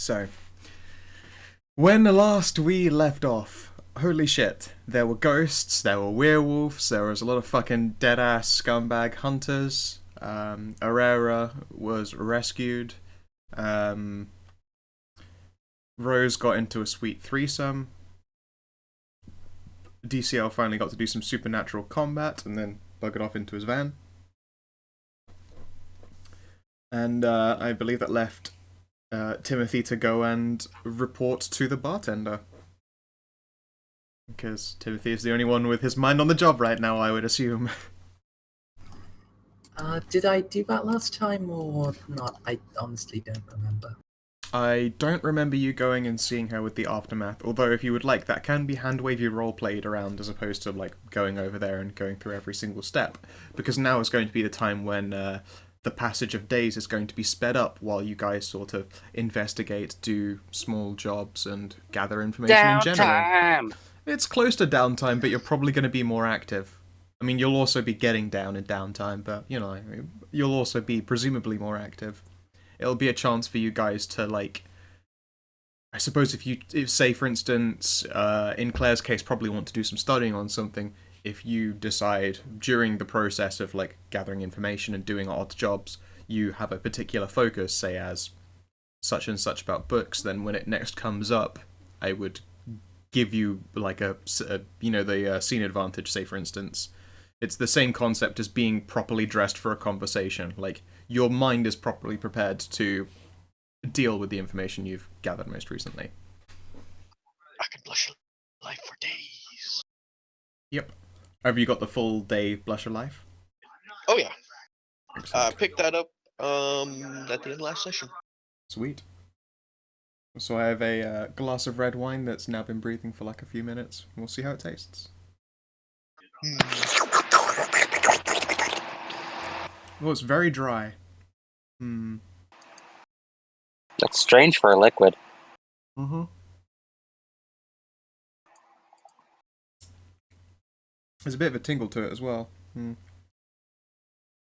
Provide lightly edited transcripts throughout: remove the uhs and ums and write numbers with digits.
So, when last we left off, holy shit, there were ghosts, there were werewolves, there was a lot of fucking dead-ass scumbag hunters. Aurora was rescued. Um, Rose got into a sweet threesome. DCL finally got to do some supernatural combat and then buggered off into his van. And I believe that left Timothy to go and report to the bartender. Because Timothy is the only one with his mind on the job right now, I would assume. Did I do that last time or not? I honestly don't remember. I don't remember you going and seeing her with the aftermath, although if you would like, that can be hand-wavy role-played around as opposed to, like, going over there and going through every single step. Because now is going to be the time when the passage of days is going to be sped up while you guys sort of investigate, do small jobs, and gather information in general. Downtime! It's close to downtime, but you're probably going to be more active. I mean, you'll also be getting down in downtime, but, you know, you'll also be presumably more active. It'll be a chance for you guys to, like, I suppose if say, for instance, in Claire's case, probably want to do some studying on something, if you decide during the process of, like, gathering information and doing odd jobs, you have a particular focus, say as such and such about books, then when it next comes up, I would give you, like, the scene advantage, say, for instance. It's the same concept as being properly dressed for a conversation. Like, your mind is properly prepared to deal with the information you've gathered most recently. I could blush your life for days. Yep. Have you got the full day blush of life? Oh yeah. Excellent. Picked that up at the end of last session. Sweet. So I have a glass of red wine that's now been breathing for like a few minutes. We'll see how it tastes. Well, it's very dry. That's strange for a liquid. Mm-hmm. There's a bit of a tingle to it as well.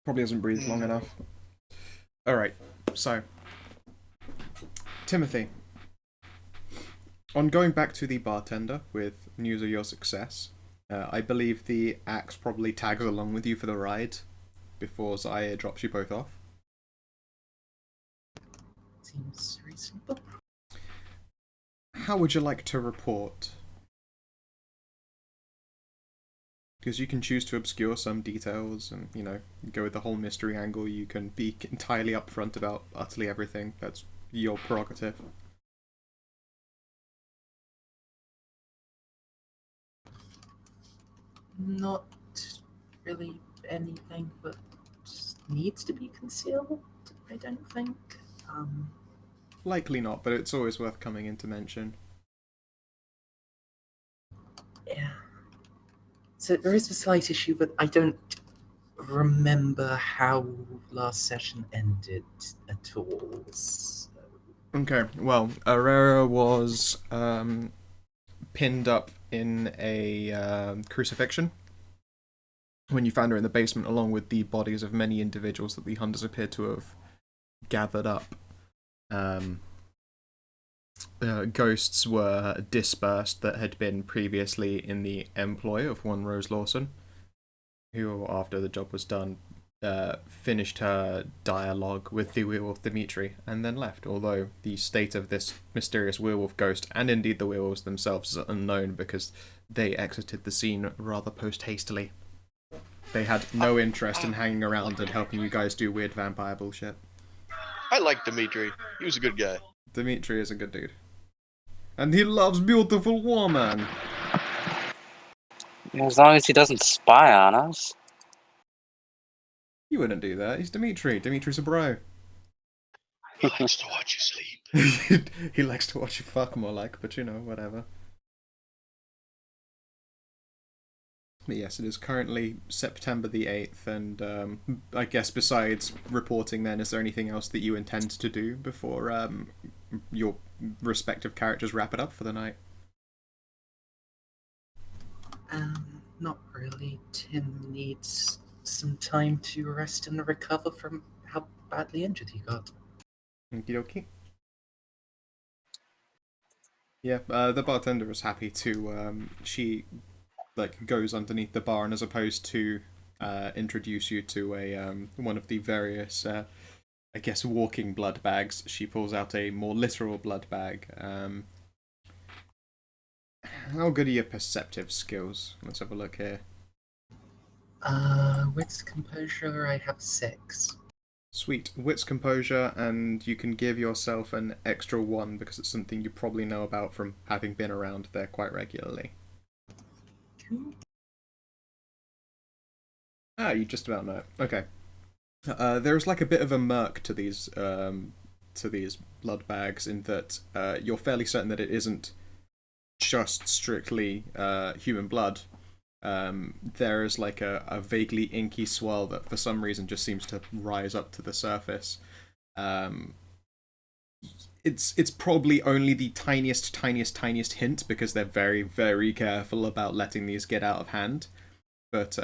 Probably hasn't breathed long enough. Alright, so Timothy, on going back to the bartender with news of your success, I believe the axe probably tags along with you for the ride before Zaya drops you both off. Seems reasonable. How would you like to report? Because you can choose to obscure some details and, you know, go with the whole mystery angle. You can be entirely upfront about utterly everything. That's your prerogative. Not really anything that needs to be concealed, I don't think. Likely not, but it's always worth coming into mention. Yeah. So there is a slight issue, but I don't remember how last session ended at all. So... Okay, well, Aurora was pinned up in a crucifixion when you found her in the basement, along with the bodies of many individuals that the hunters appear to have gathered up. Ghosts were dispersed that had been previously in the employ of one Rose Lawson, who, after the job was done, finished her dialogue with the werewolf Dimitri and then left, although the state of this mysterious werewolf ghost, and indeed the werewolves themselves, is unknown because they exited the scene rather post-hastily. They had no interest in hanging around and helping you guys do weird vampire bullshit. I like Dimitri. He was a good guy. Dimitri is a good dude. And he loves beautiful woman! As long as he doesn't spy on us. You wouldn't do that. He's Dimitri. Dimitri's a bro. He likes to watch you sleep. He likes to watch you fuck more like, but you know, whatever. But yes, it is currently September the 8th, and I guess besides reporting then, is there anything else that you intend to do before your respective characters wrap it up for the night? Not really. Tim needs some time to rest and recover from how badly injured he got. Okie dokie. Yeah, the bartender is happy to. She like goes underneath the bar, and as opposed to introduce you to a one of the various I guess walking blood bags, she pulls out a more literal blood bag. How good are your perceptive skills? Let's have a look here. Wits composure, I have 6. Sweet. Wits composure, and you can give yourself an extra 1 because it's something you probably know about from having been around there quite regularly. Ah, you just about know it. Okay. There's like a bit of a murk to these blood bags in that you're fairly certain that it isn't just strictly human blood. There is like a vaguely inky swirl that for some reason just seems to rise up to the surface. It's probably only the tiniest hint because they're very, very careful about letting these get out of hand. But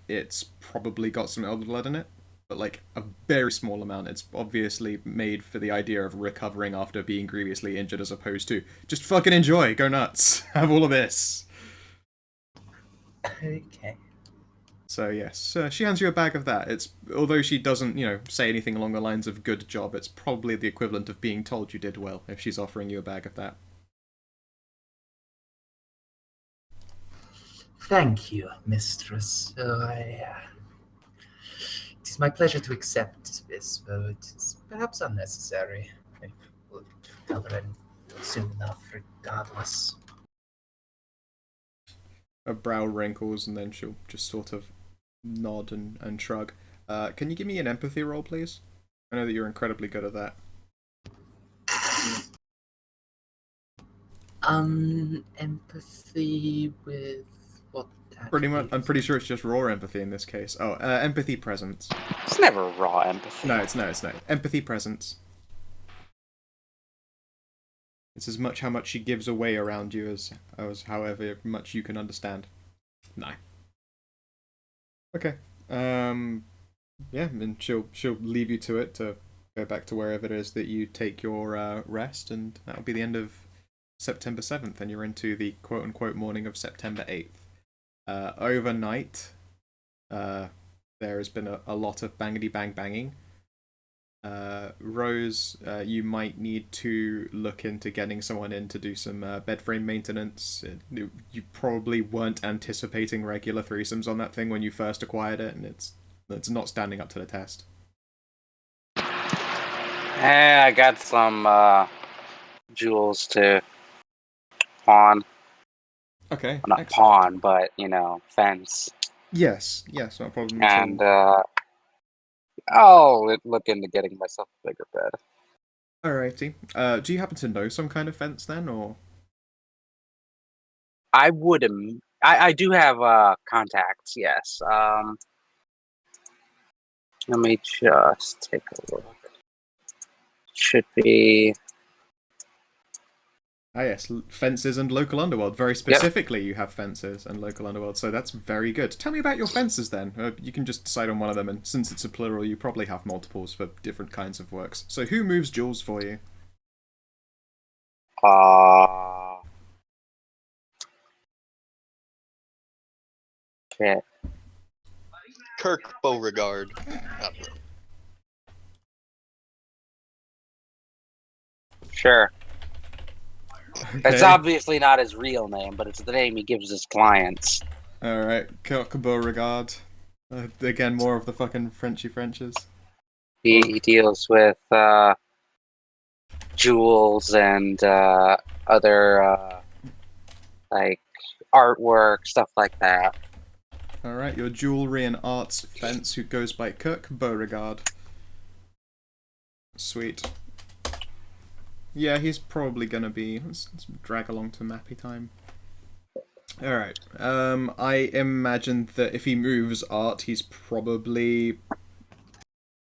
it's probably got some elder blood in it. But like a very small amount. It's obviously made for the idea of recovering after being grievously injured as opposed to just fucking enjoy, go nuts, have all of this. Okay. So yes, she hands you a bag of that. It's although she doesn't, say anything along the lines of "good job," it's probably the equivalent of being told you did well if she's offering you a bag of that. Thank you, mistress. It is my pleasure to accept this, though it is perhaps unnecessary. I will cover it soon enough, regardless. Her brow wrinkles, and then she'll just sort of nod and shrug. Can you give me an empathy roll, please? I know that you're incredibly good at that. Empathy with what? Pretty much. I'm pretty sure it's just raw empathy in this case. Oh, empathy presence. It's never raw empathy. No, it's not. Empathy presence. It's as much how much she gives away around you as however much you can understand. No. Okay. Yeah, and she'll leave you to it to go back to wherever it is that you take your rest, and that'll be the end of September 7th, and you're into the quote unquote morning of September 8th. Overnight, there has been a lot of bangity bang banging. Rose, you might need to look into getting someone in to do some bed frame maintenance. You probably weren't anticipating regular threesomes on that thing when you first acquired it, and it's not standing up to the test. I got some jewels to pawn. Okay. Well, not pawn, but fence. Yes, not a problem. And I'll look into getting myself a bigger bed. Alrighty. Do you happen to know some kind of fence then, or? I would. I do have contacts. Yes. Let me just take a look. Should be. Ah yes, fences and local underworld. Very specifically, you have fences and local underworld, so that's very good. Tell me about your fences then. You can just decide on one of them, and since it's a plural, you probably have multiples for different kinds of works. So who moves jewels for you? Okay. Kirk Beauregard. Sure. Okay. That's obviously not his real name, but it's the name he gives his clients. Alright, Kirk Beauregard. Again, more of the fucking Frenchy Frenches. He deals with jewels and other like artwork, stuff like that. Alright, your jewelry and arts fence who goes by Kirk Beauregard. Sweet. Yeah, he's probably gonna be. Let's drag along to mappy time. Alright. I imagine that if he moves art, he's probably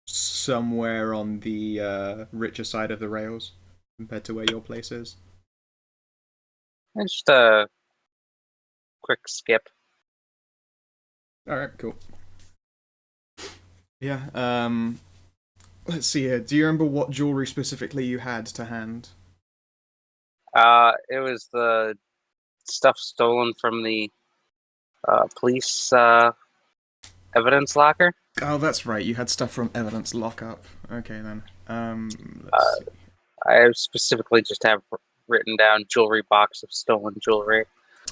somewhere on the richer side of the rails compared to where your place is. It's just a quick skip. Alright, cool. Yeah, let's see here. Do you remember what jewelry specifically you had to hand? It was the stuff stolen from the police evidence locker. Oh, that's right. You had stuff from evidence lockup. Okay then. Let's see. I specifically just have written down jewelry box of stolen jewelry.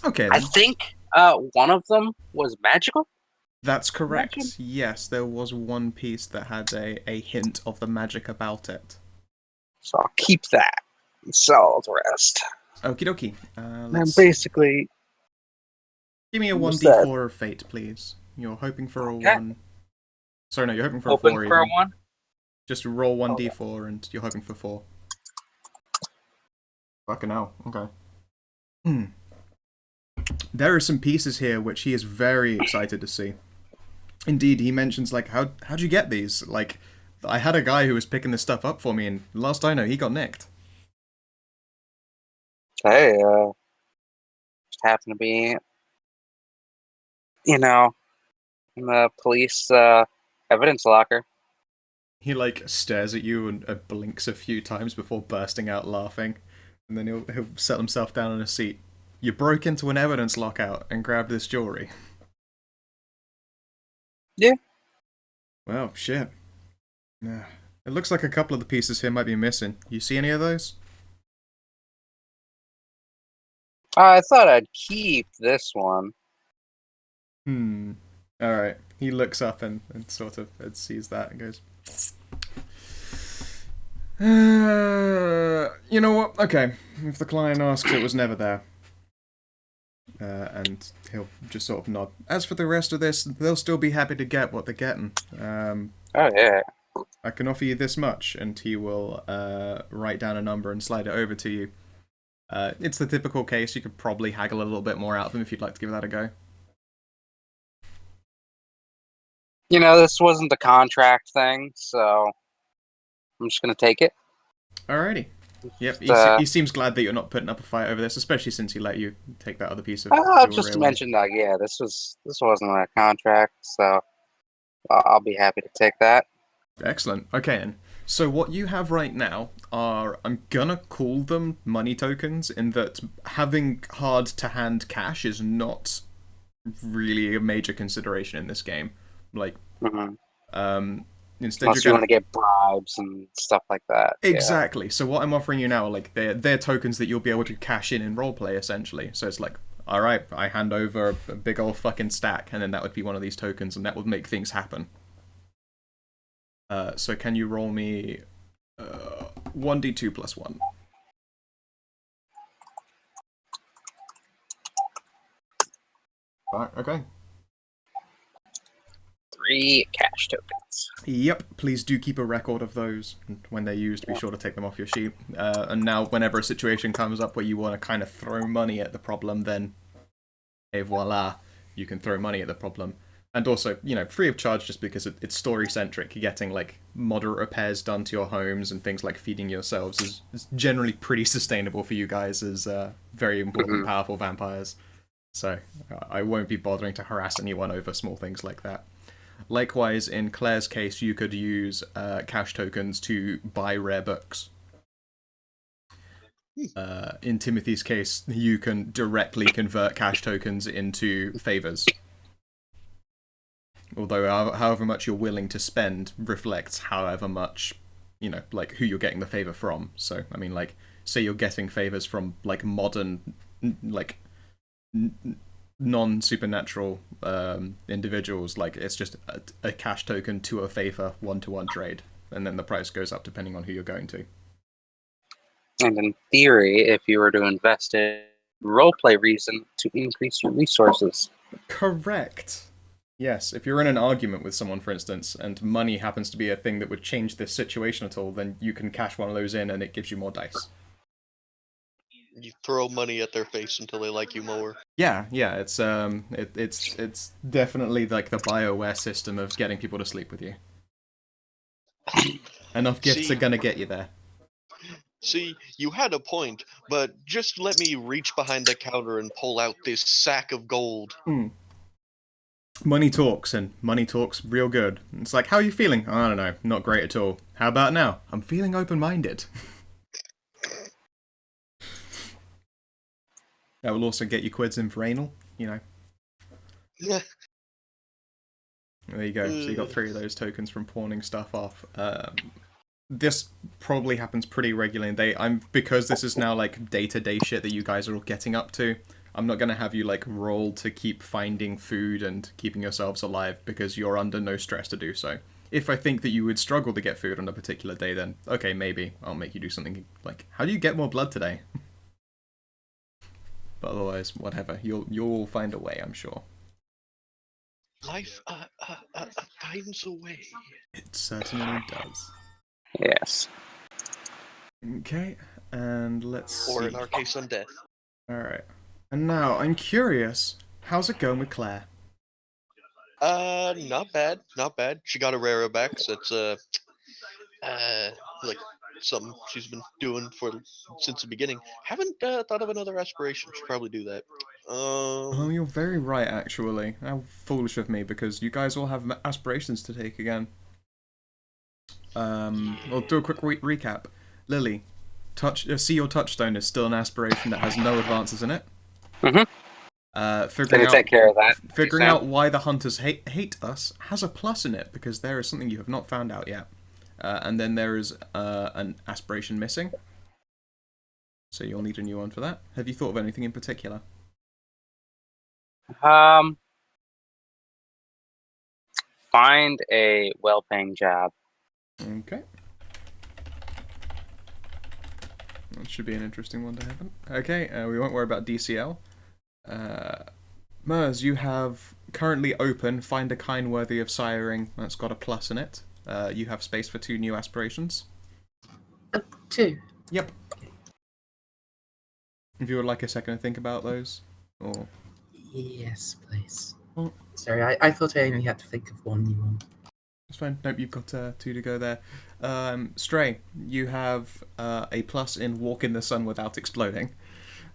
Okay I then. think one of them was magical. That's correct. Imagine. Yes, there was one piece that had a hint of the magic about it. So I'll keep that and sell the rest. Okie dokie. And Let's basically, give me a what's 1d4 of fate, please. You're hoping for a Okay. 1. Sorry, no, you're hoping for hoping a 4 for a even. one. Just roll 1d4 and you're hoping for 4. Fucking hell. Okay. There are some pieces here which he is very excited to see. Indeed, he mentions, like, how'd you get these? Like, I had a guy who was picking this stuff up for me, and last I know, he got nicked. Hey, just happened to be, in the police evidence locker. He, like, stares at you and blinks a few times before bursting out laughing, and then he'll set himself down in a seat. You broke into an evidence lockout and grabbed this jewelry. Yeah. Well, shit. Yeah. It looks like a couple of the pieces here might be missing. You see any of those? I thought I'd keep this one. Alright. He looks up and sort of sees that and goes, you know what? Okay. If the client asks, it was never there. And he'll just sort of nod. As for the rest of this, they'll still be happy to get what they're getting. Oh, yeah. I can offer you this much, and he will write down a number and slide it over to you. It's the typical case. You could probably haggle a little bit more out of them if you'd like to give that a go. This wasn't the contract thing, so I'm just going to take it. Alrighty. Yep, he seems glad that you're not putting up a fight over this, especially since he let you take that other piece of I'll jewelry just away. mention that, yeah, this wasn't a contract, so I'll be happy to take that. Excellent. Okay, then. So what you have right now are, I'm gonna call them money tokens, in that having hard-to-hand cash is not really a major consideration in this game. Like, instead Unless you want to get bribes and stuff like that. Exactly. Yeah. So what I'm offering you now are like they're tokens that you'll be able to cash in roleplay, essentially. So it's like, all right, I hand over a big old fucking stack, and then that would be one of these tokens, and that would make things happen. So can you roll me 1d2 plus 1? Right, okay. 3 cash tokens. Yep, please do keep a record of those. When they're used, be sure to take them off your sheet. And now, whenever a situation comes up where you want to kind of throw money at the problem, then, et voila, you can throw money at the problem. And also, free of charge, just because it's story-centric. Getting, like, moderate repairs done to your homes and things like feeding yourselves is generally pretty sustainable for you guys as very important, powerful vampires. So, I won't be bothering to harass anyone over small things like that. Likewise, in Claire's case, you could use cash tokens to buy rare books. In Timothy's case, you can directly convert cash tokens into favors. Although, however much you're willing to spend reflects however much, like, who you're getting the favor from. So, I mean, like, say you're getting favors from, like, modern, like, non-supernatural individuals, like, it's just a cash token to a favor, one-to-one trade. And then the price goes up depending on who you're going to. And in theory, if you were to invest in roleplay reason to increase your resources. Correct. Yes, if you're in an argument with someone, for instance, and money happens to be a thing that would change this situation at all, then you can cash one of those in and it gives you more dice. You throw money at their face until they like you more. Yeah, it's definitely like the BioWare system of getting people to sleep with you. Enough gifts are gonna get you there. See, you had a point, but just let me reach behind the counter and pull out this sack of gold. Money talks, and money talks real good. It's like, how are you feeling? I don't know, not great at all. How about now? I'm feeling open-minded. That will also get you quids in for anal, you know. Yeah. There you go. So you got 3 of those tokens from pawning stuff off. This probably happens pretty regularly. Because this is now like day-to-day shit that you guys are all getting up to. I'm not gonna have you like roll to keep finding food and keeping yourselves alive because you're under no stress to do so. If I think that you would struggle to get food on a particular day, then okay, maybe I'll make you do something like, how do you get more blood today? But otherwise, whatever. You'll find a way, I'm sure. Life finds a way. It certainly does. Yes. Okay, and let's see. Or in our case, undeath. Alright. And now, I'm curious, how's it going with Claire? Not bad, not bad. She got a Rara back, so it's like something she's been doing since the beginning. Haven't thought of another aspiration. Should probably do that. Oh, you're very right, actually. How foolish of me, because you guys all have aspirations to take again. We'll do a quick recap. Lily, see your touchstone is still an aspiration that has no advances in it. Can you take care of that? Figuring out why the hunters hate us has a plus in it, because there is something you have not found out yet. And then there is an aspiration missing. So you'll need a new one for that. Have you thought of anything in particular? Find a well-paying job. Okay. That should be an interesting one to happen. Okay, we won't worry about DCL. Mers, you have currently open Find a Kind Worthy of Siring. That's got a plus in it. You have space for 2 new aspirations. 2? Yep. If you would like a second to think about those, or... Yes, please. Oh. Sorry, I thought I only had to think of one new one. That's fine. Nope, you've got 2 to go there. Stray, you have a plus in Walk in the Sun Without Exploding.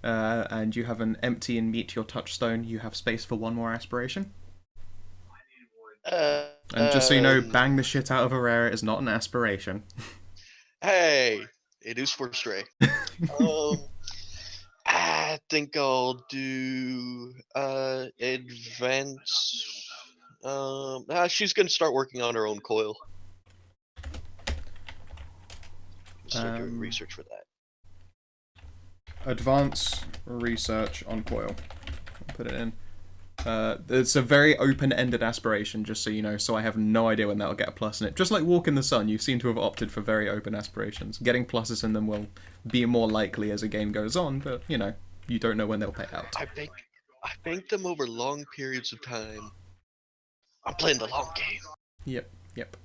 And you have an empty and meet your touchstone. You have space for 1 more aspiration. And just so you know, bang the shit out of a rare is not an aspiration. Hey, it is for Stray. I think I'll do advance. She's gonna start working on her own coil. Start doing research for that. Advance research on coil. I'll put it in. It's a very open-ended aspiration, just so you know, so I have no idea when that'll get a plus in it. Just like Walk in the Sun, you seem to have opted for very open aspirations. Getting pluses in them will be more likely as a game goes on, but, you know, you don't know when they'll pay out. I bank them over long periods of time. I'm playing the long game. Yep.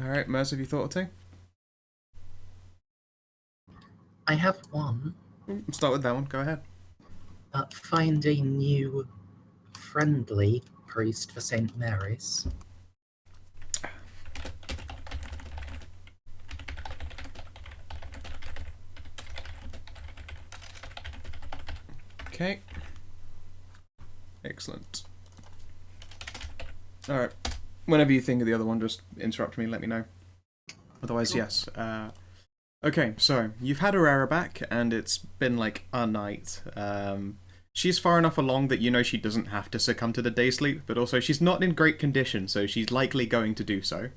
Alright, Mers, have you thought of 2? I have 1. Start with that one, go ahead. Find a new friendly priest for St. Mary's. Okay. Excellent. Alright. Whenever you think of the other one, just interrupt me and let me know. Otherwise, yes. Okay, so you've had Aurora back, and it's been like a night. She's far enough along that you know she doesn't have to succumb to the day sleep, but also she's not in great condition, so she's likely going to do so.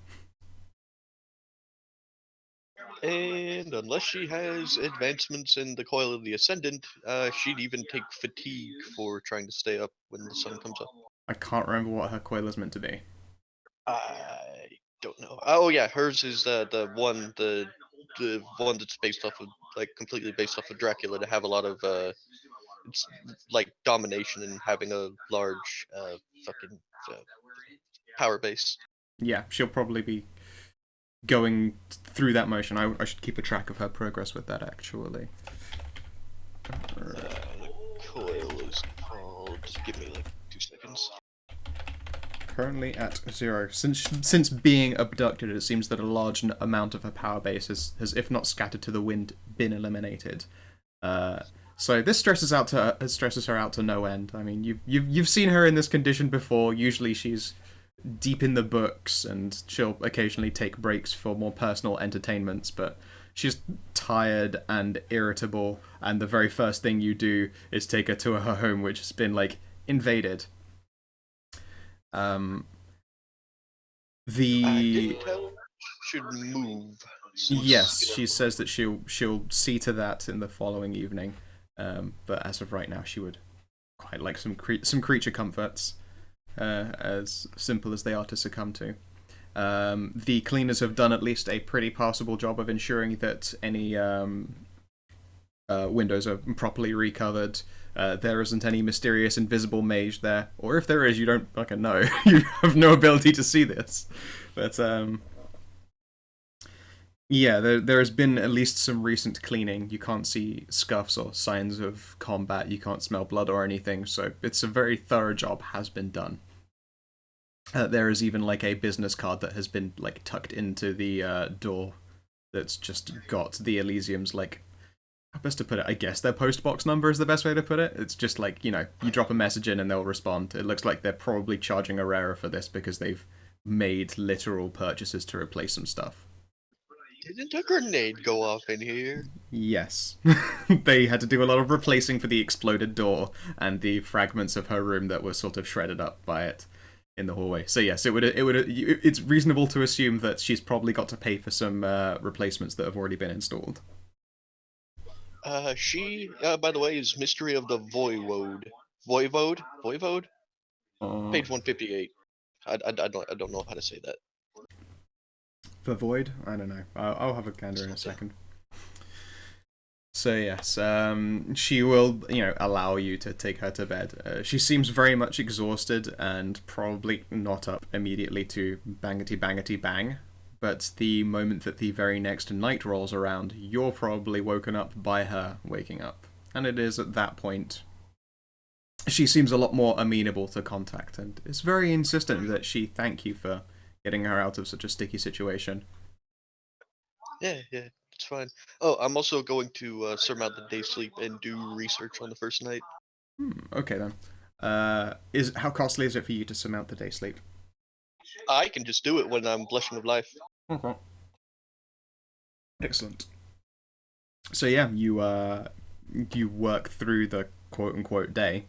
And unless she has advancements in the Coil of the Ascendant, she'd even take fatigue for trying to stay up when the sun comes up. I can't remember what her coil is meant to be. I don't know. Oh yeah, hers is the one that's based off of, like, completely based off of Dracula, to have a lot of it's like domination and having a large fucking power base. Yeah, she'll probably be going through that motion. I should keep a track of her progress with that, actually. The coil is called... Just give me like 2 seconds. Currently at 0. Since being abducted, it seems that a large amount of her power base has, if not scattered to the wind, been eliminated. So this stresses her out to no end. I mean, you've seen her in this condition before. Usually she's deep in the books, and she'll occasionally take breaks for more personal entertainments. But She's tired and irritable, and the very first thing you do is take her to her home, which has been like invaded. I The did tell her she should move. Yes, You she says that she'll see to that in the following evening. But as of right now, she would quite like some creature comforts, as simple as they are to succumb to. The cleaners have done at least a pretty passable job of ensuring that any windows are properly recovered. There isn't any mysterious invisible mage there, or if there is, you don't fucking know. You have no ability to see this. But yeah, there has been at least some recent cleaning. You can't see scuffs or signs of combat. You can't smell blood or anything. So it's a very thorough job has been done. There is even like a business card that has been like tucked into the door. That's just got the Elysium's like, how best to put it? I guess their postbox number is the best way to put it. It's just like, you drop a message in and they'll respond. It looks like they're probably charging a rarer for this because they've made literal purchases to replace some stuff. Didn't a grenade go off in here? Yes. They had to do a lot of replacing for the exploded door and the fragments of her room that were sort of shredded up by it in the hallway. So yes, it's reasonable to assume that she's probably got to pay for some replacements that have already been installed. She, by the way, is Mystery of the Voivode. Voivode? Page 158. I don't know how to say that. For Void? I don't know. I'll have a gander in a second. So yes, she will, allow you to take her to bed. She seems very much exhausted and probably not up immediately to bangety bangety bang. But the moment that the very next night rolls around, you're probably woken up by her waking up. And it is at that point she seems a lot more amenable to contact and is very insistent that she thank you for getting her out of such a sticky situation. Yeah, it's fine. Oh, I'm also going to surmount the day sleep and do research on the first night. Okay then. How costly is it for you to surmount the day sleep? I can just do it when I'm blushing of life. Okay. Excellent. So yeah, you work through the quote unquote day,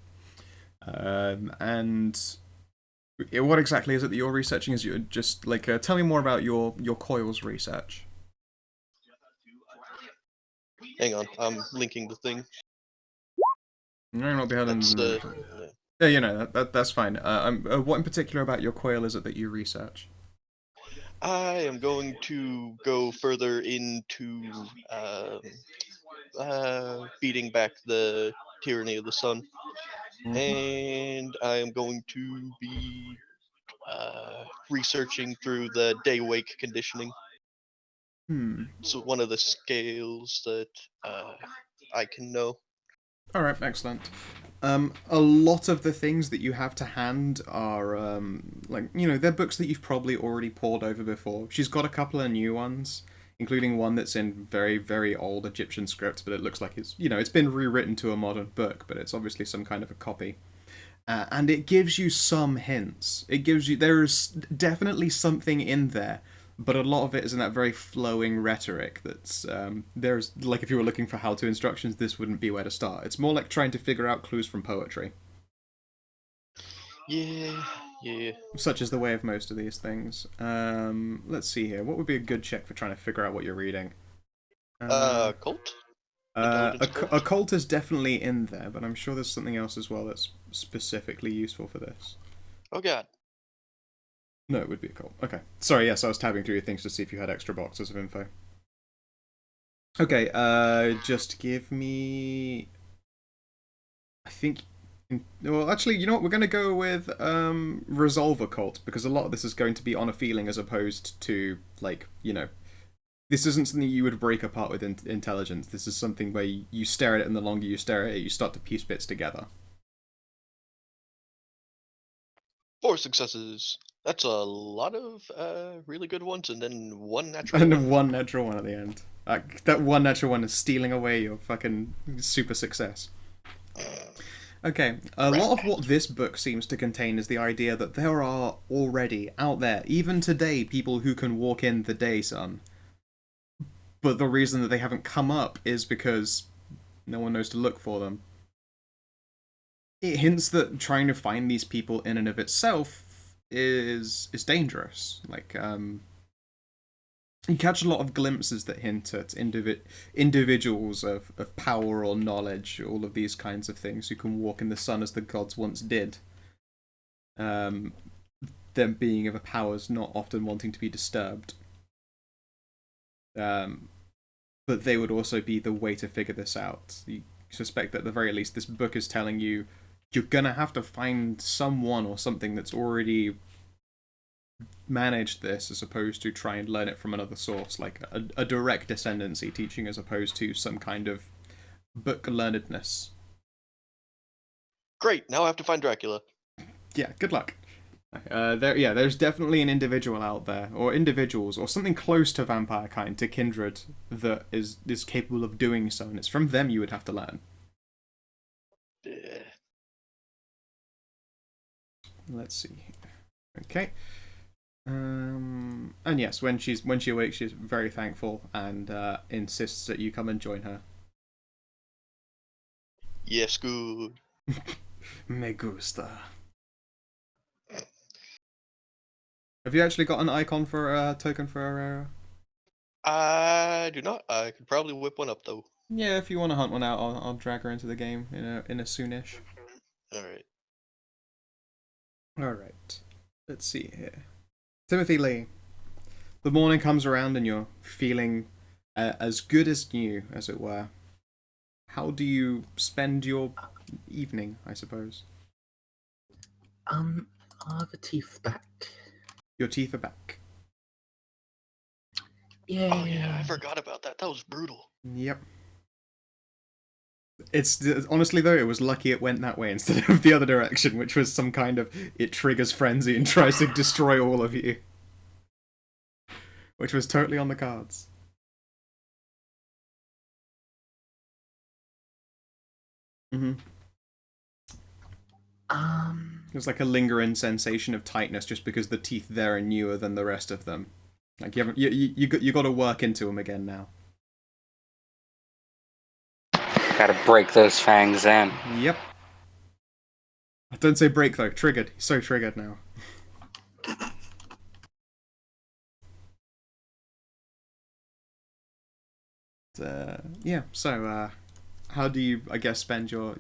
and what exactly is it that you're researching? Is you just like tell me more about your coils research. Hang on, I'm linking the thing. No, not behind. That's Yeah, that's fine. What in particular about your coil is it that you research? I am going to go further into beating back the tyranny of the sun, and I am going to be researching through the day wake conditioning. So one of the scales that I can know. All right, excellent. A lot of the things that you have to hand are they're books that you've probably already pored over before. She's got a couple of new ones, including one that's in very, very old Egyptian script, but it looks like it's been rewritten to a modern book, but it's obviously some kind of a copy. And it gives you some hints. There's definitely something in there, but a lot of it is in that very flowing rhetoric that's there's like if you were looking for how-to instructions, this wouldn't be where to start. It's more like trying to figure out clues from poetry. Yeah. Such is the way of most of these things. Let's see here. What would be a good check for trying to figure out what you're reading? Cult? Occult is definitely in there, but I'm sure there's something else as well that's specifically useful for this. Oh god. No, it would be occult. Okay. Sorry, yes, I was tabbing through your things to see if you had extra boxes of info. Okay, just give me... I think... Well, actually, you know what? We're going to go with Resolve Occult, because a lot of this is going to be on a feeling as opposed to, this isn't something you would break apart with intelligence. This is something where you stare at it, and the longer you stare at it, you start to piece bits together. 4 successes. That's a lot of really good ones, and then one natural And one. one natural one at the end. That one natural one is stealing away your fucking super success. Okay, a lot of what this book seems to contain is the idea that there are already, out there, even today, people who can walk in the day sun. but the reason that they haven't come up is because no one knows to look for them. It hints that trying to find these people in and of itself is dangerous. Like, you catch a lot of glimpses that hint at individuals of power or knowledge, all of these kinds of things, who can walk in the sun as the gods once did. Them being of a powers not often wanting to be disturbed. But they would also be the way to figure this out. You suspect that at the very least this book is telling you you're gonna have to find someone or something that's already managed this, as opposed to try and learn it from another source, like a direct descendancy teaching, as opposed to some kind of book learnedness. Great. Now I have to find Dracula. Yeah, good luck. There's definitely an individual out there, or individuals, or something close to vampire kind, to Kindred, that is capable of doing so, and it's from them you would have to learn. Let's see. Okay. And yes, when she awakes, she's very thankful and insists that you come and join her. Yes, good. Me gusta. Have you actually got an icon for a token for Aurora? I do not. I could probably whip one up though. Yeah, if you want to hunt one out, I'll drag her into the game in a soonish. All right. All right. Let's see here. Timothy Lee. The morning comes around and you're feeling as good as new, as it were. How do you spend your evening, I suppose? Are the teeth back? Your teeth are back. Yay. Oh yeah, I forgot about that. That was brutal. Yep. It's honestly though, it was lucky it went that way instead of the other direction, which was some kind of it triggers frenzy and tries to destroy all of you, which was totally on the cards. Mm-hmm. It was like a lingering sensation of tightness, just because the teeth there are newer than the rest of them. Like you got to work into them again now. Gotta break those fangs in. Yep. Don't say break though. Triggered. He's so triggered now. Yeah. So, how do you, I guess, spend your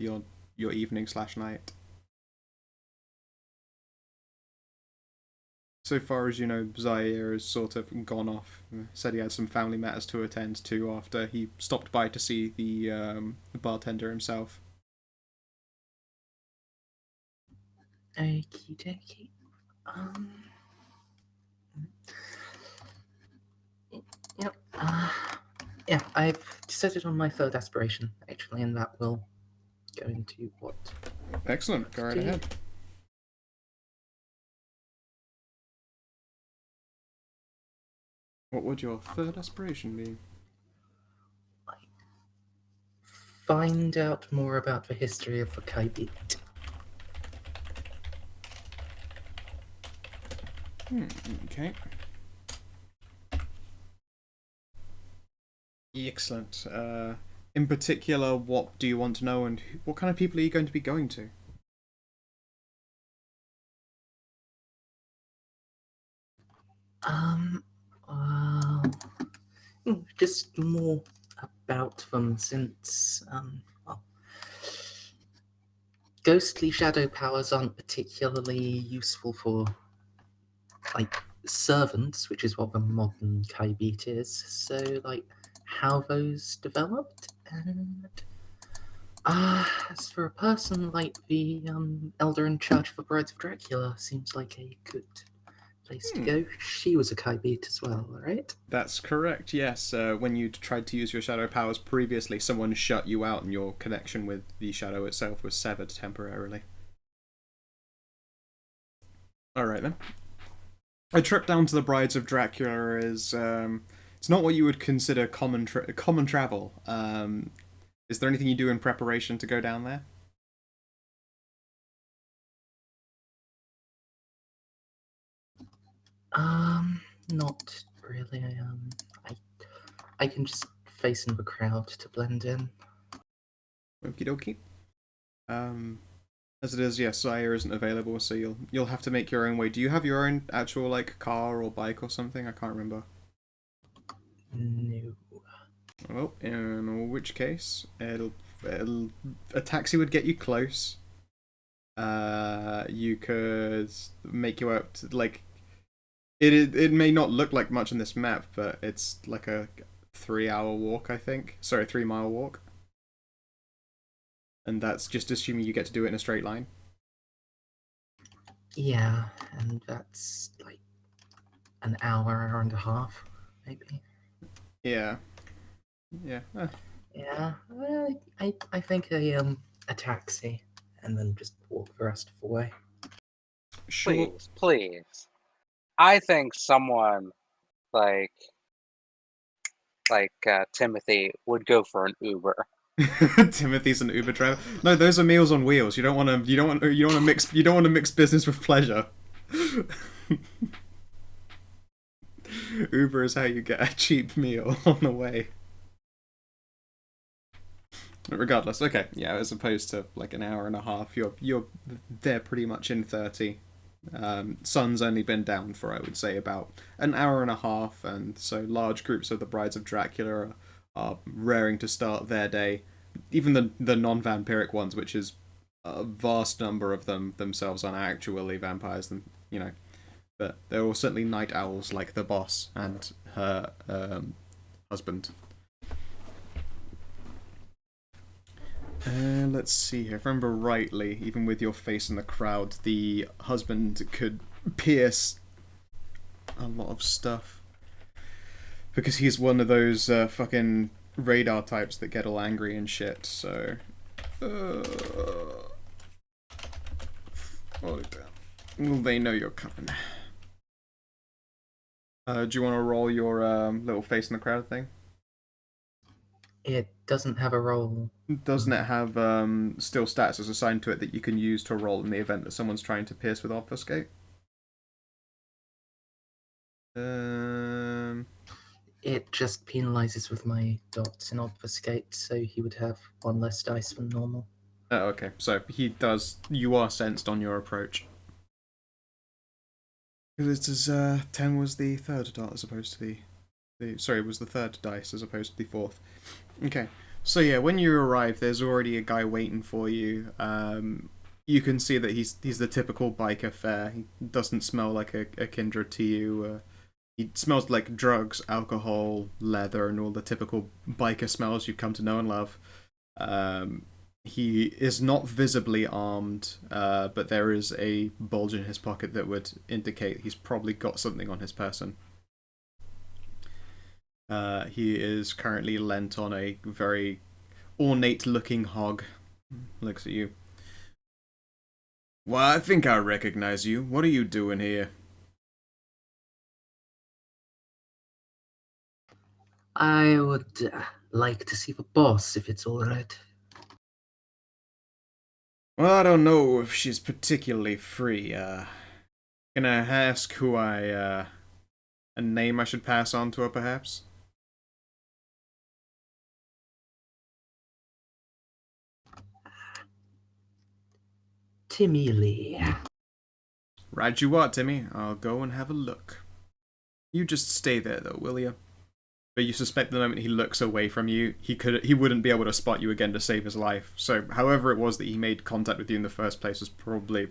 evening/night? So far as you know, Zaire has sort of gone off. Said he had some family matters to attend to after he stopped by to see the bartender himself. Okie dokie. Yep. Yeah, I've decided on my third aspiration, actually, and that will go into what? Excellent. Go right ahead. What would your third aspiration be? Find out more about the history of the Kaibit. Okay. Excellent. In particular, what do you want to know, and what kind of people are you going to be going to? Just more about them, since well, ghostly shadow powers aren't particularly useful for like servants, which is what the modern Kaibit is. So like how those developed, and as for a person like the elder in charge of the Brides of Dracula, seems like a good place to go. She was a Kaibit as well, right? That's correct, yes. When you tried to use your shadow powers previously, someone shut you out and your connection with the shadow itself was severed temporarily. Alright then. A trip down to the Brides of Dracula is, it's not what you would consider common travel. Is there anything you do in preparation to go down there? Not really. I can just face into the crowd to blend in. Okie dokie. As it is, yes, Sire isn't available, so you'll have to make your own way. Do you have your own actual like car or bike or something? I can't remember. No. Well, in which case, it'll a taxi would get you close. You could make you out to, like it may not look like much on this map, but it's like a 3-hour walk, I think. Sorry, 3-mile walk. And that's just assuming you get to do it in a straight line. Yeah, and that's like an hour and a half, maybe. Yeah. Yeah. Yeah, well, I think a taxi, and then just walk the rest of the way. Sure. Please. I think someone like Timothy would go for an Uber. Timothy's an Uber driver. No, those are Meals on Wheels. You don't want to mix business with pleasure. Uber is how you get a cheap meal on the way. Regardless, okay, yeah, as opposed to like an hour and a half, you're there pretty much in 30. Sun's only been down for, I would say, about an hour and a half, and so large groups of the Brides of Dracula are raring to start their day. Even the non-vampiric ones, which is a vast number of them themselves, aren't actually vampires, but they're all certainly night owls, like the boss and her husband. Let's see here. If I remember rightly, even with your face in the crowd, the husband could pierce a lot of stuff. Because he's one of those fucking radar types that get all angry and shit, so... Well, they know you're coming. Do you want to roll your little face in the crowd thing? It doesn't have a roll. Doesn't it have still stats as assigned to it that you can use to roll in the event that someone's trying to pierce with obfuscate? It just penalizes with my dots in obfuscate, so he would have 1 less dice than normal. Oh, okay. So he does. You are sensed on your approach. Because it is 10 was the third dot as opposed to the sorry, it was the third dice as opposed to the fourth. Okay. So yeah, when you arrive, there's already a guy waiting for you. You can see that he's the typical biker fare. He doesn't smell like a kindred to you. He smells like drugs, alcohol, leather, and all the typical biker smells you've come to know and love. He is not visibly armed, but there is a bulge in his pocket that would indicate he's probably got something on his person. He is currently leant on a very ornate-looking hog. Looks at you. Why, I think I recognize you. What are you doing here? I would like to see the boss, if it's alright. Well, I don't know if she's particularly free. Can I ask who a name I should pass on to her, perhaps? Timmy Lee. Right you are, Timmy. I'll go and have a look. You just stay there, though, will you? But you suspect the moment he looks away from you, he wouldn't be able to spot you again to save his life. So, however it was that he made contact with you in the first place was probably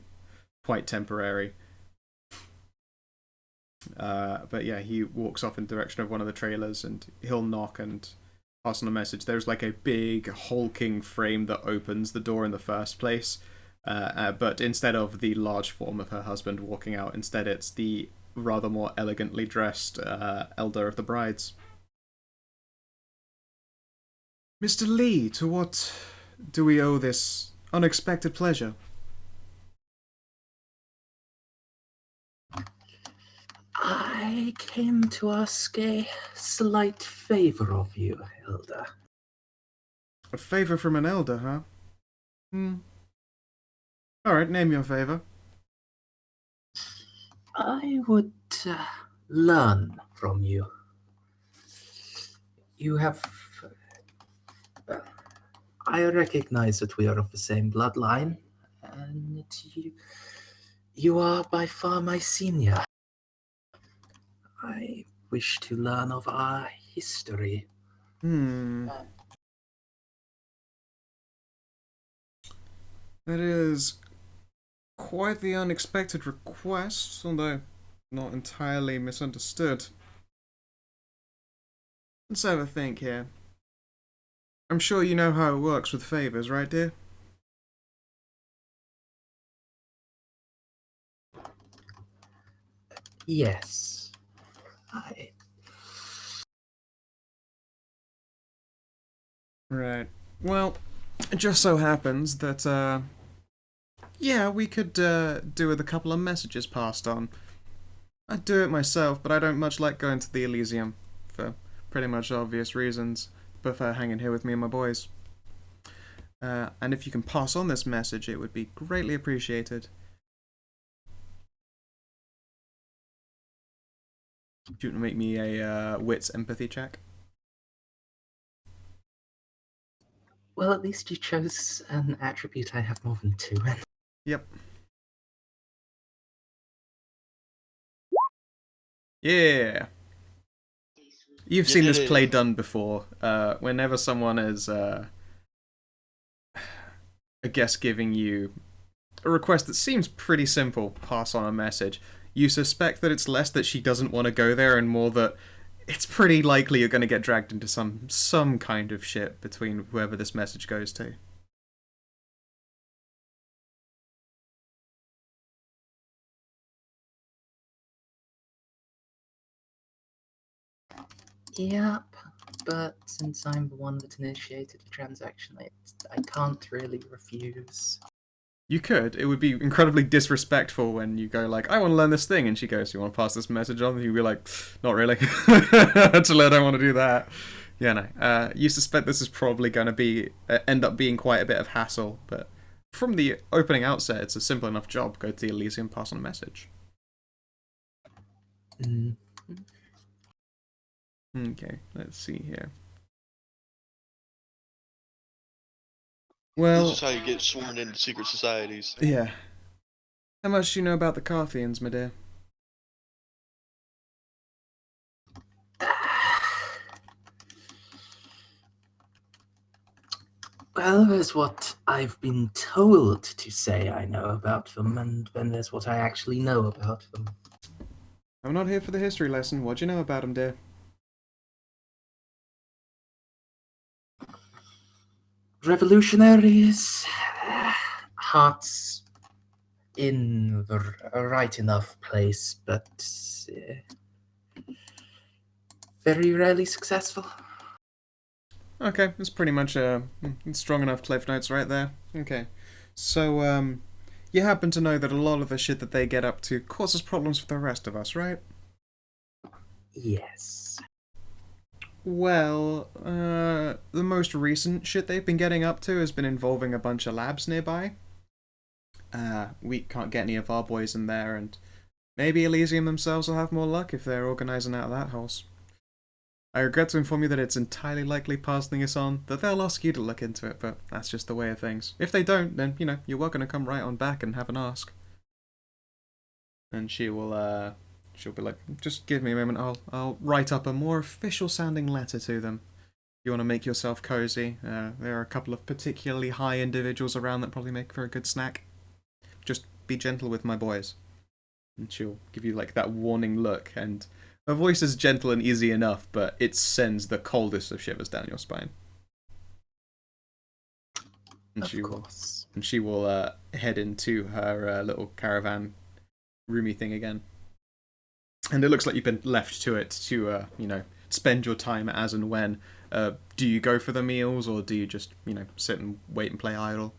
quite temporary. But yeah, he walks off in the direction of one of the trailers, and he'll knock and pass on a message. There's like a big hulking frame that opens the door in the first place, but instead of the large form of her husband walking out, instead it's the rather more elegantly dressed elder of the brides. Mr. Lee, to what do we owe this unexpected pleasure? I came to ask a slight favor of you, Elder. A favor from an elder, huh? Alright, name your favor. I would learn from you. You have. I recognize that we are of the same bloodline, and that you are by far my senior. I wish to learn of our history. That is quite the unexpected request, although not entirely misunderstood. Let's have a think here. I'm sure you know how it works with favors, right, dear? Yes. I. Right. Well, it just so happens that, yeah, we could do with a couple of messages passed on. I'd do it myself, but I don't much like going to the Elysium, for pretty much obvious reasons. Prefer hanging here with me and my boys. And if you can pass on this message, it would be greatly appreciated. Do you want to make me a wits empathy check? Well, at least you chose an attribute I have more than two in. Yep. Yeah. You've seen this play done before. Whenever someone is, I guess, giving you a request that seems pretty simple, pass on a message, you suspect that it's less that she doesn't want to go there and more that it's pretty likely you're going to get dragged into some kind of shit between whoever this message goes to. Yep, but since I'm the one that initiated the transaction, I can't really refuse. You could. It would be incredibly disrespectful when you go like, I want to learn this thing, and she goes, you want to pass this message on? And you'd be like, not really. Actually, I don't want to do that. Yeah, no. You suspect this is probably going to be end up being quite a bit of hassle, but from the opening outset, it's a simple enough job. Go to the Elysium, pass on a message. Okay, let's see here. Well, this is how you get sworn into secret societies. Yeah. How much do you know about the Carthians, my dear? Well, there's what I've been told to say I know about them, and then there's what I actually know about them. I'm not here for the history lesson. What do you know about them, dear? Revolutionaries, hearts in the right enough place, but very rarely successful. Okay, that's pretty much strong enough cliff notes right there. Okay. So, you happen to know that a lot of the shit that they get up to causes problems for the rest of us, right? Yes. Well, the most recent shit they've been getting up to has been involving a bunch of labs nearby. We can't get any of our boys in there, and maybe Elysium themselves will have more luck if they're organising out of that house. I regret to inform you that it's entirely likely passing this on, that they'll ask you to look into it, but that's just the way of things. If they don't, then, you know, you're welcome to come right on back and have an ask. And she'll be like, just give me a moment, I'll write up a more official sounding letter to them. You want to make yourself cozy. There are a couple of particularly high individuals around that probably make for a good snack. Just be gentle with my boys. And she'll give you like that warning look, and her voice is gentle and easy enough, but it sends the coldest of shivers down your spine. And Of course. She will head into her little caravan roomy thing again. And it looks like you've been left to it to, you know, spend your time as and when. Do you go for the meals, or do you just, you know, sit and wait and play idle?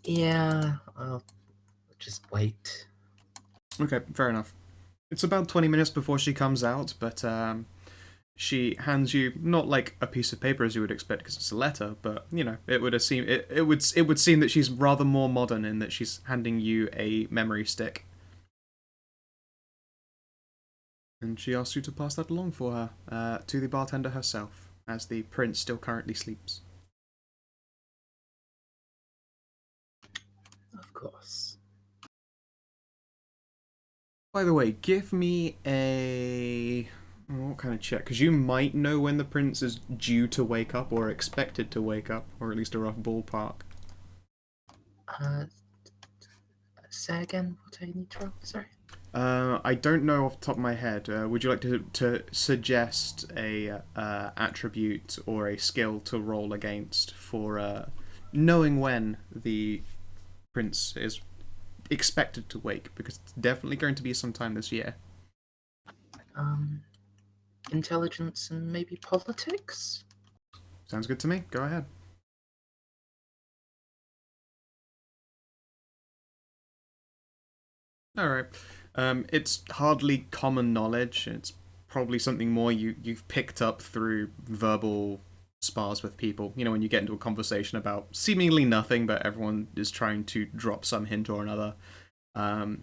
Yeah, I'll just wait. Okay, fair enough. It's about 20 minutes before she comes out, but she hands you not like a piece of paper as you would expect because it's a letter, but it would seem it would seem that she's rather more modern in that she's handing you a memory stick. And she asks you to pass that along for her, to the bartender herself, as the prince still currently sleeps. Of course. By the way, give me a... What kind of check? Because you might know when the prince is due to wake up or expected to wake up, or at least a rough ballpark. Say again what I need to roll, sorry? I don't know off the top of my head. Would you like to suggest a attribute or a skill to roll against for knowing when the prince is expected to wake? Because it's definitely going to be sometime this year. Intelligence and maybe politics? Sounds good to me. Go ahead. All right. It's hardly common knowledge. It's probably something more you've picked up through verbal spars with people. When you get into a conversation about seemingly nothing, but everyone is trying to drop some hint or another.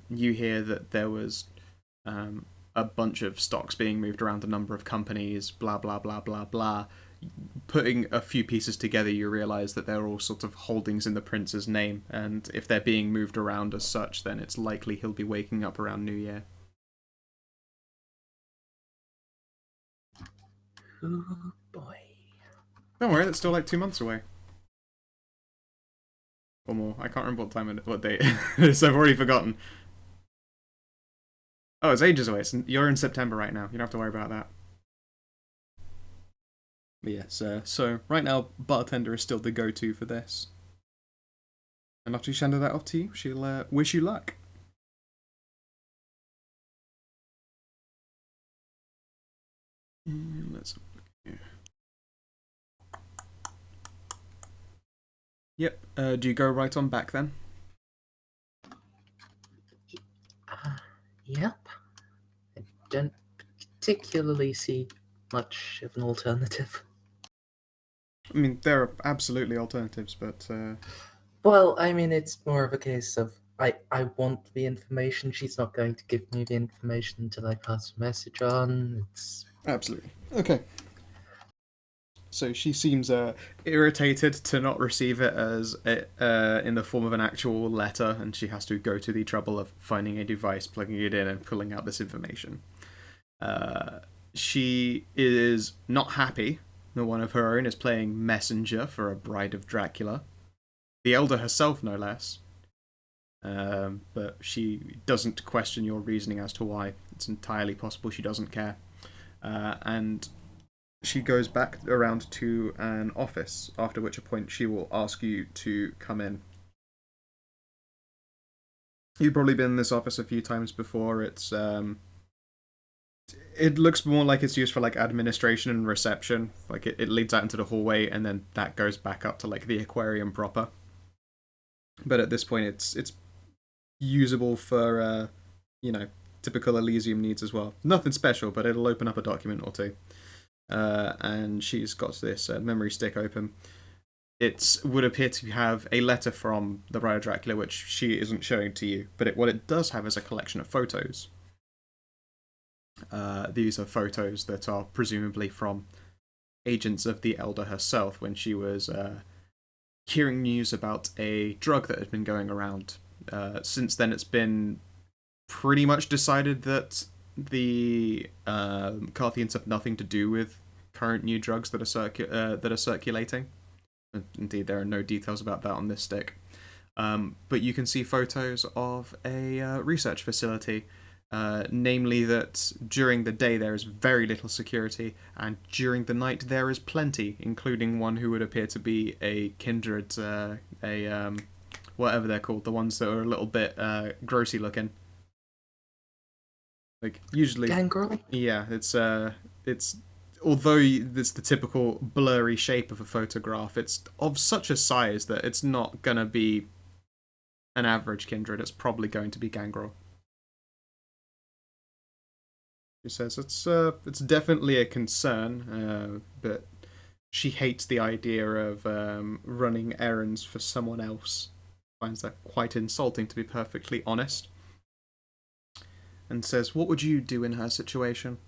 You hear that there was a bunch of stocks being moved around a number of companies, blah, blah, blah, blah, blah. Putting a few pieces together, you realise that they're all sort of holdings in the prince's name, and if they're being moved around as such, then it's likely he'll be waking up around New Year. Oh boy. Don't worry, that's still like 2 months away. Or more. I can't remember what date it is. I've already forgotten. Oh, it's ages away. You're in September right now. You don't have to worry about that. Yes, so right now, bartender is still the go-to for this. And after she handed that off to you, she'll wish you luck. Let's have a look here. Yep, do you go right on back then? Yep. I don't particularly see much of an alternative. I mean, there are absolutely alternatives, but... Well, I mean, it's more of a case of I want the information. She's not going to give me the information until I pass a message on. It's... Absolutely. Okay. So she seems irritated to not receive it as in the form of an actual letter, and she has to go to the trouble of finding a device, plugging it in, and pulling out this information. She is not happy that one of her own is playing messenger for a bride of Dracula. The elder herself, no less. But she doesn't question your reasoning as to why. It's entirely possible she doesn't care. And she goes back around to an office, after which point she will ask you to come in. You've probably been in this office a few times before. It looks more like it's used for like administration and reception. Like it leads out into the hallway, and then that goes back up to like the aquarium proper. But at this point, it's usable for typical Elysium needs as well. Nothing special, but it'll open up a document or two. And she's got this memory stick open. It would appear to have a letter from the Bride of Dracula, which she isn't showing to you. But what it does have is a collection of photos. These are photos that are presumably from agents of the Elder herself when she was hearing news about a drug that had been going around. Since then, it's been pretty much decided that the Carthians have nothing to do with current new drugs that are circulating. Indeed, there are no details about that on this stick. But you can see photos of a research facility, namely that during the day there is very little security, and during the night there is plenty, including one who would appear to be a Kindred, whatever they're called, the ones that are a little bit grossy looking. Like usually, Gangrel? yeah, it's although it's the typical blurry shape of a photograph, it's of such a size that it's not gonna be an average Kindred. It's probably going to be Gangrel. She says it's definitely a concern, but she hates the idea of running errands for someone else. Finds that quite insulting, to be perfectly honest. And says, "What would you do in her situation?"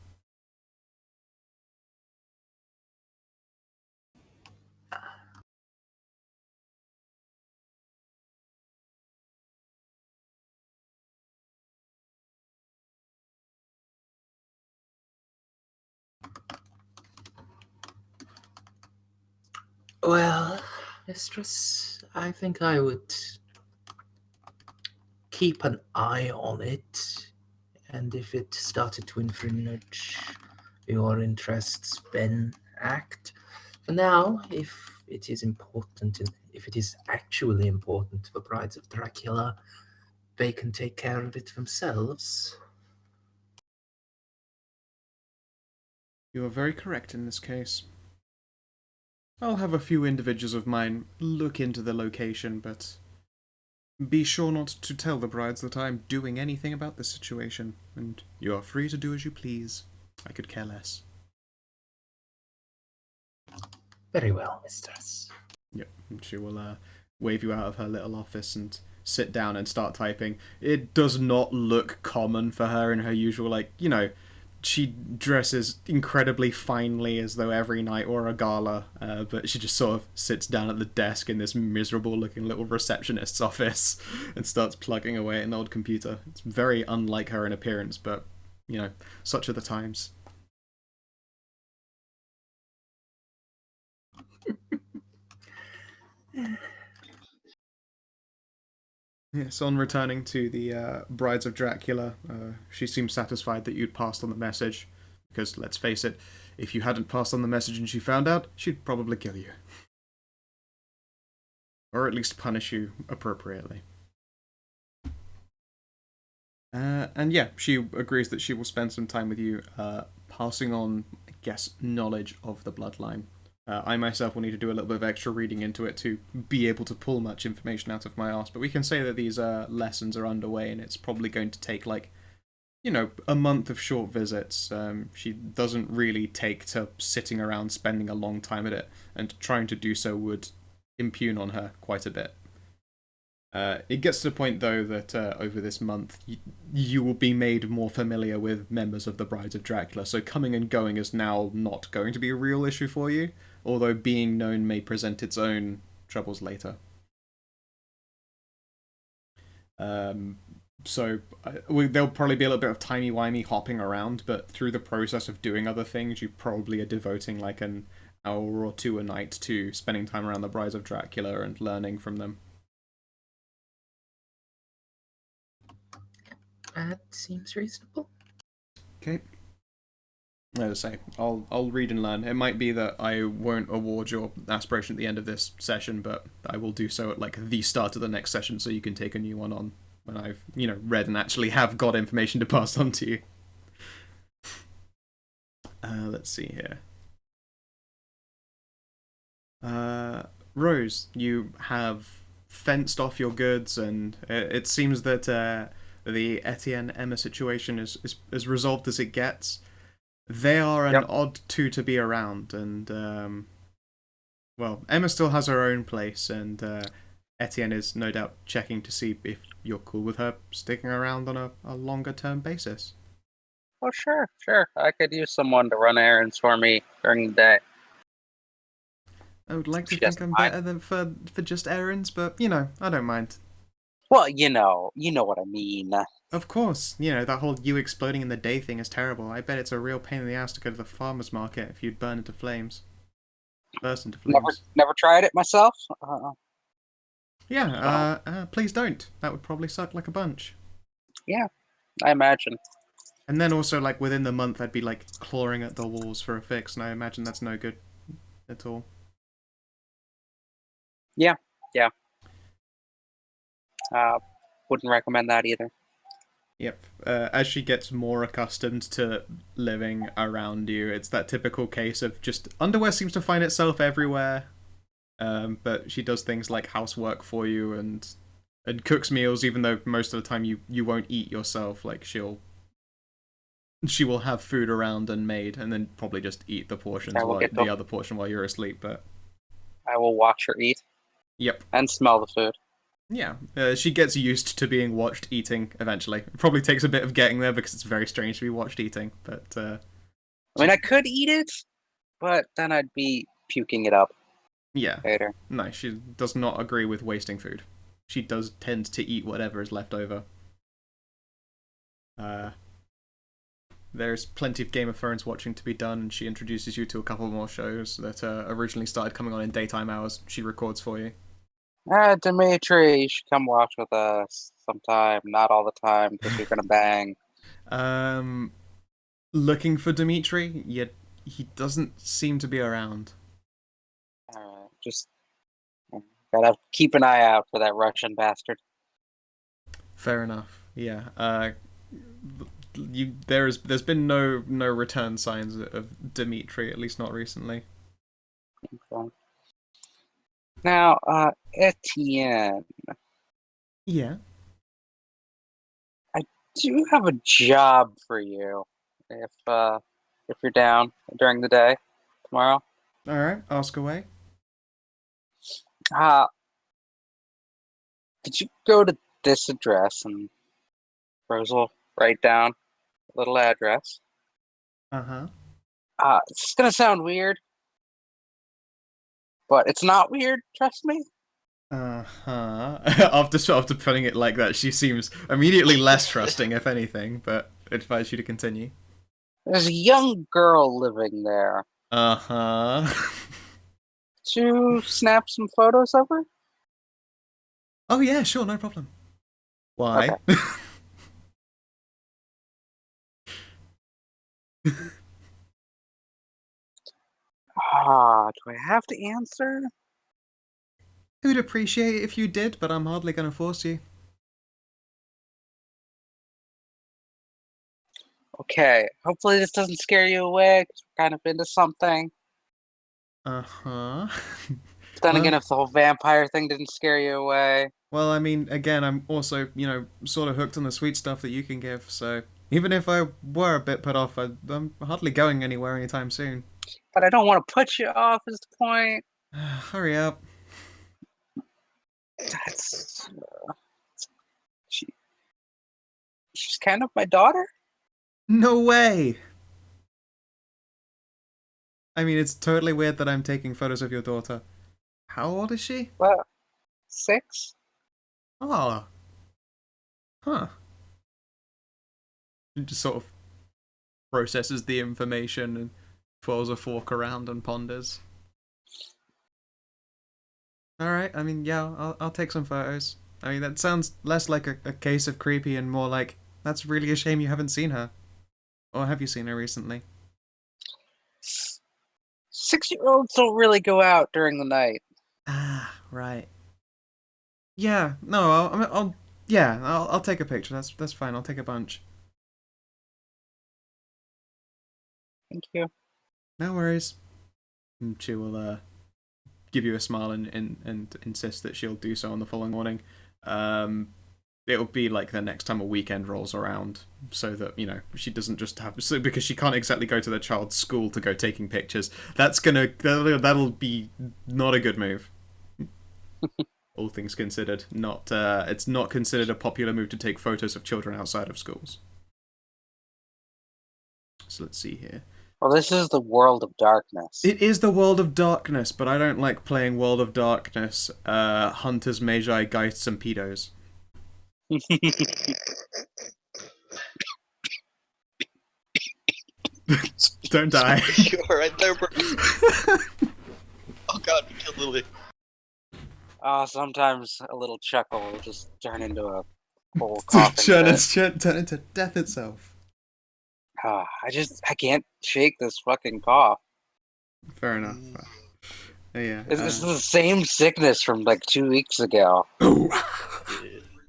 Well, mistress, I think I would keep an eye on it, and if it started to infringe your interests, then act. For now, if it is important, and if it is actually important to the brides of Dracula, they can take care of it themselves. You are very correct in this case. I'll have a few individuals of mine look into the location, but be sure not to tell the brides that I'm doing anything about this situation, and you are free to do as you please. I could care less. Very well, mistress. Yep, and she will wave you out of her little office and sit down and start typing. It does not look common for her in her usual, like, she dresses incredibly finely as though every night were a gala, but she just sort of sits down at the desk in this miserable looking little receptionist's office and starts plugging away at an old computer. It's very unlike her in appearance, but, such are the times. Yes, on returning to the Brides of Dracula, she seemed satisfied that you'd passed on the message, because, let's face it, if you hadn't passed on the message and she found out, she'd probably kill you. Or at least punish you appropriately. And yeah, she agrees that she will spend some time with you, passing on, I guess, knowledge of the bloodline. I myself will need to do a little bit of extra reading into it to be able to pull much information out of my arse, but we can say that these lessons are underway, and it's probably going to take, a month of short visits. She doesn't really take to sitting around spending a long time at it, and trying to do so would impugn on her quite a bit. It gets to the point, though, that over this month, you will be made more familiar with members of the Brides of Dracula, so coming and going is now not going to be a real issue for you, although being known may present its own troubles later. So there'll probably be a little bit of timey-wimey hopping around, but through the process of doing other things, you probably are devoting like an hour or two a night to spending time around the Brides of Dracula and learning from them. That seems reasonable. Okay. As I say, I'll read and learn. It might be that I won't award your aspiration at the end of this session, but I will do so at like the start of the next session, so you can take a new one on when I've read and actually have got information to pass on to you. Let's see here. Rose, you have fenced off your goods, and it seems that the Etienne Emma situation is as resolved as it gets. They are an odd two to be around, and well, Emma still has her own place, and Etienne is no doubt checking to see if you're cool with her sticking around on a longer term basis. Oh, sure. I could use someone to run errands for me during the day. I would like to She think doesn't I'm mind. better than for just errands, but I don't mind. Well, you know what I mean. Of course, that whole you exploding in the day thing is terrible. I bet it's a real pain in the ass to go to the farmer's market if you'd burn into flames. Burst into flames. Never tried it myself. Please don't. That would probably suck like a bunch. Yeah, I imagine. And then also, like, within the month, I'd be, like, clawing at the walls for a fix, and I imagine that's no good at all. Yeah. Wouldn't recommend that either. Yep. As she gets more accustomed to living around you, it's that typical case of just underwear seems to find itself everywhere. But she does things like housework for you and cooks meals, even though most of the time you won't eat yourself. Like, she'll she will have food around and made, and then probably just eat the portions I will while get the the- other portion while you're asleep. But I will watch her eat yep, and smell the food. yeah, she gets used to being watched eating eventually. It probably takes a bit of getting there because it's very strange to be watched eating. But I mean, I could eat it, but then I'd be puking it up yeah, later. no, she does not agree with wasting food. She does tend to eat whatever is left over. There's plenty of Game of Thrones watching to be done, and she introduces you to a couple more shows that originally started coming on in daytime hours. She records for you. Dimitri, you should come watch with us sometime. Not all the time, because you're gonna bang. Looking for Dimitri, yet he doesn't seem to be around. Just gotta keep an eye out for that Russian bastard. Fair enough. Yeah. There's been no return signs of Dimitri, at least not recently. Okay. Now, Etienne, Yeah. I do have a job for you. If you're down during the day tomorrow. All right. Ask away. Could you go to this address and Rose will write down a little address. Uh-huh. It's gonna sound weird, but it's not weird. Trust me. Uh-huh. After putting it like that, she seems immediately less trusting, if anything, but I advise you to continue. There's a young girl living there. Uh-huh. Could you snap some photos of her? Oh yeah, sure, no problem. Why? Okay. Do I have to answer? I would appreciate it if you did, but I'm hardly gonna force you. Okay. Hopefully this doesn't scare you away, 'cause we're kind of into something. Uh-huh. Then again, if the whole vampire thing didn't scare you away. Well, I mean, again, I'm also, sort of hooked on the sweet stuff that you can give, so even if I were a bit put off, I'm hardly going anywhere anytime soon. But I don't want to put you off, is the point. Hurry up. That's... she's kind of my daughter? No way! I mean, it's totally weird that I'm taking photos of your daughter. How old is she? Well, 6? Oh. Huh. She just sort of processes the information and twirls a fork around and ponders. Alright, I mean, yeah, I'll take some photos. I mean, that sounds less like a case of creepy and more like, that's really a shame you haven't seen her. Or have you seen her recently? 6-year-olds don't really go out during the night. Ah, right. Yeah, no, I'll take a picture. That's fine. I'll take a bunch. Thank you. No worries. And she will give you a smile and insist that she'll do so on the following morning. It'll be like the next time a weekend rolls around, so that she doesn't just have because she can't exactly go to their child's school to go taking pictures. That'll be not a good move. All things considered, it's not considered a popular move to take photos of children outside of schools. So let's see here. Well, this is the world of darkness. It is the world of darkness, but I don't like playing World of Darkness, Hunters, Magi, Geists, and Pedos. Don't die. You are right there, bro. Oh god, we killed Lily. Sometimes a little chuckle will just turn into a whole coughing fit. Turn into death itself. I can't shake this fucking cough. Fair enough. Yeah. This is the same sickness from like 2 weeks ago. Yeah,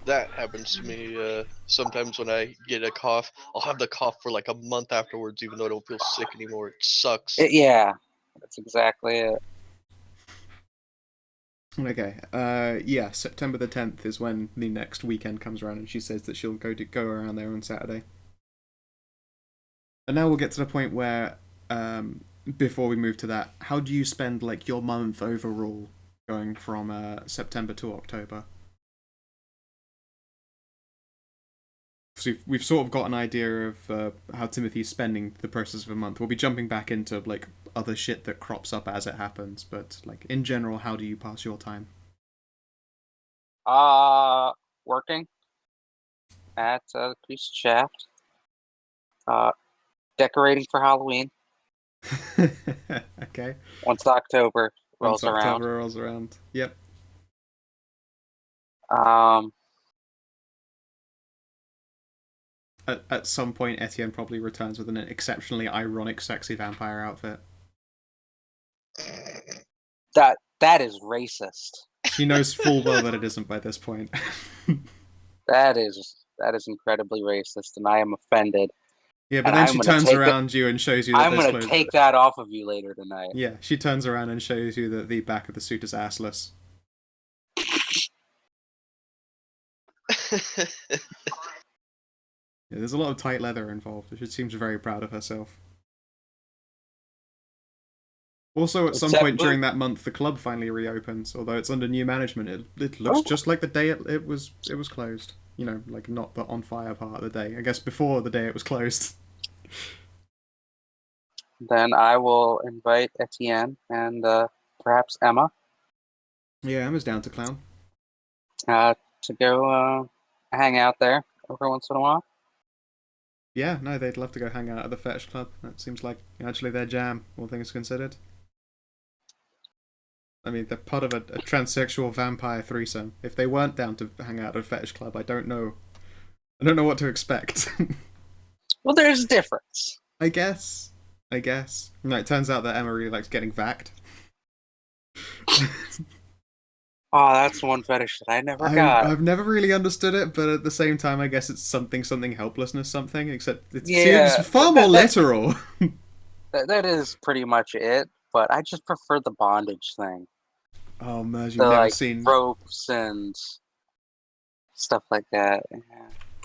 that happens to me sometimes when I get a cough. I'll have the cough for like a month afterwards, even though I don't feel sick anymore. It sucks. Yeah, that's exactly it. Okay. Yeah. September the 10th is when the next weekend comes around, and she says that she'll go around there on Saturday. And now we'll get to the point where, before we move to that, how do you spend like your month overall, going from September to October? So we've sort of got an idea of how Timothy's spending the process of a month. We'll be jumping back into like other shit that crops up as it happens, but like in general, how do you pass your time? Working at the Priest Shaft. Decorating for Halloween Okay. once October Once rolls around. October rolls around. Yep. At some point, Etienne probably returns with an exceptionally ironic, sexy vampire outfit. That is racist. She knows full well that it isn't by this point. That is incredibly racist, and I am offended. Yeah, but And then I'm she gonna turns take around you and shows you that I'm there's gonna clothes. take that off of you later tonight. Yeah, she turns around and shows you that the back of the suit is assless. Yeah, there's a lot of tight leather involved. She seems very proud of herself. Also, at some Except point for- during that month, the club finally reopens. Although it's under new management, it looks just like the day it was closed. You know, like not the on fire part of the day. I guess before the day it was closed. Then I will invite Etienne and perhaps Emma Yeah, Emma's down to clown. to go hang out there every once in a while. Yeah, no, they'd love to go hang out at the fetish club. That seems like actually their jam, all things considered. I mean, they're part of a transsexual vampire threesome. If they weren't down to hang out at a fetish club, I don't know what to expect. Well, there's a difference. I guess. No, it turns out that Emma really likes getting vacked. Oh, that's one fetish that I never got. I've never really understood it, but at the same time, I guess it's something helplessness something, except it Yeah, seems far more literal. That is pretty much it, but I just prefer the bondage thing. Oh, Merge, you've The never like seen... ropes and stuff like that. Yeah.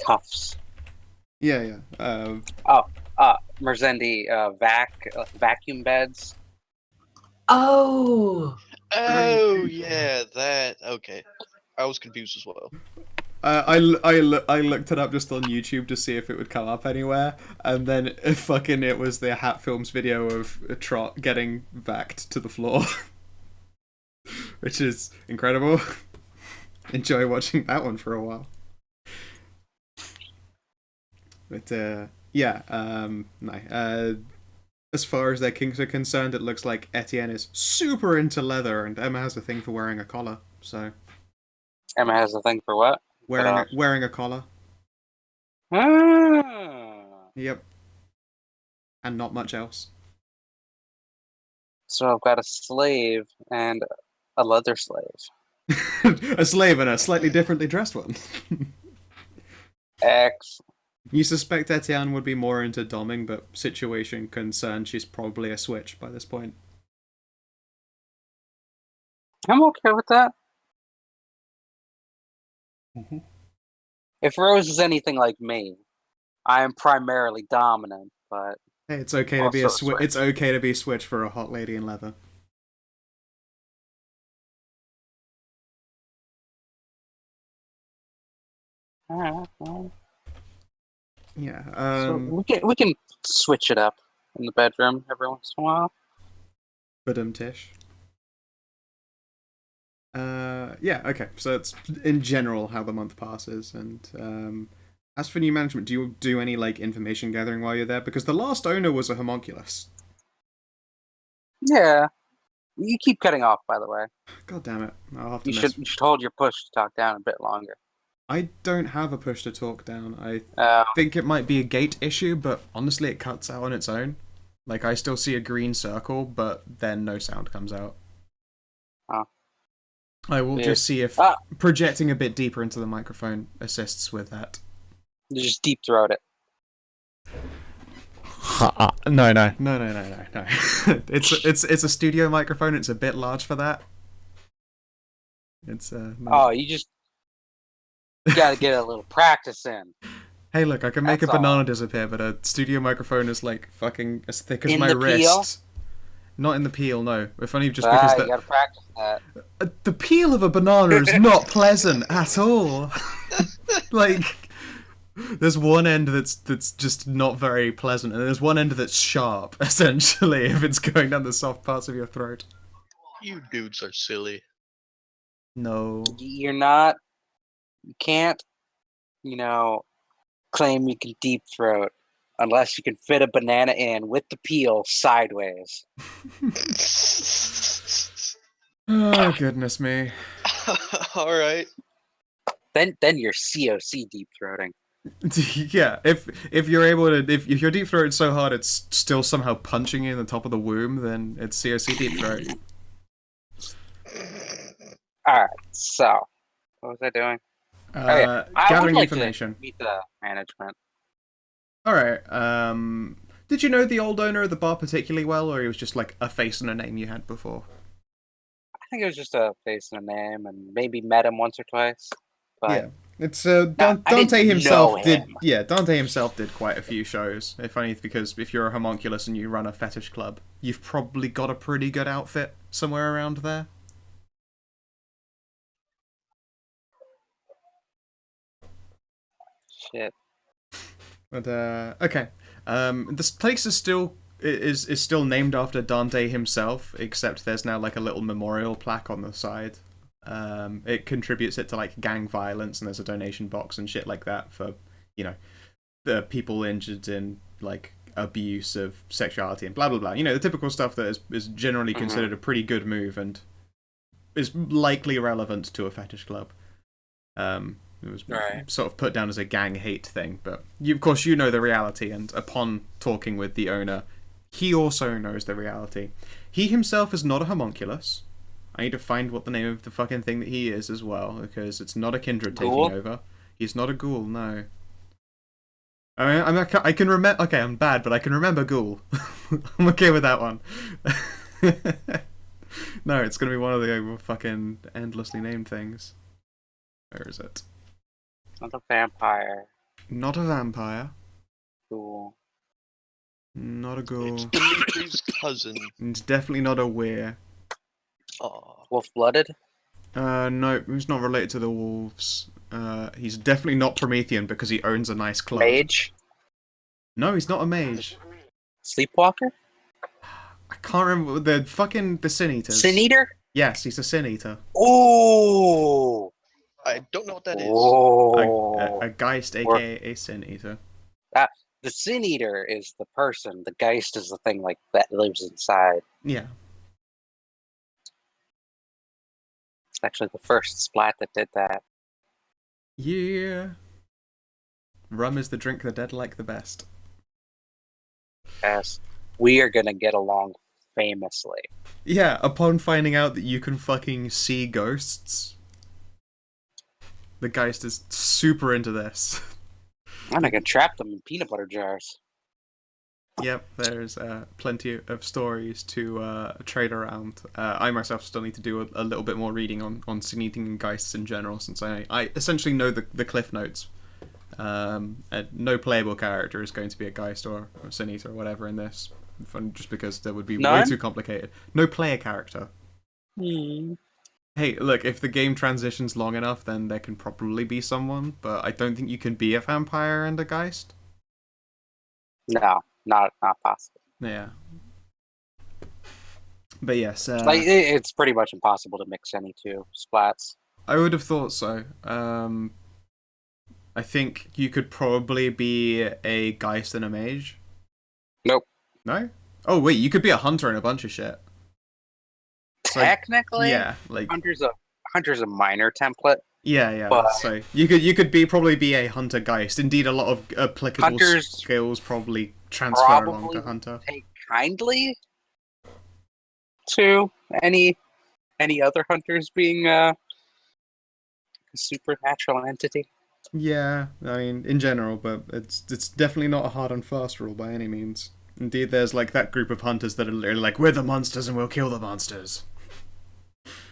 Cuffs. Yeah. Merzendi vacuum beds. Oh, Oh yeah, that okay. I was confused as well. I looked it up just on YouTube to see if it would come up anywhere, and then it was the Hat Films video of Trot getting vacked to the floor, which is incredible. Enjoy watching that one for a while. But no. As far as their kinks are concerned, it looks like Etienne is super into leather, and Emma has a thing for wearing a collar. So Emma has a thing for what? wearing a collar. Ah. Yep. And not much else. So I've got a slave and a leather slave. A slave and a slightly differently dressed one. Excellent. You suspect Etienne would be more into doming, but situation concerned, she's probably a switch by this point. I'm okay with that. Mm-hmm. If Rose is anything like me, I am primarily dominant, but Hey, it's okay to be a Also a switch. switch. It's okay to be switch for a hot lady in leather. alright, well, Yeah. so we can switch it up in the bedroom every once in a while. Tish. Yeah, okay. So it's in general how the month passes, and as for new management, do you do any like information gathering while you're there? Because the last owner was a homunculus. Yeah. You keep cutting off, by the way. God damn it! I'll have to. You should hold your push to talk down a bit longer. I don't have a push to talk down. I Uh, think it might be a gate issue, but honestly, it cuts out on its own. Like I still see a green circle, but then no sound comes out. Oh. I will Weird. just see if projecting a bit deeper into the microphone assists with that. you just deep throat it. No. It's a studio microphone. It's a bit large for that. It's no. Oh, you just gotta get a little practice in. Hey, look, I can make That's a banana all. disappear, but a studio microphone is like fucking as thick as In my the peel? wrist. Not in the peel, no. If only just because You gotta practice that. the peel of a banana is not pleasant at all. Like, there's one end that's just not very pleasant, and there's one end that's sharp. Essentially, if it's going down the soft parts of your throat. You dudes are silly. No. You're not. You can't. Claim you can deep throat unless you can fit a banana in with the peel sideways. Oh goodness me. All right. Then you're COC deep throating. Yeah, if you're able to if your deep throat so hard it's still somehow punching you in the top of the womb, then it's COC deep throat. All right. So, what was I doing? I would Gathering like information. to meet the management. All right. Did you know the old owner of the bar particularly well, or he was just like a face and a name you had before? I think it was just a face and a name, and maybe met him once or twice. But Yeah, it's I Dante didn't himself know did. him. Yeah, Dante himself did quite a few shows. If only because if you're a homunculus and you run a fetish club, you've probably got a pretty good outfit somewhere around there. Shit. But okay, this place is still named after Dante himself, except there's now like a little memorial plaque on the side. It contributes it to like gang violence, and there's a donation box and shit like that for the people injured in like abuse of sexuality and blah blah blah. The typical stuff that is generally considered a pretty good move and is likely relevant to a fetish club. It was sort of put down as a gang hate thing, but of course you know the reality, and upon talking with the owner, he also knows the reality. He himself is not a homunculus. I need to find what the name of the fucking thing that he is as well, because it's not a kindred Ghoul? taking over. He's not a ghoul, no. I can remember. Okay, I'm bad, but I can remember ghoul. I'm okay with that one. No, it's gonna be one of the fucking endlessly named things. Where is it? Not a vampire. Not a vampire. Cool. Not a ghoul. It's Dimitri's cousin. It's definitely not a weir. Aw. Wolf-blooded? No, he's not related to the wolves. He's definitely not Promethean because he owns a nice club. Mage? No, he's not a mage. Sleepwalker? I can't remember the Sin Eaters. Sin Eater? Yes, he's a Sin Eater. Oh! I don't know what that is. Oh! A Geist, aka a Sin Eater. The Sin Eater is the person. The Geist is the thing like that lives inside. Yeah. It's actually the first splat that did that. Yeah. Rum is the drink the dead like the best. Yes. We are gonna get along famously. Yeah, upon finding out that you can fucking see ghosts, the Geist is super into this. And I can trap them in peanut butter jars. Yep, there's plenty of stories to trade around. I myself still need to do a little bit more reading on Sin Eating and Geists in general, since I essentially know the cliff notes. No playable character is going to be a Geist or a Sin Eater or whatever in this, just because that would be way too complicated. No player character. Hey, look, if the game transitions long enough, then there can probably be someone, but I don't think you can be a vampire and a Geist. No, not possible. Yeah. But yes, it's pretty much impossible to mix any two splats. I would have thought so. I think you could probably be a Geist and a mage. Nope. No? Oh wait, you could be a hunter and a bunch of shit. Technically, yeah, like Hunter's a minor template. Yeah. But so you could probably be a hunter Geist. Indeed, a lot of applicable skills probably transfer along to hunter. Take kindly to any other hunters being a supernatural entity. Yeah, I mean, in general, but it's definitely not a hard and fast rule by any means. Indeed, there's like that group of hunters that are literally like, we're the monsters and we'll kill the monsters.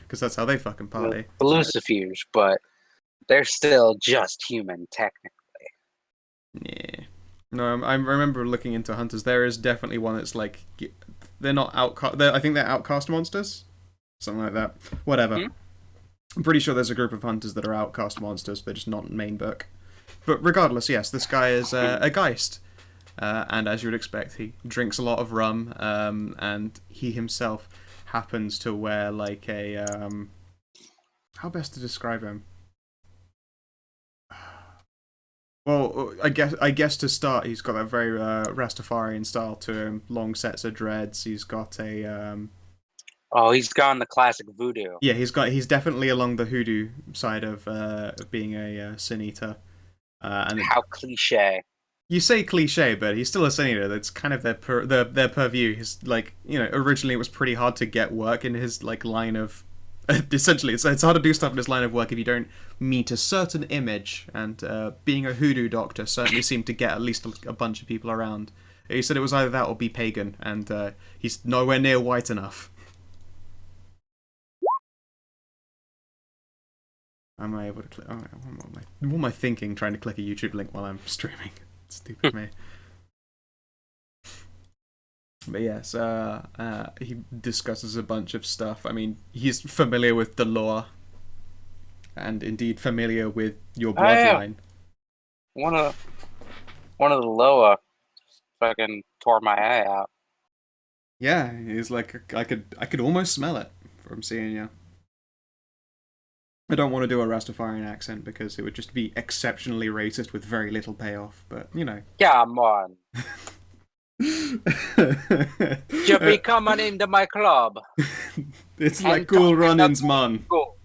Because that's how they fucking party. The Lucifuge, but they're still just human, technically. Yeah. No, I remember looking into hunters. There is definitely one that's like they're not outcast. I think they're outcast monsters, something like that. Whatever. Hmm? I'm pretty sure there's a group of hunters that are outcast monsters. They're just not in main book. But regardless, yes, this guy is a Geist, and as you would expect, he drinks a lot of rum, and he himself happens to wear like a how best to describe him? Well, I guess to start, he's got that very Rastafarian style to him. Long sets of dreads. He's got a Oh, he's gone the classic voodoo. yeah. He's definitely along the hoodoo side of being a sin eater. And How cliche. you say cliche, but he's still a sin eater. That's kind of their purview. He's like, originally it was pretty hard to get work in his like line of. Essentially, it's hard to do stuff in his line of work if you don't meet a certain image, and being a hoodoo doctor certainly seemed to get at least a bunch of people around. He said it was either that or be pagan, and he's nowhere near white enough. Am I able to click? Oh, what am I thinking? Trying to click a YouTube link while I'm streaming. Stupid me. But yes, he discusses a bunch of stuff. I mean, he's familiar with the lore, and indeed familiar with your bloodline. One of the Loa fucking tore my eye out. Yeah, he's like, I could almost smell it from seeing you. I don't want to do a Rastafarian accent because it would just be exceptionally racist with very little payoff, but Come on. You be coming into my club. It's And like cool talking run-ins, about man. Go.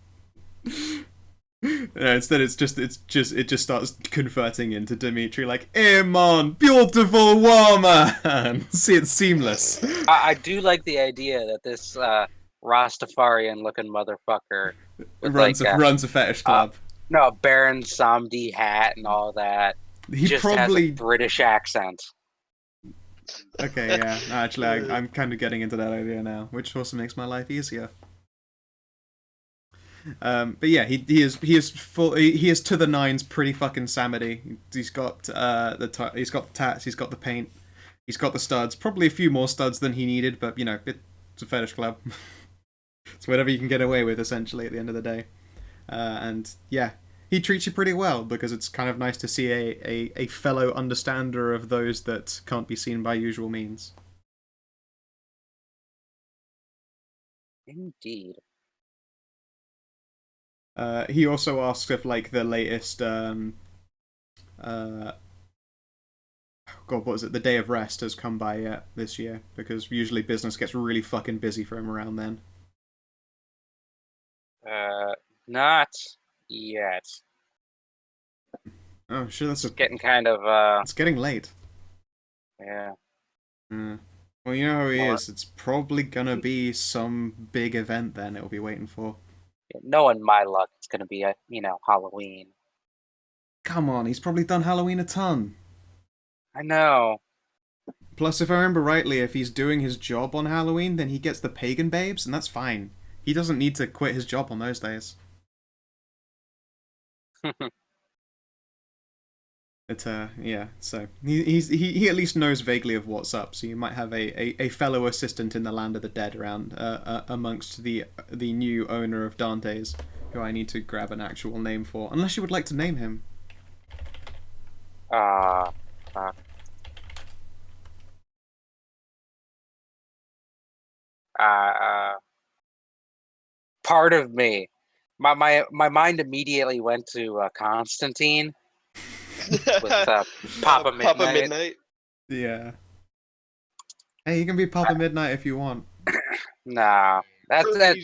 Instead, it just starts converting into Dimitri like, "Hey man, beautiful woman." See, it's seamless. I do like the idea that this Rastafarian-looking motherfucker with Runs a fetish club. no Baron Samedi hat and all that. He just probably has a British accent. Okay, yeah. No, actually, I'm kind of getting into that idea now, which also makes my life easier. But yeah, he is to the nines, pretty fucking Samedy. He's got he's got the tats, he's got the paint, he's got the studs. Probably a few more studs than he needed, but it's a fetish club. It's whatever you can get away with, essentially, at the end of the day. And yeah, he treats you pretty well because it's kind of nice to see a fellow understander of those that can't be seen by usual means. Indeed. He also asks if like the latest God, what is it? The Day of Rest has come by yet this year, because usually business gets really fucking busy for him around then. Not yet. Oh shit, It's getting kind of it's getting late. yeah. Well, you know how he is. It's probably gonna be some big event then it'll be waiting for. Knowing my luck, it's gonna be Halloween. Come on, he's probably done Halloween a ton. I know. Plus, if I remember rightly, if he's doing his job on Halloween, then he gets the pagan babes, and that's fine. He doesn't need to quit his job on those days. Yeah, so he at least knows vaguely of what's up, so you might have a fellow assistant in the land of the dead around amongst the new owner of Dante's, who I need to grab an actual name for, unless you would like to name him. Part of me, my mind immediately went to Constantine with Papa Midnight. Yeah. Hey, you can be Papa Midnight if you want. Nah, that's Conrad.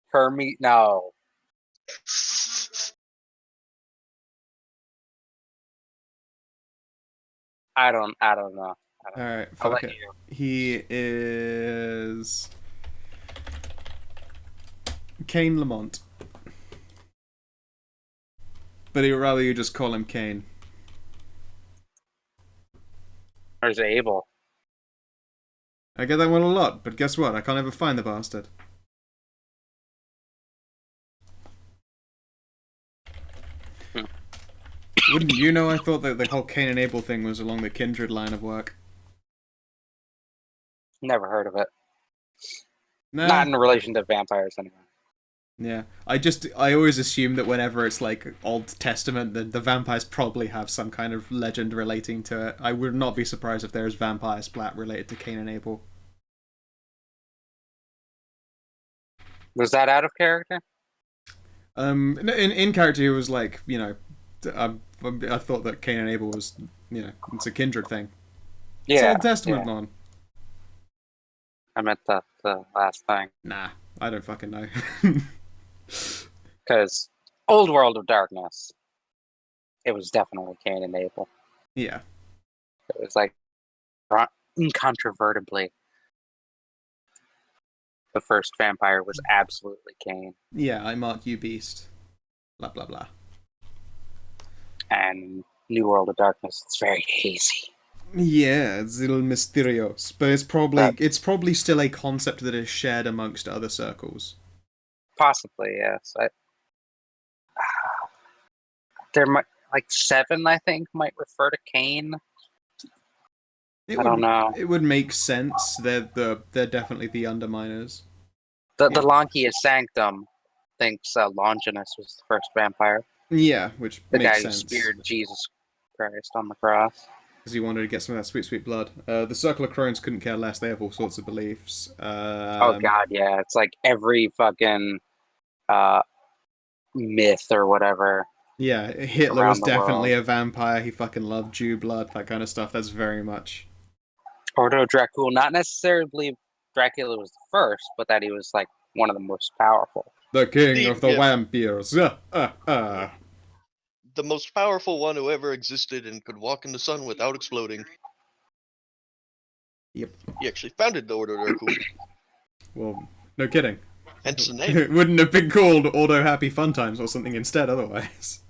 Hermes. No. I don't know. Alright, I'll fuck let it. you. He is Kane Lamont. But he'd rather you just call him Kane. Or is it Abel? I get that one a lot, but guess what? I can't ever find the bastard. Wouldn't you know? I thought that the whole Cain and Abel thing was along the Kindred line of work. Never heard of it. Nah. Not in relation to vampires, anyway. Yeah, I always assume that whenever it's like Old Testament, the vampires probably have some kind of legend relating to it. I would not be surprised if there is vampire splat related to Cain and Abel. Was that out of character? In character, it was like, you know, I thought that Cain and Abel was, you know, it's a kindred thing. It's Old Testament, man. I meant the last thing. Nah, I don't fucking know. Because Old World of Darkness, it was definitely Cain and Abel. Yeah. It was like incontrovertibly the first vampire was absolutely Cain. Yeah, I mark you beast. Blah blah blah. And New World of Darkness, it's very hazy. Yeah, it's a little mysterious, but it's probably still a concept that is shared amongst other circles. Possibly, yes. There might, like 7, I think, might refer to Cain. I don't know. It would make sense. They're definitely the Underminers. The Lankius Sanctum thinks Longinus was the first vampire. Yeah, which the makes guy sense. who speared Jesus Christ on the cross. Because he wanted to get some of that sweet, sweet blood. The Circle of Crones couldn't care less. They have all sorts of beliefs. Oh god, yeah. It's like every fucking myth or whatever. Yeah, Hitler was definitely a vampire. He fucking loved Jew blood, that kind of stuff. That's very much... Ordo Dracul, not necessarily believe Dracula was the first, but that he was like one of the most powerful. The king of the vampires. The most powerful one who ever existed and could walk in the sun without exploding. Yep. He actually founded the Ordo Dracul. Well, no kidding. Hence the name. It wouldn't have been called Ordo Happy Fun Times or something instead otherwise.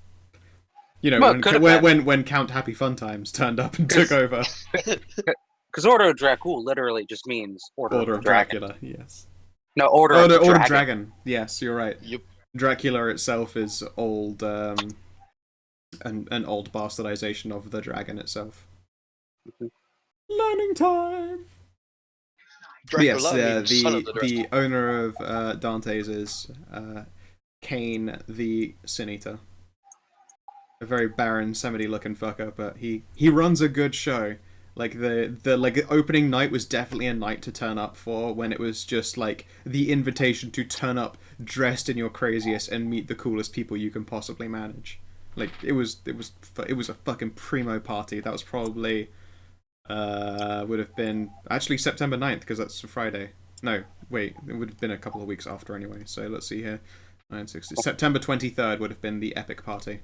You know, well, when Count Happy Fun Times turned up and took over. Because Ordo Dracul literally just means Order of Dracula, yes. No, Order of Dragon. Yes, you're right. Yep. Dracula itself is old, an old bastardization of the dragon itself. Mm-hmm. Learning time! Dracula yes, the the owner of Dante's is Cain the Sin Eater. A very barren, Semity-looking fucker, but he runs a good show. Like the opening night was definitely a night to turn up for, when it was just like the invitation to turn up dressed in your craziest and meet the coolest people you can possibly manage. Like it was a fucking primo party. That was probably would have been actually September 9th, because that's a Friday. No, wait, it would have been a couple of weeks after anyway. So let's see here. 960. September 23rd would have been the epic party.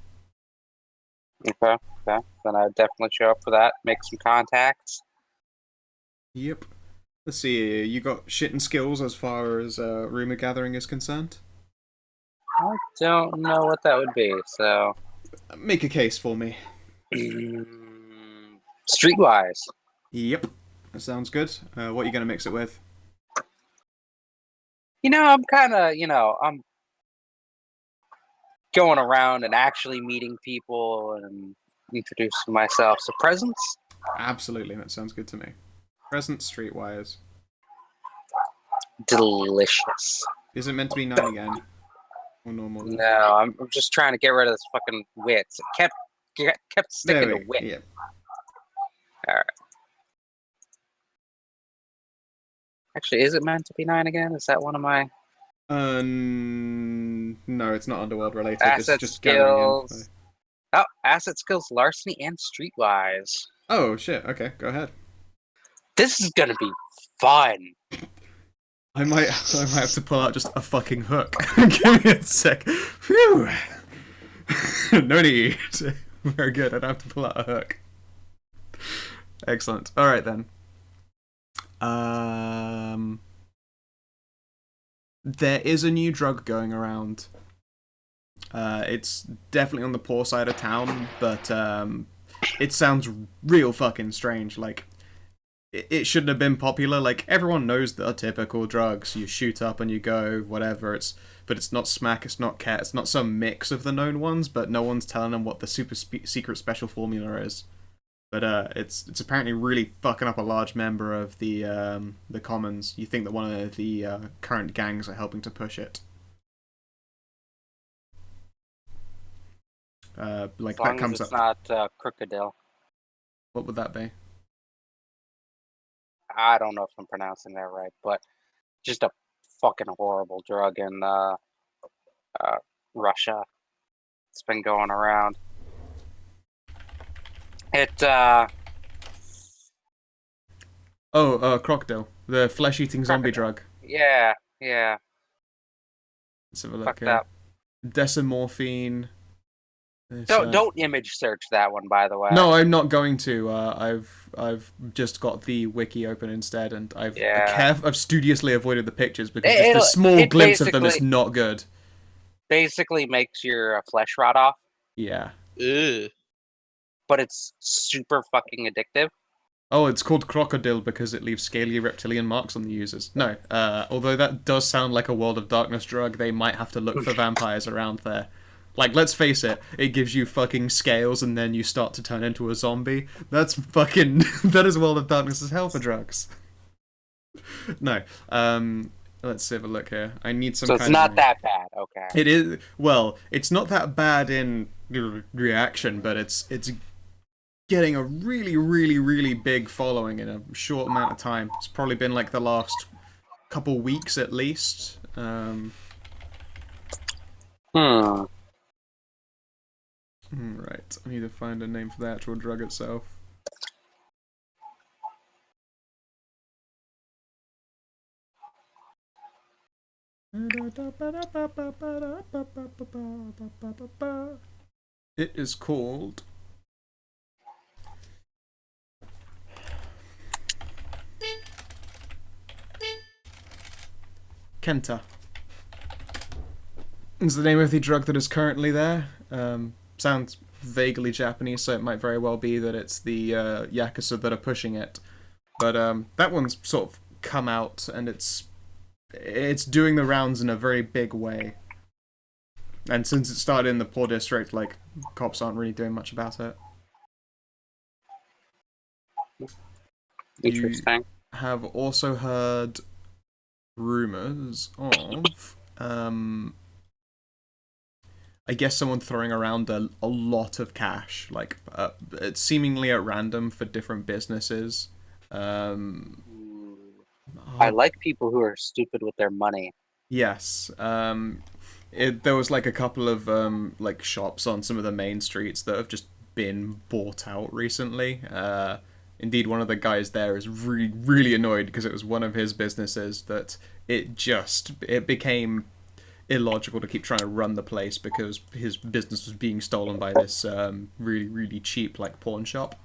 Okay. Then I'd definitely show up for that, make some contacts. Yep. Let's see, you got shit and skills as far as rumor gathering is concerned? I don't know what that would be, so... Make a case for me. Streetwise. Yep. That sounds good. What are you going to mix it with? I'm kind of, I'm going around and actually meeting people and introducing myself. So presents? Absolutely, that sounds good to me. Presents, streetwise. Delicious. Is it meant to be 9 again? Or normal? No, I'm just trying to get rid of this fucking wit. It kept sticking to wit. Yeah. Alright. Actually, is it meant to be 9 again? Is that one of my... No, it's not Underworld related. Asset just skills. Oh, asset skills, larceny, and streetwise. Oh shit! Okay, go ahead. This is gonna be fun. I might have to pull out just a fucking hook. Give me a sec. Phew. No need. Very good. I don't have to pull out a hook. Excellent. All right then. There is a new drug going around. It's definitely on the poor side of town, but it sounds real fucking strange. Like, it shouldn't have been popular. Like, everyone knows the typical drugs. You shoot up and you go, whatever. But it's not smack, it's not cat, it's not some mix of the known ones, but no one's telling them what the secret special formula is. But it's apparently really fucking up a large member of the commons. You think that one of the current gangs are helping to push it. Like As long that comes as it's up. not crocodile. What would that be? I don't know if I'm pronouncing that right, but just a fucking horrible drug in Russia. It's been going around. It Crocodile, the flesh-eating zombie drug. yeah. Let's have a look. Fucked up. Decimorphine. Don't image search that one, by the way. No, I'm not going to. I've just got the wiki open instead, and I've studiously avoided the pictures because just a small glimpse of them is not good. Basically, makes your flesh rot off. Yeah. Ew. But it's super fucking addictive. Oh, it's called Crocodile because it leaves scaly reptilian marks on the users. No, although that does sound like a World of Darkness drug, they might have to look for vampires around there. Like, let's face it, it gives you fucking scales and then you start to turn into a zombie. That's fucking... that is World of Darkness as hell for drugs. No, let's have a look here. I need some So it's not that bad, okay. It is... Well, it's not that bad in reaction, but it's getting a really, really, really big following in a short amount of time. It's probably been like the last couple weeks at least. Right, I need to find a name for the actual drug itself. It is called... Kenta. Is the name of the drug that is currently there. Sounds vaguely Japanese, so it might very well be that it's the Yakuza that are pushing it. But that one's sort of come out, and it's doing the rounds in a very big way. And since it started in the poor district, like, cops aren't really doing much about it. Interesting. You have also heard rumors of I guess someone throwing around a lot of cash, like it's seemingly at random for different businesses. I like people who are stupid with their money. Yes. There was like a couple of like shops on some of the main streets that have just been bought out recently. Indeed, one of the guys there is really, really annoyed because it was one of his businesses that it became illogical to keep trying to run the place because his business was being stolen by this really, really cheap like pawn shop.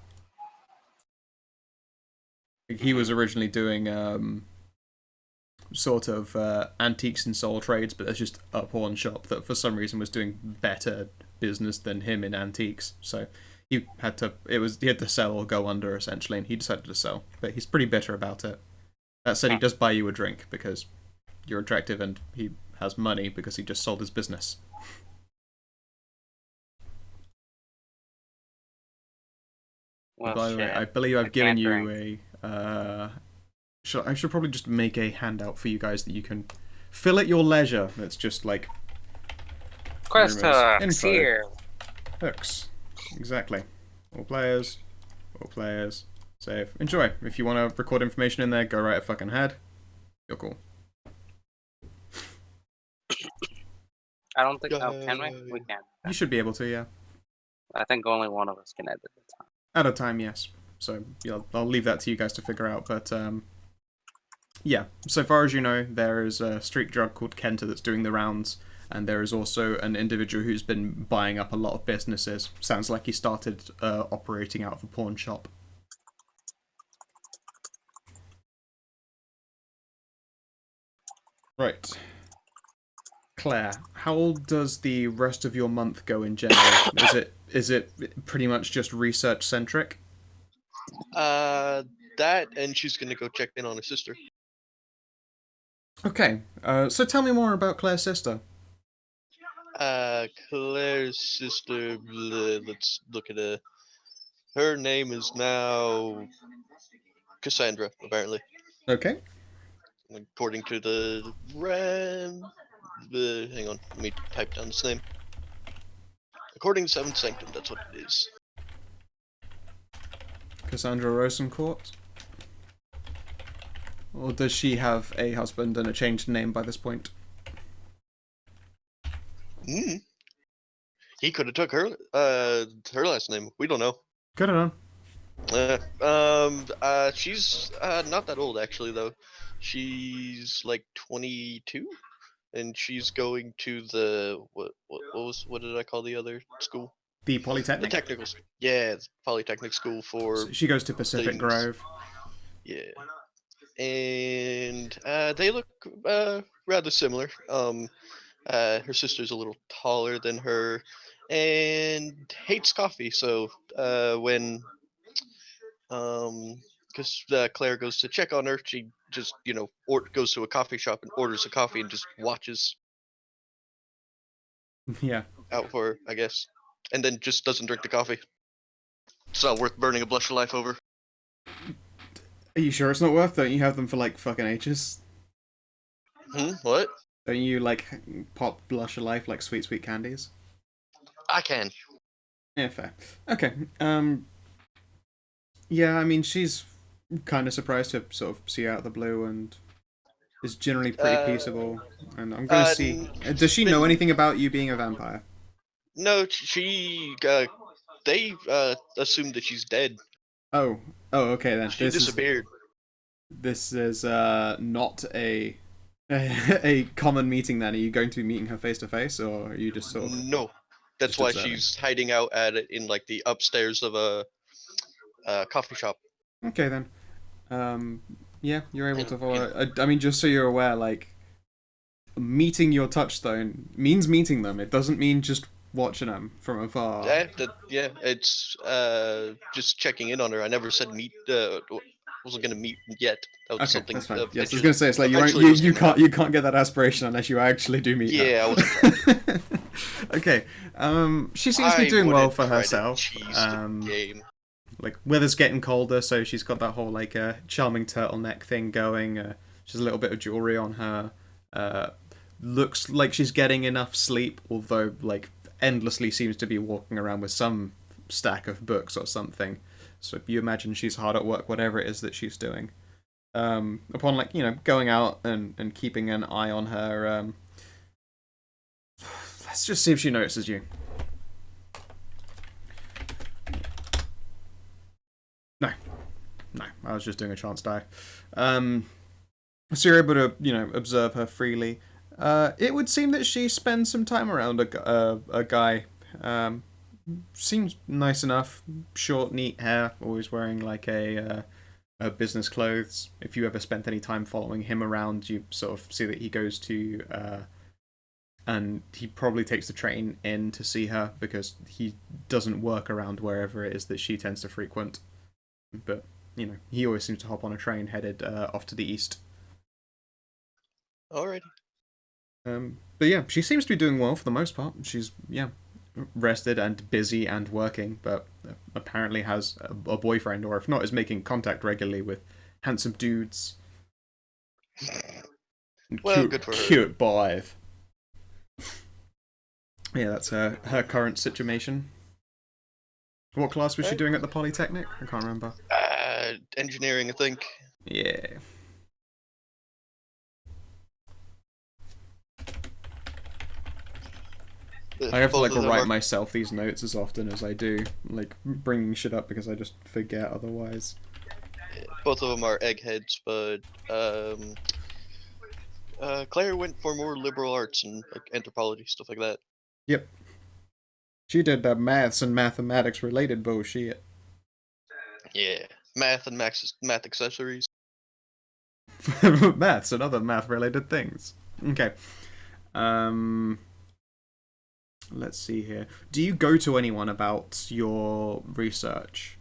He was originally doing sort of antiques and soul trades, but there's just a pawn shop that for some reason was doing better business than him in antiques. So he had to sell or go under essentially, and he decided to sell. But he's pretty bitter about it. That said, he does buy you a drink because you're attractive and he has money because he just sold his business. Well, by the way, I believe I've given you a... I should probably just make a handout for you guys that you can fill at your leisure. It's just like... Quest hooks info. here. Hooks. Exactly. All players. Save. Enjoy. If you want to record information in there, go right fucking ahead. You're cool. I don't think... Oh, can we? We can. You should be able to, yeah. I think only one of us can edit the time. At a time, yes. So I'll leave that to you guys to figure out. But yeah, so far as you know, there is a street drug called Kenta that's doing the rounds, and there is also an individual who's been buying up a lot of businesses. Sounds like he started operating out of a pawn shop. Right. Claire, how does the rest of your month go in general? Is it pretty much just research centric? that, and she's gonna go check in on her sister. Okay, so tell me more about Claire's sister. Claire's sister. Let's look at her. Her name is now Cassandra, apparently, Okay. according to the Ram. Hang on, let me type down this name. According to Seventh Sanctum, that's what it is. Cassandra Rosencourt? Or does she have a husband and a changed name by this point? He could have took her last name. We don't know. Good enough. She's not that old actually though. She's like 22, and she's going to the what did I call the other school? The The Polytechnic? technical school. Yeah, it's Polytechnic school for So she goes to Pacific things. Grove. Yeah, and they look rather similar. Her sister's a little taller than her, and hates coffee. So when because Claire goes to check on her, she just goes to a coffee shop and orders a coffee and just watches Yeah. out for her, I guess, and then just doesn't drink the coffee. It's not worth burning a blush of life over. Are you sure it's not worth? Don't you have them for like fucking ages? What? Don't you like pop blush of life like sweet sweet candies? I can. Yeah, fair. Okay. Yeah, I mean she's kind of surprised to sort of see out of the blue and is generally pretty peaceable. And I'm gonna see. Does she know anything about you being a vampire? No, she. They assumed that she's dead. Oh. Oh, okay then. She disappeared. This is not a a common meeting then. Are you going to be meeting her face to face, or are you just sort of No, that's just why observing? she's hiding out at it in like the upstairs of a coffee shop. Okay then. Yeah, you're able to follow. I mean, just so you're aware, like meeting your touchstone means meeting them. It doesn't mean just watching them from afar. Yeah, it's just checking in on her. I never said meet. Wasn't gonna meet yet. That was Okay, something. that's fine. Yes, I was eventually- gonna say it's like eventually was you gonna can't get that aspiration unless you actually do meet her. Yeah, I wasn't. Okay. She seems to be I doing well wouldn't for try to herself. cheese the game. Like weather's getting colder, so she's got that whole like charming turtleneck thing going. She's a little bit of jewelry on her. Looks like she's getting enough sleep, although like endlessly seems to be walking around with some stack of books or something. So you imagine she's hard at work, whatever it is that she's doing. Upon like going out and keeping an eye on her. Let's just see if she notices you. No, I was just doing a chance die. So you're able to, observe her freely. It would seem that she spends some time around a guy. Seems nice enough. Short, neat hair. Always wearing like a business clothes. If you ever spent any time following him around, you sort of see that he goes to and he probably takes the train in to see her because he doesn't work around wherever it is that she tends to frequent. But he always seems to hop on a train headed off to the east. Alrighty. But yeah, she seems to be doing well for the most part. She's rested and busy and working, but apparently has a boyfriend, or if not, is making contact regularly with handsome dudes. And Well, good for her. Cute boys. Yeah, that's her current situation. What class was she doing at the Polytechnic? I can't remember. Engineering, I think. Yeah. I have to like write myself these notes as often as I do, like bringing shit up because I just forget otherwise. Both of them are eggheads, but Claire went for more liberal arts and like anthropology, stuff like that. Yep. She did the maths and mathematics related bullshit. Yeah, math and math accessories. Maths and other math related things. Okay. Let's see here. Do you go to anyone about your research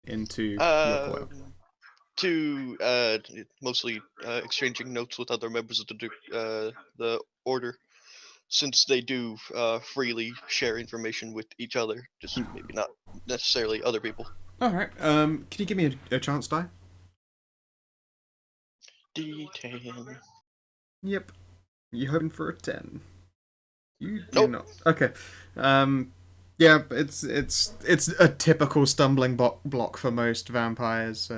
into your work? To mostly exchanging notes with other members of the order, since they do freely share information with each other, just maybe not necessarily other people. All right. Can you give me a chance die? D10. Yep. You hoping for a 10? You do Nope. not. Okay. Yeah, it's a typical stumbling block for most vampires.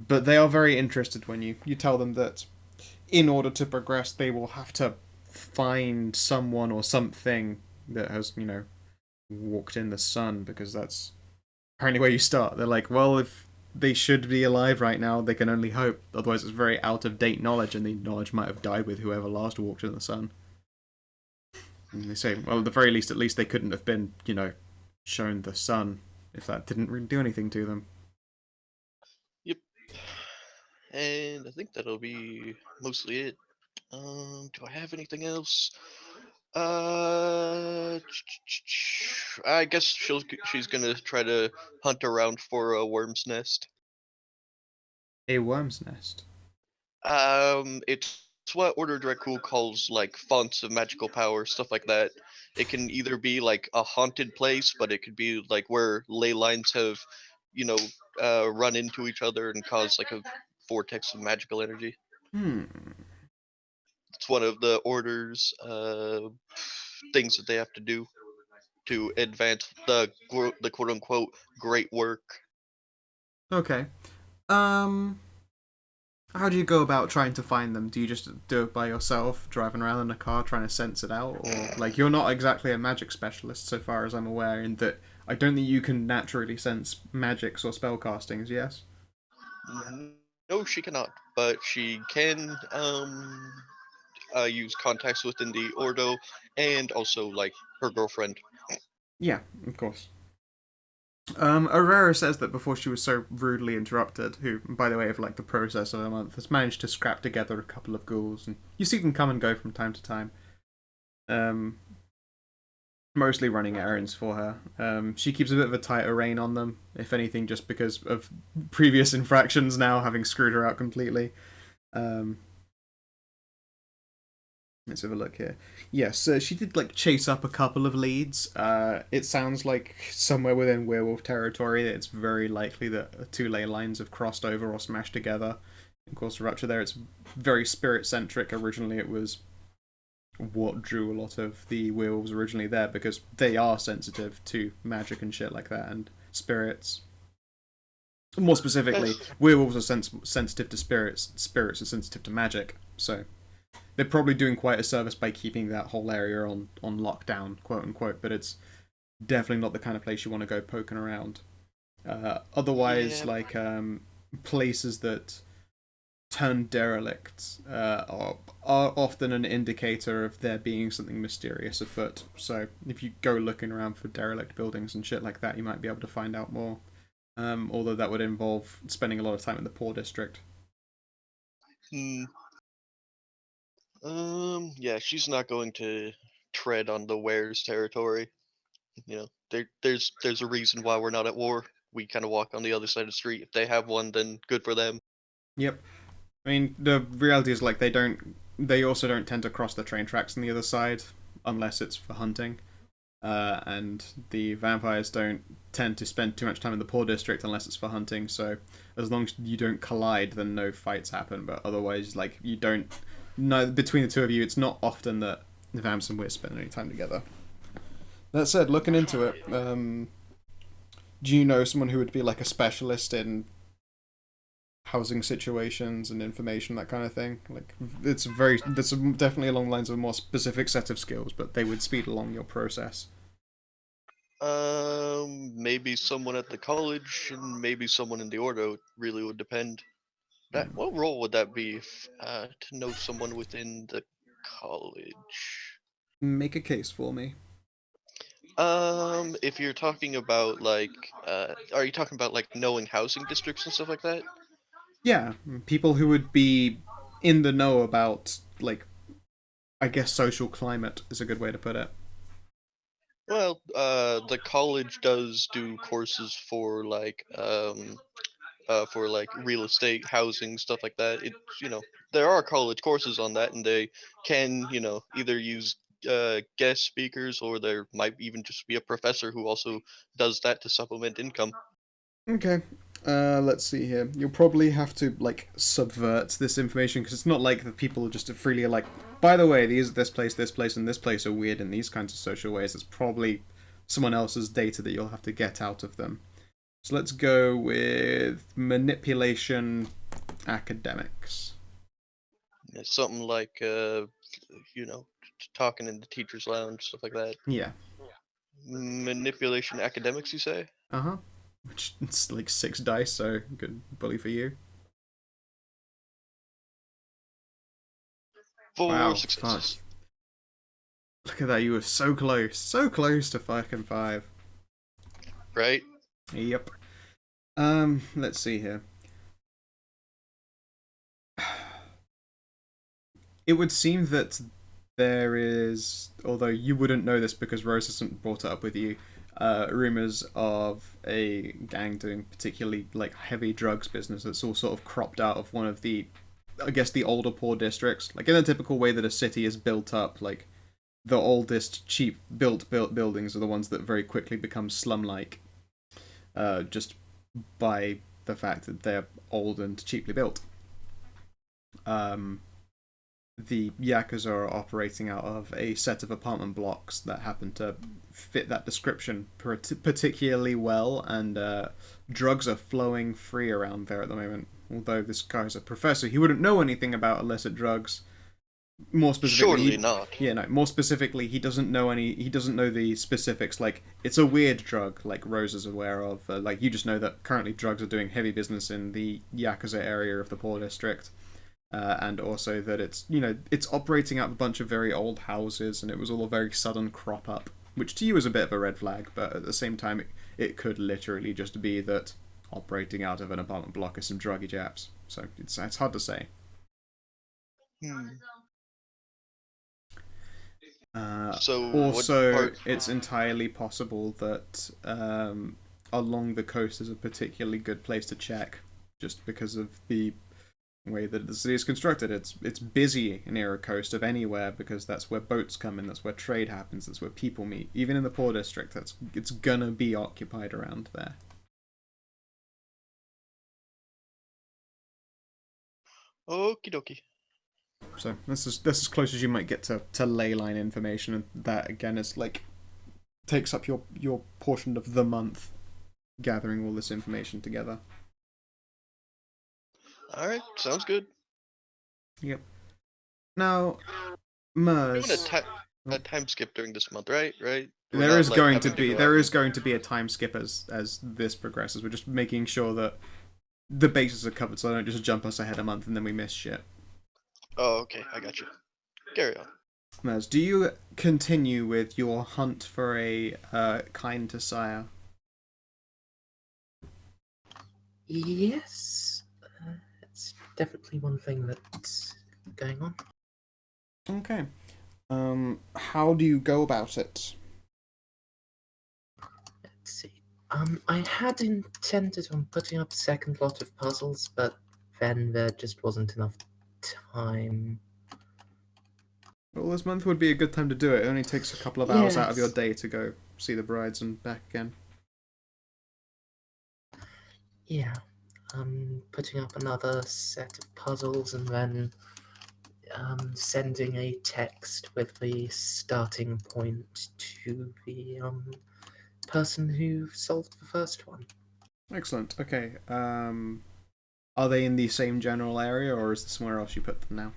But they are very interested when you tell them that in order to progress, they will have to find someone or something that has, walked in the sun, because that's apparently where you start. They're like, well, if they should be alive right now, they can only hope. Otherwise, it's very out of date knowledge, and the knowledge might have died with whoever last walked in the sun. And they say, well, at the very least, at least they couldn't have been, shown the sun if that didn't really do anything to them. Yep. And I think that'll be mostly it. Do I have anything else? I guess she's gonna try to hunt around for a worm's nest. A worm's nest. It's what Order Dracul calls like fonts of magical power, stuff like that. It can either be like a haunted place, but it could be like where ley lines have, you know, run into each other and cause like a vortex of magical energy. It's one of the Order's things that they have to do to advance the quote unquote great work. Okay. How do you go about trying to find them? Do you just do it by yourself, driving around in a car trying to sense it out? Or, like, you're not exactly a magic specialist, so far as I'm aware, in that I don't think you can naturally sense magics or spellcastings, yes? No, she cannot, but she can use contacts within the Ordo and also like her girlfriend. Yeah, of course. Aurora says that before she was so rudely interrupted, who, by the way, of like the process of a month, has managed to scrap together a couple of ghouls, and you see them come and go from time to time. Mostly running errands for her. She keeps a bit of a tighter rein on them, if anything, just because of previous infractions now having screwed her out completely. Let's have a look here. Yes, she did like chase up a couple of leads. It sounds like somewhere within werewolf territory, it's very likely that two ley lines have crossed over or smashed together and caused a rupture there. It's very spirit centric. Originally, it was what drew a lot of the werewolves originally there, because they are sensitive to magic and shit like that, and spirits. More specifically, werewolves are sensitive to spirits. Spirits are sensitive to magic. So they're probably doing quite a service by keeping that whole area on lockdown, quote unquote. But it's definitely not the kind of place you want to go poking around. Otherwise, Yeah. like places that turn derelict are often an indicator of there being something mysterious afoot. So if you go looking around for derelict buildings and shit like that, you might be able to find out more. Although that would involve spending a lot of time in the poor district. Yeah, she's not going to tread on the wares territory. You know, there's a reason why we're not at war. We kind of walk on the other side of the street. If they have one, then good for them. Yep. I mean, the reality is, like, they also don't tend to cross the train tracks on the other side, unless it's for hunting. And the vampires don't tend to spend too much time in the poor district unless it's for hunting, so as long as you don't collide, then no fights happen, but otherwise, like, you don't... No, between the two of you, it's not often that the vamps and wits spend any time together. That said, looking into it, do you know someone who would be, like, a specialist in housing situations and information, that kind of thing? Like, that's definitely along the lines of a more specific set of skills, but they would speed along your process. Maybe someone at the college and maybe someone in the Ordo. It really would depend. What role would that be to know someone within the college? Make a case for me. If you're talking about like, are you talking about like knowing housing districts and stuff like that? Yeah, people who would be in the know about, like, I guess social climate is a good way to put it. Well, the college does do courses for like for like real estate, housing, stuff like that. It there are college courses on that, and they can either use guest speakers, or there might even just be a professor who also does that to supplement income. Okay. Let's see here. You'll probably have to like subvert this information because it's not like the people just freely are like, by the way, this place, and this place are weird in these kinds of social ways. It's probably someone else's data that you'll have to get out of them. So let's go with manipulation academics. It's something like talking in the teacher's lounge, stuff like that. Yeah. Manipulation academics, you say? Uh-huh. Which it's like 6 dice, so good bully for you. 4 successes. Fuck. Look at that, you were so close to fucking 5. Right? Yep. Let's see here. It would seem that there is, although you wouldn't know this because Rose hasn't brought it up with you, rumors of a gang doing particularly like heavy drugs business that's all sort of cropped out of one of the, I guess, the older poor districts. Like in a typical way that a city is built up, like the oldest cheap built buildings are the ones that very quickly become slum-like, just by the fact that they're old and cheaply built. The Yakuza are operating out of a set of apartment blocks that happen to fit that description particularly well, and drugs are flowing free around there at the moment. Although this guy's a professor, he wouldn't know anything about illicit drugs. More specifically, surely not. Yeah, no. More specifically, he doesn't know the specifics. Like, it's a weird drug, like Rose is aware of. Like, you just know that currently drugs are doing heavy business in the Yakuza area of the poor district. And also that it's operating out of a bunch of very old houses, and it was all a very sudden crop up, which to you is a bit of a red flag, but at the same time it could literally just be that operating out of an apartment block is some druggy japs. So it's hard to say. So also, it's entirely possible that along the coast is a particularly good place to check, just because of the way that the city is constructed. It's busy near a coast of anywhere because that's where boats come in, that's where trade happens, that's where people meet. Even in the poor district, it's gonna be occupied around there. Okie dokie. So this is as close as you might get to ley line information, and that again is like takes up your portion of the month gathering all this information together. Alright, sounds good. Yep. Now, Mers, Doing a time skip during this month, right? We're there not, is like, going having to be go there out is going to be a time skip as this progresses. We're just making sure that the bases are covered, so I don't just jump us ahead a month and then we miss shit. Oh, okay, I got you. Carry on. Mers, do you continue with your hunt for a kind to sire? Yes, it's definitely one thing that's going on. Okay. How do you go about it? Let's see. I had intended on putting up a second lot of puzzles, but then there just wasn't enough time. Well, this month would be a good time to do it. It only takes a couple of hours out of your Yes. day to go see the brides and back again. Yeah, putting up another set of puzzles and then sending a text with the starting point to the person who solved the first one. Excellent. Okay. Are they in the same general area, or is there somewhere else you put them now?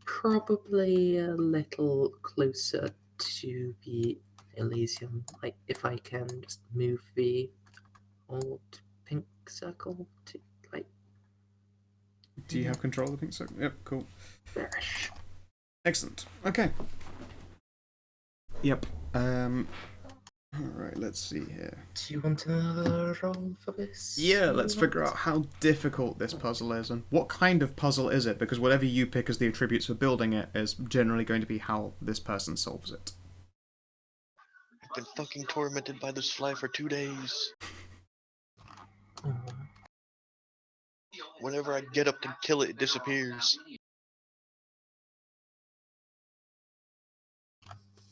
Probably a little closer to the Elysium. Like, if I can just move the old pink circle to, like... Do you have control of the pink circle? Yep, cool. there-ish. Excellent. Okay. Yep. Alright, let's see here. Do you want another roll for this? Yeah, let's figure out how difficult this puzzle is and what kind of puzzle is it, because whatever you pick as the attributes for building it is generally going to be how this person solves it. been fucking tormented by this fly for 2 days. Oh. Whenever I get up to kill it, it disappears.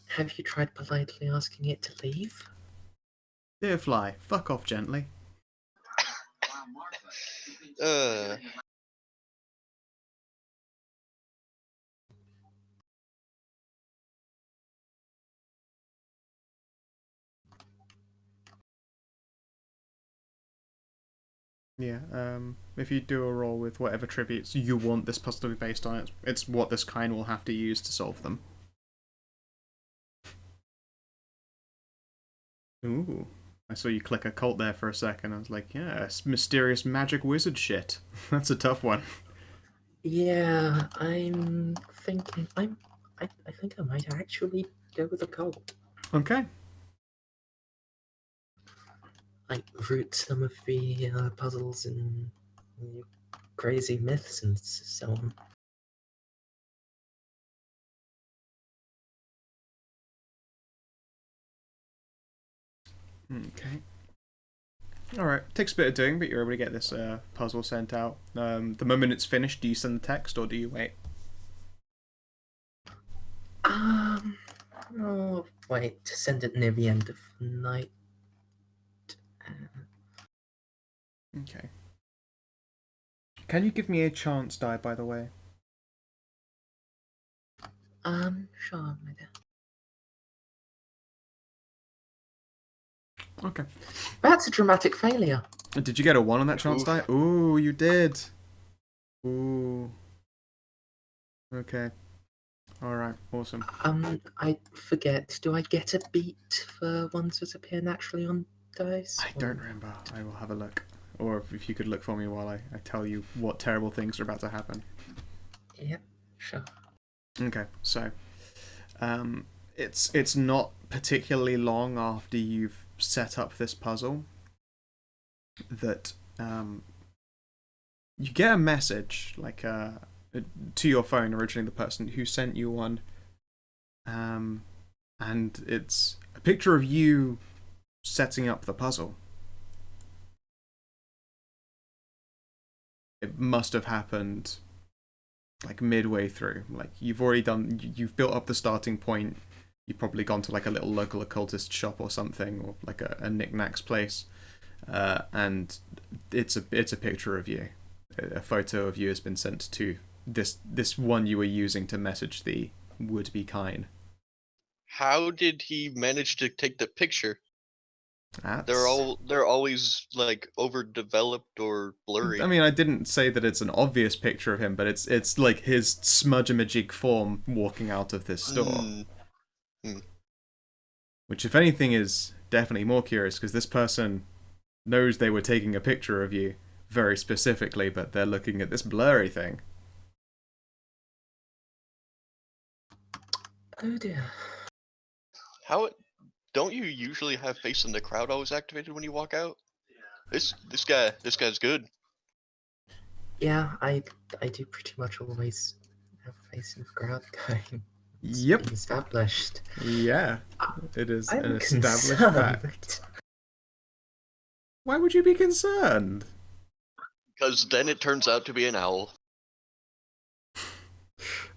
Have you tried politely asking it to leave? Dear fly, fuck off gently. Uh, Yeah, if you do a roll with whatever tributes you want this puzzle to be based on, it's what this kind will have to use to solve them. Ooh. I saw you click occult there for a second. I was like, yeah, it's mysterious magic wizard shit. That's a tough one. Yeah, I'm thinking. I think I might actually go with a cult. Okay. Like root some of the puzzles and crazy myths and so on. Okay. Alright, takes a bit of doing, but you're able to get this puzzle sent out. The moment it's finished, do you send the text or do you wait? Oh, wait, to send it near the end of the night. Okay. Can you give me a chance die, by the way? Sure, my dear. Okay. That's a dramatic failure. Did you get a 1 on that chance Oof. die? Ooh, you did. Ooh. Okay. Alright, awesome. I forget. Do I get a beat for ones that appear naturally on dice? I don't remember. I will have a look. Or if you could look for me while I tell you what terrible things are about to happen. Yep, sure. Okay, so it's not particularly long after you've set up this puzzle that you get a message like to your phone, originally the person who sent you one, and it's a picture of you setting up the puzzle. It must have happened like midway through. Like you've you've built up the starting point. You've probably gone to like a little local occultist shop or something, or like a knickknacks place, and it's a picture of you. A photo of you has been sent to this one you were using to message the would-be Kine. how did he manage to take the picture? That's... They're always like overdeveloped or blurry. I mean, I didn't say that it's an obvious picture of him, but it's like his smudge-a-magic form walking out of this store. Which, if anything, is definitely more curious, because this person knows they were taking a picture of you very specifically, but they're looking at this blurry thing. Oh dear. How don't you usually have face in the crowd always activated when you walk out? This guy's good. Yeah, I do pretty much always have face in the crowd going. It's Yep. been established. Yeah, it is I'm an established concerned. fact. Why would you be concerned? Because then it turns out to be an owl.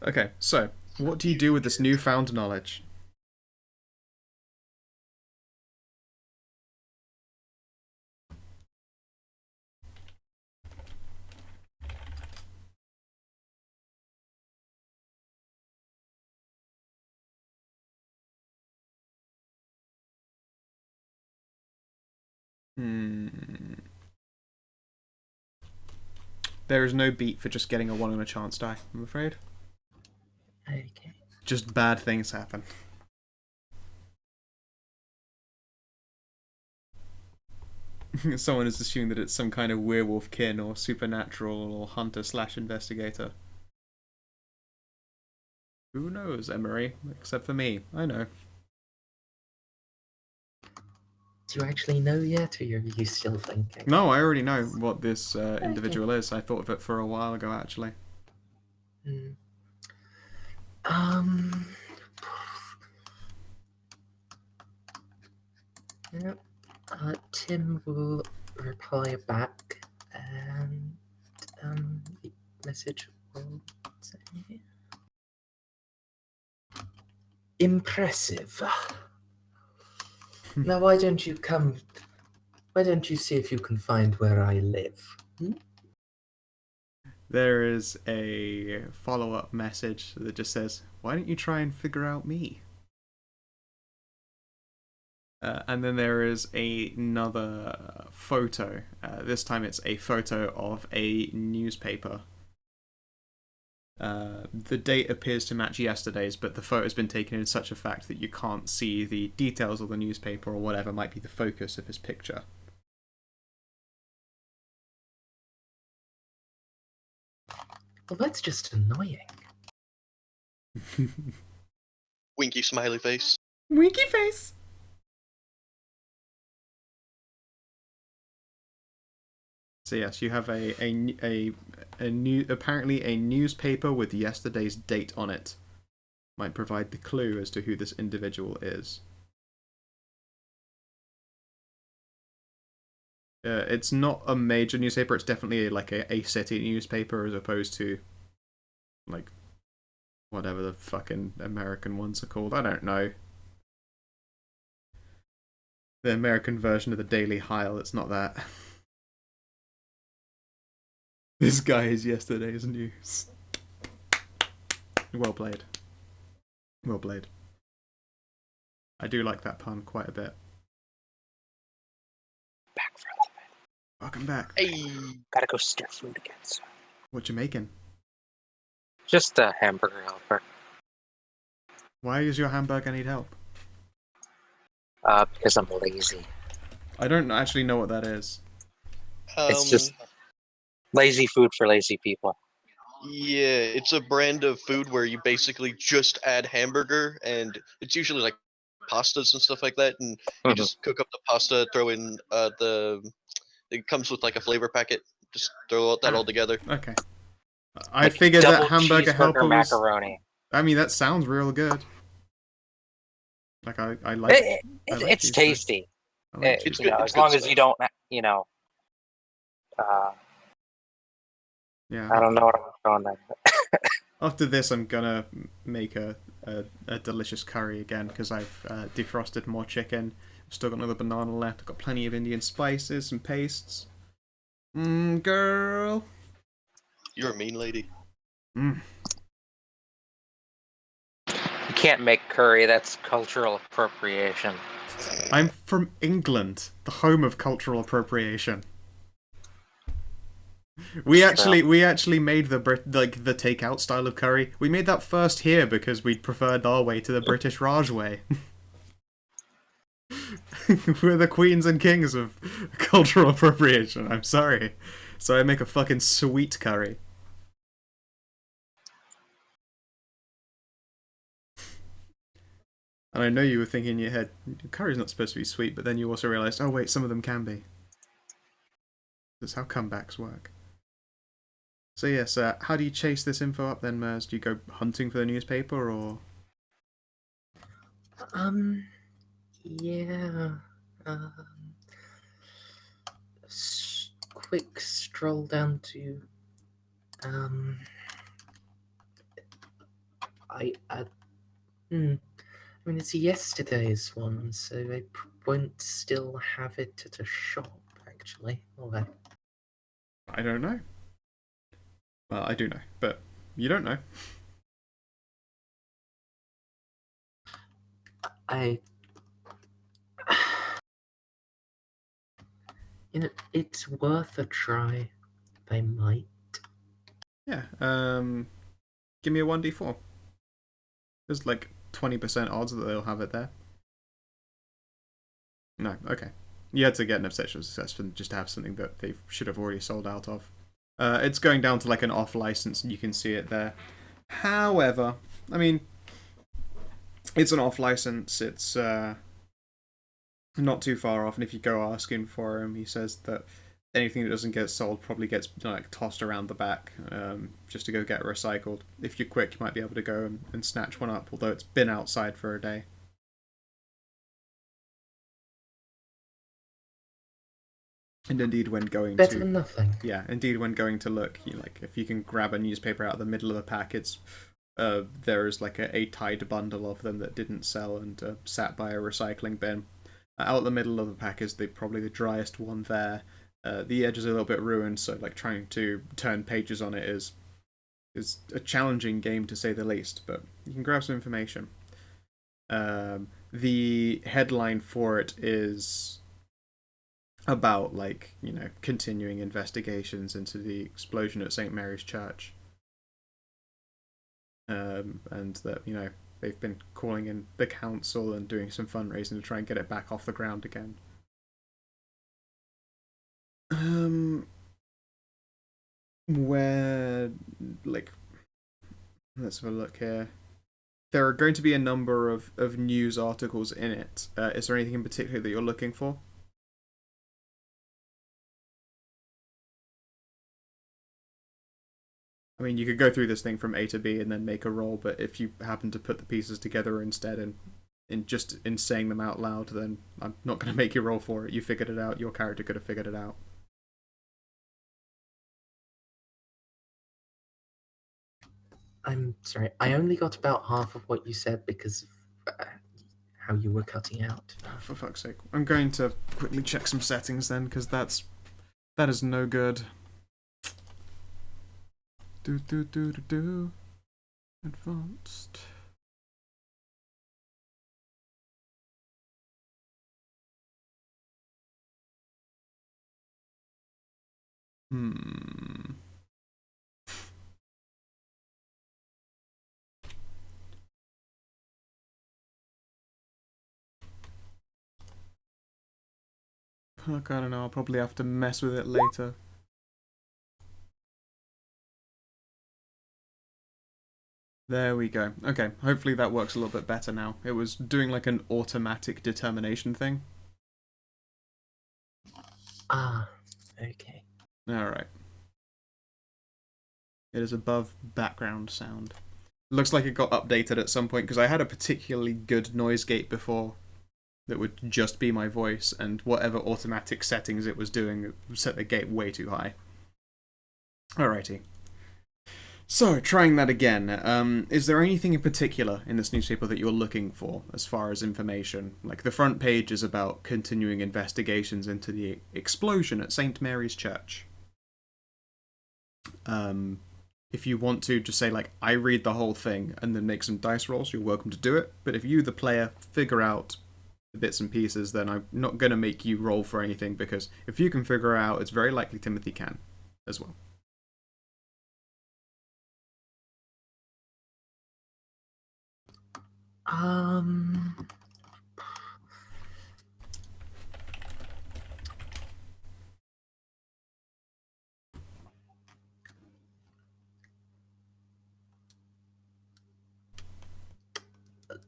Okay, so what do you do with this newfound knowledge? There is no beat for just getting a 1 on a chance die, I'm afraid. Okay. Just bad things happen. Someone is assuming that it's some kind of werewolf kin or supernatural or hunter/investigator. Who knows, Emery? Except for me. I know. Do you actually know yet, or are you still thinking? No, I already know what this individual is. I thought of it for a while ago, actually. Hmm. Yep. Tim will reply back, and the message will say, impressive. Now, why don't you come? Why don't you see if you can find where I live? There is a follow-up message that just says, "Why don't you try and figure out me?" And then there is another photo. This time it's a photo of a newspaper. The date appears to match yesterday's, but the photo's been taken in such a fact that you can't see the details of the newspaper or whatever might be the focus of his picture. Well, that's just annoying. Winky smiley face. Winky face! So yes, you have a new apparently a newspaper with yesterday's date on it. Might provide the clue as to who this individual is. It's not a major newspaper. It's definitely like a city newspaper as opposed to like whatever the fucking American ones are called. I don't know. The American version of the Daily Heil. It's not that. This guy is yesterday's news. Well played. Well played. I do like that pun quite a bit. Back for a little bit. Welcome back. Hey, Gotta go stir food again. So. What you making? Just a hamburger helper. Why does your hamburger need help? Because I'm lazy. I don't actually know what that is. It's just lazy food for lazy people. Yeah, it's a brand of food where you basically just add hamburger, and it's usually like pastas and stuff like that, and you just cook up the pasta, throw in it comes with like a flavor packet, just throw that all together. Okay. I Like figured that double hamburger cheeseburger helper was... macaroni. I mean, that sounds real good. Like, I like... I like It's cheeseburger. tasty. I like It's You good. know, It's as long good as you stuff. don't, Yeah. I don't know what I'm going there. After this, I'm gonna make a delicious curry again, because I've defrosted more chicken. I've still got another banana left. I've got plenty of Indian spices and pastes. Girl. You're a mean lady. You can't make curry. That's cultural appropriation. I'm from England, the home of cultural appropriation. We actually made the the takeout style of curry. We made that first here because we preferred our way to the British Raj way. We're the queens and kings of cultural appropriation. I'm sorry. So I make a fucking sweet curry. And I know you were thinking in your head, curry's not supposed to be sweet, but then you also realised, oh wait, some of them can be. That's how comebacks work. So yes, how do you chase this info up then, Mers? Do you go hunting for the newspaper, or...? Yeah. Quick stroll down to, I mean, it's yesterday's one, so I won't still have it at a shop, actually. Or I don't know. Well, I do know, but you don't know. you know, it's worth a try. They might. Yeah, give me a 1d4. There's like 20% odds that they'll have it there. No, okay. You had to get an obsessional success for just to have something that they should have already sold out of. It's going down to like an off license, and you can see it there. However, I mean, it's an off license. It's not too far off, and if you go asking for him, he says that anything that doesn't get sold probably gets like tossed around the back, just to go get recycled. If you're quick, you might be able to go and snatch one up, although it's been outside for a day. And indeed, when going Better to than nothing. yeah, indeed, when going to look, like if you can grab a newspaper out of the middle of a pack, it's there is like a tied bundle of them that didn't sell and sat by a recycling bin. Out the middle of the pack is probably the driest one there. The edge is a little bit ruined, so like trying to turn pages on it is a challenging game to say the least. But you can grab some information. The headline for it is about like continuing investigations into the explosion at St. Mary's Church, and that they've been calling in the council and doing some fundraising to try and get it back off the ground again. Where like let's have a look here. There are going to be a number of news articles in it. Is there anything in particular that you're looking for? I mean, you could go through this thing from A to B and then make a roll, but if you happen to put the pieces together instead and in saying them out loud, then I'm not going to make you roll for it. You figured it out. Your character could have figured it out. I'm sorry, I only got about half of what you said because of how you were cutting out. Oh, for fuck's sake. I'm going to quickly check some settings then, because that is no good. Do. Advanced. Fuck, I don't know. I'll probably have to mess with it later. There we go. Okay, hopefully that works a little bit better now. It was doing like an automatic determination thing. Ah, okay. Alright. It is above background sound. Looks like it got updated at some point, because I had a particularly good noise gate before that would just be my voice, and whatever automatic settings it was doing, it set the gate way too high. Alrighty. So, trying that again, is there anything in particular in this newspaper that you're looking for as far as information? Like, the front page is about continuing investigations into the explosion at St. Mary's Church. If you want to, just say, like, I read the whole thing and then make some dice rolls, you're welcome to do it. But if you, the player, figure out the bits and pieces, then I'm not going to make you roll for anything, because if you can figure out, it's very likely Timothy can as well.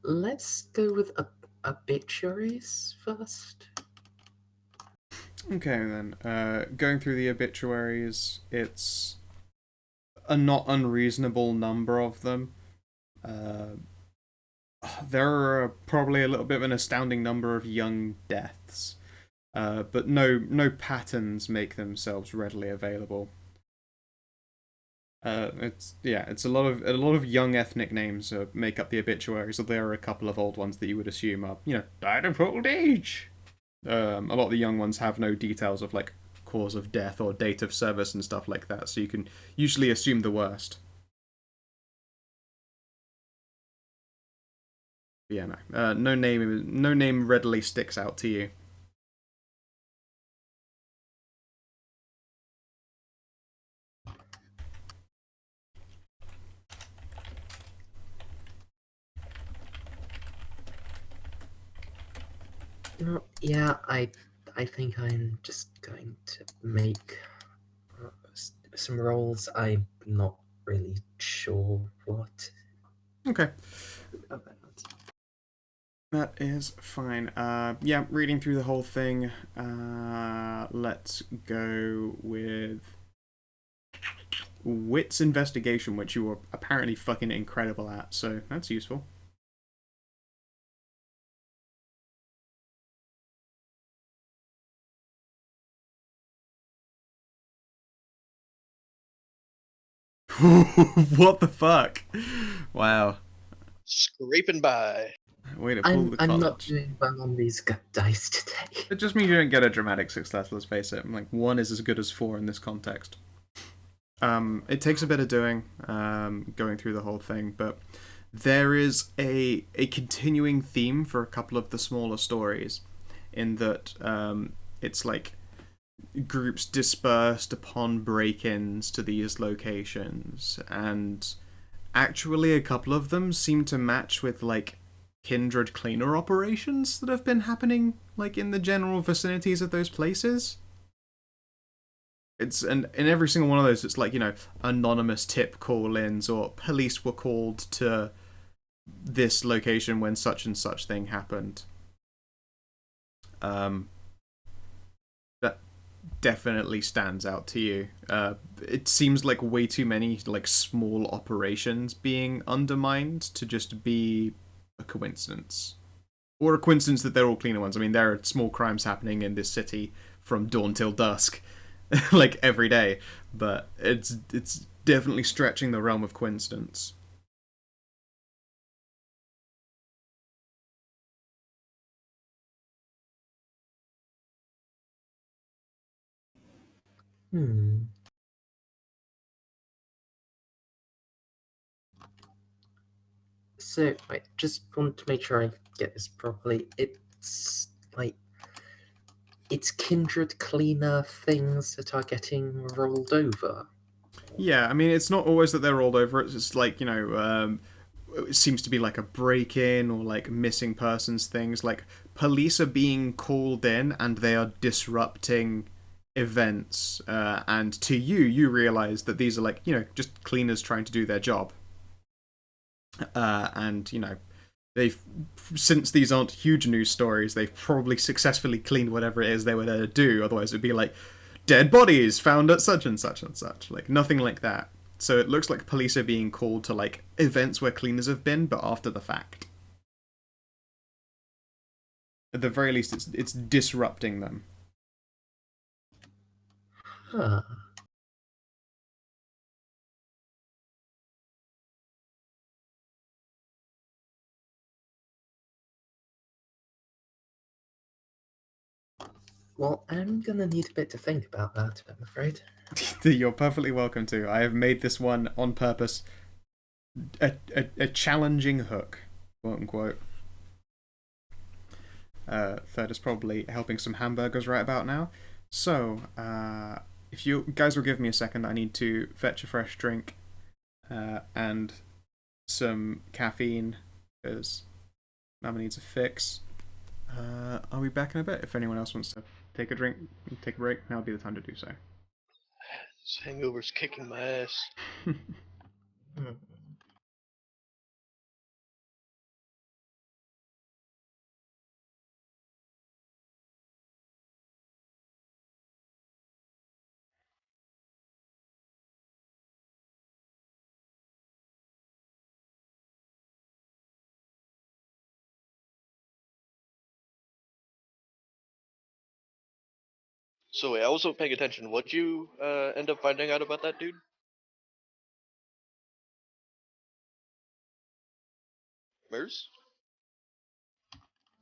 Let's go with obituaries first. Okay, then. Going through the obituaries, it's a not unreasonable number of them. There are probably a little bit of an astounding number of young deaths, but no patterns make themselves readily available. It's a lot of young ethnic names make up the obituaries. So there are a couple of old ones that you would assume are died of old age. A lot of the young ones have no details of like cause of death or date of service and stuff like that, so you can usually assume the worst. But yeah, no, no name readily sticks out to you. Yeah, I think I'm just going to make some rolls. I'm not really sure what. Okay. That is fine. Yeah, reading through the whole thing. Let's go with Wits Investigation, which you were apparently fucking incredible at, so that's useful. What the fuck? Wow. Scraping by. Way to pull the I'm not college. doing well on these gut dice today. It just means you don't get a dramatic success, let's face it. Like, 1 is as good as 4 in this context. It takes a bit of doing, going through the whole thing, but there is a continuing theme for a couple of the smaller stories, in that it's like groups dispersed upon break-ins to these locations, and actually a couple of them seem to match with like Kindred cleaner operations that have been happening like in the general vicinities of those places. It's and in every single one of those, it's like, you know, anonymous tip call-ins or police were called to this location when such and such thing happened. That definitely stands out to you. It seems like way too many like small operations being undermined to just be a coincidence. Or a coincidence that they're all cleaner ones. I mean, there are small crimes happening in this city from dawn till dusk, like every day, but it's definitely stretching the realm of coincidence. Hmm. So, I just want to make sure I get this properly. It's like it's kindred cleaner things that are getting rolled over. Yeah, I mean, it's not always that they're rolled over. It's just like, you know, it seems to be like a break-in or like missing persons things. Like police are being called in and they are disrupting events. And to you, you realize that these are like, you know, just cleaners trying to do their job. And you know, they've since these aren't huge news stories, they've probably successfully cleaned whatever it is they were there to do. Otherwise, it'd be like dead bodies found at such and such and such. Like nothing like that. So it looks like police are being called to like events where cleaners have been, but after the fact. At the very least, it's disrupting them. Huh. Well, I'm gonna need a bit to think about that, I'm afraid. You're perfectly welcome to. I have made this one on purpose a challenging hook, quote unquote. Third is probably helping some hamburgers right about now. So, if you guys will give me a second, I need to fetch a fresh drink and some caffeine because Mama needs a fix. I'll be back in a bit. If anyone else wants to take a drink, take a break, now'll be the time to do so. This hangover's kicking my ass. Hmm. So wait, I wasn't paying attention. What'd you end up finding out about that dude? Mers?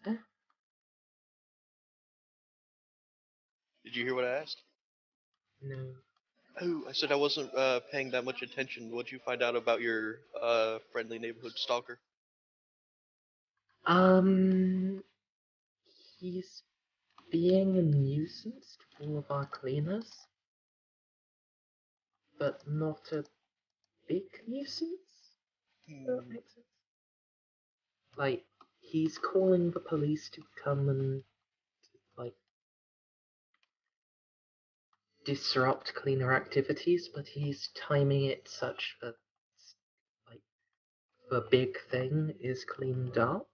Eh? Did you hear what I asked? No. Oh, I said I wasn't paying that much attention. What'd you find out about your friendly neighborhood stalker? He's being a nuisance to all of our cleaners, but not a big nuisance. Does that make sense? Like, he's calling the police to come and, like, disrupt cleaner activities, but he's timing it such that, like, the big thing is cleaned up.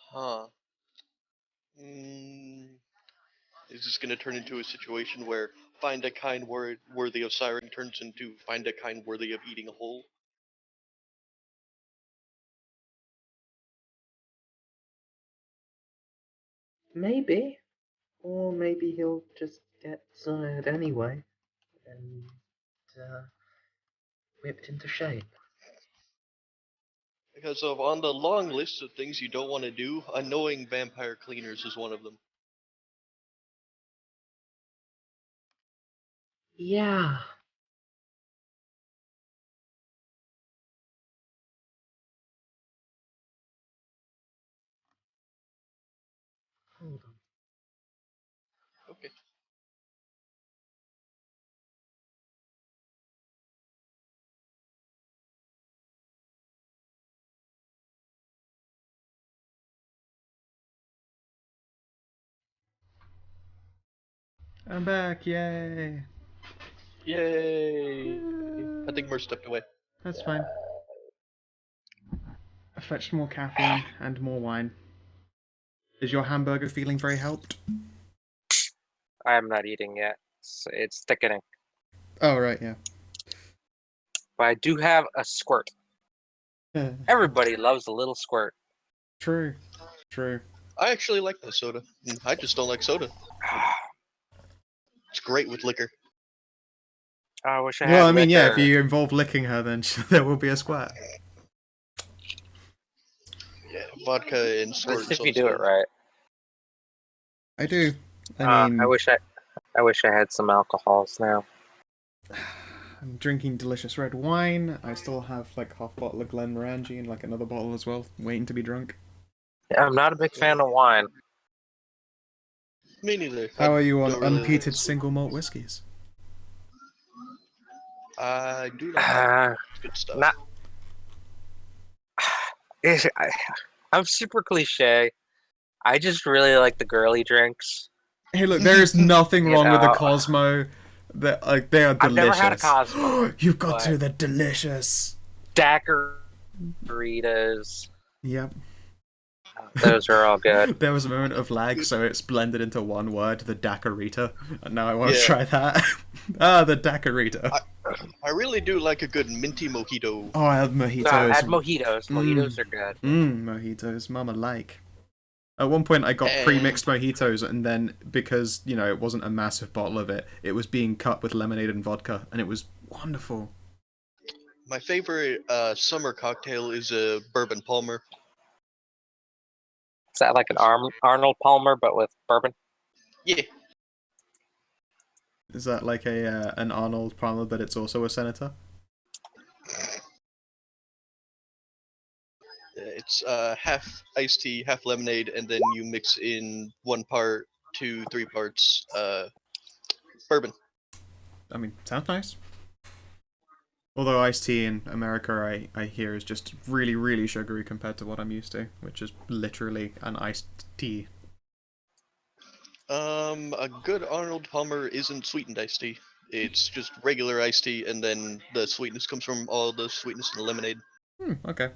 Huh. Mm, is this gonna turn into a situation where find a kind word worthy of siren turns into find a kind worthy of eating a whole? Maybe. Or maybe he'll just get tired anyway. and whipped into shape. Because of on the long list of things you don't want to do, annoying vampire cleaners is one of them. Yeah. Hold on. Okay. I'm back, yay! Yay! I think Mer stepped away. That's fine. I fetched more caffeine and more wine. Is your hamburger feeling very helped? I am not eating yet. It's thickening. Oh, right, yeah. But I do have a squirt. Everybody loves a little squirt. True. True. I actually like that soda. I just don't like soda. It's great with liquor. I wish I had Well, I mean, yeah, if liquor. you involve licking her, then there will be a squirt. Yeah, vodka and At squirt. least if you do it right. I do. I mean, I wish I had some alcohols now. I'm drinking delicious red wine. I still have like half a bottle of Glenmorangie and like another bottle as well, waiting to be drunk. I'm not a big fan of wine. Me neither. How are you on don't really unpeated like single malt whiskies? I do like that. It's good stuff. Not. I'm super cliche. I just really like the girly drinks. Hey, look, there is nothing You wrong with a know. Cosmo. They are delicious. I've never had a Cosmo, You've got but- to. They're delicious. Daiquiris. Yep. Those are all good. There was a moment of lag, so it's blended into one word, the Daiquirita. And now I want to Yeah. try that. The Daiquirita. I really do like a good minty mojito. Oh, I have mojitos. No, I had mojitos. Mojitos are good. Mojitos, mama like. At one point, I got pre-mixed mojitos, and then because it wasn't a massive bottle of it, it was being cut with lemonade and vodka, and it was wonderful. My favorite summer cocktail is a bourbon Palmer. Is that like an Arnold Palmer, but with bourbon? Yeah, Is that like an Arnold Palmer, but it's also a senator? it's half iced tea, half lemonade, and then you mix in 1 part to 3 parts bourbon. I mean, sounds nice. Although iced tea in America, I hear, is just really, really sugary compared to what I'm used to, which is literally an iced tea. A good Arnold Palmer isn't sweetened iced tea. It's just regular iced tea, and then the sweetness comes from all the sweetness in the lemonade. Okay.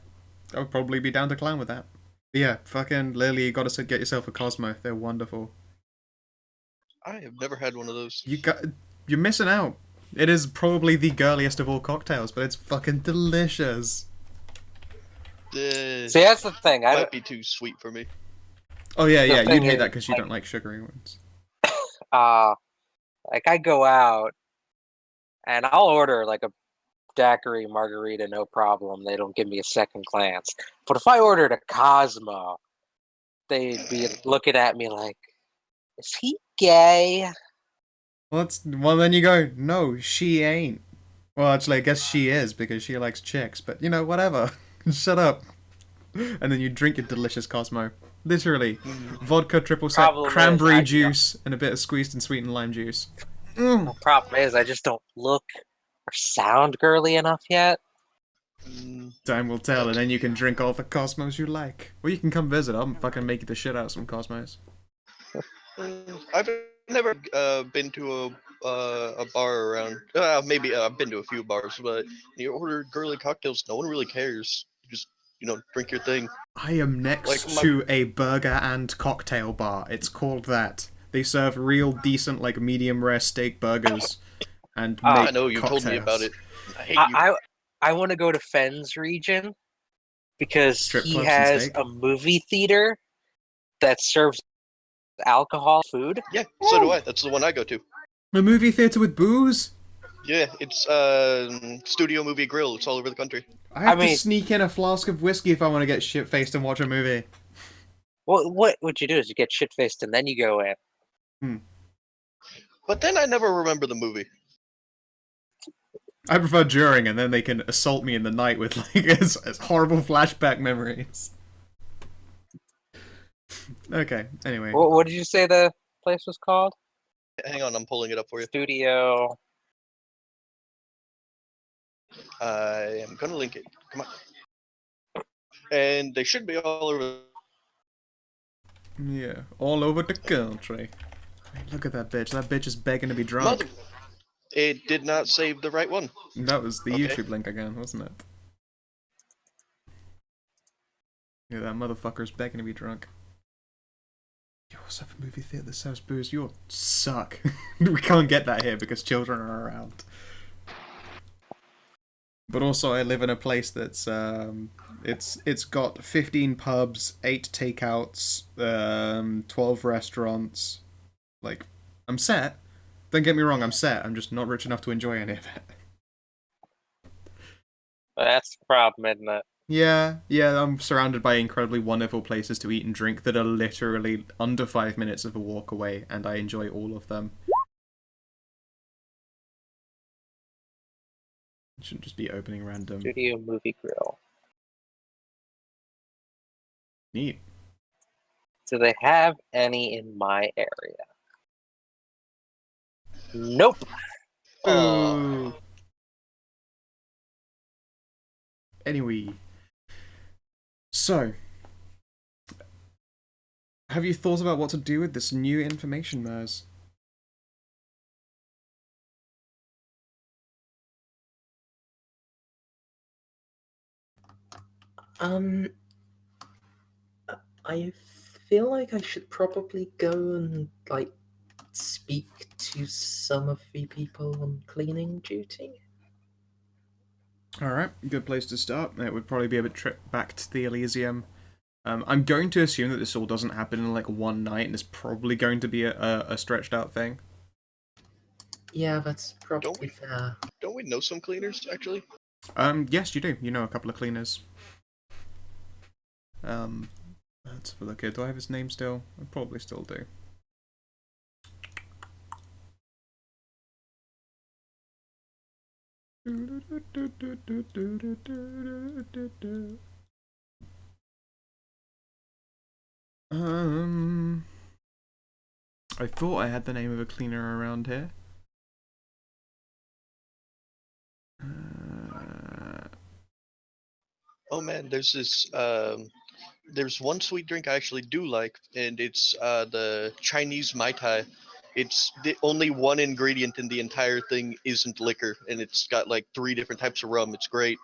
I would probably be down to clown with that. But yeah, fucking Lily, you gotta get yourself a Cosmo. They're wonderful. I have never had one of those. You're missing out. It is probably the girliest of all cocktails, but it's fucking delicious. See, that's the thing. I might don't, be too sweet for me. Oh yeah, The yeah, you'd thing hate is, that because you like- don't like sugary ones. like I go out and I'll order like a daiquiri margarita, no problem. They don't give me a second glance. But if I ordered a Cosmo, they'd be looking at me like, "Is he gay?" Well, then you go, no, she ain't. Well, actually, I guess she is because she likes chicks, but whatever. Shut up. And then you drink your delicious Cosmo. Literally. Vodka, triple sec, Problem is, cranberry I- juice, and a bit of squeezed and sweetened lime juice. The problem is, I just don't look or sound girly enough yet. Time will tell, and then you can drink all the Cosmos you like. Or you can come visit. I'll fucking make you the shit out of some Cosmos. I've never been to a bar around. Maybe I've been to a few bars, but you order girly cocktails, no one really cares. You just drink your thing. I am next to a burger and cocktail bar. It's called that. They serve real decent, like, medium rare steak burgers. And make I know you told me about cocktails. it. I hate you. I want to go to Fenn's region because Strip he clubs and has steak? a movie theater that serves alcohol food. Yeah, so do I. That's the one I go to. A movie theater with booze? Yeah, it's Studio Movie Grill. It's all over the country. I have I mean- to sneak in a flask of whiskey if I want to get shit faced and watch a movie. What would you do is you get shit faced and then you go in. But then I never remember the movie. I prefer during, and then they can assault me in the night with like as horrible flashback memories. Okay. Anyway. What did you say the place was called? Hang on, I'm pulling it up for you. Studio. I am gonna link it. Come on. And they should be all over. Yeah, all over the country. Hey, look at that bitch. That bitch is begging to be drunk. Mother. It did not save the right one. That was the Okay. YouTube link again, wasn't it? Yeah, that motherfucker's begging to be drunk. You also have a movie theater that serves booze. You suck. We can't get that here because children are around. But also, I live in a place that's it's got 15 pubs, 8 takeouts, 12 restaurants. Like, I'm set. Don't get me wrong, I'm set. I'm just not rich enough to enjoy any of it. That's the problem, isn't it? Yeah, I'm surrounded by incredibly wonderful places to eat and drink that are literally under 5 minutes of a walk away, and I enjoy all of them. It shouldn't just be opening random. Studio Movie Grill. Neat. Do they have any in my area? Nope. Boo. Anyway. So, have you thought about what to do with this new information, Mers? I feel like I should probably go and like speak to some of the people on cleaning duty. Alright, good place to start. It would probably be a trip back to the Elysium. I'm going to assume that this all doesn't happen in like one night, and it's probably going to be a stretched out thing. Yeah, that's probably we- fair. Don't we know some cleaners actually? Yes, you do. You know a couple of cleaners. Let's have a look here. Do I have his name still? I probably still do. I thought I had the name of a cleaner around here. Oh man, there's this there's one sweet drink I actually do like, and it's the Chinese Mai Tai. It's the only one ingredient in the entire thing isn't liquor, and it's got like 3 different types of rum. It's great.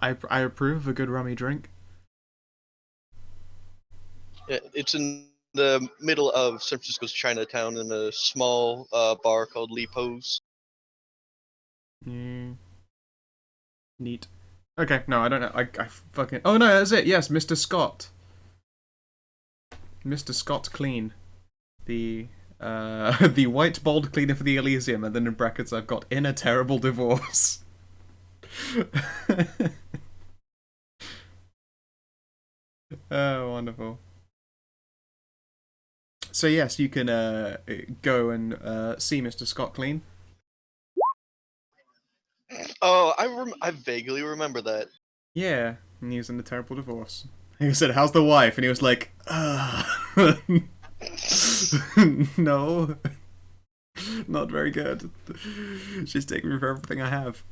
I approve of a good rummy drink. Yeah, it's in the middle of San Francisco's Chinatown in a small bar called Li Po's. Neat. Okay, no, I don't know. I fucking... Oh no, that's it. Yes, Mr. Scott. Mr. Scott Clean. The the white bald cleaner for the Elysium, and then in brackets I've got in a terrible divorce. Oh, wonderful. So yes, you can go and see Mr. Scott Clean. Oh, I vaguely remember that. Yeah, and he was in a terrible divorce. He said, "How's the wife?" And he was like, no, not very good. She's taking me for everything I have."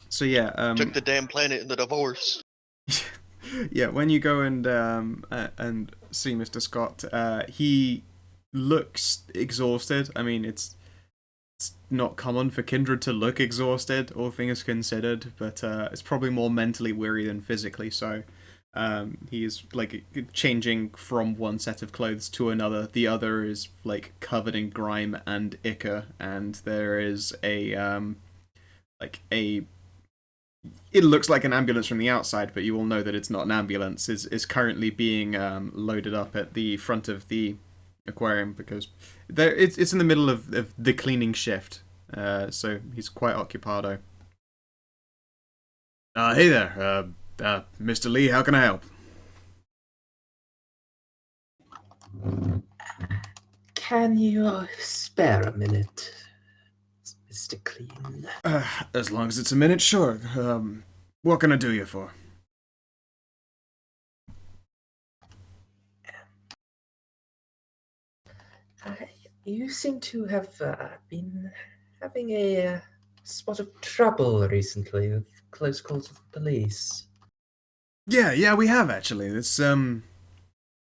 So yeah, Took the damn planet in the divorce. yeah. When you go and see Mr. Scott, he looks exhausted. I mean, it's not common for Kindred to look exhausted, all things considered, but it's probably more mentally weary than physically so. He is like changing from one set of clothes to another. The other is like covered in grime and ichor, and there is it looks like an ambulance from the outside, but you will know that it's not an ambulance. Is currently being loaded up at the front of the aquarium because it's in the middle of the cleaning shift, so he's quite occupied. Hey there, Mr. Lee, how can I help? Can you spare a minute, Mr. Clean? As long as it's a minute, sure. What can I do you for? You seem to have been having a spot of trouble recently with close calls with the police. Yeah, we have actually. It's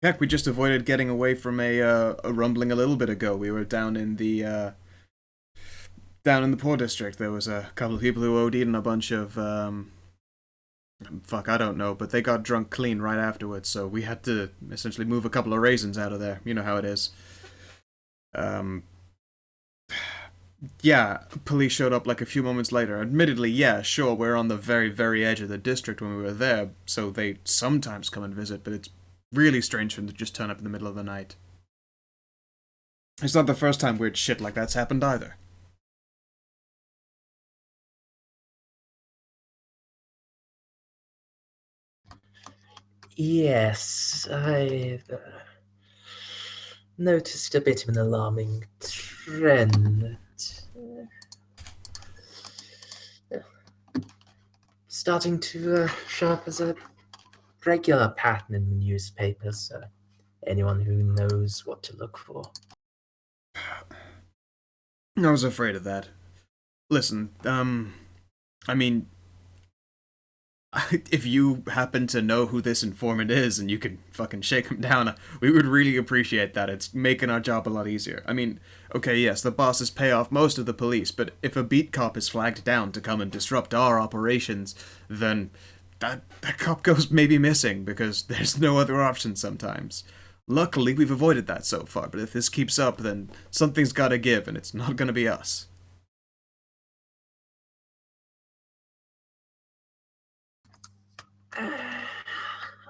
heck, we just avoided getting away from a rumbling a little bit ago. We were down in the poor district. There was a couple of people who OD'd and a bunch of fuck, I don't know, but they got drunk clean right afterwards. So we had to essentially move a couple of raisins out of there. You know how it is. Yeah, police showed up like a few moments later. Admittedly, yeah, sure, we're on the very, very edge of the district when we were there, so they sometimes come and visit, but it's really strange for them to just turn up in the middle of the night. It's not the first time weird shit like that's happened either. Yes, I've noticed a bit of an alarming trend. Starting to show up as a regular pattern in the newspapers. Anyone who knows what to look for. I was afraid of that. Listen, I mean, if you happen to know who this informant is and you can fucking shake him down, we would really appreciate that. It's making our job a lot easier. I mean, okay, yes, the bosses pay off most of the police, but if a beat cop is flagged down to come and disrupt our operations, then that cop goes maybe missing because there's no other option sometimes. Luckily, we've avoided that so far, but if this keeps up, then something's gotta give, and it's not gonna be us.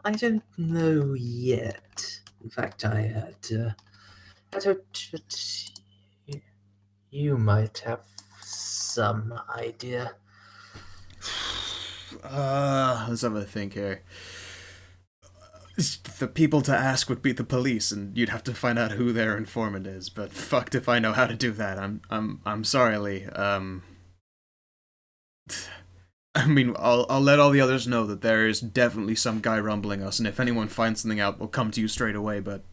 I don't know yet. In fact, I had hoped that you might have some idea. Let's have a think here. The people to ask would be the police, and you'd have to find out who their informant is. But fucked if I know how to do that. I'm sorry, Lee. I mean, I'll let all the others know that there is definitely some guy rumbling us, and if anyone finds something out, we'll come to you straight away. But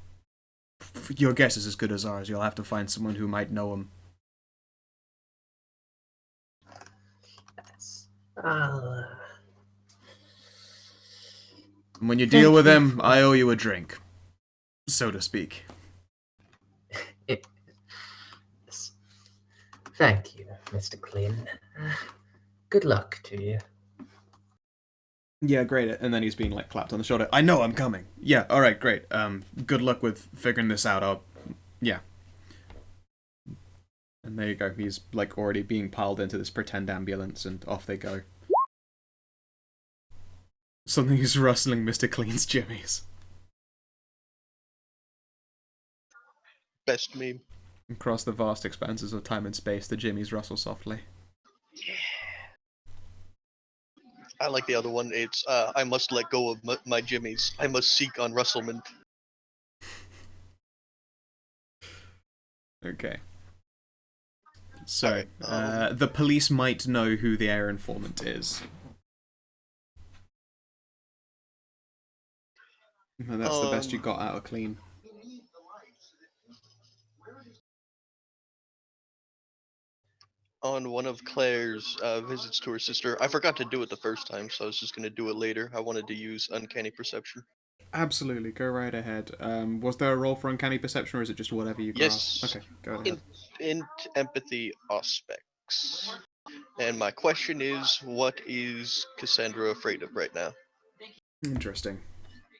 your guess is as good as ours. You'll have to find someone who might know him. Yes. I'll. And when you deal Thank with you him, for- I owe you a drink, so to speak. Yes. Thank you, Mr. Clean. Good luck to you. Yeah, great. And then he's being like clapped on the shoulder. I know I'm coming. Yeah, all right, great. Good luck with figuring this out. Yeah. And there you go. He's like already being piled into this pretend ambulance, and off they go. Something is rustling Mr. Clean's jimmies. Best meme. Across the vast expanses of time and space, the jimmies rustle softly. I like the other one. It's I must let go of my jimmies. I must seek on Russellman. Okay. So, Alright, the police might know who the air informant is. And that's the best you got out of Clean. On one of Claire's visits to her sister, I forgot to do it the first time, so I was just gonna do it later. I wanted to use uncanny perception. Absolutely, go right ahead. Was there a roll for uncanny perception, or is it just whatever you grasp? Yes. Okay, go ahead. Int empathy aspects. And my question is, what is Cassandra afraid of right now? Interesting.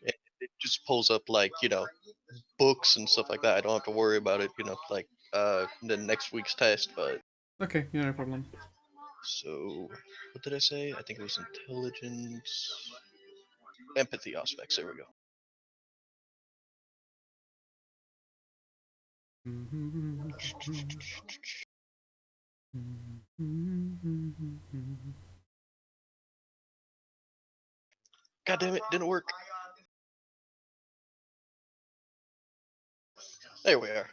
It just pulls up like, books and stuff like that. I don't have to worry about it, like the next week's test, but Okay, yeah, no problem. so what did I say? I think it was intelligence. Empathy aspects, there we go. God damn it, didn't work. There we are.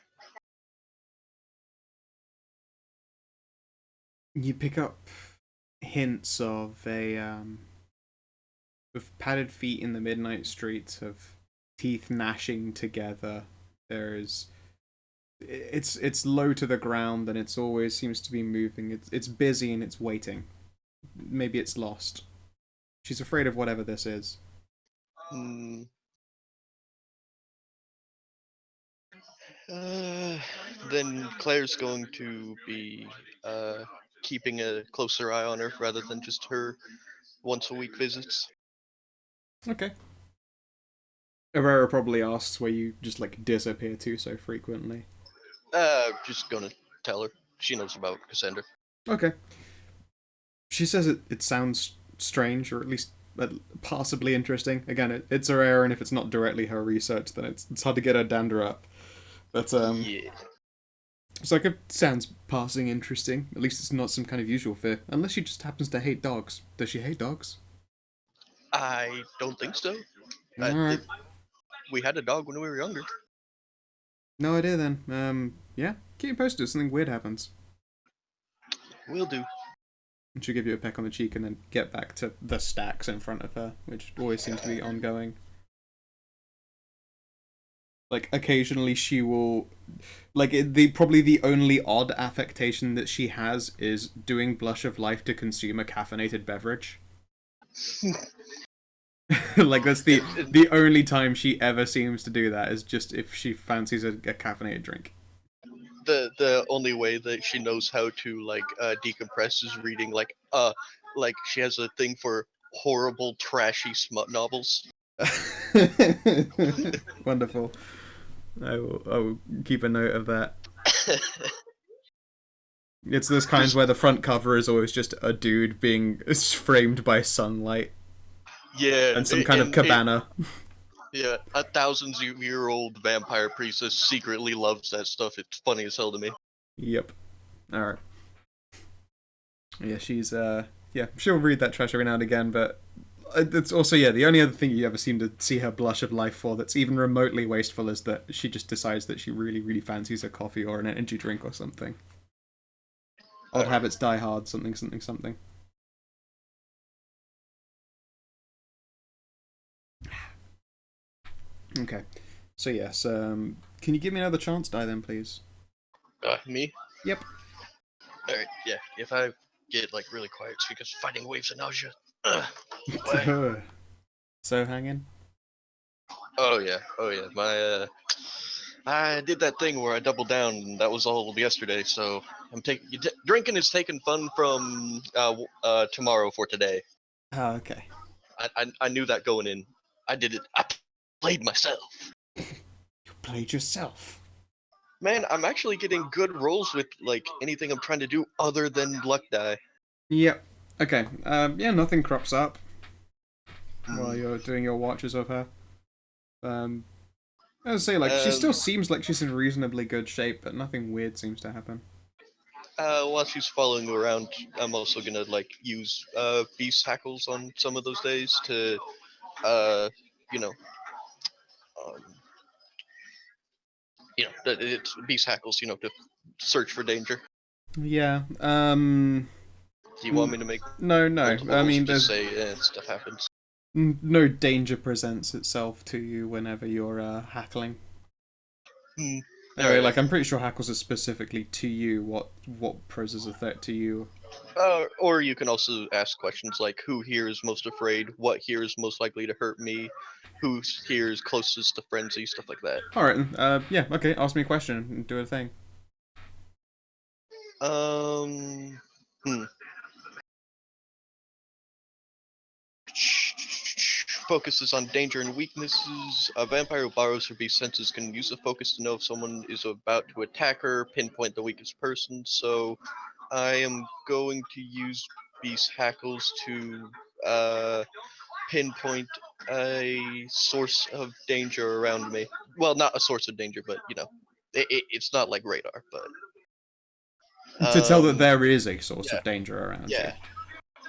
You pick up hints of of padded feet in the midnight streets, of teeth gnashing together. There's it's low to the ground and it's always seems to be moving. It's busy and it's waiting. Maybe it's lost. She's afraid of whatever this is. Hmm. Then Claire's going to be keeping a closer eye on her rather than just her once a week visits. Okay. Aurora probably asks where you just like disappear to so frequently. Just gonna tell her. She knows about Cassandra. Okay. She says it sounds strange, or at least possibly interesting. Again, it's Aurora, and if it's not directly her research, then it's hard to get her dander up. But Yeah. it's like it sounds passing interesting. At least it's not some kind of usual fear. Unless she just happens to hate dogs. Does she hate dogs? I don't think so. Alright. We had a dog when we were younger. No idea then. Yeah. Keep me posted if something weird happens. Will do. And she'll give you a peck on the cheek and then get back to the stacks in front of her, which always seems to be ongoing. Like occasionally she will, like probably the only odd affectation that she has is doing Blush of Life to consume a caffeinated beverage. Like that's the only time she ever seems to do that is just if she fancies a caffeinated drink. The only way that she knows how to like decompress is reading like she has a thing for horrible trashy smut novels. Wonderful. I will keep a note of that. It's those kinds where the front cover is always just a dude being framed by sunlight. Yeah, And some kind of cabana. Yeah, 1,000-year-old vampire priestess secretly loves that stuff. It's funny as hell to me. Yep. Alright. Yeah, she's yeah, she'll read that trash every now and again, but it's also, yeah, the only other thing you ever seem to see her blush of life for that's even remotely wasteful is that she just decides that she really, really fancies a coffee or an energy drink or something. Old habits die hard, something, something, something. Okay. So yes, can you give me another chance die then, please? Me? Yep. Alright, yeah. If I get like really quiet, it's because fighting waves of nausea. So hanging? Oh yeah. My I did that thing where I doubled down, and that was all yesterday. So I'm drinking is taking fun from tomorrow for today. Oh, okay. I knew that going in. I did it. I played myself. You played yourself. Man, I'm actually getting good rolls with like anything I'm trying to do other than luck die. Yep. Okay. Yeah, nothing crops up while you're doing your watches of her. As I say, like, she still seems like she's in reasonably good shape, but nothing weird seems to happen. While she's following you around, I'm also gonna like use beast hackles on some of those days to you know um, it's beast hackles, to search for danger. Yeah. Do you want me to make No. multiple I rolls? mean, Just there's say stuff happens. no danger presents itself to you whenever you're hackling. Anyway, Alright. like I'm pretty sure hackles are specifically to you. What poses a threat to you? Or you can also ask questions like, who here is most afraid? What here is most likely to hurt me? Who here is closest to frenzy? Stuff like that. Alright, yeah, okay, ask me a question and do a thing. Focuses on danger and weaknesses. A vampire who borrows her beast senses can use the focus to know if someone is about to attack her, pinpoint the weakest person. So I am going to use beast hackles to pinpoint a source of danger around me. Well, not a source of danger, but It's not like radar, but To tell that there is a source yeah. of danger around yeah, you.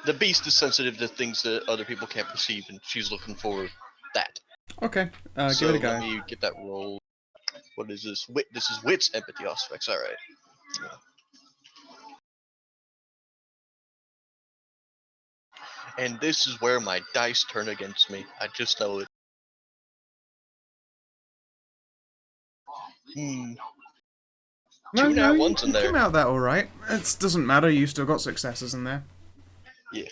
the beast is sensitive to things that other people can't perceive, and she's looking for that. Okay, give So it a let go. me get that roll. What is this? This is wits empathy aspects. All right. And this is where my dice turn against me. I just know it. Two No, nat you ones in there. came out that all right. It doesn't matter. You still got successes in there. Yeah.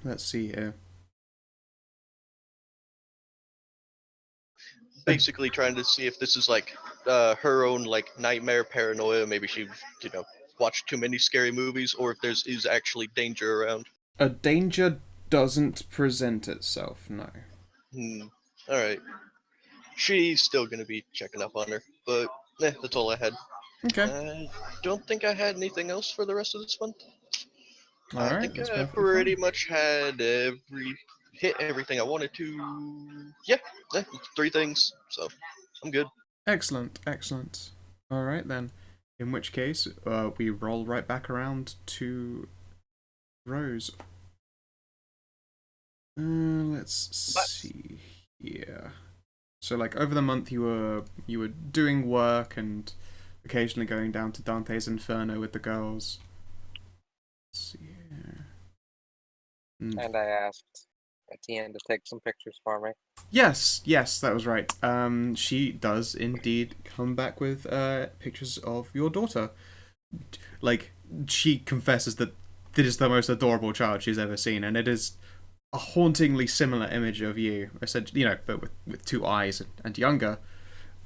Let's see here. Basically trying to see if this is like her own like nightmare paranoia. Maybe she, watched too many scary movies, or if there's is actually danger around. A danger doesn't present itself. No. All right. She's still gonna be checking up on her, but that's all I had. Okay. I don't think I had anything else for the rest of this one. All I right. think That's I perfectly pretty fine. much had hit everything I wanted to. Yeah, 3 things. So I'm good. Excellent. Excellent. All right then. In which case, we roll right back around to Rose. Let's see here. So, like, over the month, you were doing work and occasionally going down to Dante's Inferno with the girls. Let's see here. And I asked Etienne to take some pictures for me. Yes, that was right. She does indeed come back with pictures of your daughter. Like, she confesses that this is the most adorable child she's ever seen, and it is a hauntingly similar image of you. Essentially, but with 2 eyes and younger.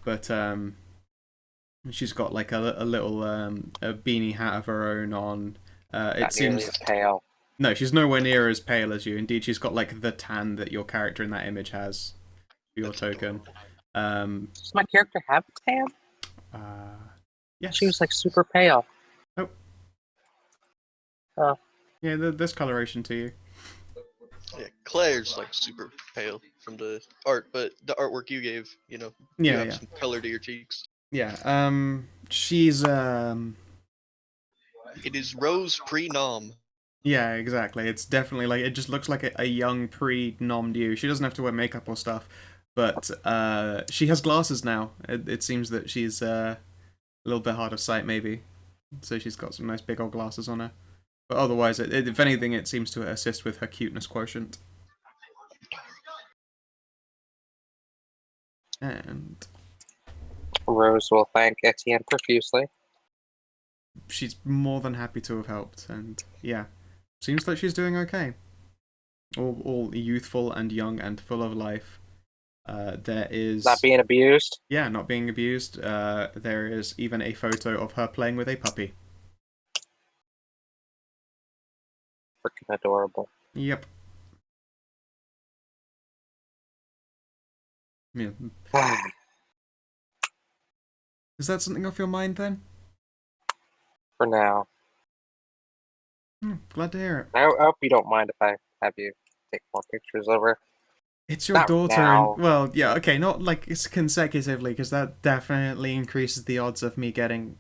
But she's got like a little a beanie hat of her own on. It Not nearly seems as pale. no, she's nowhere near as pale as you. Indeed, she's got like the tan that your character in that image has. For your That's token. adorable. Does my character have a tan? Yes. She was like super pale. Oh. Oh. Yeah, there's coloration to you. Yeah, Claire's like super pale from the art, but the artwork you gave, you Yeah, have yeah. some color to your cheeks. Yeah. She's It is Rose pre-nom. Yeah, exactly. It's definitely like it just looks like a young pre-nommed you. She doesn't have to wear makeup or stuff, but she has glasses now. It seems that she's a little bit hard of sight, maybe. So she's got some nice big old glasses on her. But otherwise, if anything, it seems to assist with her cuteness quotient. And Rose will thank Etienne profusely. she's more than happy to have helped. And yeah, seems like she's doing okay. All youthful and young and full of life. There is Not being abused. Yeah, not being abused. There is even a photo of her playing with a puppy. Freaking adorable. Yep. Yeah. Is that something off your mind then? For now. Glad to hear it. I hope you don't mind if I have you take more pictures of her. It's your Not daughter, now. and well, yeah, okay, not like it's consecutively, because that definitely increases the odds of me getting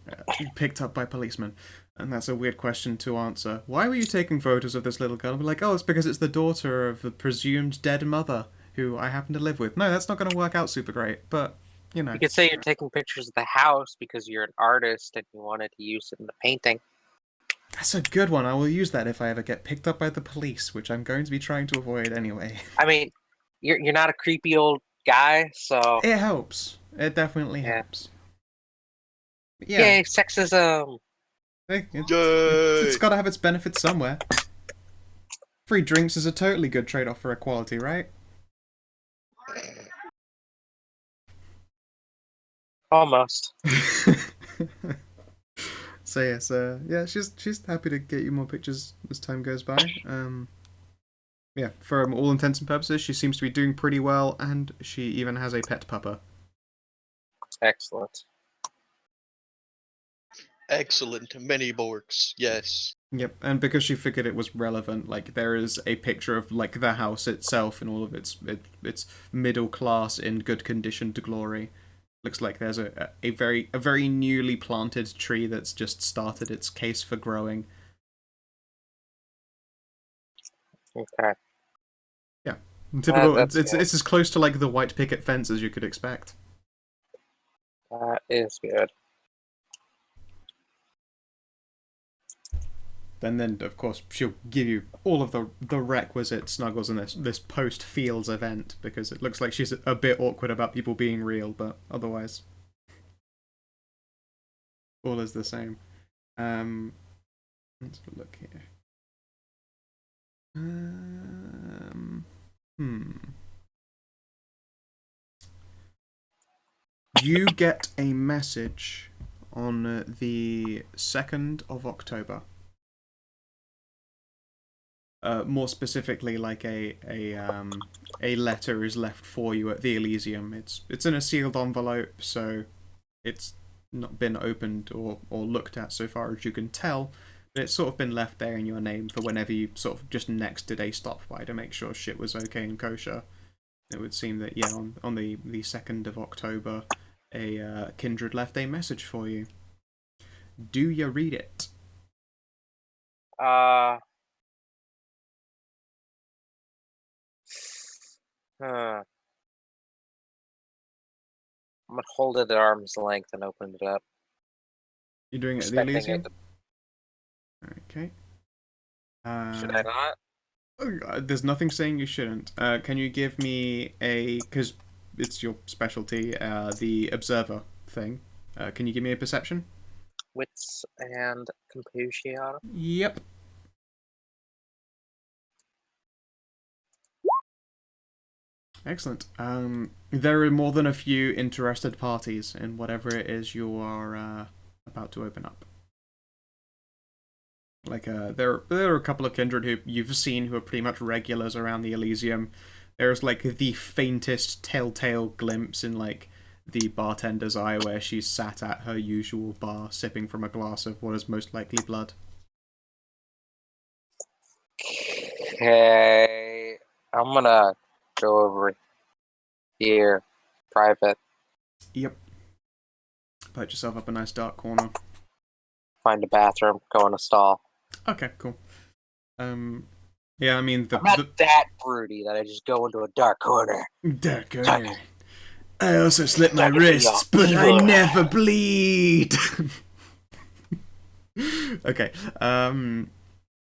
picked up by policemen. And that's a weird question to answer. Why were you taking photos of this little girl? I'll be like, oh, it's because it's the daughter of the presumed dead mother who I happen to live with. No, that's not going to work out super great, but, You could say you're taking pictures of the house because you're an artist and you wanted to use it in the painting. That's a good one. I will use that if I ever get picked up by the police, which I'm going to be trying to avoid anyway. I mean, you're not a creepy old guy, so... It helps. It definitely Yeah. helps. Yay, sexism! It's got to have its benefits somewhere. Free drinks is a totally good trade-off for equality, right? Almost. So yes, yeah, she's happy to get you more pictures as time goes by. Yeah, for all intents and purposes, she seems to be doing pretty well, and she even has a pet pupper. Excellent. Excellent. Many Borks. Yes. Yep, and because she figured it was relevant, like there is a picture of like the house itself and all of its middle class in good condition to glory. Looks like there's a very newly planted tree that's just started its case for growing. Okay. Yeah, typical. That's It's good. as close to like the white picket fence as you could expect. That is good. Then of course she'll give you all of the requisite snuggles in this post Fields event, because it looks like she's a bit awkward about people being real, but otherwise all is the same. Let's look here. You get a message on the 2nd of October. More specifically, like a letter is left for you at the Elysium. It's in a sealed envelope, so it's not been opened or looked at so far as you can tell. But it's sort of been left there in your name for whenever you sort of just next today stopped by to make sure shit was okay and kosher. It would seem that, yeah, on the 2nd of October, a Kindred left a message for you. Do you read it? I'm gonna hold it at arm's length and open it up. You're doing it at the Expecting Elysium? it Okay. Should I not? There's nothing saying you shouldn't. Can you give me because it's your specialty, the observer thing. Can you give me a perception? Wits and composure. Yep. Excellent. There are more than a few interested parties in whatever it is you are about to open up. Like, there are a couple of Kindred who you've seen who are pretty much regulars around the Elysium. There's like the faintest telltale glimpse in like the bartender's eye where she's sat at her usual bar sipping from a glass of what is most likely blood. Okay, I'm gonna go over here, private, Yep. Put yourself up a nice dark corner. find a bathroom, go in a stall. Okay, cool. Yeah, I mean I'm not that broody that I just go into a dark corner. Dark corner. I also slit my Talking to wrists, your but I evil never bleed. Okay.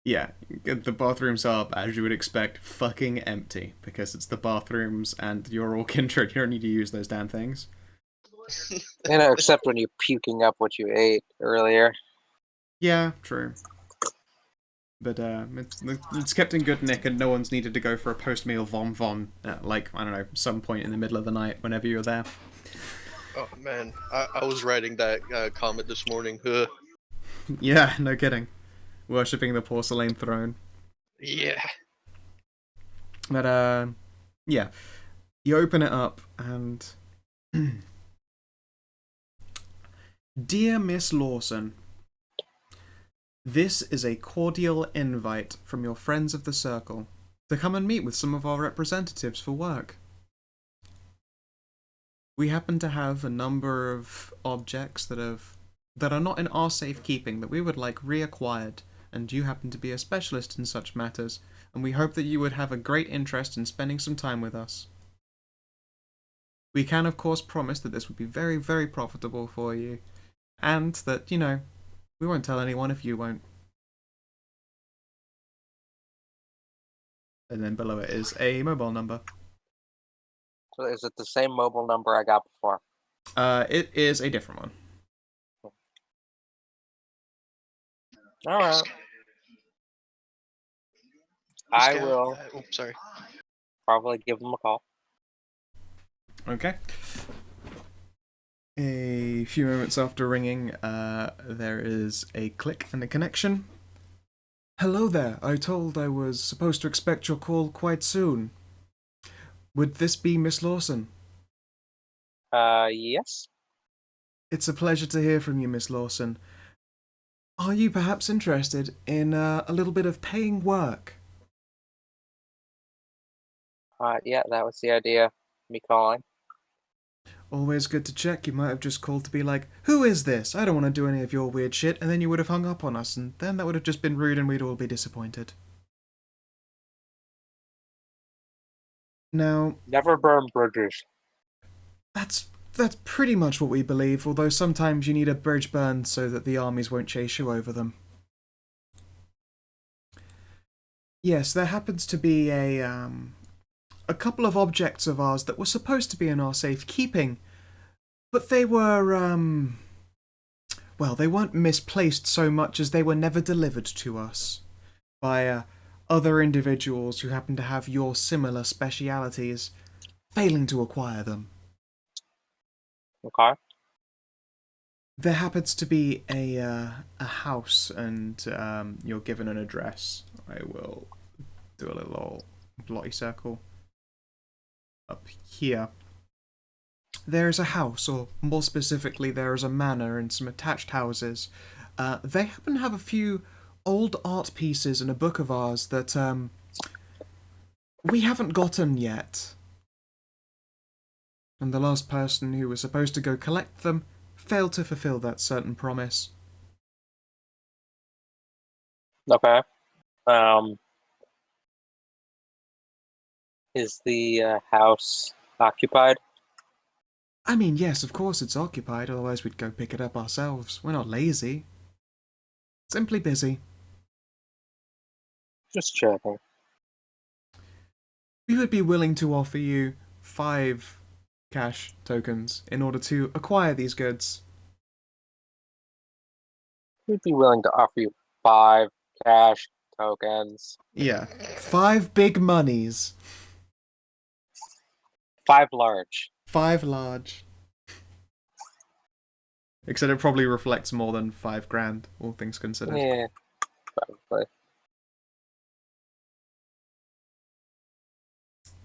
Yeah, the bathrooms are, as you would expect, fucking empty because it's the bathrooms and you're all Kindred. You don't need to use those damn things. Except when you're puking up what you ate earlier. Yeah, true. But it's kept in good nick, and no one's needed to go for a post-meal vom at, like, I don't know, some point in the middle of the night whenever you're there. Oh man, I was writing that comment this morning. Yeah, no kidding. Worshipping the porcelain throne. Yeah. But yeah, you open it up and Dear Miss Lawson, this is a cordial invite from your friends of the Circle to come and meet with some of our representatives for work. We happen to have a number of objects that are not in our safekeeping that we would like reacquired, and you happen to be a specialist in such matters, and we hope that you would have a great interest in spending some time with us. We can, of course, promise that this would be very, very profitable for you, and that, you know, we won't tell anyone if you won't. And then below it is a mobile number. So is it the same mobile number I got before? It is a different one. Alright. I will Sorry. probably give them a call. Okay. A few moments after ringing, there is a click and a connection. Hello there. I told I was supposed to expect your call quite soon. Would this be Miss Lawson? Yes. It's a pleasure to hear from you, Miss Lawson. Are you perhaps interested in a little bit of paying work? Yeah, that was the idea. Me calling. Always good to check. You might have just called to be like, who is this? I don't want to do any of your weird shit, and then you would have hung up on us, and then that would have just been rude and we'd all be disappointed. Now, Never burn bridges. that's pretty much what we believe, although sometimes you need a bridge burned so that the armies won't chase you over them. Yes, there happens to be a couple of objects of ours that were supposed to be in our safekeeping, but they were, well, they weren't misplaced so much as they were never delivered to us by other individuals who happen to have your similar specialities, failing to acquire them. Okay. There happens to be a house, and you're given an address. I will do a little blotty circle up here. There is a house, or more specifically, there is a manor and some attached houses. They happen to have a few old art pieces and a book of ours that we haven't gotten yet. And the last person who was supposed to go collect them failed to fulfill that certain promise. Okay. Is the house occupied? I mean, yes, of course it's occupied, otherwise we'd go pick it up ourselves. We're not lazy. Simply busy. Just checking. We would be willing to offer you 5 cash tokens in order to acquire these goods. We'd be willing to offer you 5 cash tokens. Yeah. 5 big monies. 5 large. 5 large. Except it probably reflects more than 5 grand, all things considered. Yeah, probably.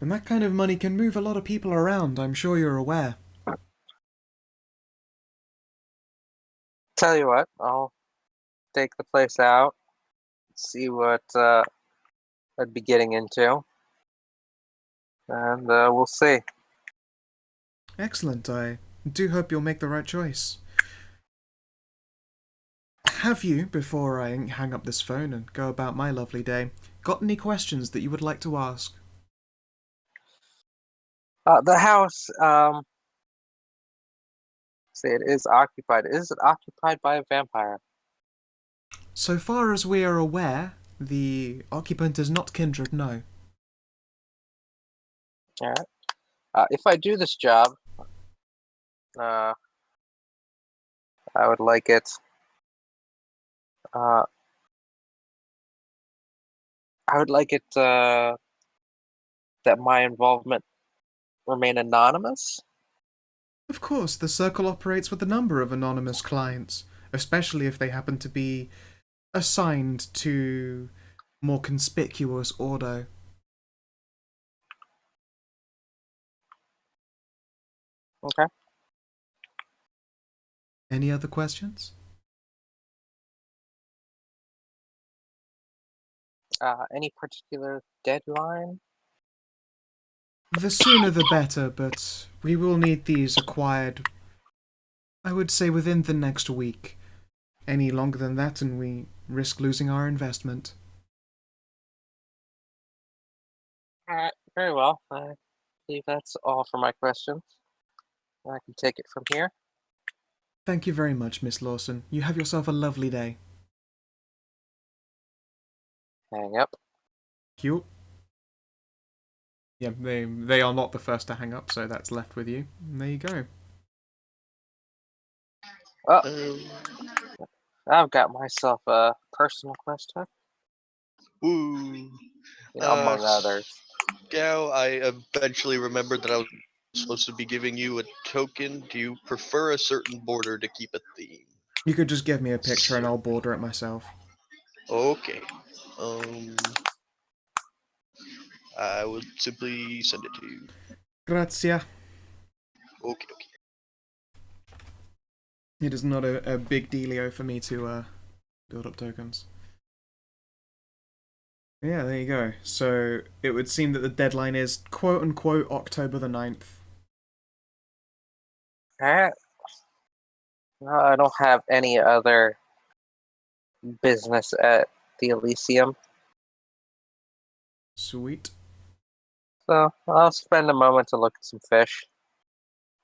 And that kind of money can move a lot of people around, I'm sure you're aware. Tell you what, I'll take the place out, see what I'd be getting into, and we'll see. Excellent, I do hope you'll make the right choice. Have you, before I hang up this phone and go about my lovely day, got any questions that you would like to ask? The house, say it is occupied. Is it occupied by a vampire? So far as we are aware, the occupant is not Kindred, no. Alright. If I do this job, I would like it. I would like it that my involvement remain anonymous. Of course, the Circle operates with a number of anonymous clients, especially if they happen to be assigned to more conspicuous ordo. Okay. Any other questions? Any particular deadline? The sooner the better, but we will need these acquired, I would say, within the next week. Any longer than that and we risk losing our investment. Alright, very well. I believe that's all for my questions. I can take it from here. Thank you very much, Miss Lawson. You have yourself a lovely day. Hang up. Cute. Yeah, they are not the first to hang up, so that's left with you. And there you go. Oh, I've got myself a personal quest hook, Woo. among others. Gao, I eventually remembered that I was supposed to be giving you a token. Do you prefer a certain border to keep a theme? You could just give me a picture and I'll border it myself. Okay. I would simply send it to you. Grazia. Okay. It is not a big dealio for me to build up tokens. Yeah, there you go. So it would seem that the deadline is quote-unquote October the 9th. Alright. I don't have any other business at the Elysium, Sweet. so I'll spend a moment to look at some fish.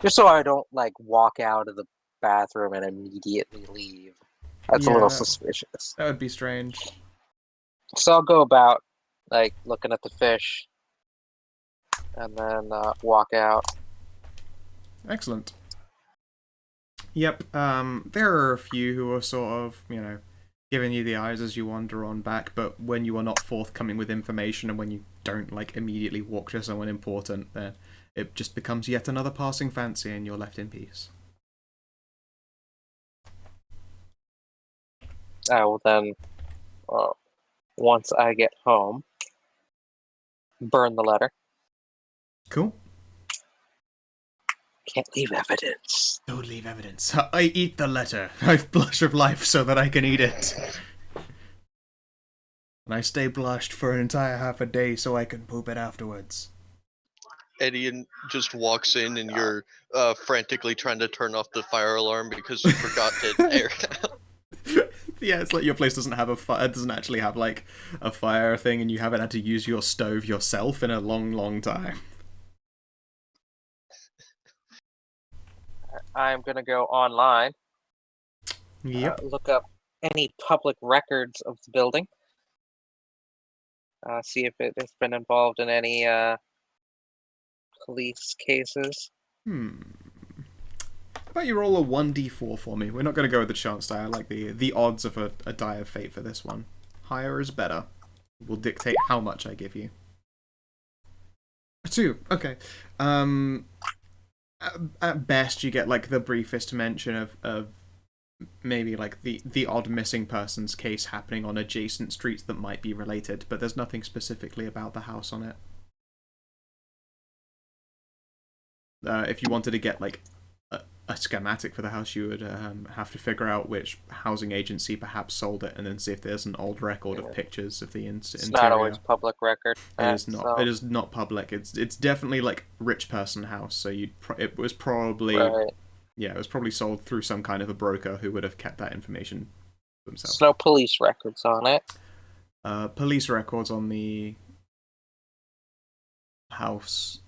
Just so I don't, like, walk out of the bathroom and immediately leave. That's a Yeah, little suspicious. that would be strange. So I'll go about, like, looking at the fish, and then walk out. Excellent. Yep, there are a few who are sort of, giving you the eyes as you wander on back, but when you are not forthcoming with information and when you don't, like, immediately walk to someone important, then it just becomes yet another passing fancy and you're left in peace. I will then, once I get home, burn the letter. Cool. Can't leave evidence. Don't leave evidence. I eat the letter. I've blush of life so that I can eat it. And I stay blushed for an entire half a day so I can poop it afterwards. Eddie just walks in and you're frantically trying to turn off the fire alarm because you forgot to air it out. Yeah, it's like your place doesn't have a fire, doesn't actually have like a fire thing, and you haven't had to use your stove yourself in a long, long time. I'm gonna go online, Yep. look up any public records of the building, see if it has been involved in any police cases. How about you roll a 1d4 for me? We're not going to go with the chance die. I like the odds of a die of fate for this one. Higher is better. Will dictate how much I give you. 2. Okay. At best, you get like the briefest mention of maybe like the odd missing persons case happening on adjacent streets that might be related, but there's nothing specifically about the house on it. If you wanted to get like a schematic for the house, you would have to figure out which housing agency perhaps sold it, and then see if there's an old record of pictures of the It's interior. not always public record. It is not. So, It is not public. It's definitely like rich person house. So it was probably right. it was probably sold through some kind of a broker who would have kept that information themselves. There's no police records on it. Police records on the house.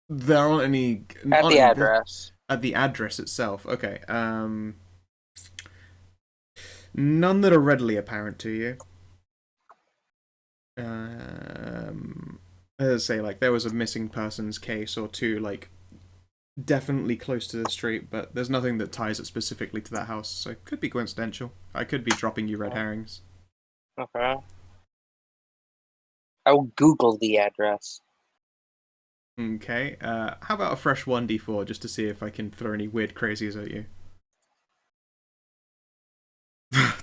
There aren't any At the address. At the address itself. Okay. None that are readily apparent to you. As I say, like there was a missing persons case or two, like definitely close to the street, but there's nothing that ties it specifically to that house. So it could be coincidental. I could be dropping you red herrings. Okay. I will Google the address. Okay. How about a fresh 1d4 just to see if I can throw any weird crazies at you?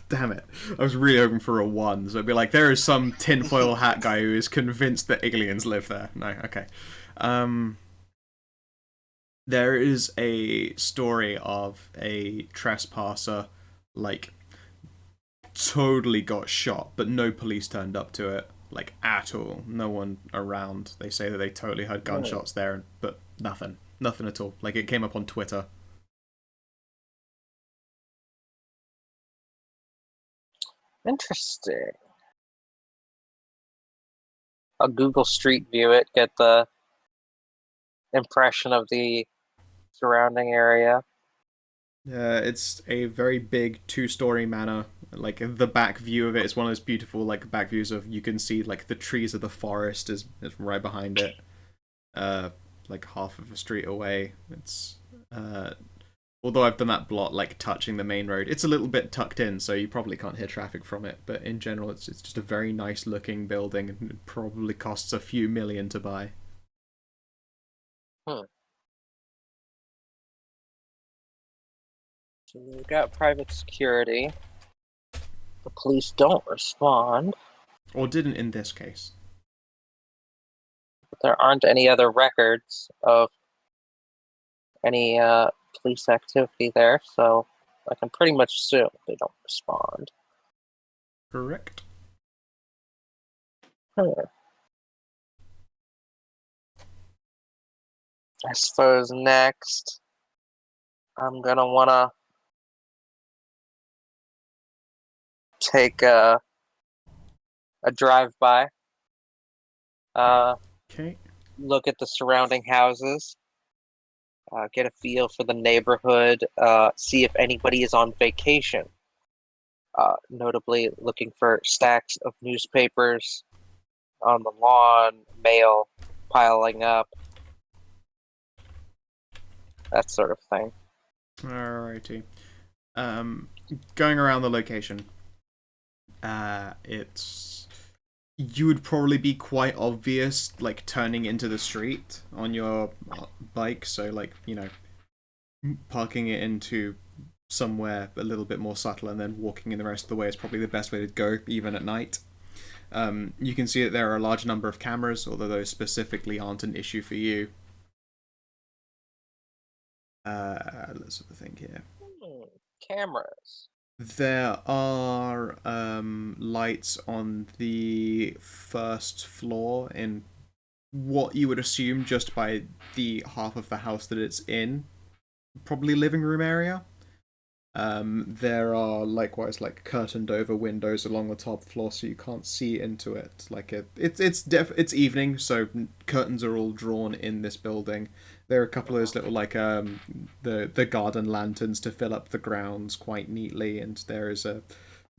Damn it. I was really hoping for a 1, so it'd be like, there is some tinfoil hat guy who is convinced that aliens live there. No, okay. There is a story of a trespasser, like, totally got shot, but no police turned up to it. Like, at all. No one around. They say that they totally heard gunshots there, but nothing. Nothing at all. Like, it came up on Twitter. Interesting. I'll Google Street View it, get the impression of the surrounding area. It's a very big 2-story manor. Like, the back view of it is one of those beautiful, like, back views of, you can see, like, the trees of the forest is right behind it. Like, half of a street away. It's, although I've done that blot, like, touching the main road, it's a little bit tucked in, so you probably can't hear traffic from it, but in general, it's just a very nice looking building, and it probably costs a few million to buy. So we've got private security. The police don't respond. Or didn't in this case. But there aren't any other records of any police activity there, so I can pretty much assume they don't respond. Correct. I suppose next I'm gonna wanna take a drive-by, Okay. look at the surrounding houses, get a feel for the neighborhood, see if anybody is on vacation. Notably, looking for stacks of newspapers on the lawn, mail piling up, that sort of thing. Alrighty. Going around the location. It's you would probably be quite obvious, like turning into the street on your bike. So, like, parking it into somewhere a little bit more subtle and then walking in the rest of the way is probably the best way to go, even at night. You can see that there are a large number of cameras, although those specifically aren't an issue for you. Let's have a think here. Cameras. There are lights on the first floor in what you would assume just by the half of the house that it's in, probably living room area. There are likewise like curtained over windows along the top floor, so you can't see into it. Like it's evening, so curtains are all drawn in this building. There are a couple of those little like the garden lanterns to fill up the grounds quite neatly, and there is a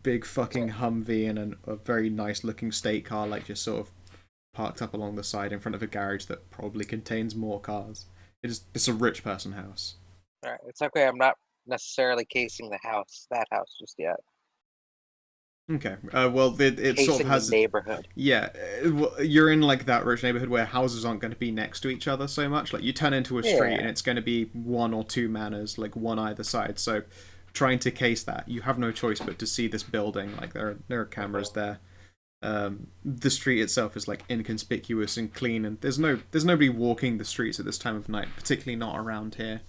big fucking Humvee and a very nice looking state car like just sort of parked up along the side in front of a garage that probably contains more cars. It's a rich person house. All right, it's okay. I'm not necessarily casing that house just yet. Okay. Well, it Casing sort of has the neighborhood. Yeah, you're in like that rich neighborhood where houses aren't going to be next to each other so much. Like you turn into a street and it's going to be one or two manors, like one either side. So, trying to case that, you have no choice but to see this building. Like there are cameras there. The street itself is like inconspicuous and clean, and there's nobody walking the streets at this time of night, particularly not around here.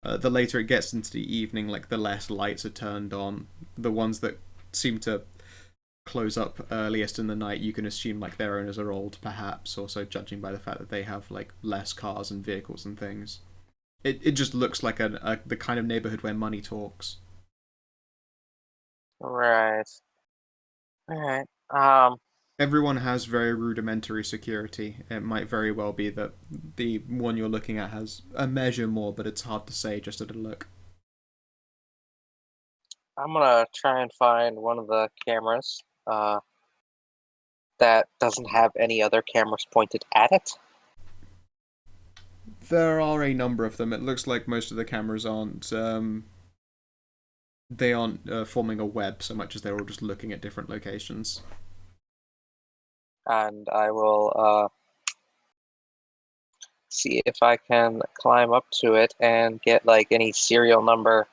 The later it gets into the evening, like the less lights are turned on. The ones that seem to close up earliest in the night, you can assume like their owners are old, perhaps. Also, judging by the fact that they have like less cars and vehicles and things, it just looks like the kind of neighborhood where money talks. Right. All right. Everyone has very rudimentary security. It might very well be that the one you're looking at has a measure more, but it's hard to say just at a look. I'm gonna try and find one of the cameras that doesn't have any other cameras pointed at it. There are a number of them. It looks like most of the cameras aren't they aren't forming a web so much as they're all just looking at different locations. And I will see if I can climb up to it and get like any serial number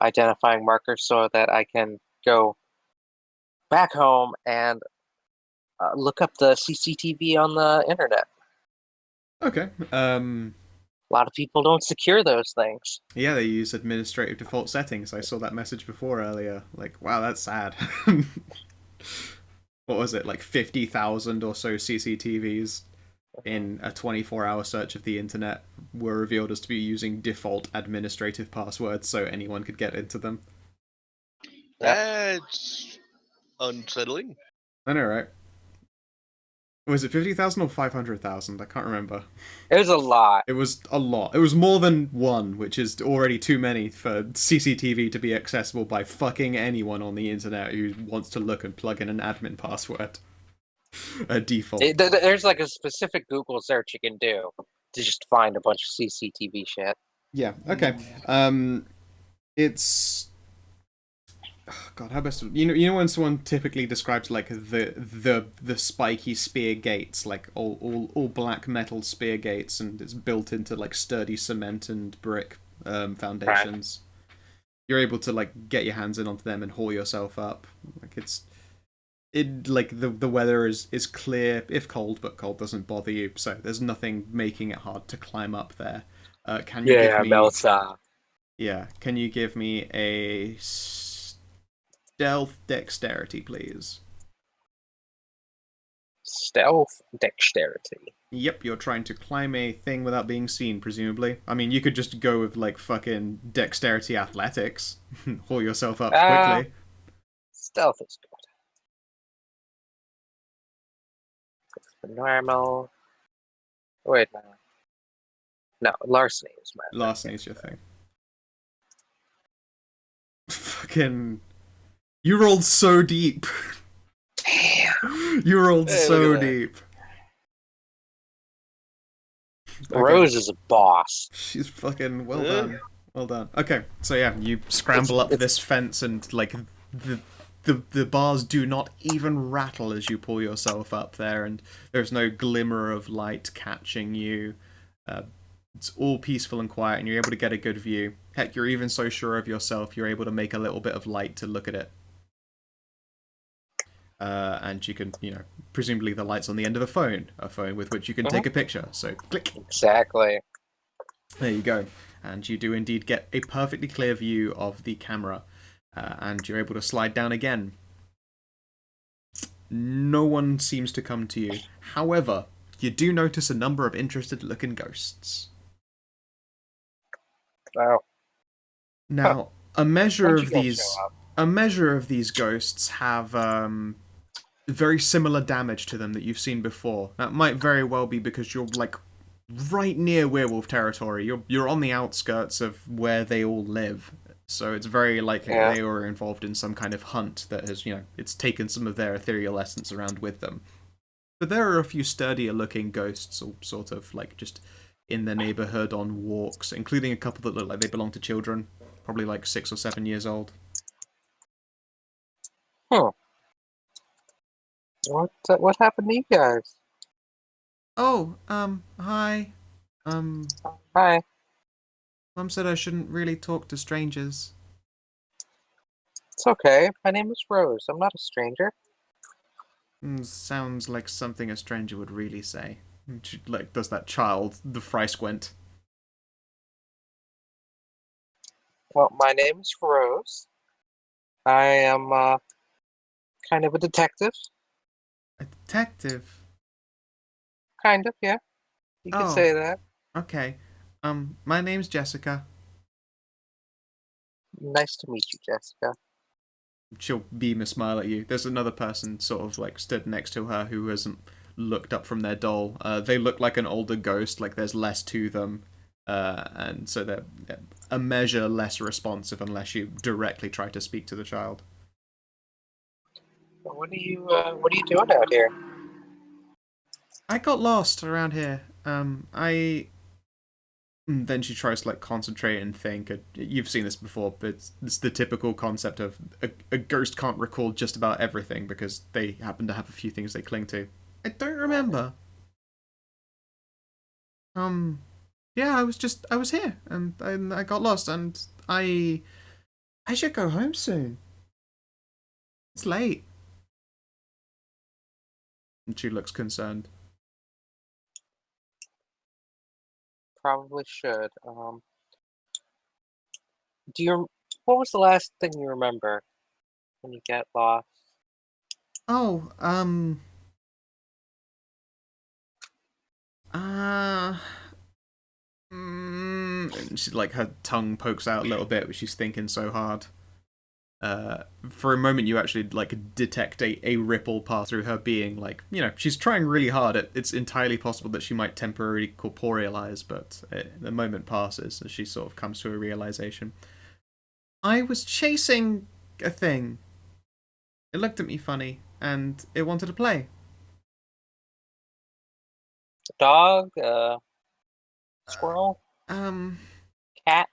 identifying markers so that I can go back home and look up the CCTV on the internet. Okay. A lot of people don't secure those things. Yeah, they use administrative default settings. I saw that message before earlier. Like, wow, that's sad. What was it, like 50,000 or so CCTVs in a 24-hour search of the internet were revealed as to be using default administrative passwords so anyone could get into them. That's unsettling. I know, right? Was it 50,000 or 500,000? I can't remember. It was a lot. It was a lot. It was more than one, which is already too many for CCTV to be accessible by fucking anyone on the internet who wants to look and plug in an admin password. A default. There's like a specific Google search you can do to just find a bunch of CCTV shit. Yeah, okay. It's... Oh, God, how best... You know when someone typically describes like the spiky spear gates, like all black metal spear gates, and it's built into like sturdy cement and brick foundations. Right. You're able to like get your hands in onto them and haul yourself up. Like the weather is clear, if cold, but cold doesn't bother you, so there's nothing making it hard to climb up there. Can you give me... Melsa. Yeah, can you give me a stealth dexterity, please? Stealth dexterity. Yep, you're trying to climb a thing without being seen, presumably. I mean, you could just go with, like, fucking dexterity athletics. Haul yourself up quickly. Stealth is good. Normal. Wait, no. No, larceny is my Larceny's your thing. Fucking... You rolled so deep. Damn. You rolled Hey, so look at that. deep. Okay. Rose is a boss. She's fucking well Eh? done. Well done. Okay, so yeah, you scramble up this fence and like the bars do not even rattle as you pull yourself up there, and there's no glimmer of light catching you. It's all peaceful and quiet, and you're able to get a good view. Heck, you're even so sure of yourself, you're able to make a little bit of light to look at it. And you can, presumably the light's on the end of a phone with which you can take a picture. So, click. Exactly. There you go. And you do indeed get a perfectly clear view of the camera. And you're able to slide down again. No one seems to come to you. However, you do notice a number of interested-looking ghosts. Wow. Now, a measure When'd of you guys these... show up? A measure of these ghosts have very similar damage to them that you've seen before. That might very well be because you're like right near werewolf territory. You're on the outskirts of where they all live, so it's very likely they were involved in some kind of hunt that has, it's taken some of their ethereal essence around with them. But there are a few sturdier looking ghosts, all sort of like just in the neighborhood on walks, including a couple that look like they belong to children, probably like 6 or 7 years old. Huh. What happened to you guys? Oh, hi. Hi. Mum said I shouldn't really talk to strangers. It's okay. My name is Rose. I'm not a stranger. Sounds like something a stranger would really say. She, like, does that child, the fry squint. Well, my name is Rose. I am kind of a detective. A detective? Kind of, yeah. You could say that. Okay. My name's Jessica. Nice to meet you, Jessica. She'll beam a smile at you. There's another person sort of like stood next to her who hasn't looked up from their doll. They look like an older ghost, like there's less to them. And so they're a measure less responsive unless you directly try to speak to the child. What are you doing out here? I got lost around here. Then she tries to like concentrate and think. You've seen this before, but it's the typical concept of a ghost can't recall just about everything because they happen to have a few things they cling to. I don't remember. Yeah, I was here, and I got lost, and I should go home soon. It's late. And she looks concerned. Probably should. What was the last thing you remember when you get lost? Oh, and she, like, her tongue pokes out a little bit, but she's thinking so hard. For a moment, you actually like detect a ripple pass through her being. Like, she's trying really hard. It's entirely possible that she might temporarily corporealize, but the moment passes as she sort of comes to a realization. I was chasing a thing. It looked at me funny, and it wanted to play. Dog? Squirrel? Cat?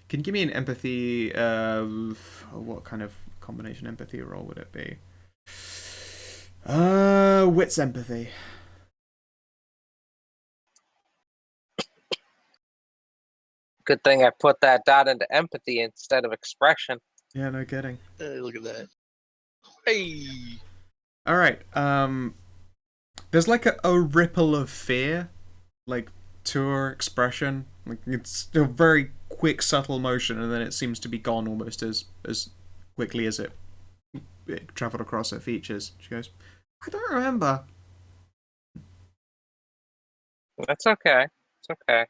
Can you give me an empathy? What kind of combination empathy roll would it be? Wits empathy. Good thing I put that dot into empathy instead of expression. Yeah, no kidding. Hey, look at that. Hey. All right. There's like a ripple of fear, like to her expression. Like it's a very quick, subtle motion, and then it seems to be gone almost as quickly as it traveled across her features. She goes, "I don't remember. That's okay. It's okay.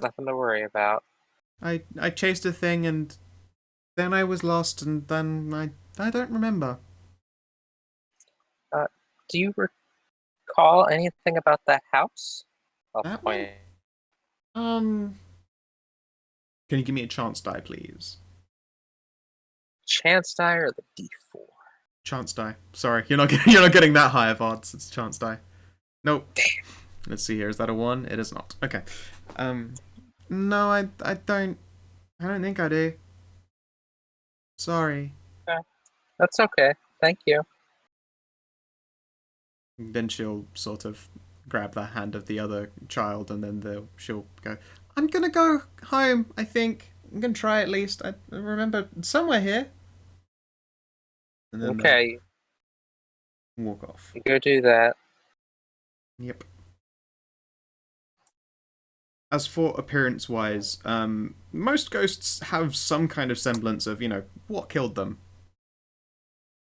Nothing to worry about. I chased a thing and then I was lost and then I don't remember. Do you recall anything about that house? I'll That point. one? Can you give me a chance die, please? Chance die or the D4? Chance die. Sorry, you're not getting that high of odds. It's chance die. Nope. Damn. Let's see here. Is that a 1? It is not. Okay. No, I don't think I do. Sorry. That's okay. Thank you. Then she'll sort of grab the hand of the other child, and then she'll go, I'm gonna go home, I think. I'm gonna try at least. I remember somewhere here. And then Okay, walk off. you go do that. Yep. As for appearance-wise, most ghosts have some kind of semblance of, what killed them.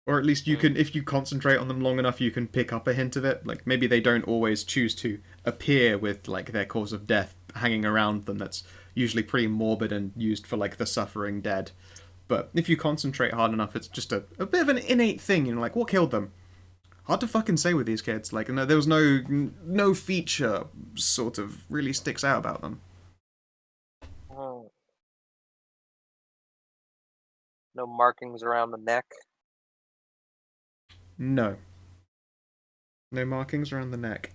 Or at least you can, if you concentrate on them long enough, you can pick up a hint of it. Like, maybe they don't always choose to appear with, like, their cause of death hanging around them. That's usually pretty morbid and used for, like, the suffering dead. But if you concentrate hard enough, it's just a bit of an innate thing, like, what killed them? Hard to fucking say with these kids. Like, no, there was no feature sort of really sticks out about them. Oh. No markings around the neck. No. No markings around the neck.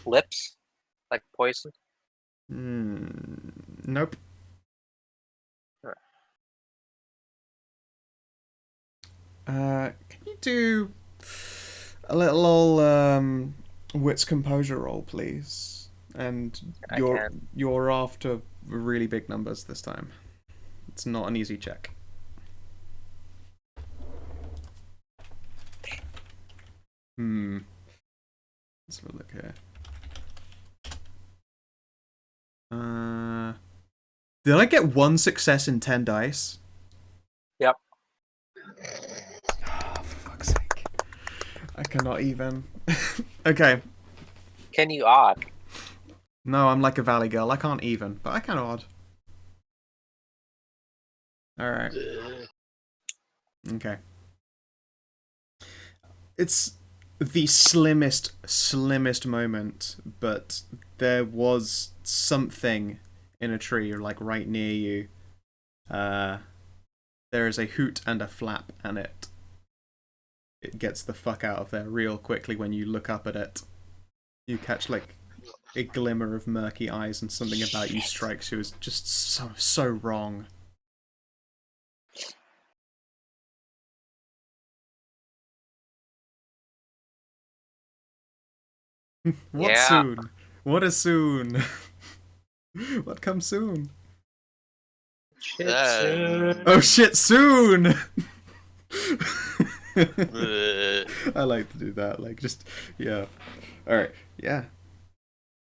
Lips, like poison. Nope. Can you do a little wits composure roll, please? And you're after really big numbers this time. It's not an easy check. Let's have a look here. Did I get 1 success in 10 dice? Yep. Oh, for fuck's sake. I cannot even. Okay. Can you odd? No, I'm like a valley girl. I can't even, but I can odd. Alright. Okay. It's the slimmest moment, but there was something in a tree, like right near you. There is a hoot and a flap, and it gets the fuck out of there real quickly when you look up at it. You catch like a glimmer of murky eyes, and something about you strikes you as just so wrong. What Yeah. soon? What is soon? What comes soon? Shit soon. Oh shit, soon! Uh, I like to do that, like, just, yeah. Alright, yeah.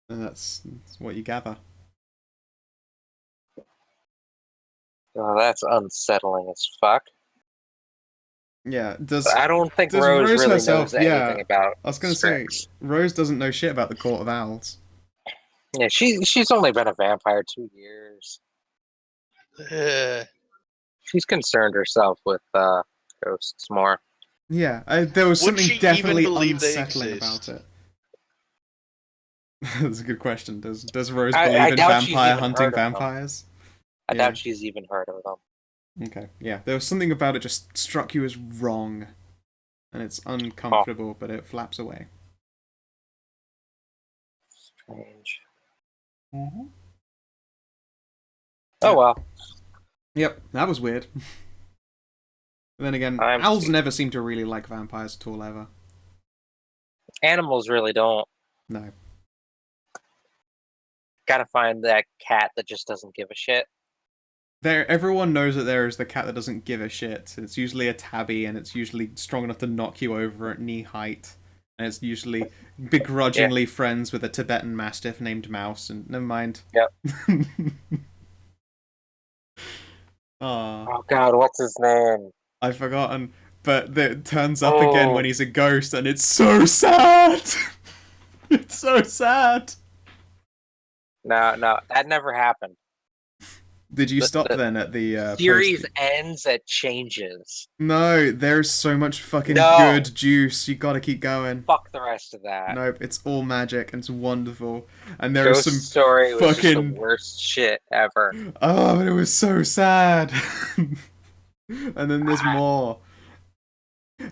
And that's what you gather. Oh, that's unsettling as fuck. Yeah, I don't think does Rose Rose really herself- knows yeah, anything about I was gonna say, Strix. Rose doesn't know shit about the Court of Owls. Yeah, she's only been a vampire 2 years. She's concerned herself with ghosts more. Yeah, there was Would something she even definitely believe they unsettling exist? about it. That's a good question. Does Rose I believe in doubt she's vampire even hunting heard of them. vampires? I Yeah. doubt she's even heard of them. Okay, yeah. There was something about it just struck you as wrong. And it's uncomfortable, but it flaps away. Strange. Mm-hmm. Oh well. Yep, that was weird. Then again, owls never seem to really like vampires at all, ever. Animals really don't. No. Gotta find that cat that just doesn't give a shit. Everyone knows that there is the cat that doesn't give a shit. It's usually a tabby, and it's usually strong enough to knock you over at knee height. And it's usually begrudgingly friends with a Tibetan Mastiff named Mouse, and never mind. Yep. Oh god, what's his name? I've forgotten. But it turns up again when he's a ghost, and it's so sad! It's so sad. No, that never happened. Did you The- stop the then at the Series post? ends, it changes. No, there's so much fucking No. good juice. You gotta keep going. Fuck the rest of that. Nope, it's all magic and it's wonderful. And there are Ghost some Story was just the fucking worst shit ever. oh, but it was so sad. And then there's more.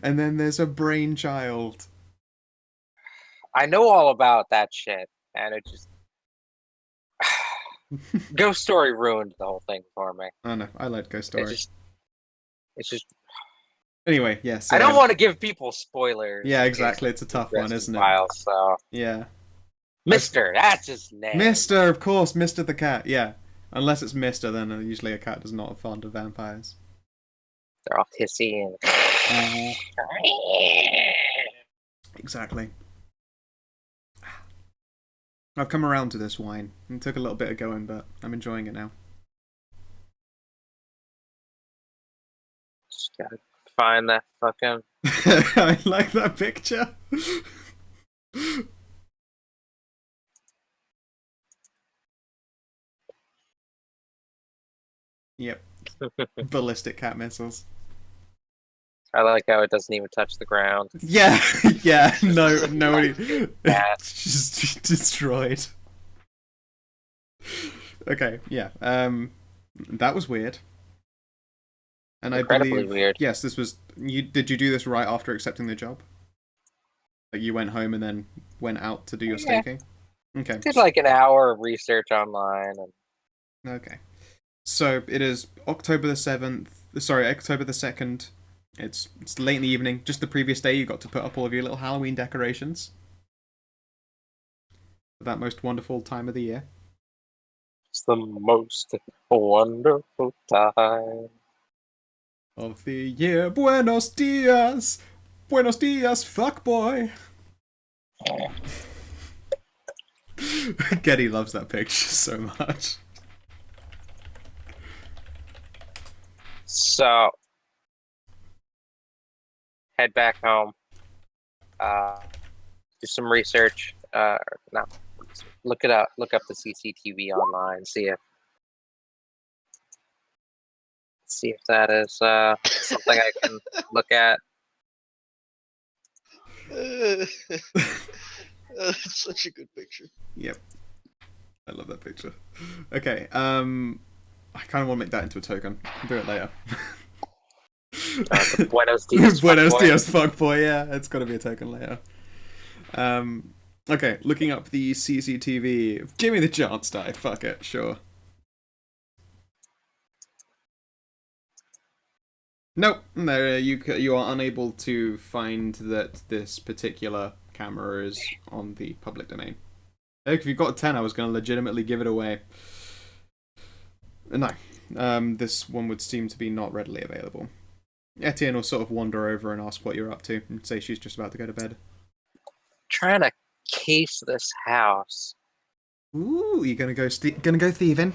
And then there's a brainchild. I know all about that shit, and it just Ghost Story ruined the whole thing for me. Oh no, I like Ghost Story. It's just. Anyway, yeah. So, I don't want to give people spoilers. Yeah, exactly. It's a tough one, isn't it? Files, so Yeah. Mister, that's his name. Mister, of course, Mister the cat. Yeah. Unless it's Mister, then usually a cat is not fond of vampires. They're all hissy and. Exactly. I've come around to this wine. It took a little bit of going, but I'm enjoying it now. Just gotta find that fucking. I like that picture. Yep. Ballistic cat missiles. I like how it doesn't even touch the ground. Yeah, yeah. No, nobody. Cat. It's just destroyed. Okay, yeah. That was weird. And Incredibly I believe, weird. yes, this was. Did you do this right after accepting the job? Like you went home and then went out to do your Yeah. staking? Okay. Did like an hour of research online and. Okay. So it is October the 7th. Sorry, October the 2nd. It's late in the evening. Just the previous day, you got to put up all of your little Halloween decorations. For that most wonderful time of the year. It's the most wonderful time. Of the year. Buenos dias! Buenos dias, fuckboy! Getty loves that picture so much. So, head back home. Do some research. No, look it up. Look up the CCTV online. See if that is something I can look at. That's such a good picture. Yep. I love that picture. Okay, I kind of want to make that into a token. I'll do it later. The Buenos Dias. Buenos fuckboy. dias, fuckboy. Yeah, it's got to be a token later. Okay, looking up the CCTV. Give me the chance, die. Fuck it, sure. Nope, there you are unable to find that this particular camera is on the public domain. Look, if you've got a 10, I was going to legitimately give it away. No, this one would seem to be not readily available. Etienne will sort of wander over and ask what you're up to, and say she's just about to go to bed. Trying to case this house. Ooh, you gonna go thieving?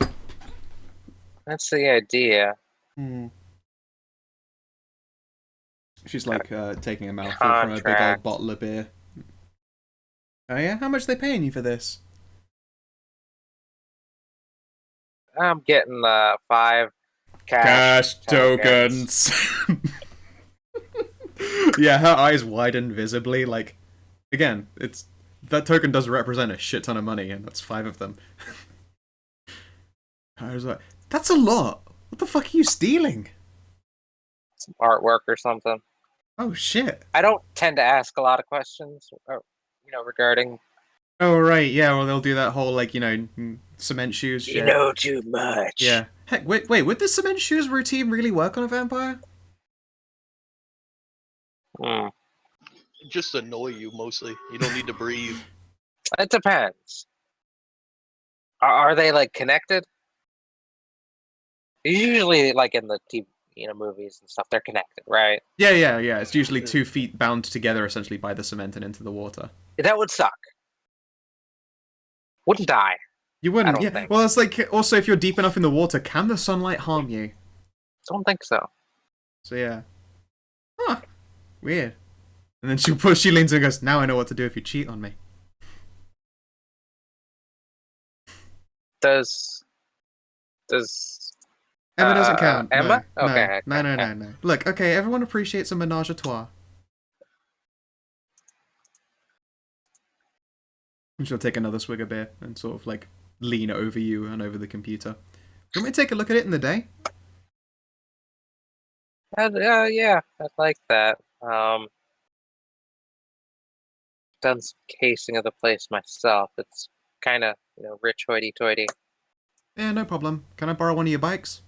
That's the idea. She's like taking a mouthful from a big old Contract. bottle of beer. Oh yeah, how much are they paying you for this? I'm getting 5 cash tokens. Yeah, her eyes widen visibly. Like, again, it's that token does represent a shit ton of money, and that's 5 of them. I was like, that's a lot. What the fuck are you stealing? Some artwork or something. Oh shit. I don't tend to ask a lot of questions, regarding. Oh right, yeah. Well, they'll do that whole like cement shoes shit. You know too much. Yeah. Heck, wait. Would the cement shoes routine really work on a vampire? Hmm. Just annoy you mostly. You don't need to breathe. It depends. Are they like connected? Usually, like in the TV, movies and stuff, they're connected, right? Yeah. It's usually 2 feet bound together essentially by the cement and into the water. That would suck. Wouldn't die. You wouldn't. I don't Yeah. think. Well, it's like also if you're deep enough in the water, can the sunlight harm you? Don't think so. So yeah. Huh. Weird. And then she leans in and goes, "Now I know what to do if you cheat on me." Does Emma doesn't count. Emma? No, Okay, no, okay, no, okay. no, no. Look, okay, everyone appreciates a menage a trois. And she'll take another swig of beer and sort of like lean over you and over the computer. Do you want me to take a look at it in the day? Yeah, I'd like that. Done some casing of the place myself. It's kind of, rich hoity-toity. Yeah, no problem. Can I borrow one of your bikes?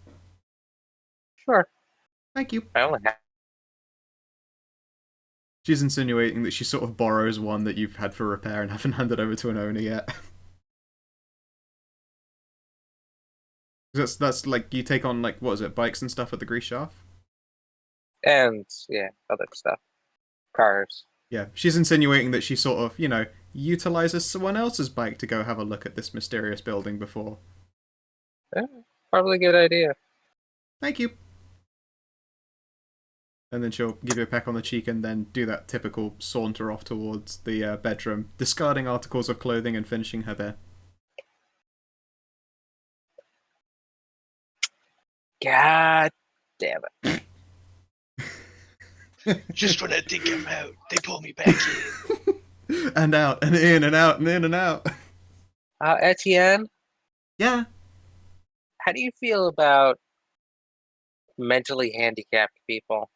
Sure. Thank you. I only have. She's insinuating that she sort of borrows one that you've had for repair and haven't handed over to an owner yet. That's like you take on like what is it, bikes and stuff at the grease shaft? And, yeah, other stuff. Cars. Yeah, she's insinuating that she sort of, utilizes someone else's bike to go have a look at this mysterious building before. Yeah, probably a good idea. Thank you. And then she'll give you a peck on the cheek and then do that typical saunter off towards the bedroom, discarding articles of clothing and finishing her beer. God damn it. Just when I think I'm out, they pull me back in. And out, and in, and out, and in, and out. Etienne, Yeah. how do you feel about mentally handicapped people?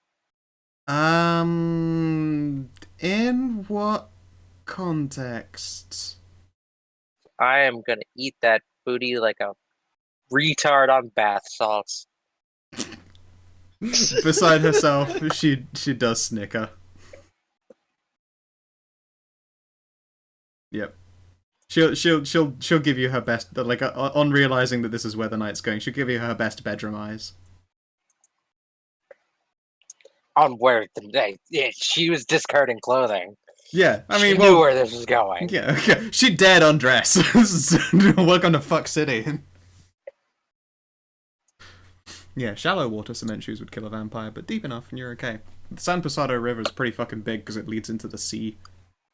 In what context? I am gonna eat that booty like a retard on bath salts. Beside herself, she does snicker. Yep. She'll give you her best, like on realizing that this is where the night's going. She'll give you her best bedroom eyes. On where she was discarding clothing. Yeah, I mean, she knew where this was going. Yeah, okay. She dared undress. Welcome to Fuck City. Yeah, shallow water cement shoes would kill a vampire, but deep enough and you're okay. The San Pasado River is pretty fucking big because it leads into the sea.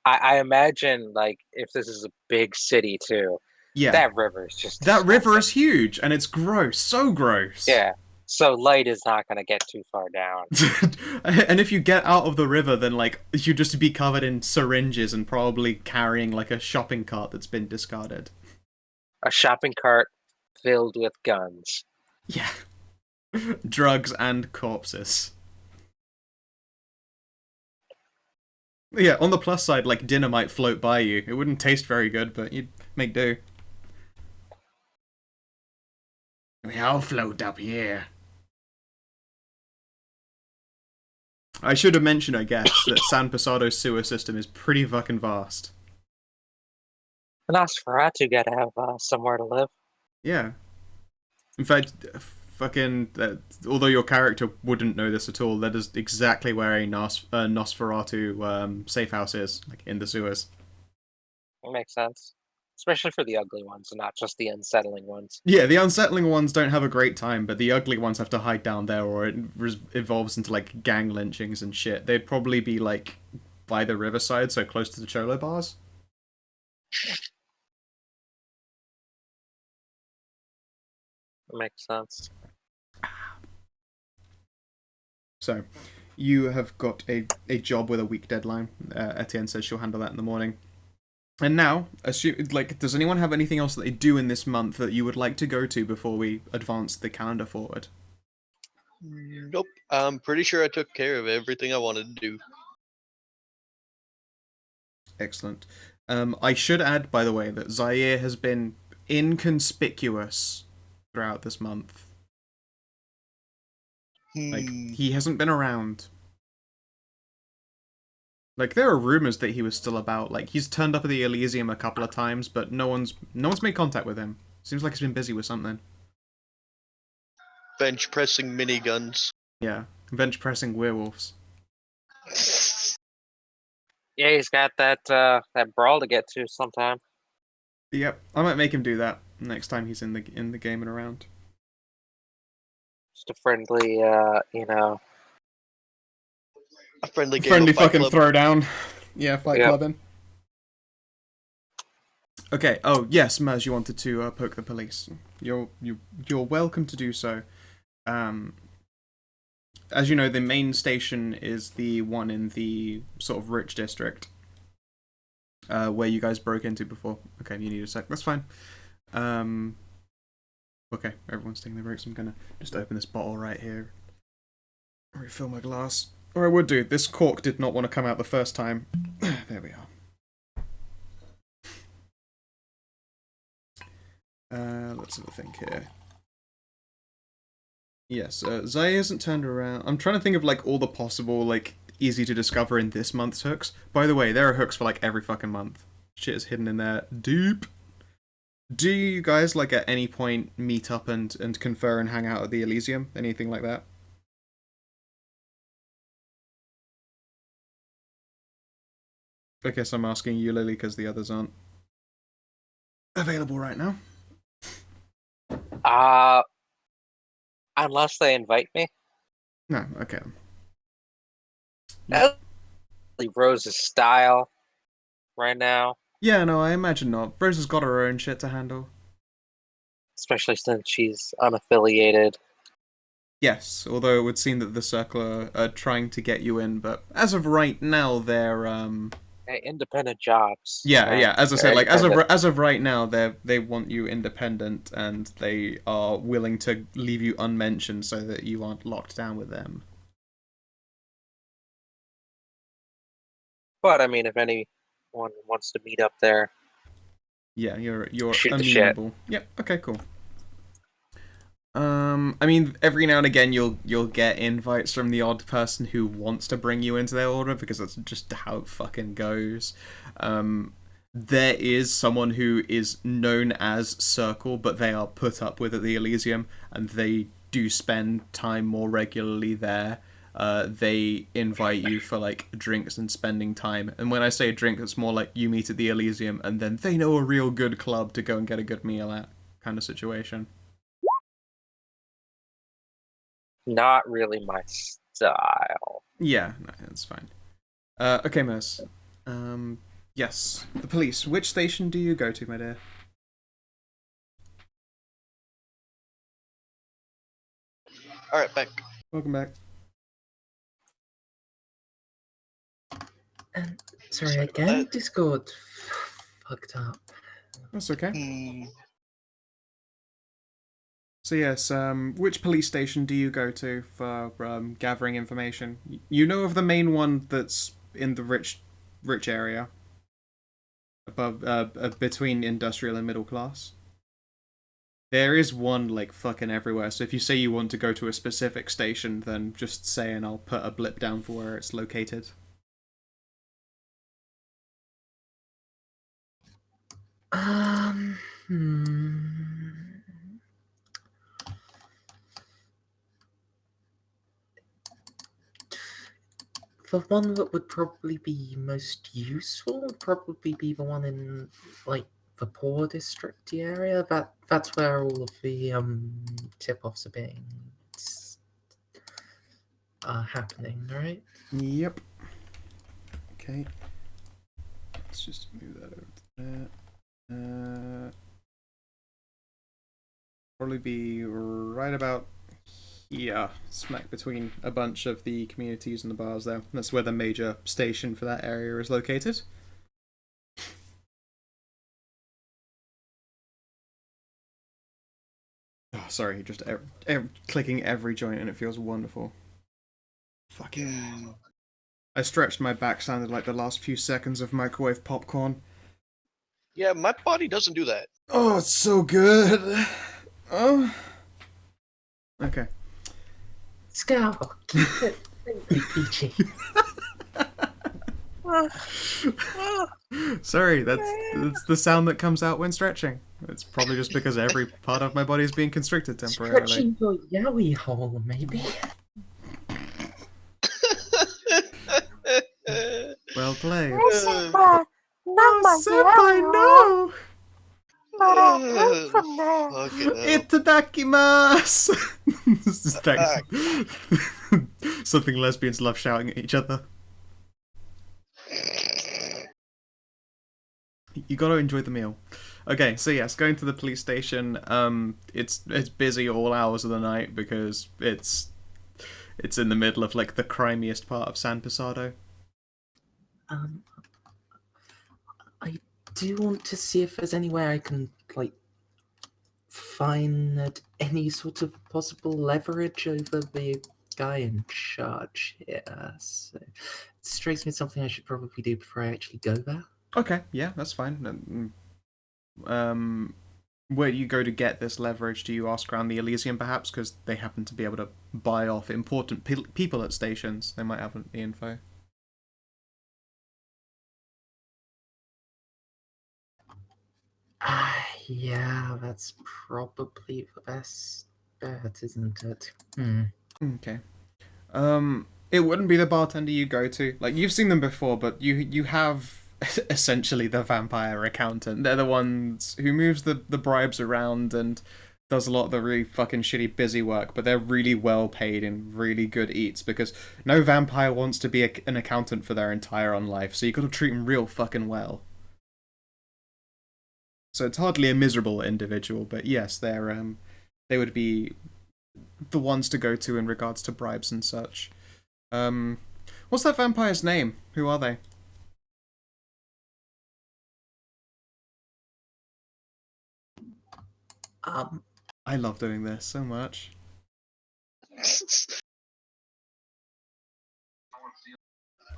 I imagine, like, if this is a big city, too, Yeah. that river is just That river is disgusting. huge, and it's gross. So gross. Yeah, so light is not going to get too far down. And if you get out of the river, then, like, you'd just be covered in syringes and probably carrying, like, a shopping cart that's been discarded. A shopping cart filled with guns. Yeah. Drugs and corpses. Yeah, on the plus side, like, dinner might float by you. It wouldn't taste very good, but you'd make do. We all float up here. I should have mentioned, I guess, that San Pasado's sewer system is pretty fucking vast. Nosferatu gotta have somewhere to live. Yeah. In fact, although your character wouldn't know this at all, that is exactly where a Nosferatu safe house is, like in the sewers. It makes sense. Especially for the ugly ones, and not just the unsettling ones. Yeah, the unsettling ones don't have a great time, but the ugly ones have to hide down there or it evolves into, like, gang lynchings and shit. They'd probably be, like, by the riverside, so close to the Cholo bars. It makes sense. So, you have got a job with a week deadline. Etienne says she'll handle that in the morning. And now, does anyone have anything else that they do in this month that you would like to go to before we advance the calendar forward? Nope. I'm pretty sure I took care of everything I wanted to do. Excellent. I should add, by the way, that Zaire has been inconspicuous throughout this month. Like, he hasn't been around. Like, there are rumors that he was still about. Like, he's turned up at the Elysium a couple of times, but no one's made contact with him. Seems like he's been busy with something. Bench pressing miniguns. Yeah, bench pressing werewolves. Yeah, he's got that brawl to get to sometime. Yep, I might make him do that next time he's in the game and around. Just a friendly, A friendly game Friendly of Fight fucking Club. throwdown. Yeah, fight Yep. clubbing. Okay. Oh yes, Maz, you wanted to poke the police. You're welcome to do so. As you know, the main station is the one in the sort of rich district, where you guys broke into before. Okay, you need a sec. That's fine. Okay, everyone's taking their breaks. I'm gonna just open this bottle right here. Refill my glass. Or I would do. This cork did not want to come out the first time. There we are. Let's have a think here. Yes, Zaya hasn't turned around. I'm trying to think of like all the possible like easy to discover in this month's hooks. By the way, there are hooks for like every fucking month. Shit is hidden in there deep. Do you guys like at any point meet up and confer and hang out at the Elysium? Anything like that? I guess I'm asking you, Lily, because the others aren't available right now. Unless they invite me. No, okay. That's really Rose's style right now, Yeah, no, I imagine not. Rose has got her own shit to handle. especially since she's unaffiliated. Yes, although it would seem that the Circle are trying to get you in, but as of right now, they're Hey, independent jobs. yeah, man. yeah. As I They're said, like independent. as of right now, they want you independent, and they are willing to leave you unmentioned so that you aren't locked down with them. But I mean, if anyone wants to meet up there, Yeah, you're Shoot the shit. amenable. Yep. Okay. Cool. I mean, every now and again, you'll get invites from the odd person who wants to bring you into their order because that's just how it fucking goes. There is someone who is known as Circle, but they are put up with at the Elysium, and they do spend time more regularly there. They invite you for like drinks and spending time. And when I say drink, it's more like you meet at the Elysium, and then they know a real good club to go and get a good meal at, kind of situation. not really my style. Yeah, no, that's fine. Okay, Merce. Yes, the police. Which station do you go to, my dear? Alright, back. Welcome back. And sorry Sorry about again, that. Discord fucked up. That's okay. Hmm. So yes, which police station do you go to for gathering information? You know of the main one that's in the rich area, above, between industrial and middle class. There is one like fucking everywhere. So if you say you want to go to a specific station, then just say and I'll put a blip down for where it's located. Hmm. The one that would probably be most useful would probably be the one in like the poor district area. That's where all of the tip-offs are being happening, right? Yep. Okay. Let's just move that over to there. Probably be right about here, smack between a bunch of the communities and the bars there. That's where the major station for that area is located. Oh, sorry, just clicking every joint and it feels wonderful. Fuck yeah. I stretched my back, sounded like the last few seconds of microwave popcorn. Yeah, my body doesn't do that. Oh, it's so good. Oh. Okay. Scout, keep it simply peachy. Sorry, that's the sound that comes out when stretching. It's probably just because every part of my body is being constricted temporarily. Stretching your yowie hole, maybe. Well played. Senpai, not my Senpai, no! But I'll drink from there. Fucking hell. Itadakimasu! This is something lesbians love shouting at each other. You got to enjoy the meal. Okay, so yes, going to the police station. It's busy all hours of the night because it's in the middle of like the crimiest part of San Posado. Um, I do want to see if there's any way I can like find any sort of possible leverage over the guy in charge here. So it strikes me as something I should probably do before I actually go there. Okay, yeah, that's fine. Where do you go to get this leverage? Do you ask around the Elysium perhaps, because they happen to be able to buy off important people at stations? They might have the info. Yeah, that's probably the best bet, isn't it? Okay. It wouldn't be the bartender you go to. Like, you've seen them before, but you have essentially the vampire accountant. They're the ones who moves the bribes around and does a lot of the really fucking shitty busy work, but they're really well paid and really good eats because no vampire wants to be an accountant for their entire on life, so you gotta treat them real fucking well. So it's hardly a miserable individual, but yes, they would be the ones to go to in regards to bribes and such. What's that vampire's name? Who are they? I love doing this so much.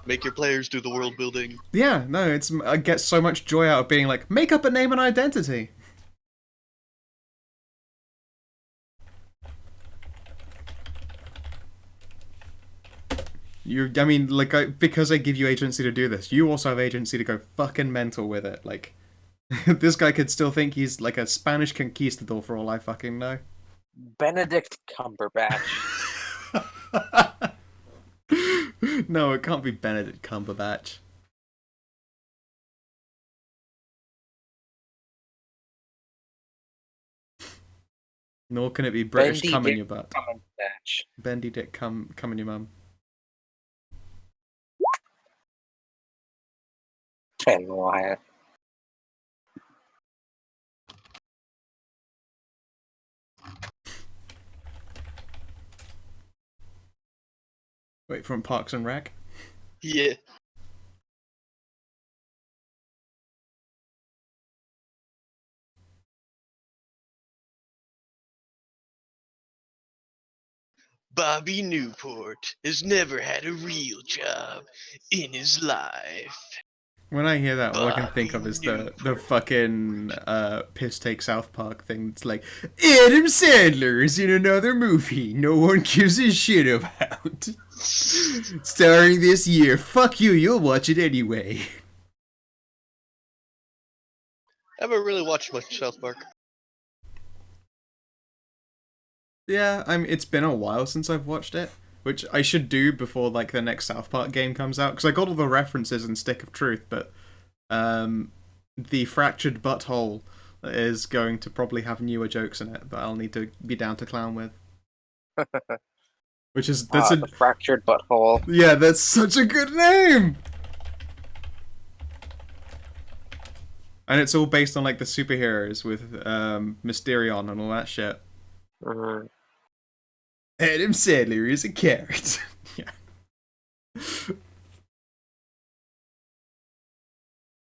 Make your players do the world building. Yeah, no, I get so much joy out of being like, make up a name and identity. I mean, like, because I give you agency to do this, you also have agency to go fucking mental with it. Like, this guy could still think he's like a Spanish conquistador for all I fucking know. Benedict Cumberbatch. No, it can't be Benedict Cumberbatch. Nor can it be British cum in your butt. Cumberbatch. Bendy dick cum in your mum. Ken Wyatt. Wait, from Parks and Rec? Yeah. Bobby Newport has never had a real job in his life. When I hear that, all I can Bobby think of is the Newport. fucking piss take South Park thing. It's like, Adam Sandler is in another movie no one gives a shit about. Starring this year. Fuck you, you'll watch it anyway. I haven't really watched much South Park. Yeah, it's been a while since I've watched it, which I should do before like the next South Park game comes out, because I got all the references in Stick of Truth, but the fractured butthole is going to probably have newer jokes in it that I'll need to be down to clown with. Which is The fractured butthole. yeah, that's such a good name. And it's all based on like the superheroes with Mysterion and all that shit. Mhm. Adam Sandler is a carrot. Yeah.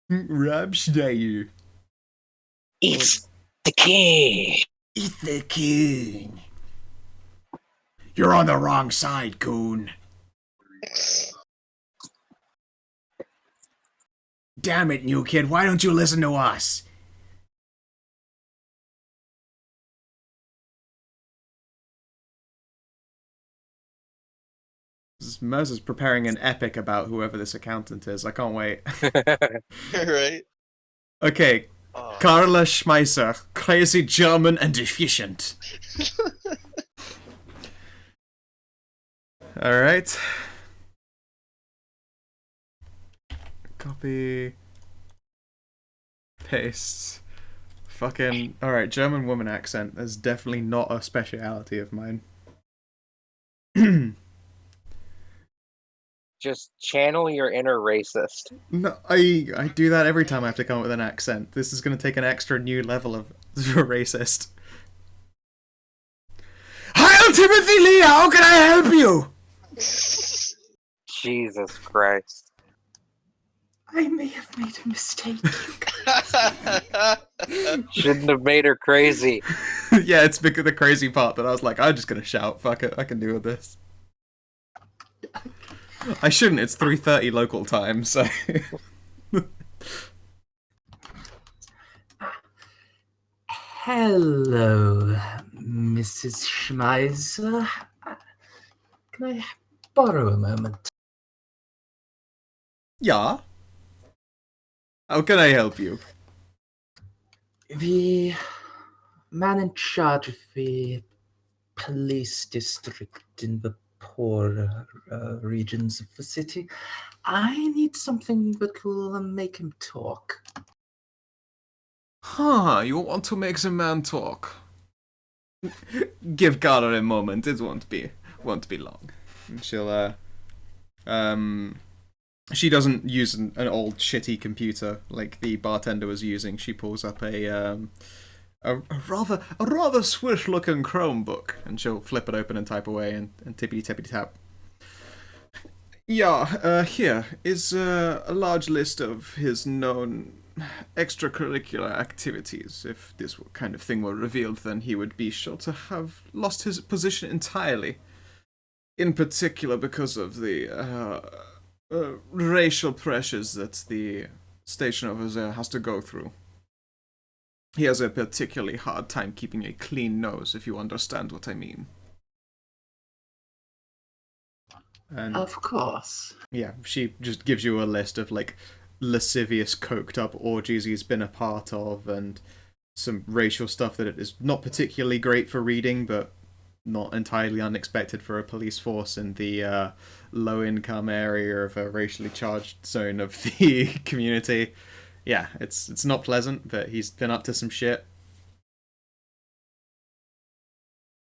Rob Schneider. It's the king. It's the king. You're on the wrong side, coon. Damn it, new kid, why don't you listen to us? Mers is preparing an epic about whoever this accountant is. I can't wait. Right? Okay, Oh. Carla Schmeisser, crazy German and efficient. Alright. Copy. Paste. Fucking. Alright, German woman accent is definitely not a speciality of mine. Just channel your inner racist. No, I do that every time I have to come up with an accent. This is going to take an extra new level of racist. Hi, Timothy Lee. How can I help you? Jesus Christ. I may have made a mistake. Shouldn't have made her crazy. Yeah, it's because the crazy part that I was like, I'm just gonna shout. Fuck it, I can deal with this. I shouldn't. It's 3:30 local time, so. Hello, Mrs. Schmeiser. Can I borrow a moment? Yeah. How can I help you? The man in charge of the police district in the poor regions of the city. I need something that will make him talk. Huh, you want to make the man talk? Give Carter a moment, it won't be long. And she'll, she doesn't use an old shitty computer like the bartender was using. She pulls up a rather swish-looking Chromebook, and she'll flip it open and type away and tippity-tippity-tap. Yeah, here is a large list of his known extracurricular activities. If this kind of thing were revealed, then he would be sure to have lost his position entirely. In particular because of the racial pressures that the station over there has to go through. He has a particularly hard time keeping a clean nose, if you understand what I mean. And Of course. yeah, she just gives you a list of like lascivious, coked up orgies he's been a part of, and some racial stuff that is not particularly great for reading, but not entirely unexpected for a police force in the low-income area of a racially charged zone of the community. Yeah, it's not pleasant, but he's been up to some shit.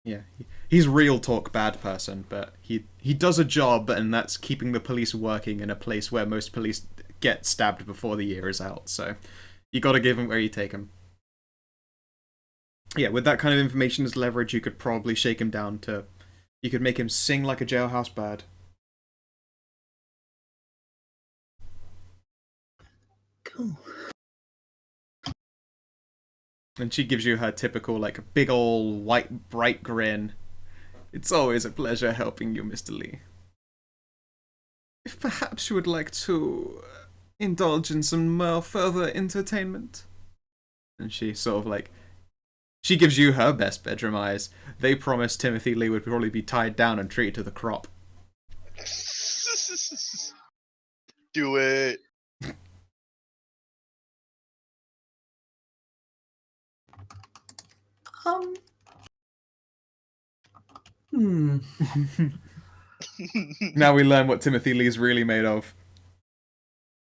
Yeah, he's real talk bad person, but he does a job, and that's keeping the police working in a place where most police get stabbed before the year is out. So you got to give him where you take him. Yeah, with that kind of information as leverage, you could probably shake him down to. You could make him sing like a jailhouse bird. Cool. And she gives you her typical, like, big ol' white, bright grin. It's always a pleasure helping you, Mr. Lee. If perhaps you would like to indulge in some further entertainment. And she sort of, like, she gives you her best bedroom eyes. They promised Timothy Lee would probably be tied down and treated to the crop. Do it. Hmm. Now we learn what Timothy Lee's really made of.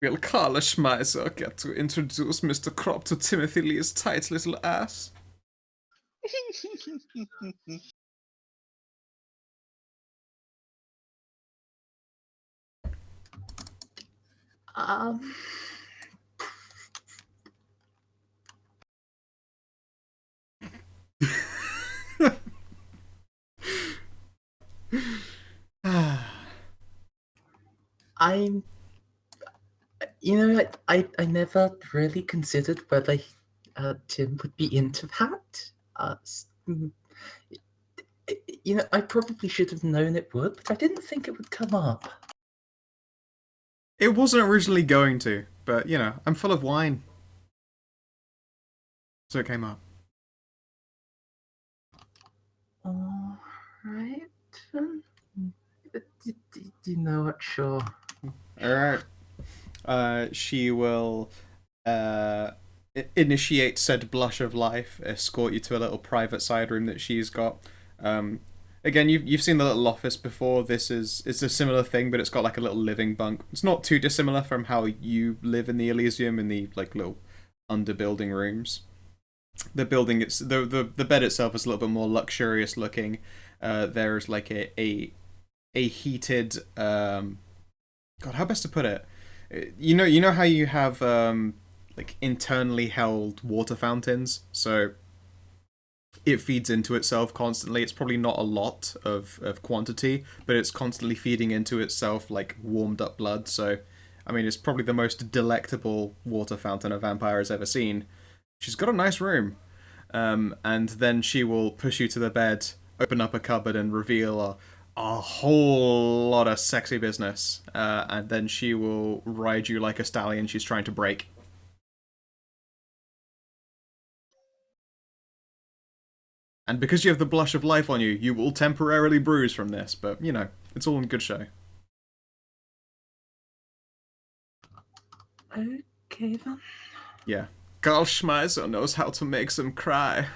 Will Carla Schmeiser get to introduce Mr. Crop to Timothy Lee's tight little ass? Um. I'm. I never really considered whether Tim would be into that. I probably should have known it would, but I didn't think it would come up. It wasn't originally going to, but, I'm full of wine. So it came up. All right. You know what? Sure. Alright. She will initiate said blush of life, escort you to a little private side room that she's got. Again, you've seen the little office before. It's a similar thing, but it's got like a little living bunk. It's not too dissimilar from how you live in the Elysium in the like little underbuilding rooms. The building, the bed itself is a little bit more luxurious looking. There's like a heated God, how best to put it? You know how you have like internally held water fountains, so it feeds into itself constantly. It's probably not a lot of quantity, but it's constantly feeding into itself like warmed up blood. So, I mean, it's probably the most delectable water fountain a vampire has ever seen. She's got a nice room. And then she will push you to the bed, open up a cupboard, and reveal a whole lot of sexy business. And then she will ride you like a stallion she's trying to break. And because you have the blush of life on you, you will temporarily bruise from this, but, you know, it's all in good show. Okay, then. Yeah. Karl Schmeiser knows how to make them cry.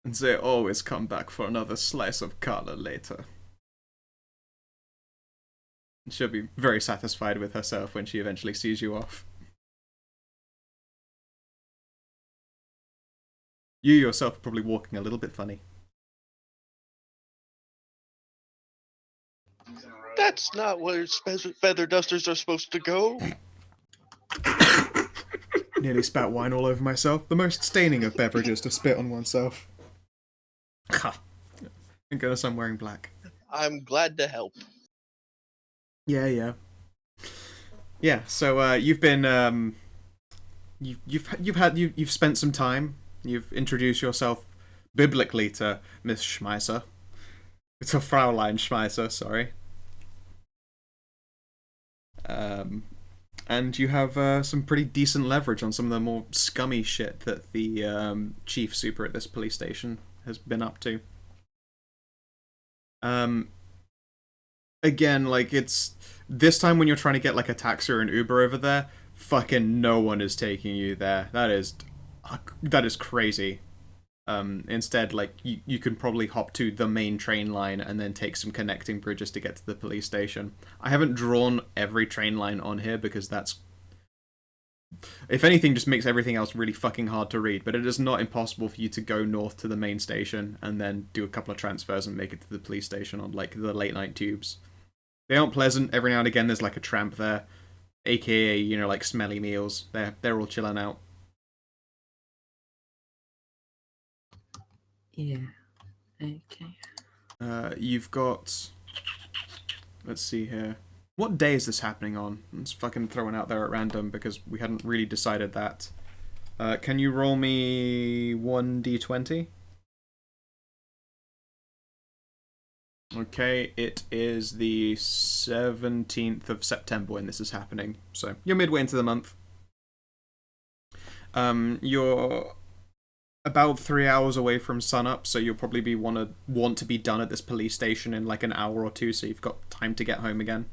And they always come back for another slice of Carla later. She'll be very satisfied with herself when she eventually sees you off. You yourself are probably walking a little bit funny. That's not where feather dusters are supposed to go. Nearly spat wine all over myself. The most staining of beverages to spit on oneself. Ha! Thank goodness I'm wearing black. I'm glad to help. Yeah. Yeah. So you've been you've spent some time. You've introduced yourself biblically to Miss Schmeiser. To Fraulein Schmeiser, sorry. And you have some pretty decent leverage on some of the more scummy shit that the chief super at this police station has been up to. Again, like, it's this time when you're trying to get like a taxi or an Uber over there, fucking no one is taking you there. That is crazy. Instead, like, you can probably hop to the main train line and then take some connecting bridges to get to the police station. I haven't drawn every train line on here because that's, if anything, just makes everything else really fucking hard to read, but it is not impossible for you to go north to the main station and then do a couple of transfers and make it to the police station on, like, the late night tubes. They aren't pleasant. Every now and again there's like a tramp there, aka, you know, like smelly meals. They're all chilling out. Yeah. Okay. You've got, let's see here. What day is this happening on? I'm just fucking throwing out there at random because we hadn't really decided that. Can you roll me 1d20? Okay, it is the 17th of September when this is happening. So you're midway into the month. You're about 3 hours away from sunup, so you'll probably want to be done at this police station in like an hour or two, so you've got time to get home again.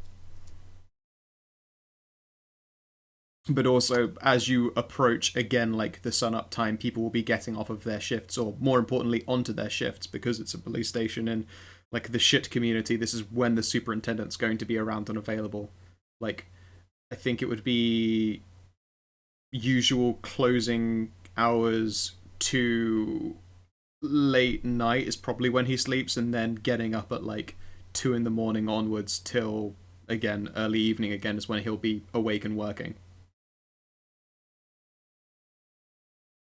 But also, as you approach again, like the sunup time, people will be getting off of their shifts, or more importantly, onto their shifts, because it's a police station in like the shit community. This is when the superintendent's going to be around and available. Like, I think it would be usual closing hours to late night is probably when he sleeps, and then getting up at like 2 in the morning onwards till again early evening again is when he'll be awake and working.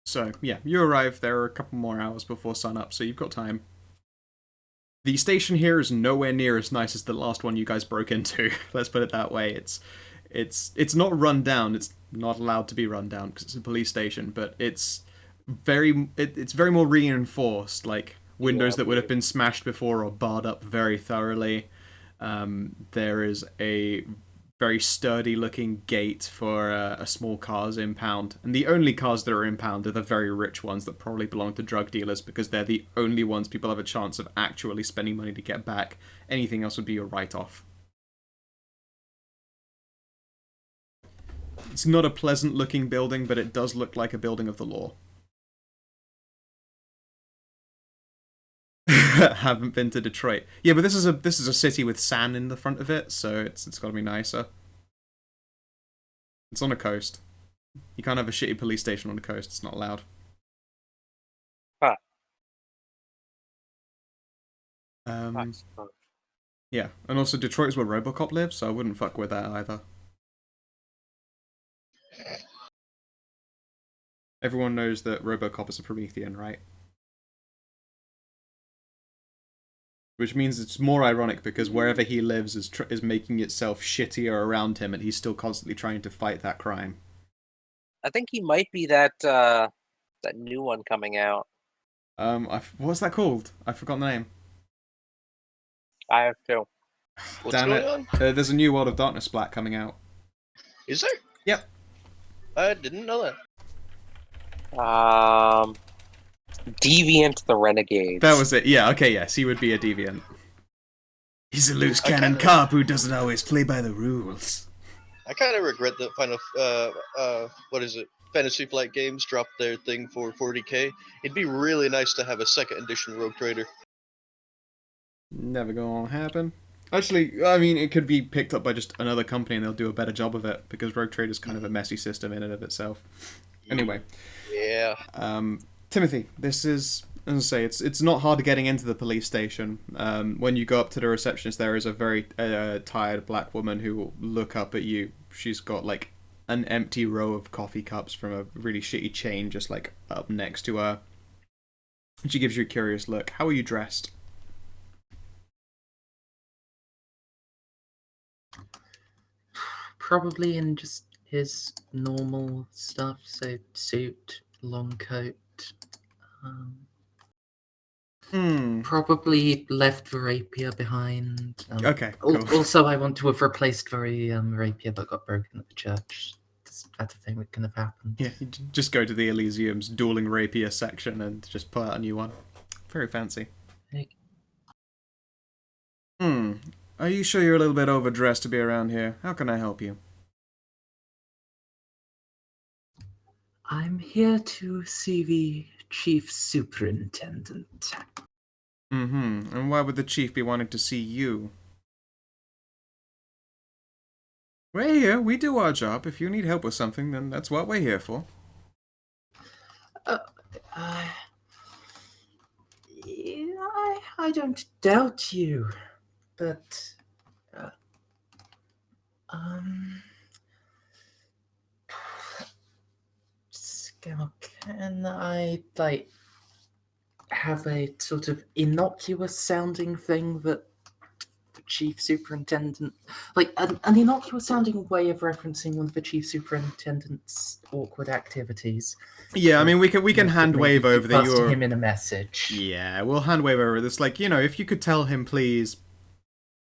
So yeah, you arrive there a couple more hours before sunup, so you've got time. The station here is nowhere near as nice as the last one you guys broke into. Let's put it that way. It's not run down. It's not allowed to be run down because it's a police station. But it's very more reinforced. Like windows that would have been smashed before are barred up very thoroughly. There is a very sturdy looking gate for a small car's impound, and the only cars that are impound are the very rich ones that probably belong to drug dealers because they're the only ones people have a chance of actually spending money to get back. Anything else would be a write-off. It's not a pleasant looking building, but it does look like a building of the law. Haven't been to Detroit. Yeah, but this is a city with sand in the front of it, so it's got to be nicer. It's on a coast. You can't have a shitty police station on the coast. It's not allowed. Huh. I suppose. Yeah, and also Detroit is where RoboCop lives, so I wouldn't fuck with that either. Everyone knows that RoboCop is a Promethean, right? Which means it's more ironic because wherever he lives is making itself shittier around him, and he's still constantly trying to fight that crime. I think he might be that new one coming out. What's that called? I forgot the name. I have to. What's Damn going it! on? There's a new World of Darkness splat coming out. Is there? Yep. I didn't know that. Deviant the Renegades. That was it. Yeah. Okay. Yes, he would be a deviant. He's a loose cannon kinda- cop who doesn't always play by the rules. I kind of regret that what is it? Fantasy Flight Games dropped their thing for 40k. It'd be really nice to have a second edition Rogue Trader. Never gonna happen. Actually, I mean, it could be picked up by just another company and they'll do a better job of it, because Rogue Trade is kind of a messy system in and of itself. Anyway, Yeah. Timothy, this is, as I say, it's not hard getting into the police station. When you go up to the receptionist, there is a very tired black woman who will look up at you. She's got like an empty row of coffee cups from a really shitty chain just like up next to her. And she gives you a curious look. How are you dressed? Probably in just his normal stuff, so suit, long coat. Probably left the rapier behind. Okay, cool. Also, I want to have replaced the rapier that got broken at the church. That's a thing that can have happened. Yeah, you just go to the Elysium's dueling rapier section and just pull out a new one. Very fancy. Are you sure you're a little bit overdressed to be around here? How can I help you? I'm here to see the chief superintendent. And why would the chief be wanting to see you? We're here. We do our job. If you need help with something, then that's what we're here for. I don't doubt you, but can I have a sort of innocuous sounding thing that the chief superintendent, an innocuous sounding way of referencing one of the chief superintendent's awkward activities? Yeah, I mean, we can hand wave over that you're him in a message. Yeah, we'll hand wave over this. Like, if you could tell him, please,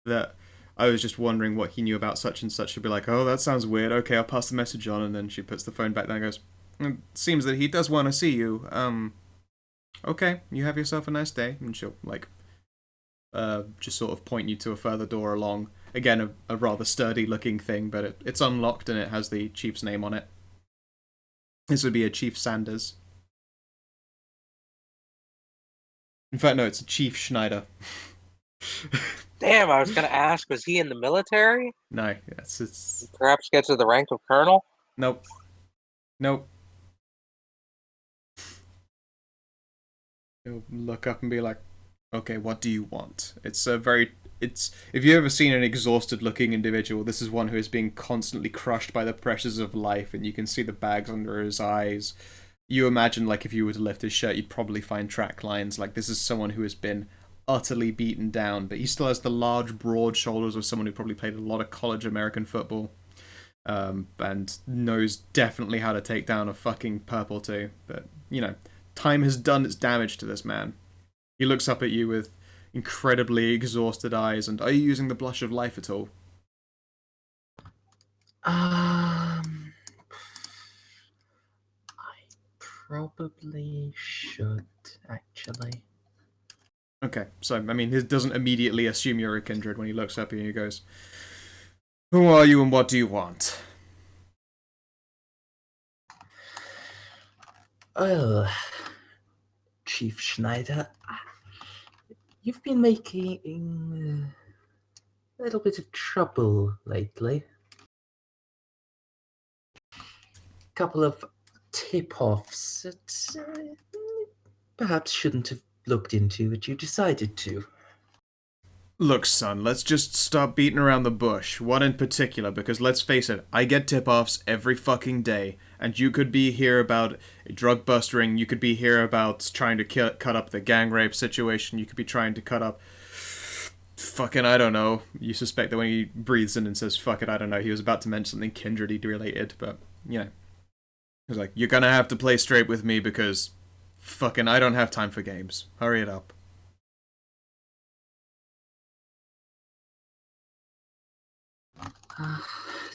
that I was just wondering what he knew about such and such. She'd be like, oh, that sounds weird. Okay, I'll pass the message on. And then she puts the phone back down and goes, it seems that he does want to see you. Okay, you have yourself a nice day. And she'll, just sort of point you to a further door along. Again, a rather sturdy-looking thing, but it's unlocked and it has the chief's name on it. This would be a Chief Sanders. In fact, no, it's a Chief Schneider. Damn, I was gonna ask, was he in the military? No, it's... Perhaps get to the rank of colonel? Nope. He'll look up and be like, okay, what do you want? It's if you've ever seen an exhausted looking individual, this is one who is being constantly crushed by the pressures of life, and you can see the bags under his eyes. You imagine, if you were to lift his shirt, you'd probably find track lines. This is someone who has been utterly beaten down, but he still has the large, broad shoulders of someone who probably played a lot of college American football, and knows definitely how to take down a fucking purple too. But, time has done its damage to this man. He looks up at you with incredibly exhausted eyes, and are you using the blush of life at all? I probably should, actually. Okay, so, I mean, he doesn't immediately assume you're a Kindred when he looks up at you and he goes, who are you and what do you want? Well, Chief Schneider, you've been making a little bit of trouble lately. Couple of tip-offs that perhaps shouldn't have looked into, but you decided to. Look, son, let's just stop beating around the bush. One in particular, because let's face it, I get tip-offs every fucking day, and you could be here about a drug bust ring, you could be here about trying to cut up the gang rape situation, you could be trying to cut up... Fucking, I don't know. You suspect that when he breathes in and says, fuck it, I don't know, he was about to mention something Kindred related, but, you know. He was like, you're gonna have to play straight with me because... Fucking, I don't have time for games. Hurry it up.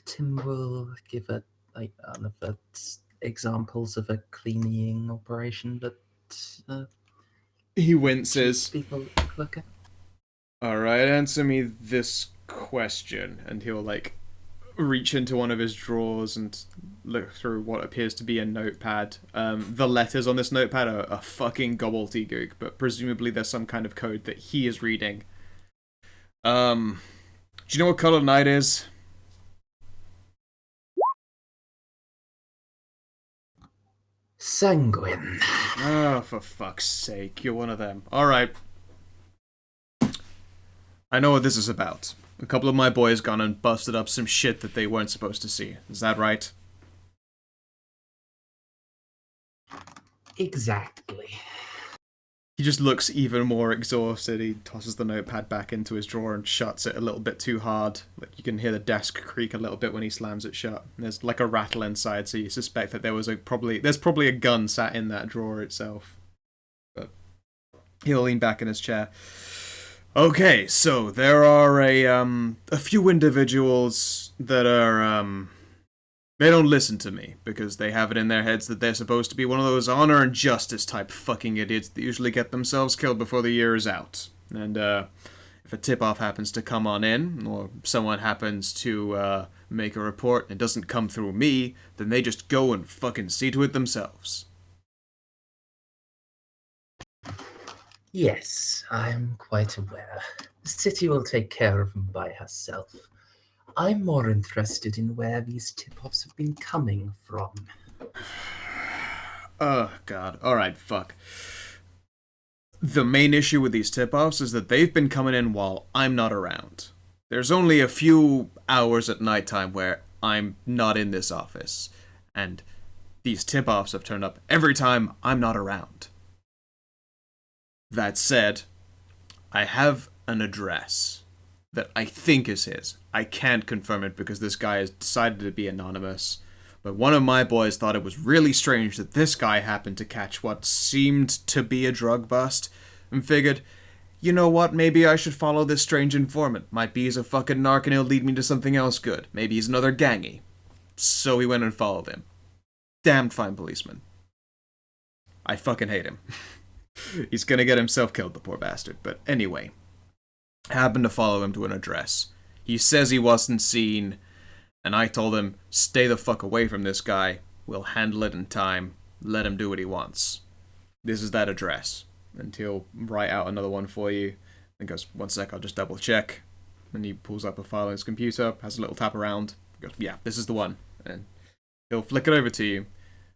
Tim will give another examples of a cleaning operation that He winces. people look at. Alright, answer me this question. And he'll, like, reach into one of his drawers and look through what appears to be a notepad. The letters on this notepad are fucking gobbledygook, but presumably there's some kind of code that he is reading. Do you know what color night is? Sanguine. Oh, for fuck's sake, you're one of them. Alright. I know what this is about. A couple of my boys gone and busted up some shit that they weren't supposed to see. Is that right? Exactly. He just looks even more exhausted. He tosses the notepad back into his drawer and shuts it a little bit too hard. Like, you can hear the desk creak a little bit when he slams it shut. And there's like a rattle inside, so you suspect that there's probably a gun sat in that drawer itself. But he'll lean back in his chair. Okay, so there are a few individuals that are they don't listen to me, because they have it in their heads that they're supposed to be one of those honor and justice type fucking idiots that usually get themselves killed before the year is out. And, if a tip-off happens to come on in, or someone happens to, make a report and it doesn't come through me, then they just go and fucking see to it themselves. Yes, I am quite aware. The city will take care of them by herself. I'm more interested in where these tip-offs have been coming from. Oh, God. Alright, fuck. The main issue with these tip-offs is that they've been coming in while I'm not around. There's only a few hours at nighttime where I'm not in this office, and these tip-offs have turned up every time I'm not around. That said, I have an address that I think is his. I can't confirm it because this guy has decided to be anonymous, but one of my boys thought it was really strange that this guy happened to catch what seemed to be a drug bust, and figured, you know what, maybe I should follow this strange informant. Might be he's a fucking narc and he'll lead me to something else good. Maybe he's another gangy. So he went and followed him. Damned fine policeman. I fucking hate him. He's gonna get himself killed, the poor bastard. But anyway, happened to follow him to an address. He says he wasn't seen, and I told him, stay the fuck away from this guy. We'll handle it in time. Let him do what he wants. This is that address. And he'll write out another one for you. And goes, one sec, I'll just double check. And he pulls up a file on his computer, has a little tap around. Goes, yeah, this is the one. And he'll flick it over to you.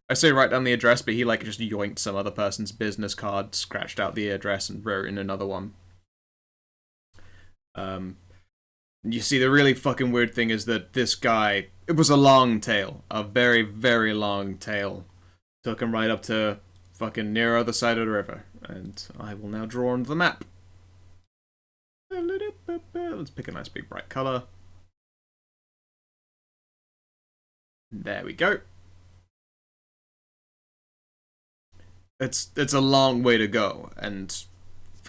I say write down the address, but he like just yoinked some other person's business card, scratched out the address, and wrote in another one. You see, the really fucking weird thing is that this guy, it was a long tail, a very, very long tail. Took him right up to fucking near other side of the river, and I will now draw onto the map. Let's pick a nice big bright color. There we go. It's a long way to go, and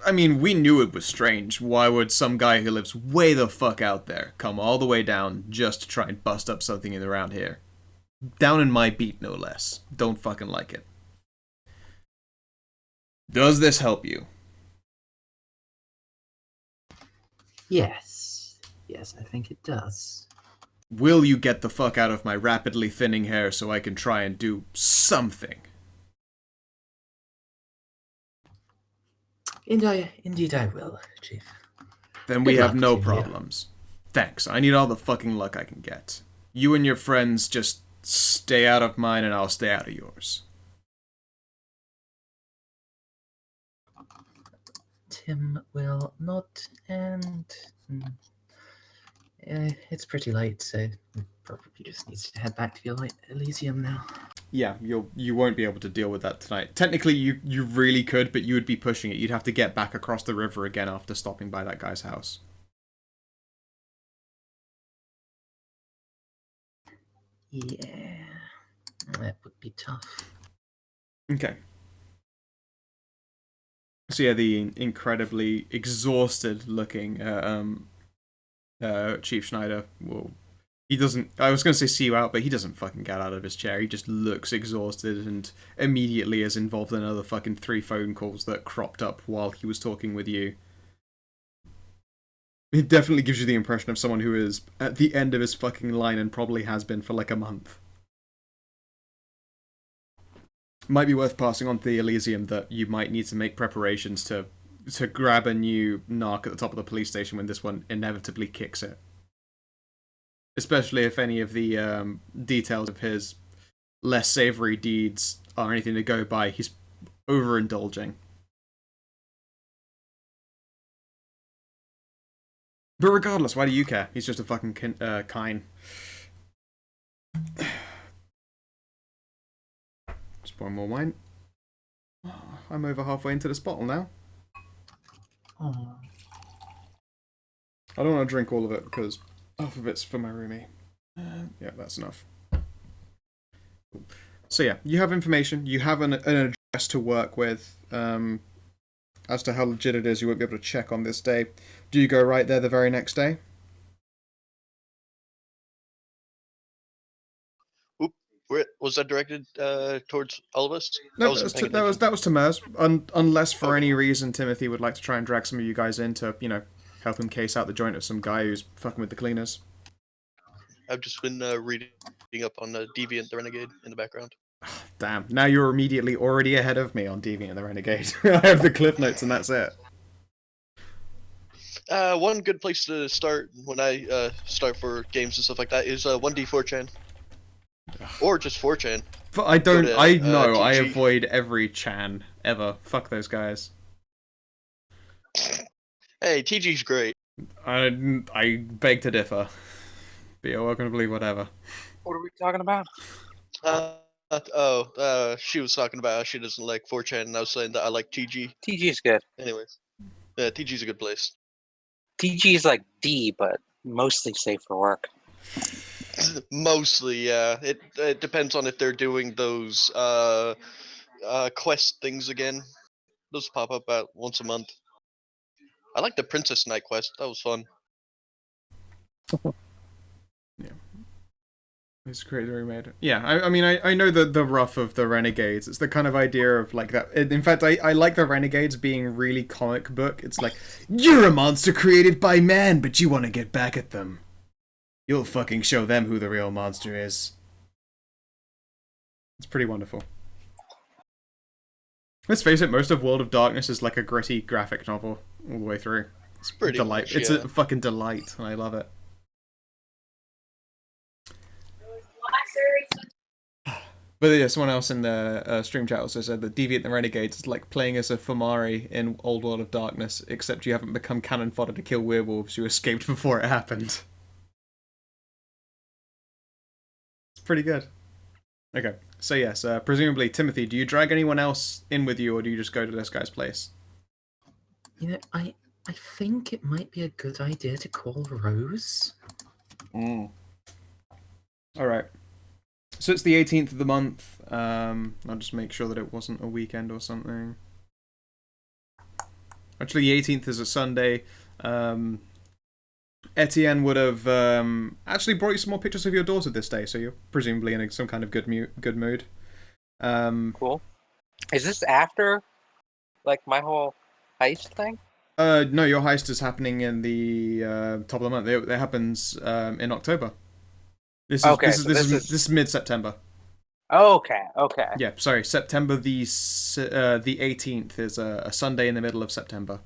I mean, we knew it was strange. Why would some guy who lives way the fuck out there come all the way down just to try and bust up something in around here? Down in my beat, no less. Don't fucking like it. Does this help you? Yes. Yes, I think it does. Will you get the fuck out of my rapidly thinning hair so I can try and do something? Indeed I will, Chief. Then we Good have luck no to you. problems. Thanks, I need all the fucking luck I can get. You and your friends just stay out of mine and I'll stay out of yours. Tim will nod and it's pretty late, so probably just needs to head back to your Elysium now. Yeah, you won't be able to deal with that tonight. Technically, you really could, but you would be pushing it. You'd have to get back across the river again after stopping by that guy's house. Yeah, that would be tough. Okay. So yeah, the incredibly exhausted-looking Chief Schneider will. He doesn't. I was going to say see you out, but he doesn't fucking get out of his chair. He just looks exhausted and immediately is involved in another fucking 3 phone calls that cropped up while he was talking with you. It definitely gives you the impression of someone who is at the end of his fucking line and probably has been for like a month. Might be worth passing on to the Elysium that you might need to make preparations to grab a new narc at the top of the police station when this one inevitably kicks it. Especially if any of the details of his less savoury deeds are anything to go by. He's overindulging. But regardless, why do you care? He's just a fucking kine. Just pour more wine. I'm over halfway into this bottle now. Oh. I don't want to drink all of it because half of it's for my roomie. Yeah, that's enough. So yeah, you have information. You have an address to work with. As to how legit it is, you won't be able to check on this day. Do you go right there the very next day? Oop, was that directed towards all of us? No, I wasn't paying that was to Mers. Unless for Okay. any reason Timothy would like to try and drag some of you guys in to, help him case out the joint of some guy who's fucking with the cleaners. I've just been reading up on Deviant the Renegade in the background. Damn, now you're immediately already ahead of me on Deviant the Renegade. I have the cliff notes and that's it. One good place to start when I start for games and stuff like that is 1D4chan. Or just 4chan. But I don't, to, I know, I TG. avoid every Chan, ever. Fuck those guys. Hey, TG's great. I beg to differ. But you're welcome to believe whatever. What are we talking about? She was talking about how she doesn't like 4chan, and I was saying that I like TG. TG's good. Anyways, yeah, TG's a good place. TG's like D, but mostly safe for work. Mostly, yeah. It depends on if they're doing those quest things again. Those pop up about once a month. I like the Princess Night quest. That was fun. Yeah. It's great that we made it. Yeah, I mean, I know the rough of the Renegades. It's the kind of idea of like that. In fact, I like the Renegades being really comic book. It's like, you're a monster created by man, but you want to get back at them. You'll fucking show them who the real monster is. It's pretty wonderful. Let's face it, most of World of Darkness is like a gritty graphic novel all the way through. It's Pretty delight. much, It's yeah. a fucking delight, and I love it. But yeah, someone else in the stream chat also said that Deviant the Renegades is like playing as a Fomari in Old World of Darkness, except you haven't become cannon fodder to kill werewolves, you escaped before it happened. It's pretty good. Okay, so yes, presumably, Timothy, do you drag anyone else in with you, or do you just go to this guy's place? You know, I think it might be a good idea to call Rose. Alright. So it's the 18th of the month. I'll just make sure that it wasn't a weekend or something. Actually, the 18th is a Sunday. Etienne would have actually brought you some more pictures of your daughter this day, so you're presumably in some kind of good mood. Cool. Is this after, like, my whole heist thing? No, your heist is happening in the top of the month. It happens in October. This is mid-September. Okay. Yeah, sorry, September the 18th is a Sunday in the middle of September.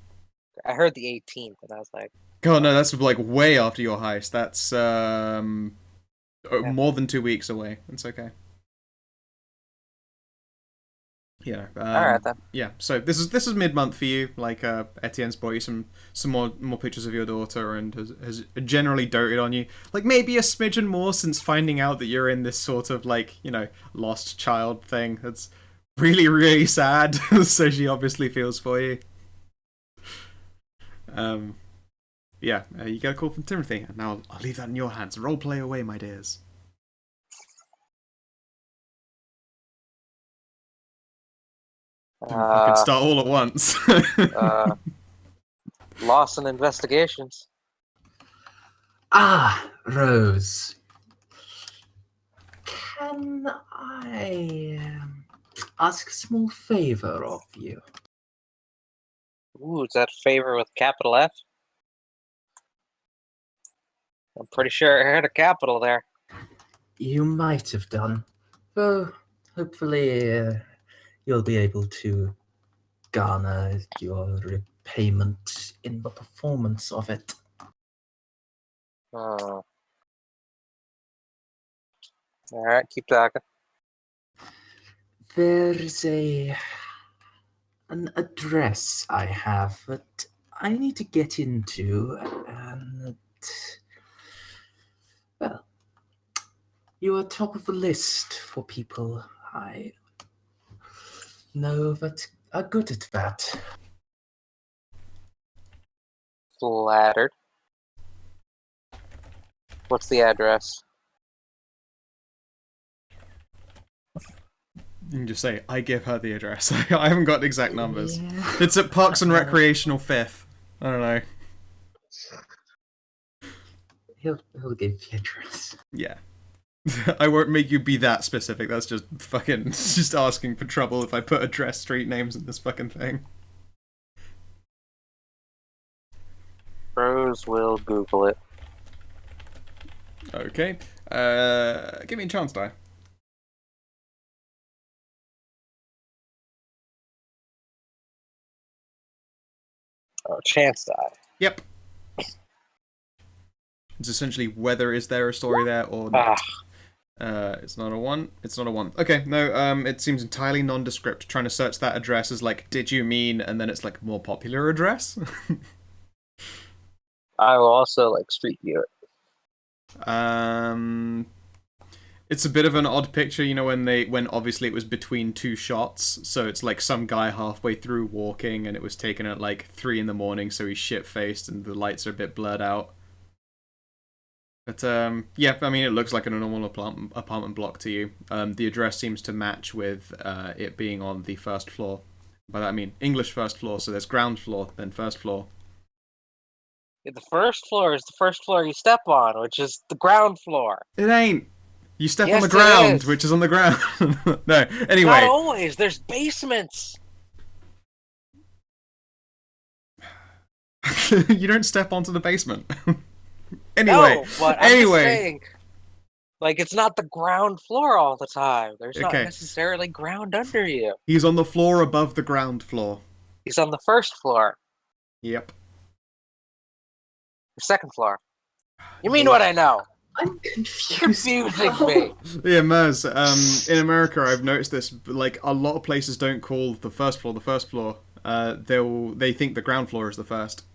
I heard the 18th, and I was like, God, no, that's like way after your heist. That's more than 2 weeks away. It's okay. All right, then. Yeah, so this is mid-month for you. Like Etienne's bought you some more pictures of your daughter and has generally doted on you. Like maybe a smidgen more since finding out that you're in this sort of like lost child thing. That's really really sad. So she obviously feels for you. Yeah, you get a call from Timothy, and now I'll leave that in your hands. Role play away, my dears. Don't fucking start all at once. Loss and investigations. Ah, Rose. Can I ask a small favor of you? Ooh, is that favor with capital F? I'm pretty sure I heard a capital there. You might have done. Well, hopefully you'll be able to garner your repayment in the performance of it. Oh. All right, keep talking. There's an address I have that I need to get into, and well, you are top of the list for people I know that are good at that. Flattered. What's the address? You can just say, I give her the address. I haven't got exact numbers. Yeah. It's at Parks and Recreational 5th. I don't know. He'll give the address. Yeah. I won't make you be that specific. That's just fucking just asking for trouble if I put address street names in this fucking thing. Rose will Google it. Okay. Give me a chance die. Oh, chance die. Yep. It's essentially whether is there a story there or not. It's not a 1. It's not a 1. Okay, no, it seems entirely nondescript. Trying to search that address is like, did you mean? And then it's like, more popular address? I will also street view it. It's a bit of an odd picture, when obviously it was between 2 shots, so it's like some guy halfway through walking, and it was taken at 3 in the morning, so he's shit-faced and the lights are a bit blurred out. But yeah, I mean, it looks like a normal apartment block to you. The address seems to match with it being on the first floor. By that I mean English first floor, so there's ground floor, then first floor. Yeah, the first floor is the first floor you step on, which is the ground floor. It ain't. You step Yes, on the it ground, is. which is on the ground. No, anyway. Not always. There's basements. You don't step onto the basement. Anyway. No, but I'm just saying, it's not the ground floor all the time. There's not necessarily ground under you. He's on the floor above the ground floor. He's on the first floor. Yep. The second floor. You mean what I know? I'm confused. Confusing me. Yeah, Mers, in America I've noticed this, a lot of places don't call the first floor the first floor. They think the ground floor is the first.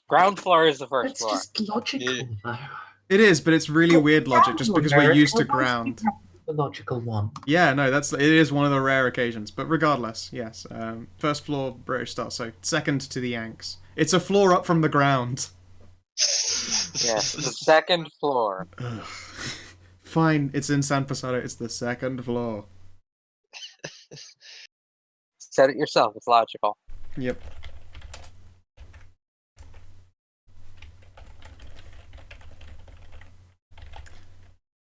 Ground floor is the first floor. That's just logical, though. It is, but it's really weird logic, just because we're used to ground. The logical one. Yeah, no, it is one of the rare occasions, but regardless, yes. First floor, British style, so second to the Yanks. It's a floor up from the ground. Yes, the second floor. Ugh. Fine, it's in San Pasado, it's the second floor. Said it yourself, it's logical. Yep.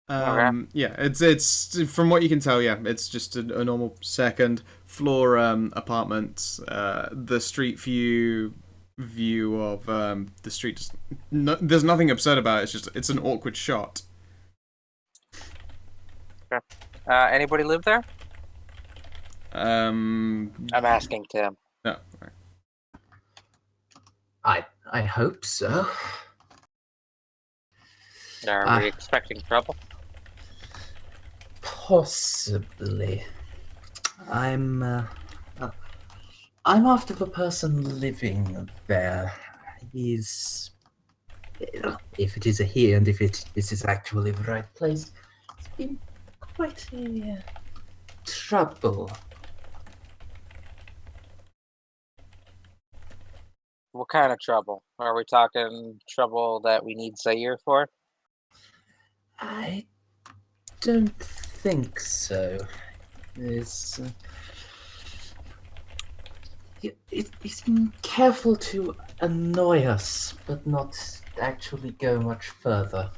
Yeah, it's from what you can tell, yeah, it's just a normal second floor apartment. The street view of the street, there's nothing absurd about it. It's an awkward shot. Okay. Anybody live there? I'm asking Tim. No. I hope so. Are we expecting trouble? Possibly. I'm I'm after the person living there. He's, if it is a he and if this is actually the right place, it's been quite a trouble. What kind of trouble? Are we talking trouble that we need Zaire for? I don't think so. It's, he's been careful to annoy us, but not actually go much further.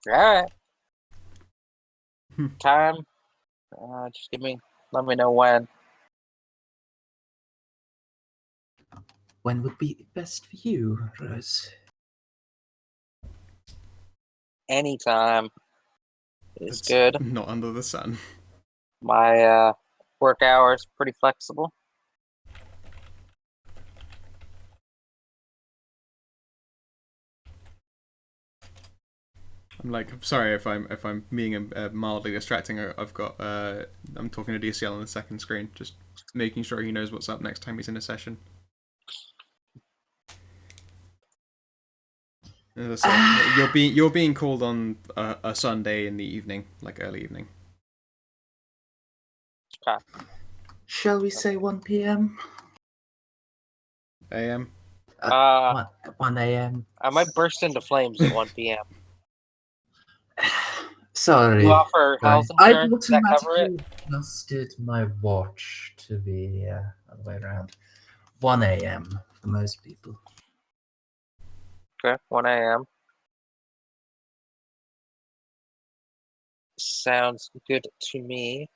Alright. Hmm. Time. Just let me know when. When would be best for you, Rose? Anytime is It's good. not under the sun. My work hours pretty flexible. I'm like, sorry if I'm being mildly distracting. I've got I'm talking to DCL on the second screen, just making sure he knows what's up next time he's in a session. As I said, you're being called on a Sunday in the evening, like early evening. Okay. Shall we say 1 p.m.? AM. 1 a.m. I might burst into flames at 1 p.m. Sorry. You offer health I've insurance? Does that cover it? automatically adjusted my watch to be other way around. 1 a.m. for most people. Okay, 1 a.m. Sounds good to me.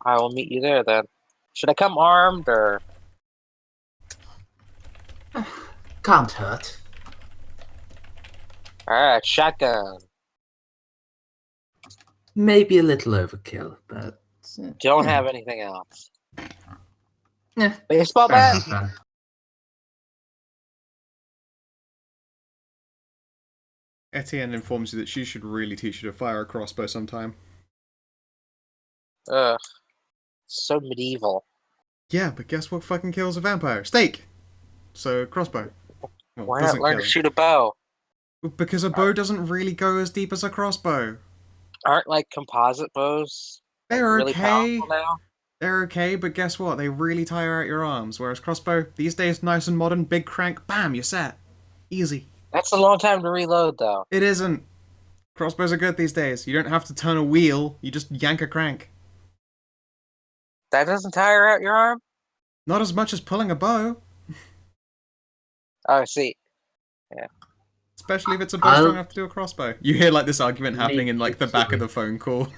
I will meet you there then. Should I come armed or? Can't hurt. Alright, shotgun. Maybe a little overkill, but Don't have anything else. Yeah, Baseball fair bat? enough, then. Etienne informs you that she should really teach you to fire a crossbow sometime. Ugh. So medieval. Yeah, but guess what fucking kills a vampire? Steak! So, crossbow. Well, Why not doesn't learn kill to him. shoot a bow? Because a bow doesn't really go as deep as a crossbow. Aren't like composite bows They're really okay. powerful now? They're okay, but guess what? They really tire out your arms. Whereas crossbow, these days, nice and modern, big crank, bam, you're set. Easy. That's a long time to reload, though. It isn't. Crossbows are good these days. You don't have to turn a wheel, you just yank a crank. That doesn't tire out your arm? Not as much as pulling a bow. Oh, I see. Especially if it's a bow strong enough to do a crossbow. You hear like this argument happening in like the back of the phone call.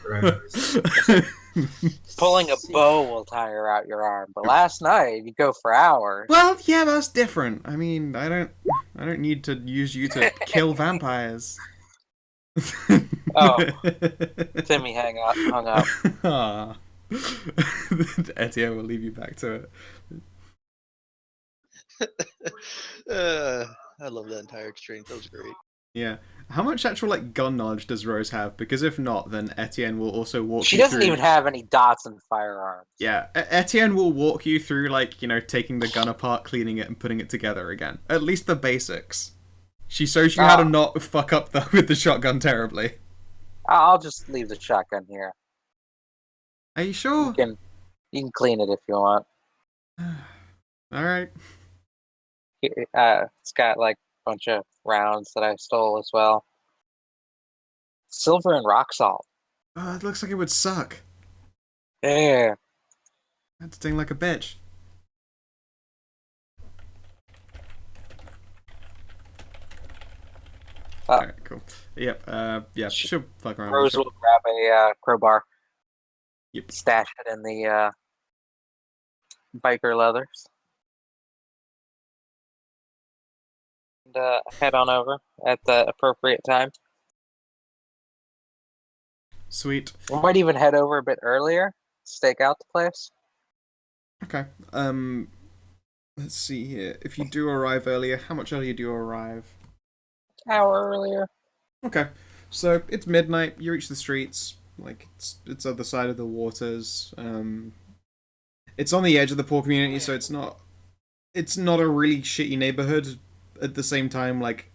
Pulling a bow will tire out your arm, but last night you go for hours. Well, yeah, that's different. I mean, I don't need to use you to kill vampires. Oh. Timmy hung up. Ah. Etienne will leave you back to it. I love that entire exchange. That was great. Yeah. How much actual like gun knowledge does Rose have? Because if not, then Etienne will also walk She you doesn't through... even have any dots in firearms. Yeah, Etienne will walk you through like, you know, taking the gun apart, cleaning it, and putting it together again. At least the basics. She shows you how to not fuck up with the shotgun terribly. I'll just leave the shotgun here. Are you sure? You can clean it if you want. Alright. It's got like a bunch of rounds that I stole as well. Silver and rock salt. Oh, it looks like it would suck. Yeah. That'd sting like a bitch. Alright, cool. Yep, yeah, she'll fuck around. Rose will grab a crowbar. Yep. Stash it in the biker leathers. And head on over at the appropriate time. Sweet. We might even head over a bit earlier. Stake out the place. Okay. Let's see here. If you do arrive earlier, how much earlier do you arrive? Hour earlier. Okay, so it's midnight. You reach the streets. Like it's other side of the waters. It's on the edge of the poor community, so it's not a really shitty neighborhood. At the same time, like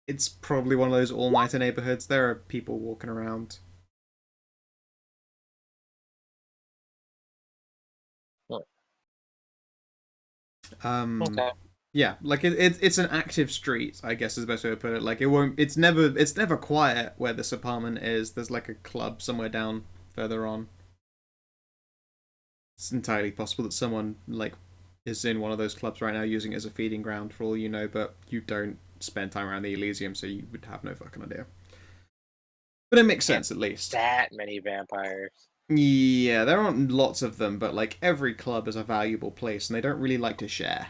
it's probably one of those all-nighter neighborhoods. There are people walking around. Okay. Yeah, like it's an active street, I guess is the best way to put it. Like it's never quiet where this apartment is. There's like a club somewhere down further on. It's entirely possible that someone like is in one of those clubs right now using it as a feeding ground for all you know, but you don't spend time around the Elysium, so you would have no fucking idea. But it makes sense at least. That many vampires. Yeah, there aren't lots of them, but like every club is a valuable place and they don't really like to share.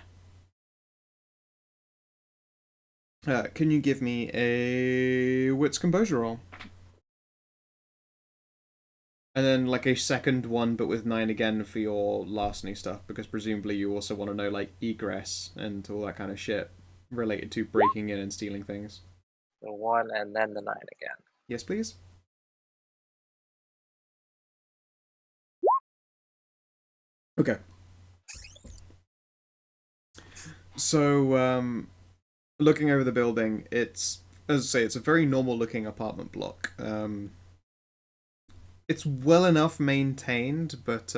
Can you give me a wits composure roll? And then like a second one, but with 9 again for your larceny stuff, because presumably you also want to know like egress and all that kind of shit related to breaking in and stealing things. The 1 and then the 9 again. Yes, please. Okay. So, looking over the building, it's, as I say, it's a very normal looking apartment block. It's well enough maintained, but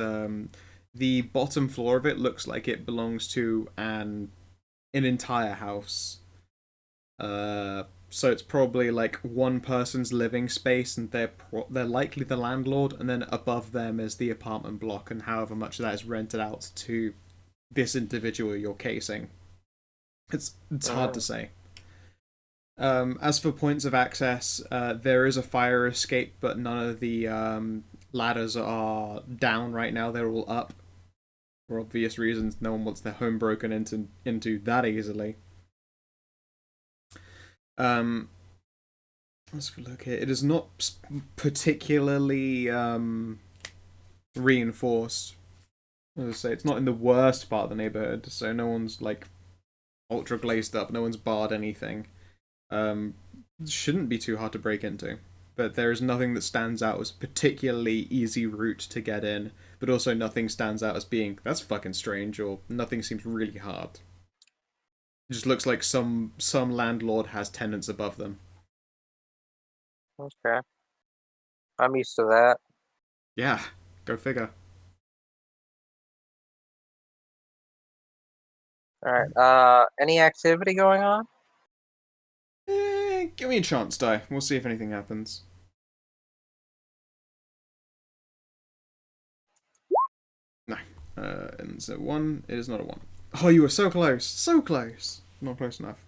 the bottom floor of it looks like it belongs to an entire house. So it's probably like one person's living space, and they're likely the landlord, and then above them is the apartment block, and however much of that is rented out to this individual you're casing. It's hard to say. As for points of access, there is a fire escape, but none of the ladders are down right now. They're all up. For obvious reasons, no one wants their home broken into that easily. Let's look here. It is not particularly reinforced. As I say, it's not in the worst part of the neighborhood, so no one's like ultra glazed up. No one's barred anything. Shouldn't be too hard to break into, but there is nothing that stands out as a particularly easy route to get in, but also nothing stands out as being that's fucking strange, or nothing seems really hard. It just looks like some landlord has tenants above them. Okay. I'm used to that. Yeah, go figure. Alright. Any activity going on? Give me a chance die. We'll see if anything happens. No. And it's a 1. It is not a 1. Oh, you were so close. So close. Not close enough.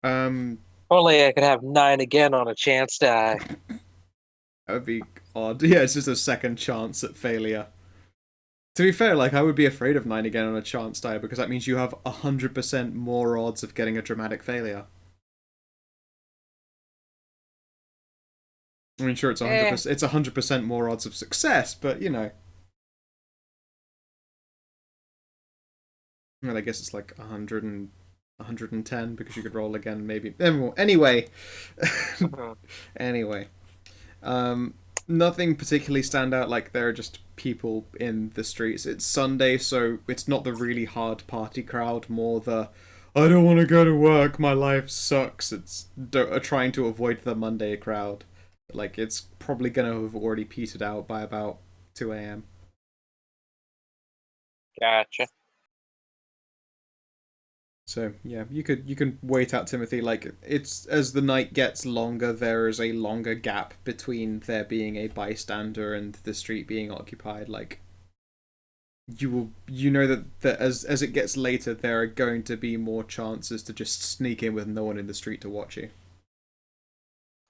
Only I could have 9 again on a chance die. That would be odd. Yeah, it's just a second chance at failure. To be fair, like, I would be afraid of 9 again on a chance die, because that means you have 100% more odds of getting a dramatic failure. I mean, sure, it's 100%. It's 100% more odds of success, but you know. Well, I guess it's like 100 and 110 because you could roll again, maybe. Anyway, anyway, nothing particularly stand out. Like there are just people in the streets. It's Sunday, so it's not the really hard party crowd. More the I don't want to go to work. My life sucks. It's trying to avoid the Monday crowd. Like it's probably gonna have already petered out by about 2 a.m. Gotcha. So yeah, you can wait out Timothy. Like it's as the night gets longer, there is a longer gap between there being a bystander and the street being occupied. Like you know that as it gets later, there are going to be more chances to just sneak in with no one in the street to watch you.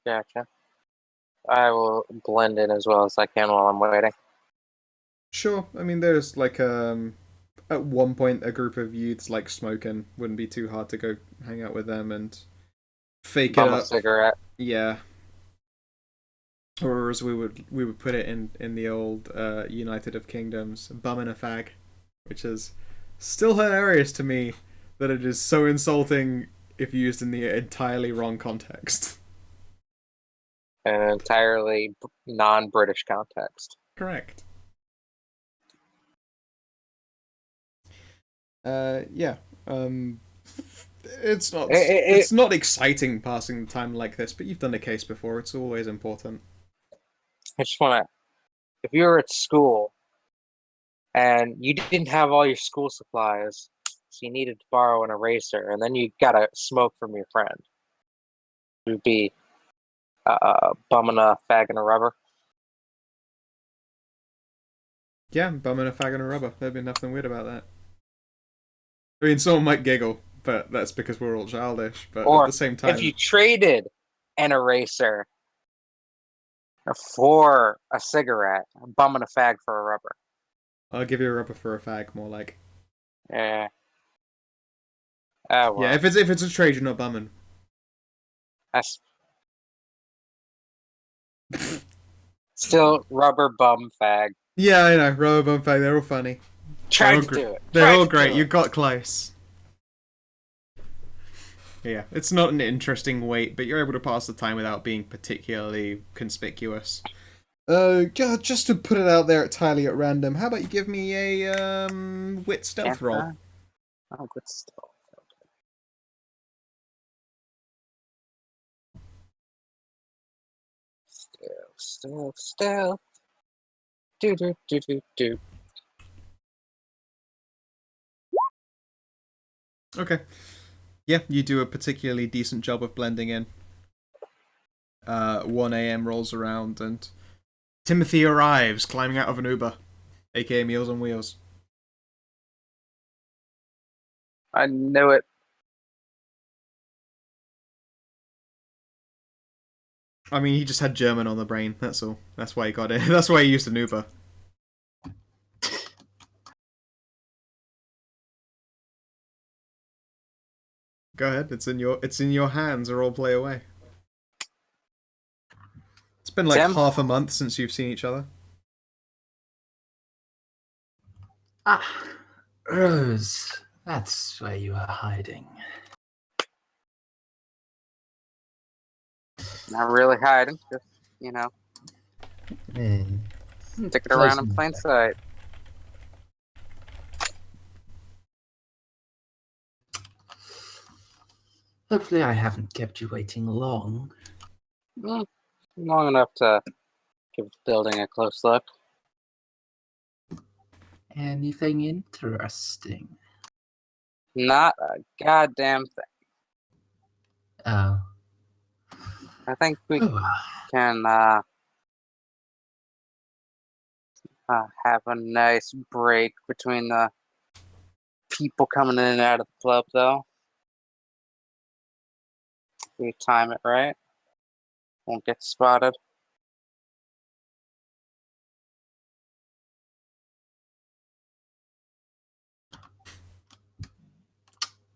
Gotcha. I will blend in as well as I can while I'm waiting. Sure. I mean, there's like at one point a group of youths like smoking. Wouldn't be too hard to go hang out with them and fake Bum it a up. cigarette. Yeah. Or as we would put it in the old United of Kingdoms, bumming a fag, which is Still hilarious to me that it is so insulting if used in the entirely wrong context. An entirely non-British context. Correct. Yeah. It's not. It's not exciting passing the time like this, but you've done a case before. It's always important. I just want to. If you were at school and you didn't have all your school supplies, so you needed to borrow an eraser, and then you got a smoke from your friend, it would be bumming a fag and a rubber. Yeah, bumming a fag and a rubber. There'd be nothing weird about that. I mean, someone might giggle, but that's because we're all childish. But Or at the same time, if you traded an eraser for a cigarette, bumming a fag for a rubber. I'll give you a rubber for a fag, more like. Yeah. Oh well. Yeah, if it's a trade, you're not bumming. That's still rubber bum fag. Yeah, I know. Rubber bum fag. They're all funny. Tried to do it. They're all great. You got close. Yeah, it's not an interesting weight, but you're able to pass the time without being particularly conspicuous. Just to put it out there entirely at random, how about you give me a wit stealth roll? Oh, good stealth. Stealth. Do. Okay. Yeah, you do a particularly decent job of blending in. 1 a.m. rolls around and Timothy arrives, climbing out of an Uber, aka Meals on Wheels. I knew it. I mean, he just had German on the brain, that's all. That's why he got it. That's why he used an Uber. Go ahead, it's in your hands, or all play away. It's been like half a month since you've seen each other. Ah, Rose, that's where you are hiding. Not really hiding, just, you know, sticking around in plain sight. Hopefully I haven't kept you waiting long. Long enough to give the building a close look. Anything interesting? Not a goddamn thing. Oh. I think we can have a nice break between the people coming in and out of the club, though. We time it right. Won't get spotted.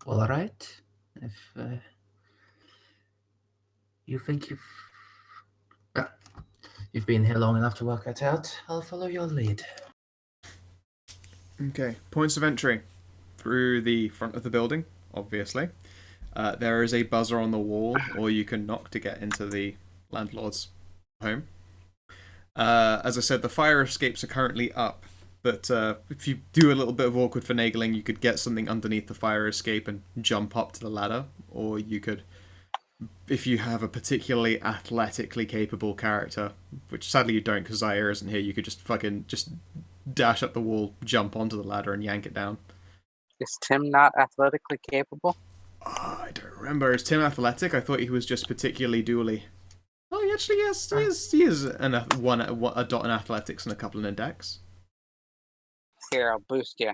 All right. If you think you've been here long enough to work that out, I'll follow your lead. Okay, points of entry. Through the front of the building, obviously. There is a buzzer on the wall, or you can knock to get into the landlord's home. As I said, the fire escapes are currently up, but if you do a little bit of awkward finagling, you could get something underneath the fire escape and jump up to the ladder, or you could, if you have a particularly athletically capable character, which sadly you don't because Zaire isn't here, you could just dash up the wall, jump onto the ladder, and yank it down. Is Tim not athletically capable? I don't remember. Is Tim athletic? I thought he was just particularly dually. Oh, he actually is. He is a dot in athletics and a couple in dex. Here, I'll boost you.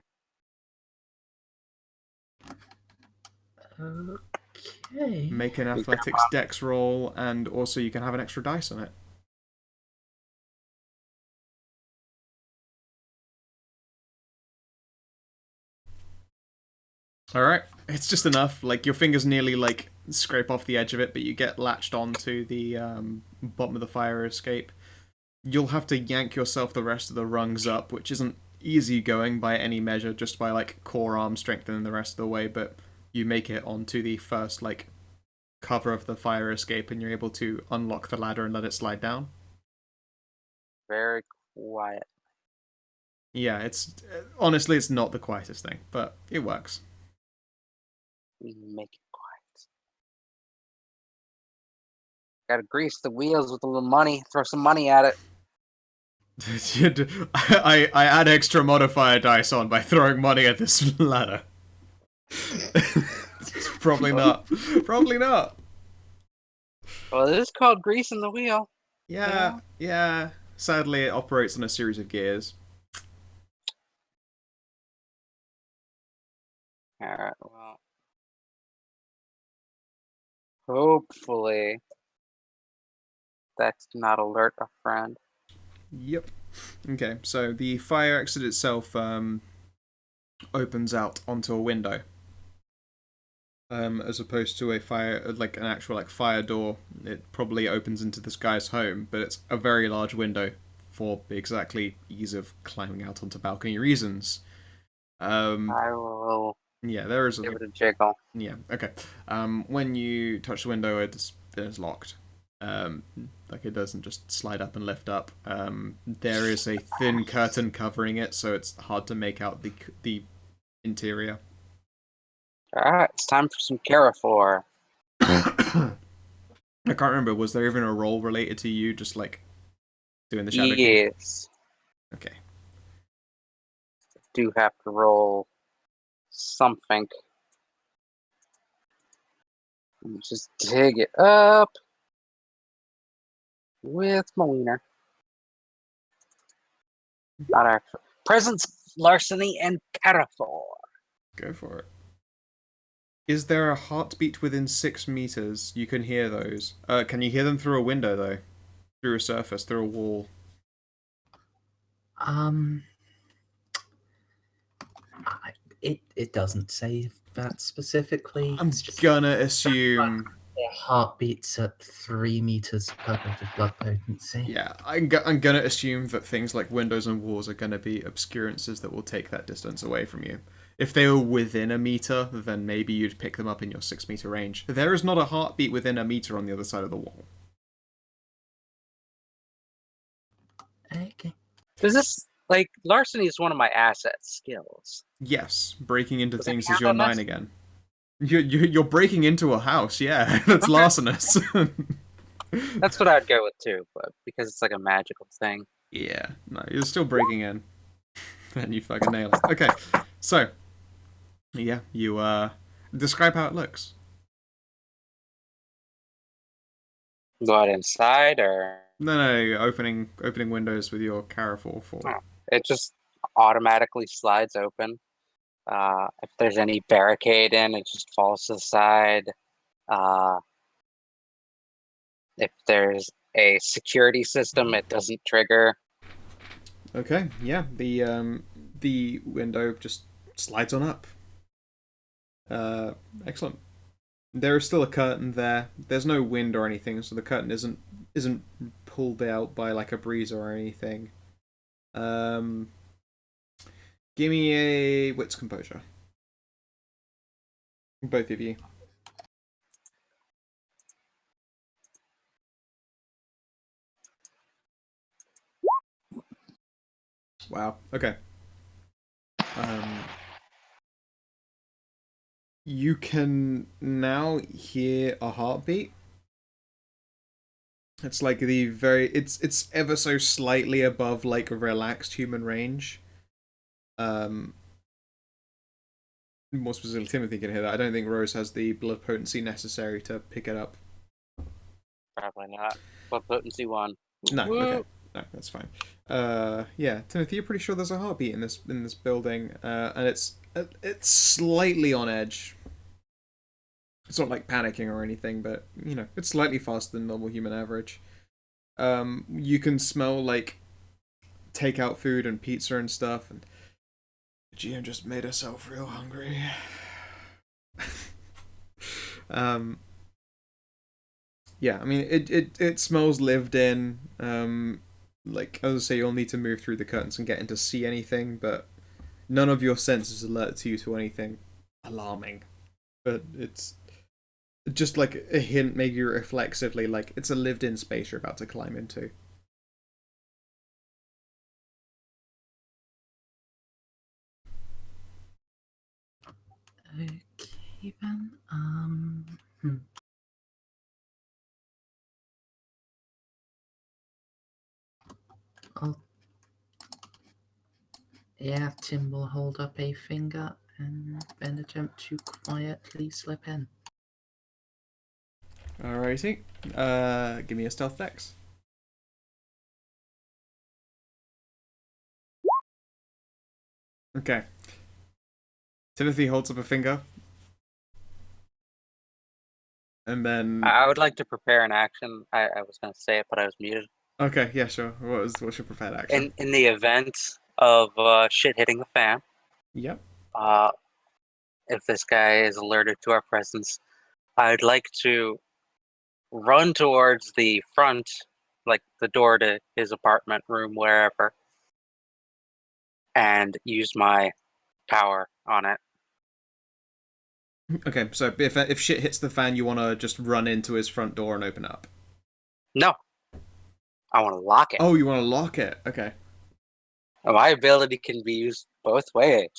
Okay. Make an athletics dex roll, and also you can have an extra dice on it. Alright, it's just enough. Like, your fingers nearly, like, scrape off the edge of it, but you get latched onto the bottom of the fire escape. You'll have to yank yourself the rest of the rungs up, which isn't easygoing by any measure, just by like core arm strength and the rest of the way, but you make it onto the first like cover of the fire escape, and you're able to unlock the ladder and let it slide down. Very quiet. Yeah, it's honestly it's not the quietest thing, but it works. We make it quiet. Gotta grease the wheels with a little money. Throw some money at it. I add extra modifier dice on by throwing money at this ladder. Probably not. Probably not. Well, it is called greasing the wheel. Yeah. Sadly, it operates on a series of gears. Alright, well. Hopefully that's not alert a friend. Yep. Okay, so the fire exit itself opens out onto a window. As opposed to a fire, like an actual like fire door, it probably opens into this guy's home, but it's a very large window for exactly ease of climbing out onto balcony reasons. I will Yeah, there is give it a jiggle. Yeah, okay. When you touch the window, it's locked. Like it doesn't just slide up and lift up. There is a thin curtain covering it, so it's hard to make out the interior. Alright, it's time for some Carafor. I can't remember. Was there even a role related to you, just like doing the shadow? Yes. Okay. Do have to roll something. Just dig it up with my wiener. Not actually. Presence, larceny, and Carafor. Go for it. Is there a heartbeat within 6 meters? You can hear those. Can you hear them through a window, though? Through a surface, through a wall? It doesn't say that specifically. I'm It's just gonna assume... their heartbeats at 3 meters per bit of blood potency. Yeah, I'm gonna assume that things like windows and walls are gonna be obscurances that will take that distance away from you. If they were within a meter, then maybe you'd pick them up in your 6 meter range. There is not a heartbeat within a meter on the other side of the wall. Okay. Does this, like, larceny is one of my asset skills. Yes, breaking into Does that things is count your on 9 this? again. You're breaking into a house, yeah. That's larcenous. That's what I'd go with too, but because it's like a magical thing. Yeah, no, you're still breaking in. And you fucking nail it. Okay, so... Yeah, you, describe how it looks. Go out inside, or No, opening windows with your Carafor for. Oh. It just automatically slides open. If there's any barricade in, it just falls to the side. If there's a security system, it doesn't trigger. Okay, yeah, the window just slides on up. Excellent. There is still a curtain there. There's no wind or anything, so the curtain isn't pulled out by like a breeze or anything. Give me a wits composure. Both of you. Wow. Okay. You can now hear a heartbeat. It's like it's ever so slightly above like a relaxed human range. More specifically, Timothy can hear that. I don't think Rose has the blood potency necessary to pick it up. Probably not. But potency 1. No, Woo! okay. No, that's fine. Yeah, Timothy, you're pretty sure there's a heartbeat in this building, and it's slightly on edge. It's not like panicking or anything, but you know, it's slightly faster than normal human average. You can smell like takeout food and pizza and stuff, and the GM just made herself real hungry. Yeah, I mean it smells lived in. like as I say, you'll need to move through the curtains and get in to see anything, but none of your senses alert you to anything alarming. But it's just like a hint, maybe reflexively, like it's a lived-in space you're about to climb into. Okay then. I'll... Yeah, Tim will hold up a finger and then attempt to quietly slip in. Alrighty. Give me a stealth dex. Okay. Timothy holds up a finger. And then... I would like to prepare an action. I was going to say it, but I was muted. Okay, yeah, sure. What's your prepared action? In the event of shit hitting the fan, Yep. if this guy is alerted to our presence, I'd like to run towards the front, like the door to his apartment, room, wherever, and use my power on it. Okay, so if shit hits the fan, you want to just run into his front door and open it up? No. I want to lock it. Oh, you want to lock it? Okay. My ability can be used both ways.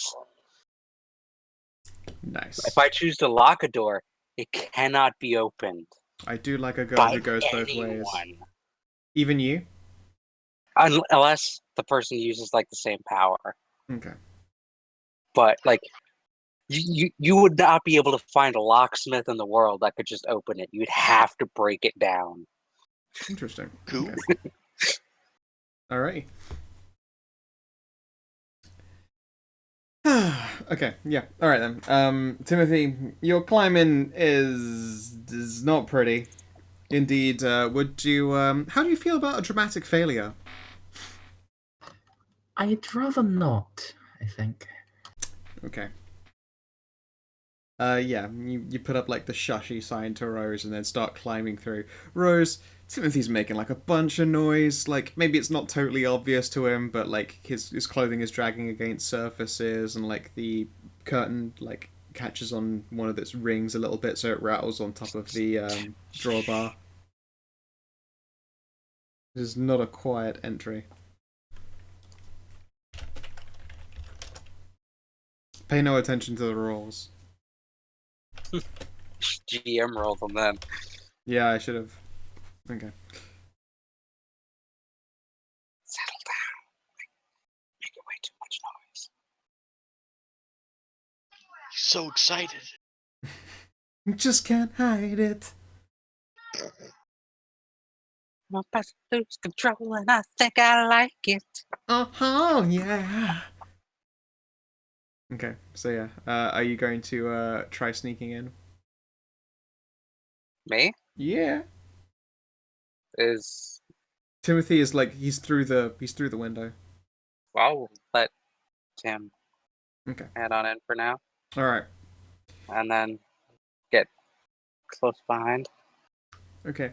Nice. If I choose to lock a door, it cannot be opened. I do like a girl by who goes both anyone. ways. Even you? Unless the person uses like the same power. Okay. But like you would not be able to find a locksmith in the world that could just open it. You'd have to break it down. Interesting. Cool. Okay. Alrighty. Okay, yeah. Alright then. Timothy, your climbing is not pretty. Indeed, would you how do you feel about a dramatic failure? I'd rather not, I think. Okay. Yeah, you put up like the shushy sign to Rose and then start climbing through. Rose, Timothy's making like a bunch of noise. Like maybe it's not totally obvious to him, but like his clothing is dragging against surfaces and like the curtain like catches on one of its rings a little bit, so it rattles on top of the drawbar. This is not a quiet entry. Pay no attention to the rules. GM roll them then. Yeah, I should have. Okay. Settle down. Making way too much noise. He's so excited. Just can't hide it. I'm about to lose control and I think I like it. Oh yeah. Okay, so yeah, are you going to try sneaking in? Me? Yeah. Is Timothy is like he's through the window. I'll let Tim Okay. head on in for now. All right. And then get close behind. Okay.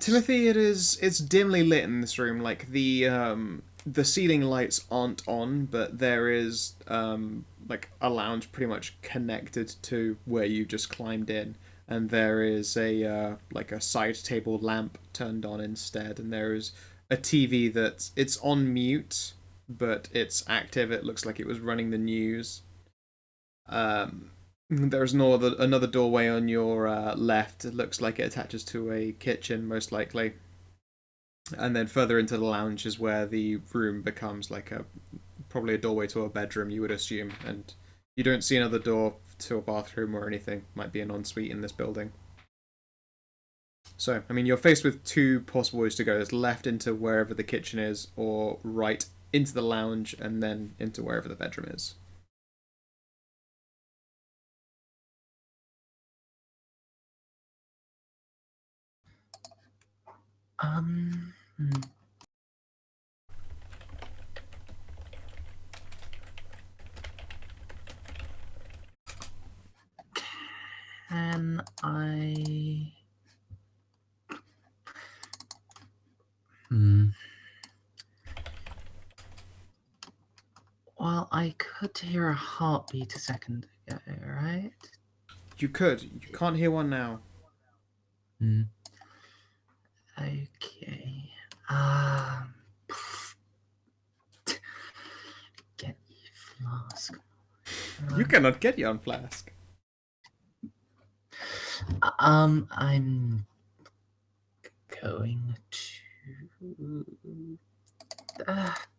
Timothy, it's dimly lit in this room. Like the ceiling lights aren't on, but there is like a lounge pretty much connected to where you just climbed in, and there is a like a side table lamp turned on instead, and there is a TV it's on mute, but it's active. It looks like it was running the news. There's another doorway on your left. It looks like it attaches to a kitchen, most likely. And then further into the lounge is where the room becomes like probably a doorway to a bedroom, you would assume. And you don't see another door to a bathroom or anything. Might be an ensuite in this building. So, I mean, you're faced with two possible ways to go. There's left into wherever the kitchen is, or right into the lounge and then into wherever the bedroom is. Can I... Hmm. Well, I could hear a heartbeat a second ago, right? You could. You can't hear one now. Hmm. Okay. Get ye flask. You cannot get your own flask. I'm going to.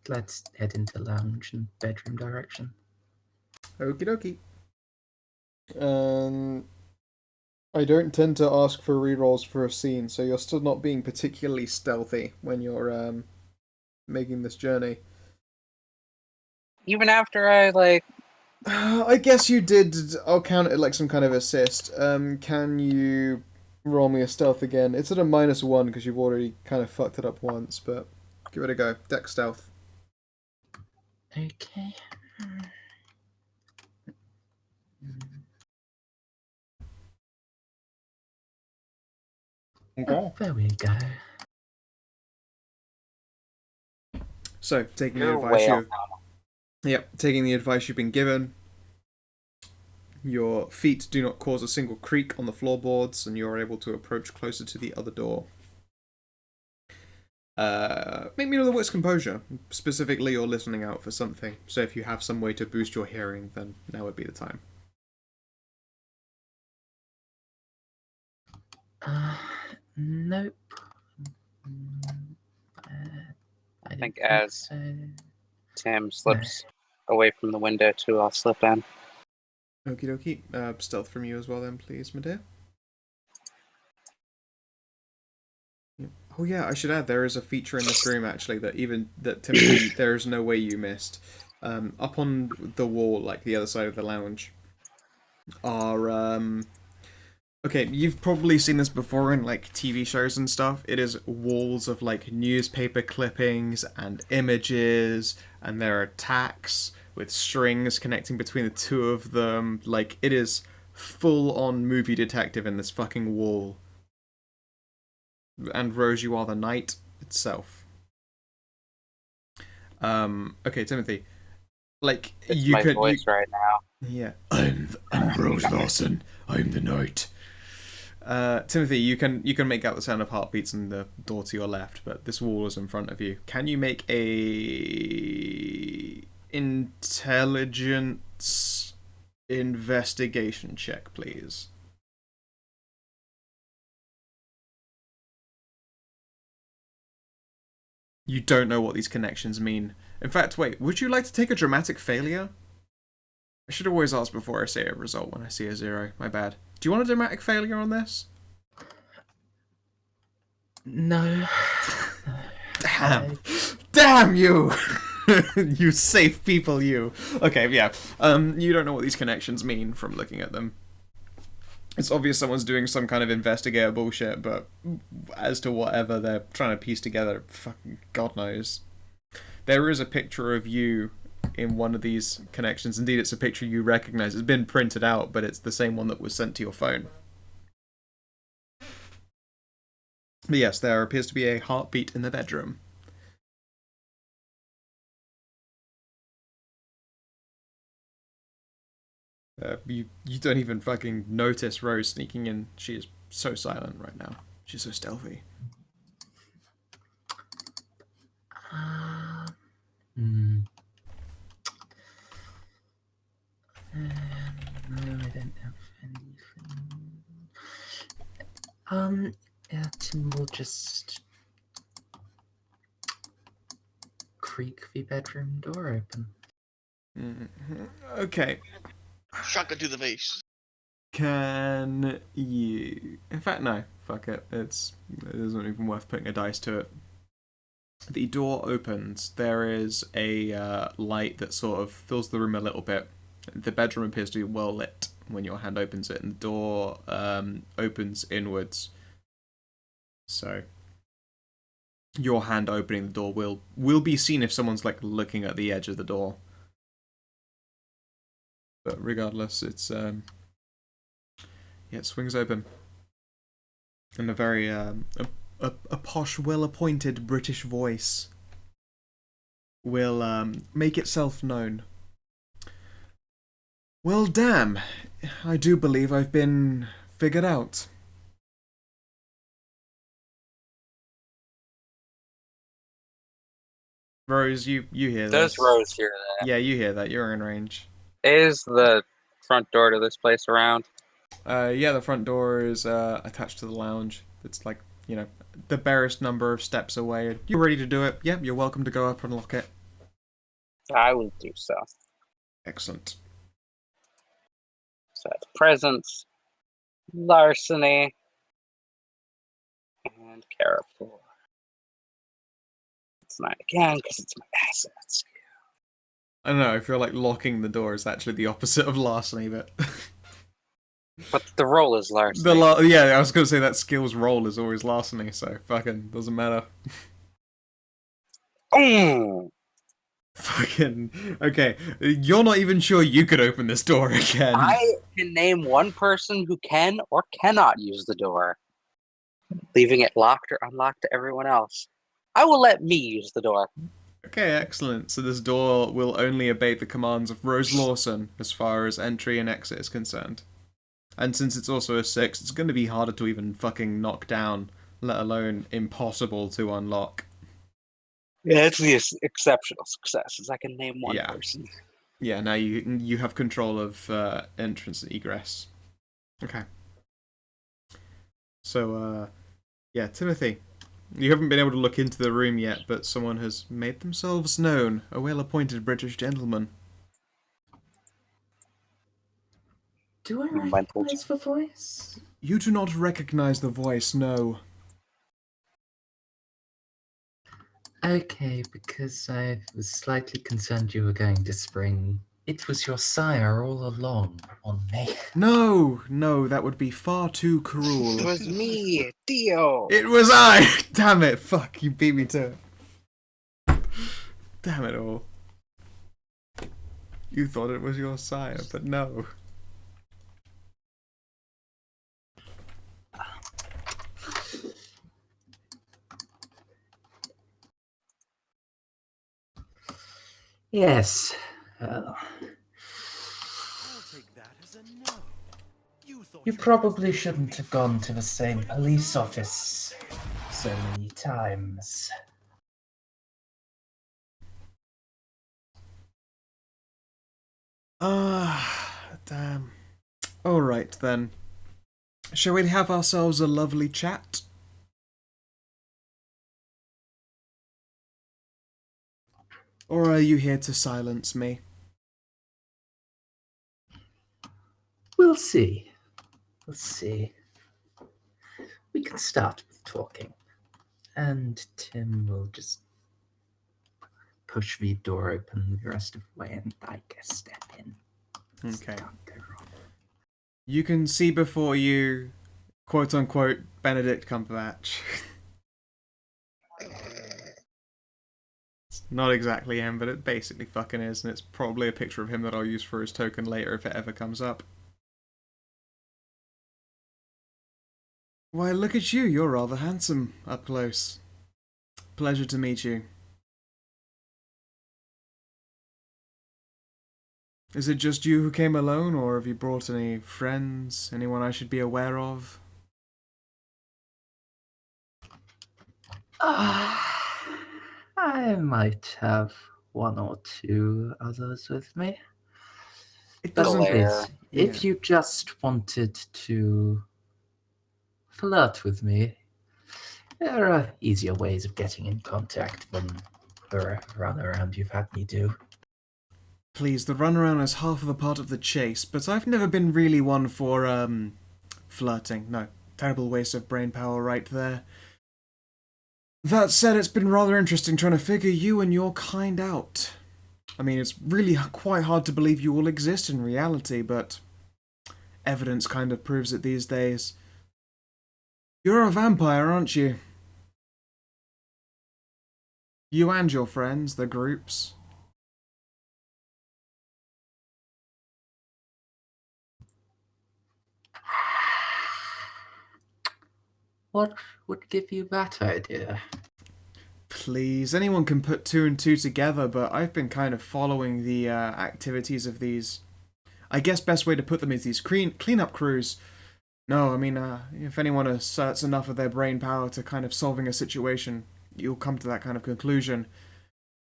Let's head into lounge and bedroom direction. Okie dokie. I don't tend to ask for rerolls for a scene, so you're still not being particularly stealthy when you're making this journey. Even after I like, I guess you did. I'll count it like some kind of assist. Can you roll me a stealth again? It's at a -1 because you've already kind of fucked it up once, but give it a go. Deck stealth. Okay. Okay. There we go. So taking the you're advice way off. taking the advice you've been given. Your feet do not cause a single creak on the floorboards, and you're able to approach closer to the other door. Make me know the word's composure. Specifically, you're listening out for something. So if you have some way to boost your hearing, then now would be the time. Nope. I think don't as so. Tim slips away from the window too, I'll slip in. Okie dokie. Stealth from you as well, then, please, my dear. Oh yeah, I should add there is a feature in this room actually that Timothy there is no way you missed. Up on the wall, like the other side of the lounge, are okay, you've probably seen this before in like TV shows and stuff. It is walls of like newspaper clippings and images, and there are tacks with strings connecting between the two of them. Like it is full on movie detective in this fucking wall. And Rose, you are the knight itself. Okay, Timothy. Like It's you my could voice right now. yeah. I'm Rose Larson. I'm the knight. Timothy, you can make out the sound of heartbeats in the door to your left, but this wall is in front of you. Can you make a intelligence investigation check, please? You don't know what these connections mean. In fact, wait, would you like to take a dramatic failure? I should always ask before I say a result when I see a 0. My bad. Do you want a dramatic failure on this? No. Damn. Damn you! You safe people, you. Okay, yeah. You don't know what these connections mean from looking at them. It's obvious someone's doing some kind of investigator bullshit, but as to whatever they're trying to piece together, fucking God knows. There is a picture of you in one of these connections. Indeed, it's a picture you recognize. It's been printed out, but it's the same one that was sent to your phone. But yes, there appears to be a heartbeat in the bedroom. You don't even fucking notice Rose sneaking in. She is so silent right now. She's so stealthy. No, I don't have anything. Yeah, Tim will just creak the bedroom door open. Okay. Shotgun to the face. Can you... In fact, no. Fuck it. It isn't even worth putting a dice to it. The door opens. There is a light that sort of fills the room a little bit. The bedroom appears to be well lit when your hand opens it, and the door opens inwards. So your hand opening the door will be seen if someone's like looking at the edge of the door. But regardless, it's it swings open. And a very a posh, well-appointed British voice will make itself known. Well, damn. I do believe I've been figured out. Rose, you hear Does this. Rose hear that? Yeah, you hear that. You're in range. Is the front door to this place around? Yeah, the front door is attached to the lounge. It's like, the barest number of steps away. You're ready to do it? Yep, you're welcome to go up and lock it. I will do so. Excellent. So that's presence, larceny, and careful. It's 9 again because it's my assets. I don't know, I feel like locking the door is actually the opposite of larceny, but... But the roll is larceny. Yeah, I was going to say that skill's roll is always larceny, so fucking doesn't matter. Fucking... Okay, you're not even sure you could open this door again. I can name one person who can or cannot use the door, leaving it locked or unlocked to everyone else. I will let me use the door. Okay, excellent. So this door will only obey the commands of Rose Lawson as far as entry and exit is concerned. And since it's also a 6, it's going to be harder to even fucking knock down, let alone impossible to unlock. Yeah, it's the exceptional success, as I can name one Yeah. person. Yeah, now you have control of entrance and egress. Okay. So, yeah, Timothy, you haven't been able to look into the room yet, but someone has made themselves known, a well-appointed British gentleman. Do I Mental recognize the voice? You do not recognize the voice, no. Okay, because I was slightly concerned you were going to spring. It was your sire all along on me. No, that would be far too It cruel. was me, Dio. It was I! Damn it, fuck, you beat me to it. Damn it all. You thought it was your sire, but no. Yes. I'll take that as a no. You probably shouldn't have gone to the same police office so many times. Damn. Alright then. Shall we have ourselves a lovely chat? Or are you here to silence me? We'll see. We'll see. We can start with talking. And Tim will just push the door open the rest of the way and I guess step in. Okay. Can't go wrong. You can see before you, quote-unquote, Benedict Cumberbatch. It's not exactly him, but it basically fucking is, and it's probably a picture of him that I'll use for his token later if it ever comes up. Why, look at you, you're rather handsome, up close. Pleasure to meet you. Is it just you who came alone, or have you brought any friends, anyone I should be aware of? I might have one or two others with me. It But doesn't... Blair. if Yeah. you just wanted to flirt with me, there are easier ways of getting in contact than the runaround you've had me do. Please, the runaround is half of the part of the chase, but I've never been really one for, flirting. No, terrible waste of brain power right there. That said, it's been rather interesting trying to figure you and your kind out. I mean, it's really quite hard to believe you all exist in reality, but evidence kind of proves it these days. You're a vampire, aren't you? You and your friends, the groups. What would give you that idea? Please, anyone can put two and two together, but I've been kind of following the activities of these. I guess best way to put them is these cleanup crews. No, I mean, if anyone asserts enough of their brain power to kind of solving a situation, you'll come to that kind of conclusion.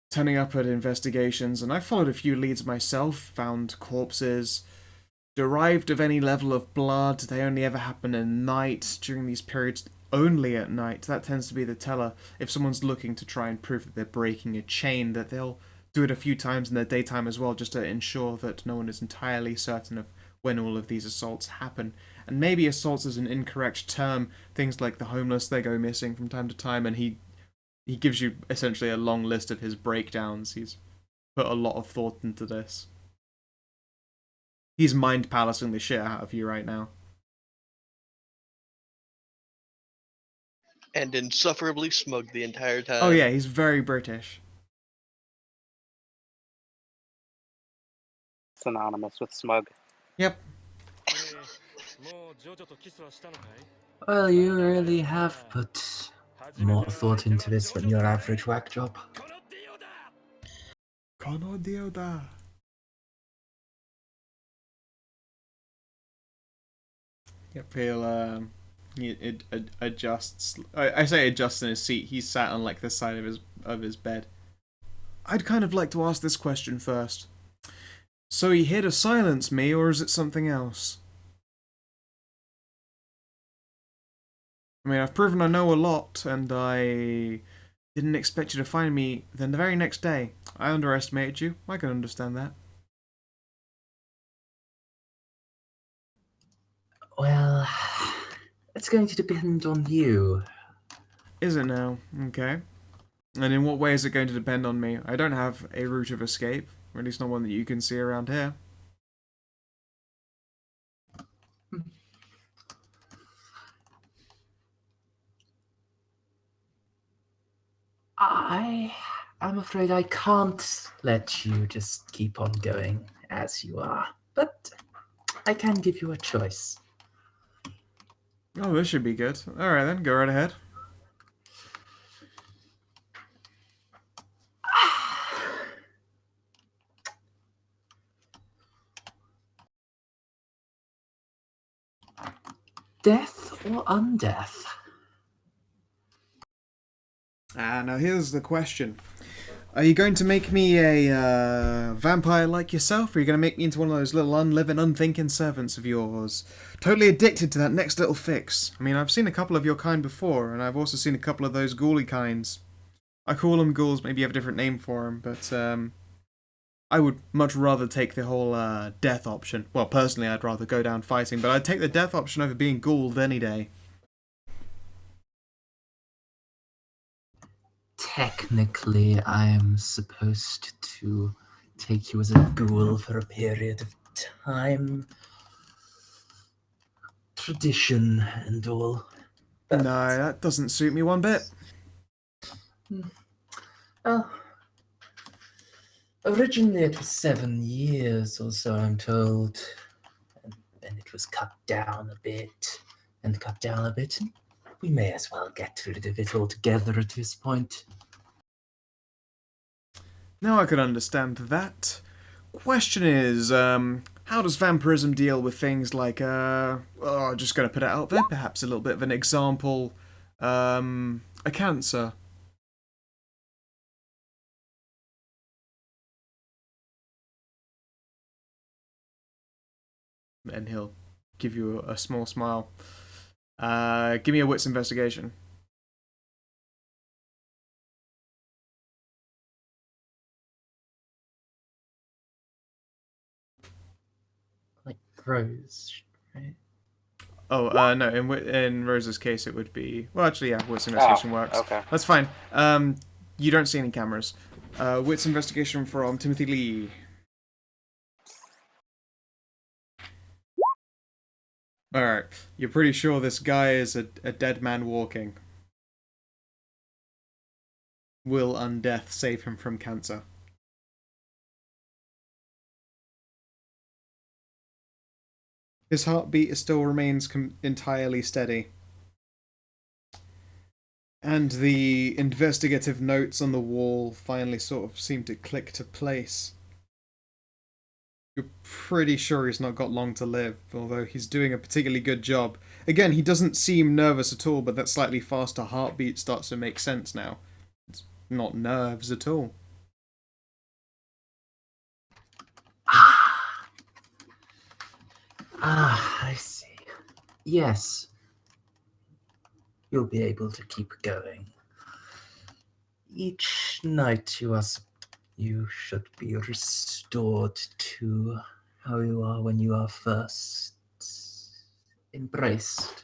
Turning up at investigations, and I followed a few leads myself, found corpses, derived of any level of blood. They only ever happen at night, during these periods only at night. That tends to be the teller. If someone's looking to try and prove that they're breaking a chain, that they'll do it a few times in the daytime as well, just to ensure that no one is entirely certain of when all of these assaults happen. And maybe assaults is an incorrect term. Things like the homeless, they go missing from time to time, and he gives you essentially a long list of his breakdowns. He's put a lot of thought into this. He's mind palacing the shit out of you right now. And insufferably smug the entire time. Oh yeah, he's very British. Synonymous with smug. Yep. Well, you really have put more thought into this than your average whack job. Konodioda. Yep, he adjusts. I say adjusts in his seat. He's sat on like the side of his bed. I'd kind of like to ask this question first. So he here to silence me, or is it something else? I mean, I've proven I know a lot, and I didn't expect you to find me. Then the very next day, I underestimated you. I can understand that. Well, it's going to depend on you. Is it now? Okay. And in what way is it going to depend on me? I don't have a route of escape, or at least not one that you can see around here. I'm afraid I can't let you just keep on going as you are, but I can give you a choice. Oh, this should be good. Alright then, go right ahead. Death or undeath? Now here's the question. Are you going to make me a vampire like yourself, or are you going to make me into one of those little unliving, unthinking servants of yours? Totally addicted to that next little fix. I mean, I've seen a couple of your kind before, and I've also seen a couple of those ghouly kinds. I call them ghouls, maybe you have a different name for them, but I would much rather take the whole death option. Well, personally, I'd rather go down fighting, but I'd take the death option over being ghouled any day. Technically, I am supposed to take you as a ghoul for a period of time. Tradition and all. But, No, that doesn't suit me one bit. well, originally it was 7 years or so, I'm told. And then it was cut down a bit, and cut down a bit, and we may as well get rid of it altogether at this point. Now I can understand that. Question is, how does vampirism deal with things like, just gonna put it out there, perhaps a little bit of an example, a cancer? And he'll give you a small smile. Give me a wits investigation. Like Rose, right? Oh, no, in Rose's case it would be... Well, actually, yeah, wits investigation works. Okay. That's fine. You don't see any cameras. Wits investigation from Timothy Lee. Alright, you're pretty sure this guy is a dead man walking. Will undeath save him from cancer? His heartbeat still remains entirely steady. And the investigative notes on the wall finally sort of seem to click to place. You're pretty sure he's not got long to live, although he's doing a particularly good job. Again, he doesn't seem nervous at all, but that slightly faster heartbeat starts to make sense now. It's not nerves at all. I see. Yes. You'll be able to keep going. Each night you should be restored to how you are when you are first embraced.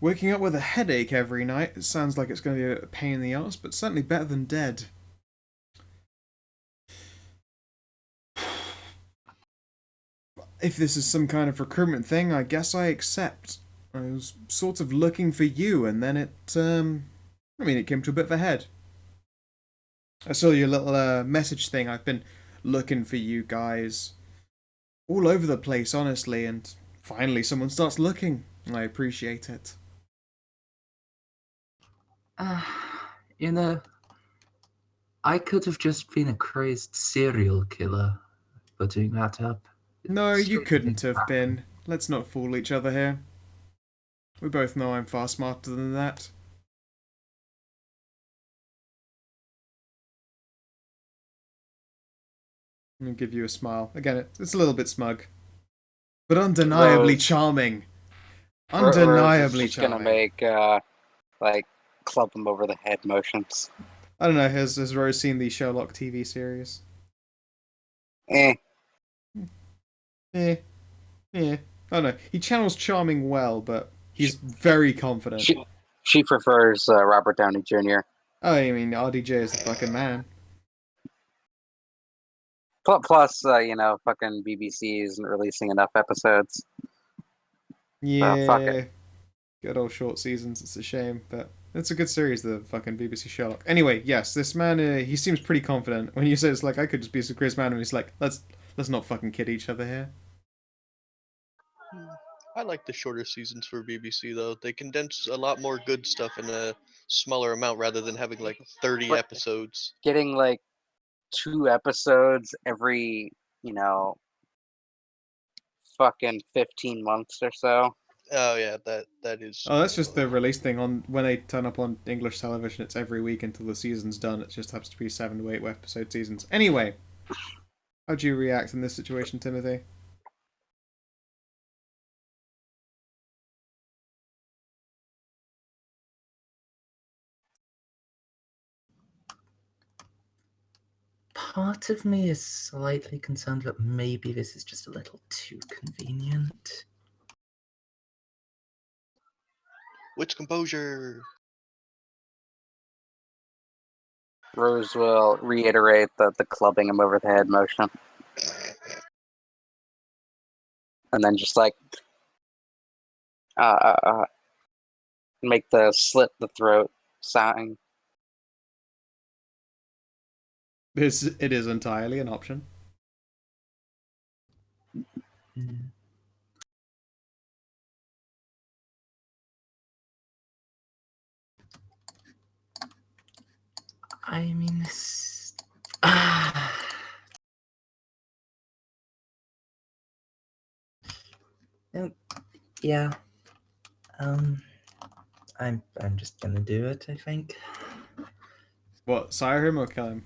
Waking up with a headache every night, it sounds like it's going to be a pain in the arse, but certainly better than dead. If this is some kind of recruitment thing, I guess I accept. I was sort of looking for you, and then it came to a bit of a head. I saw your little message thing. I've been looking for you guys all over the place, honestly, and finally someone starts looking. I appreciate it. You know, I could have just been a crazed serial killer putting that up. No, you couldn't have been. Let's not fool each other here. We both know I'm far smarter than that. Let me give you a smile. Again, it's a little bit smug. But undeniably Rose. charming. Rose Undeniably is just charming. gonna make like club him over the head motions. I don't know, has Rose seen the Sherlock TV series? Eh. I don't know. He channels charming well, but he's very confident. She prefers Robert Downey Jr. Oh, I mean, RDJ is the fucking man. Plus, fucking BBC isn't releasing enough episodes. Yeah. Fuck it. Good old short seasons, it's a shame, but it's a good series, the fucking BBC Sherlock. Anyway, yes, this man, he seems pretty confident. When you say it's like, I could just be some Chris man, and he's like, let's not fucking kid each other here. I like the shorter seasons for BBC though. They condense a lot more good stuff in a smaller amount rather than having like 30 But- episodes. Getting like 2 episodes every, fucking 15 months or so. Oh yeah, that is. Oh, that's just the release thing. On when they turn up on English television, it's every week until the season's done. It just happens to be 7 to 8 episode seasons. Anyway, how'd you react in this situation, Timothy? Part of me is slightly concerned that maybe this is just a little too convenient. Wits composure. Rose will reiterate the clubbing him over the head motion. And then just like make the slit the throat sound. It is entirely an option. Mm. I mean, this. Yeah. I'm just gonna do it, I think. What, sire him or kill him?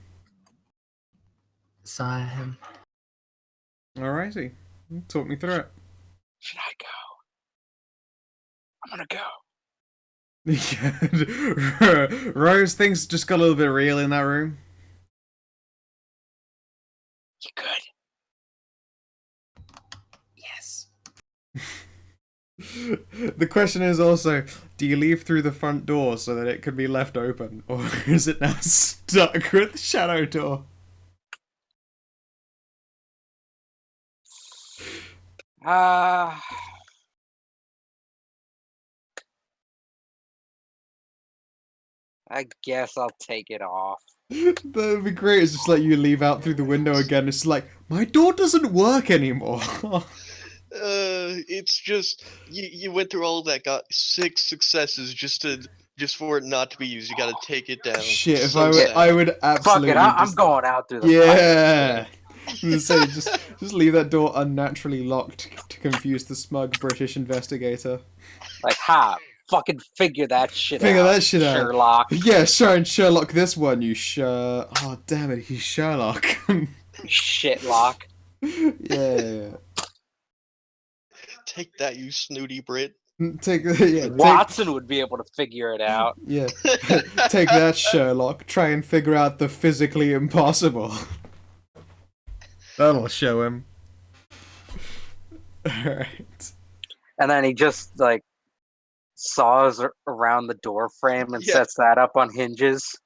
Sire him. Alrighty. Talk me through it. Should I go? I'm gonna go. Rose, things just got a little bit real in that room. You could. Yes. The question is also, do you leave through the front door so that it can be left open, or is it now stuck with the shadow door? I guess I'll take it off. That'd be great. It's just like you leave out through the window again. It's like, my door doesn't work anymore. It's just you went through all of that, got 6 successes just for it not to be used. You got to take it down. Shit, if So I would, sad. I would Fuck absolutely it, I'm just... going out through the fire. Yeah! So just leave that door unnaturally locked to confuse the smug British investigator. Like, fucking figure that shit out. Figure that shit out. Sherlock. Yeah, sure, and Sherlock this one, you Oh, damn it, he's Sherlock. Shitlock. Yeah. Take that, you snooty Brit. Watson would be able to figure it out. Yeah. Take that, Sherlock. Try and figure out the physically impossible. That'll show him. Alright. And then he just, like, saws around the door frame and Yeah. sets that up on hinges.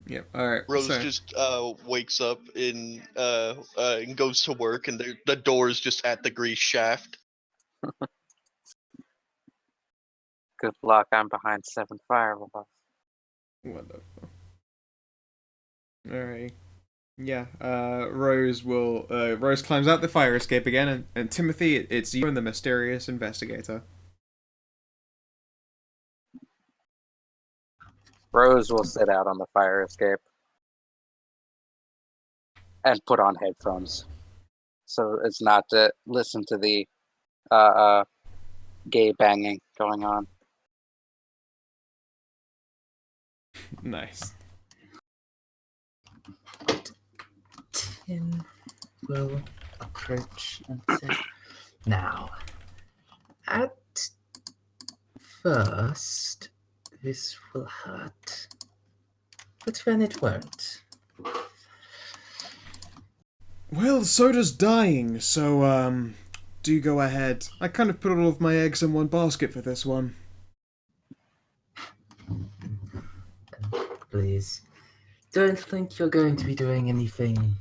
Yep, alright. Rose So, just wakes up and goes to work, and the door is just at the grease shaft. Good luck, I'm behind 7 firewalls. wonderful. Alright. Yeah, Rose climbs out the fire escape again, and Timothy, it's you and the mysterious investigator. Rose will sit out on the fire escape and put on headphones, so it's not to listen to the gay banging going on. Nice. Tim will approach and say, "Now, at first, this will hurt, but then it won't." Well, so does dying, so, do go ahead. I kind of put all of my eggs in one basket for this one. Please, don't think you're going to be doing anything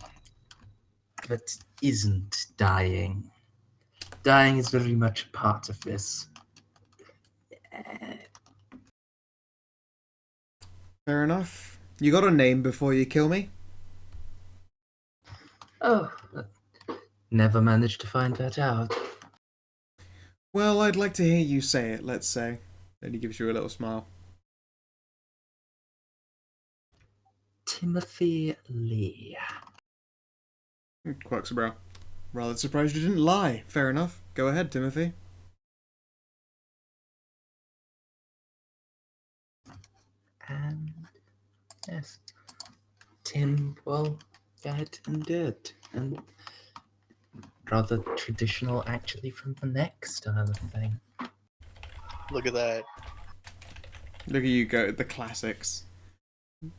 that isn't dying. Dying is very much a part of this. Fair enough. You got a name before you kill me? Oh, never managed to find that out. Well, I'd like to hear you say it, let's say. Then he gives you a little smile. Timothy Lee. Quirks a brow. Rather surprised you didn't lie. Fair enough. Go ahead, Timothy. And yes, Tim will go ahead and do it. And rather traditional, actually, from the next style of thing. Look at that. Look at you go, the classics.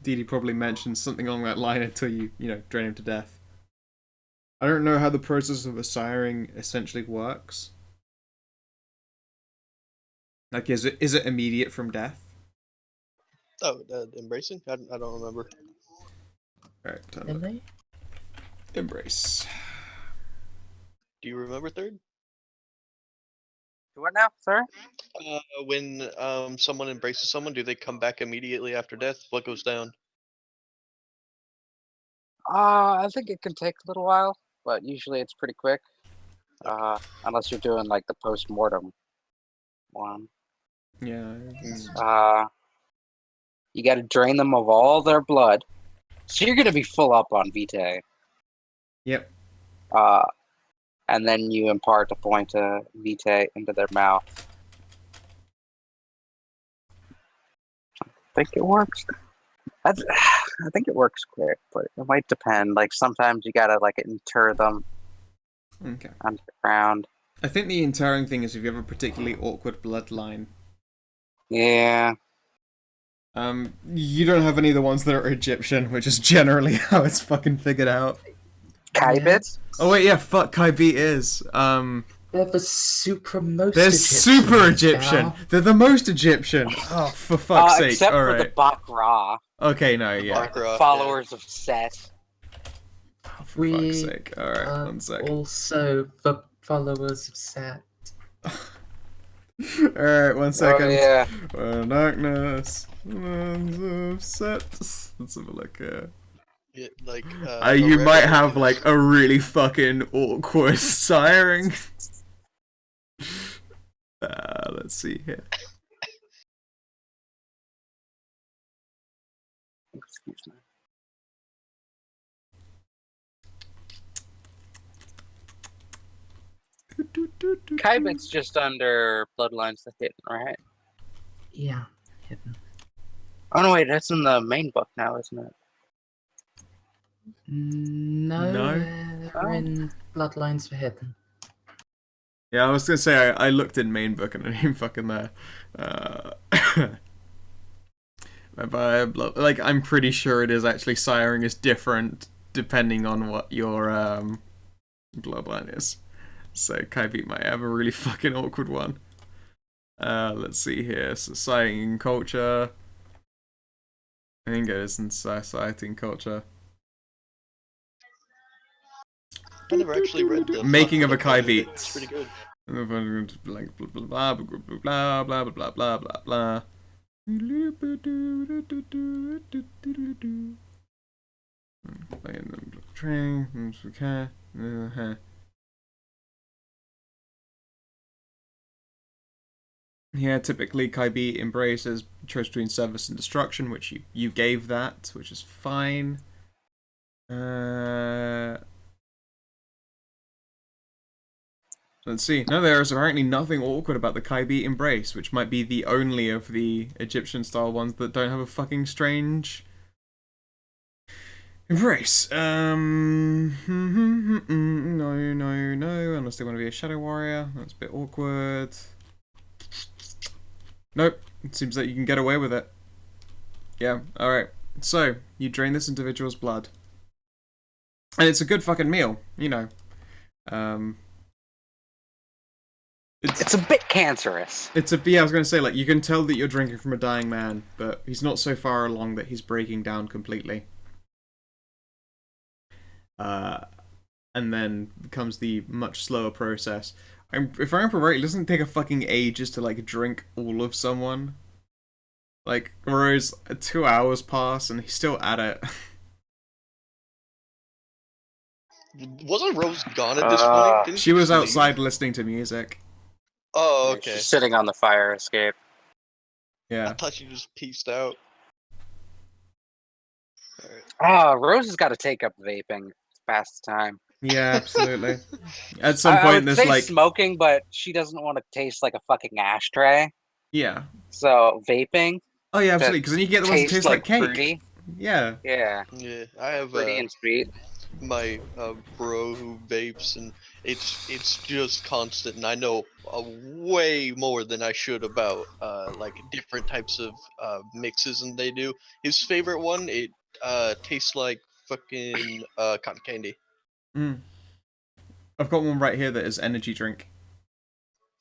Dee Dee probably mentioned something along that line until you drain him to death. I don't know how the process of assiring essentially works. Like, is it immediate from death? Oh, embracing? I don't remember. Alright, time Really? to embrace. Do you remember third? What now, sir? When someone embraces someone, do they come back immediately after death? What goes down? I think it can take a little while, but usually it's pretty quick. Unless you're doing like the post-mortem one. Yeah. You got to drain them of all their blood, so you're gonna be full up on Vitae. Yep. And then you impart a point of Vitae into their mouth. I think it works. I think it works quick, but it might depend. Like sometimes you gotta like inter them Okay. underground. I think the interring thing is if you have a particularly awkward bloodline. Yeah. You don't have any of the ones that are Egyptian, which is generally how it's fucking figured out. Kaibits? Oh wait, yeah, fuck, Kaibi is. They're the most They're Egyptian. super Egyptian. Val. They're the most Egyptian. Oh, for fuck's sake! Except All for the right. Bakra, Okay, no, yeah. Bakra, followers of Set. Oh, for We fuck's sake! All right, are 1 second. also the followers of Sat. All right, 1 second. Oh, yeah. Darkness. Of set. Let's have a look here. Yeah, like You might Aurora have is- like a really fucking awkward siring. Let's see here. Excuse me. Kybit's just under Bloodlines the Hidden, right? Yeah, hidden. Oh no, wait, that's in the main book now, isn't it? No, No? they're Oh. in Bloodlines for Hidden. Yeah, I was gonna say I looked in main book and it ain't fucking there. But like I'm pretty sure it is actually siring is different depending on what your bloodline is. So Kybeat might have a really fucking awkward one. Let's see here. Society and culture. I think it is in society and culture. I never actually read the Making of a plot for the Kybeat. It's pretty good. Like blah blah blah blah blah blah blah blah blah. Train. Okay. Yeah, typically Kaibi embraces choice between service and destruction, which you gave that, which is fine. Let's see. No, there is apparently nothing awkward about the Kaibi embrace, which might be the only of the Egyptian-style ones that don't have a fucking strange embrace. No, unless they want to be a shadow warrior. That's a bit awkward. Nope. It seems like you can get away with it. Yeah, alright. So, you drain this individual's blood. And it's a good fucking meal, you know. It's a bit cancerous. Yeah, I was gonna say, like, you can tell that you're drinking from a dying man, but he's not so far along that he's breaking down completely. And then comes the much slower process. If I remember right, it doesn't take a fucking ages to, like, drink all of someone. Like, whereas 2 hours pass and he's still at it. Wasn't Rose gone at this point? Didn't She was just leave? outside listening to music. Oh, Yeah, okay. she's sitting on the fire escape. I Yeah. thought she just pieced out. Rose has got to take up vaping. It's past the time. Yeah, absolutely. At some I point, would there's say like... smoking, but she doesn't want to taste like a fucking ashtray. Yeah. So vaping Oh, yeah, absolutely, because then you get the ones that tastes taste like cake. fruity. Yeah. Yeah, Yeah, I have fruity and sweet. my bro who vapes, and it's just constant. And I know way more than I should about like different types of mixes, and they do. His favorite one, it tastes like fucking cotton candy. I've got one right here that is energy drink.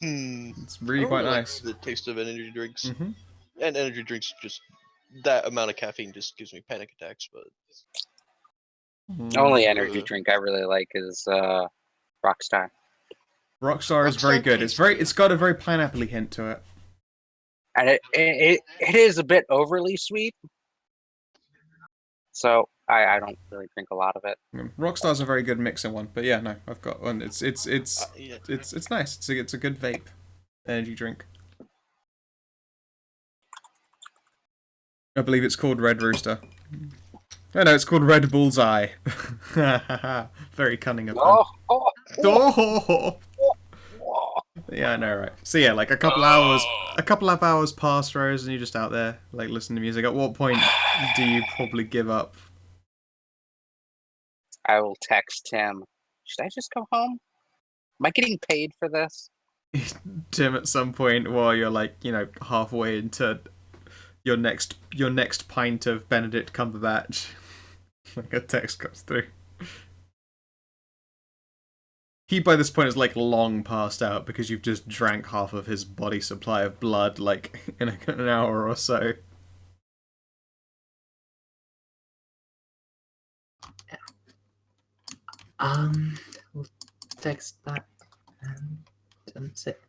It's I really don't quite really nice. like the taste of energy drinks, Mm-hmm. and energy drinks just that amount of caffeine just gives me panic attacks. But Only energy drink I really like is Rockstar. Rockstar is very Rockstar good. tastes It's got a very pineapple-y hint to it. And it is a bit overly sweet. So I don't really drink a lot of it. Rockstar's a very good mixer one, but yeah, no, I've got one. It's yeah. nice. It's a good vape energy drink. I believe it's called Red Rooster. Oh no, it's called Red Bullseye. Very cunning of them. Oh! Yeah, I know, right? So yeah, like a couple of hours pass, Rose, and you're just out there, like, listening to music. At what point do you probably give up? I will text Tim. Should I just go home? Am I getting paid for this? Tim, at some point while you're, like, you know, halfway into your next pint of Benedict Cumberbatch, like a text comes through. He, by this point, is, like, long passed out because you've just drank half of his body supply of blood, like, in an hour or so. We'll text back and that's it.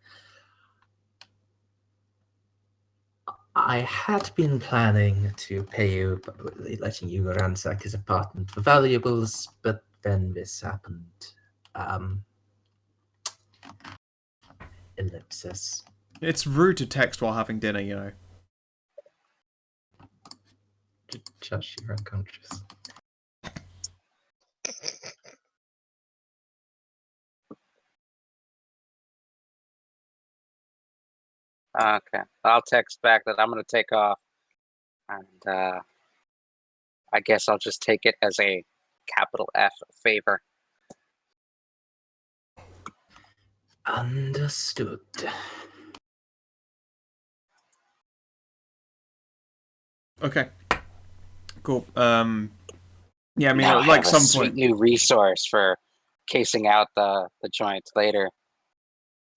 I had been planning to pay you by letting you ransack his apartment for valuables, but then this happened. Ellipsis. It's rude to text while having dinner, you know. Josh, you're unconscious. Okay. I'll text back that I'm going to take off. And I guess I'll just take it as a capital F favor. Understood. Okay. Cool. Yeah, I mean, Now at I like have a some sweet point. new resource for casing out the joint later.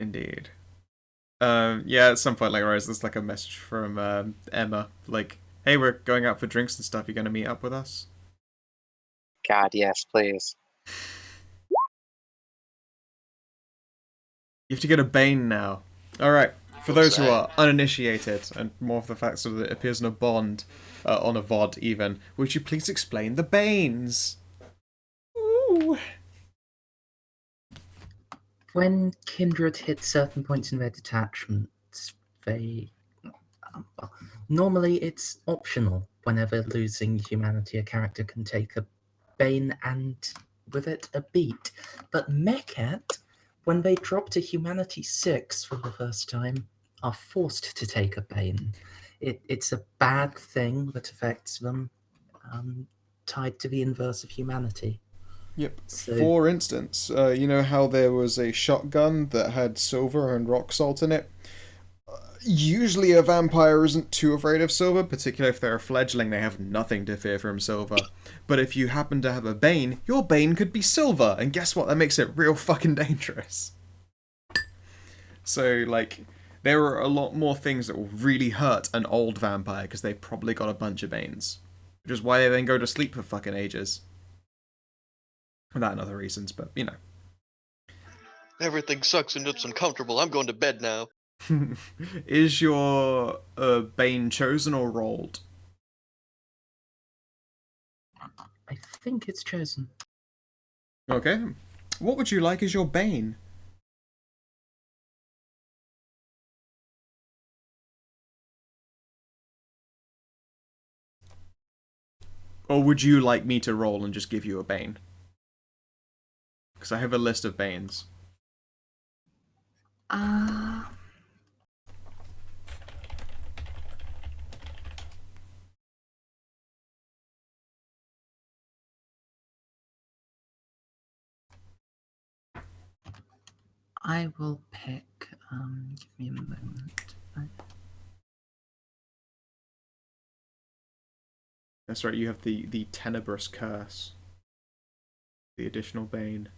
Indeed. Yeah, at some point, like, right, there's like a message from Emma, like, "Hey, we're going out for drinks and stuff. You gonna meet up with us?" God, yes, please. You have to get a Bane now. All right. For What's those who that? are uninitiated, and more of the fact that it appears in a Bond, on a VOD even, would you please explain the Banes? Ooh. When Kindred hit certain points in their detachments, they. Well, normally it's optional. Whenever losing humanity, a character can take a Bane and with it a beat. But Mechat, when they drop to humanity 6 for the first time, are forced to take a Bane. It's a bad thing that affects them, tied to the inverse of humanity. Yep. So- For instance, you know how there was a shotgun that had silver and rock salt in it? Usually a vampire isn't too afraid of silver, particularly if they're a fledgling, they have nothing to fear from silver. But if you happen to have a Bane, your Bane could be silver, and guess what? That makes it real fucking dangerous. So, like, there are a lot more things that will really hurt an old vampire, because they've probably got a bunch of Banes. Which is why they then go to sleep for fucking ages. And that and other reasons, but, you know. Everything sucks and it's uncomfortable. I'm going to bed now. Is your Bane chosen or rolled? I think it's chosen. Okay. What would you like as your Bane? Or would you like me to roll and just give you a Bane? Because I have a list of Banes. I will pick. Give me a moment. That's right, you have the Tenebrous Curse. The additional Bane.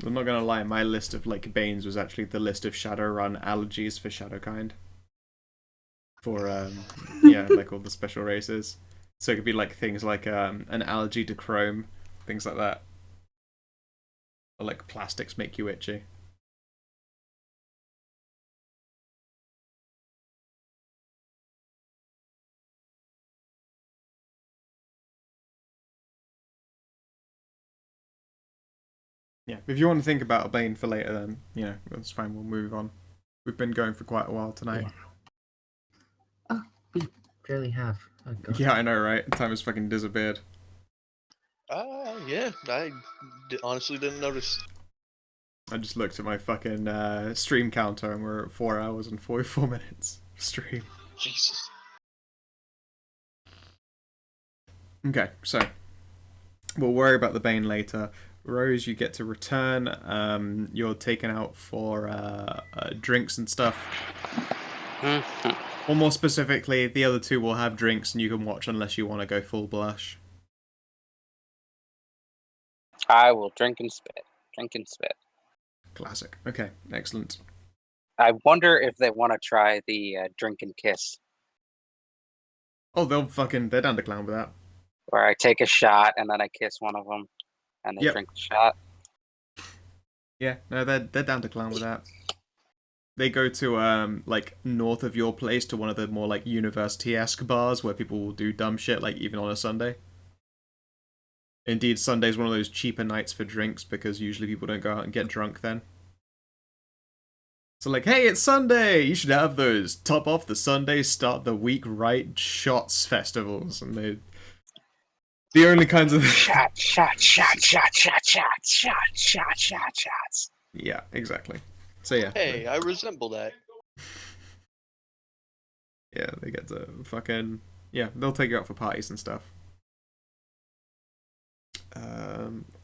I'm not gonna lie, my list of like Banes was actually the list of Shadowrun allergies for Shadowkind. For yeah, like all the special races. So it could be like things like an allergy to chrome, things like that. Or like plastics make you itchy. Yeah, if you want to think about a Bane for later, then, you know, that's fine, we'll move on. We've been going for quite a while tonight. Oh, we really have. Oh, God. Yeah, I know, right? Time has fucking disappeared. Yeah, I honestly didn't notice. I just looked at my fucking stream counter and we're at 4 hours and 44 minutes of stream. Jesus. Okay, so we'll worry about the Bane later. Rose, you get to return. You're taken out for drinks and stuff. Or more specifically, the other two will have drinks and you can watch unless you want to go full blush. I will drink and spit. Drink and spit. Classic. Okay, excellent. I wonder if they want to try the drink and kiss. Oh, they're down to clown with that. Where I take a shot and then I kiss one of them, and they Yep. drink the shot. Yeah, no, they're down to clown with that. They go to like north of your place to one of the more like university-esque bars where people will do dumb shit, like even on a Sunday. Indeed, Sunday's one of those cheaper nights for drinks because usually people don't go out and get drunk then. So like, hey, it's Sunday! You should have those top off the Sunday, start the week right shots festivals, and the only kinds of Shots. yeah, exactly. So yeah. Hey, I resemble that. Yeah, they get to fucking... Yeah, they'll take you out for parties and stuff.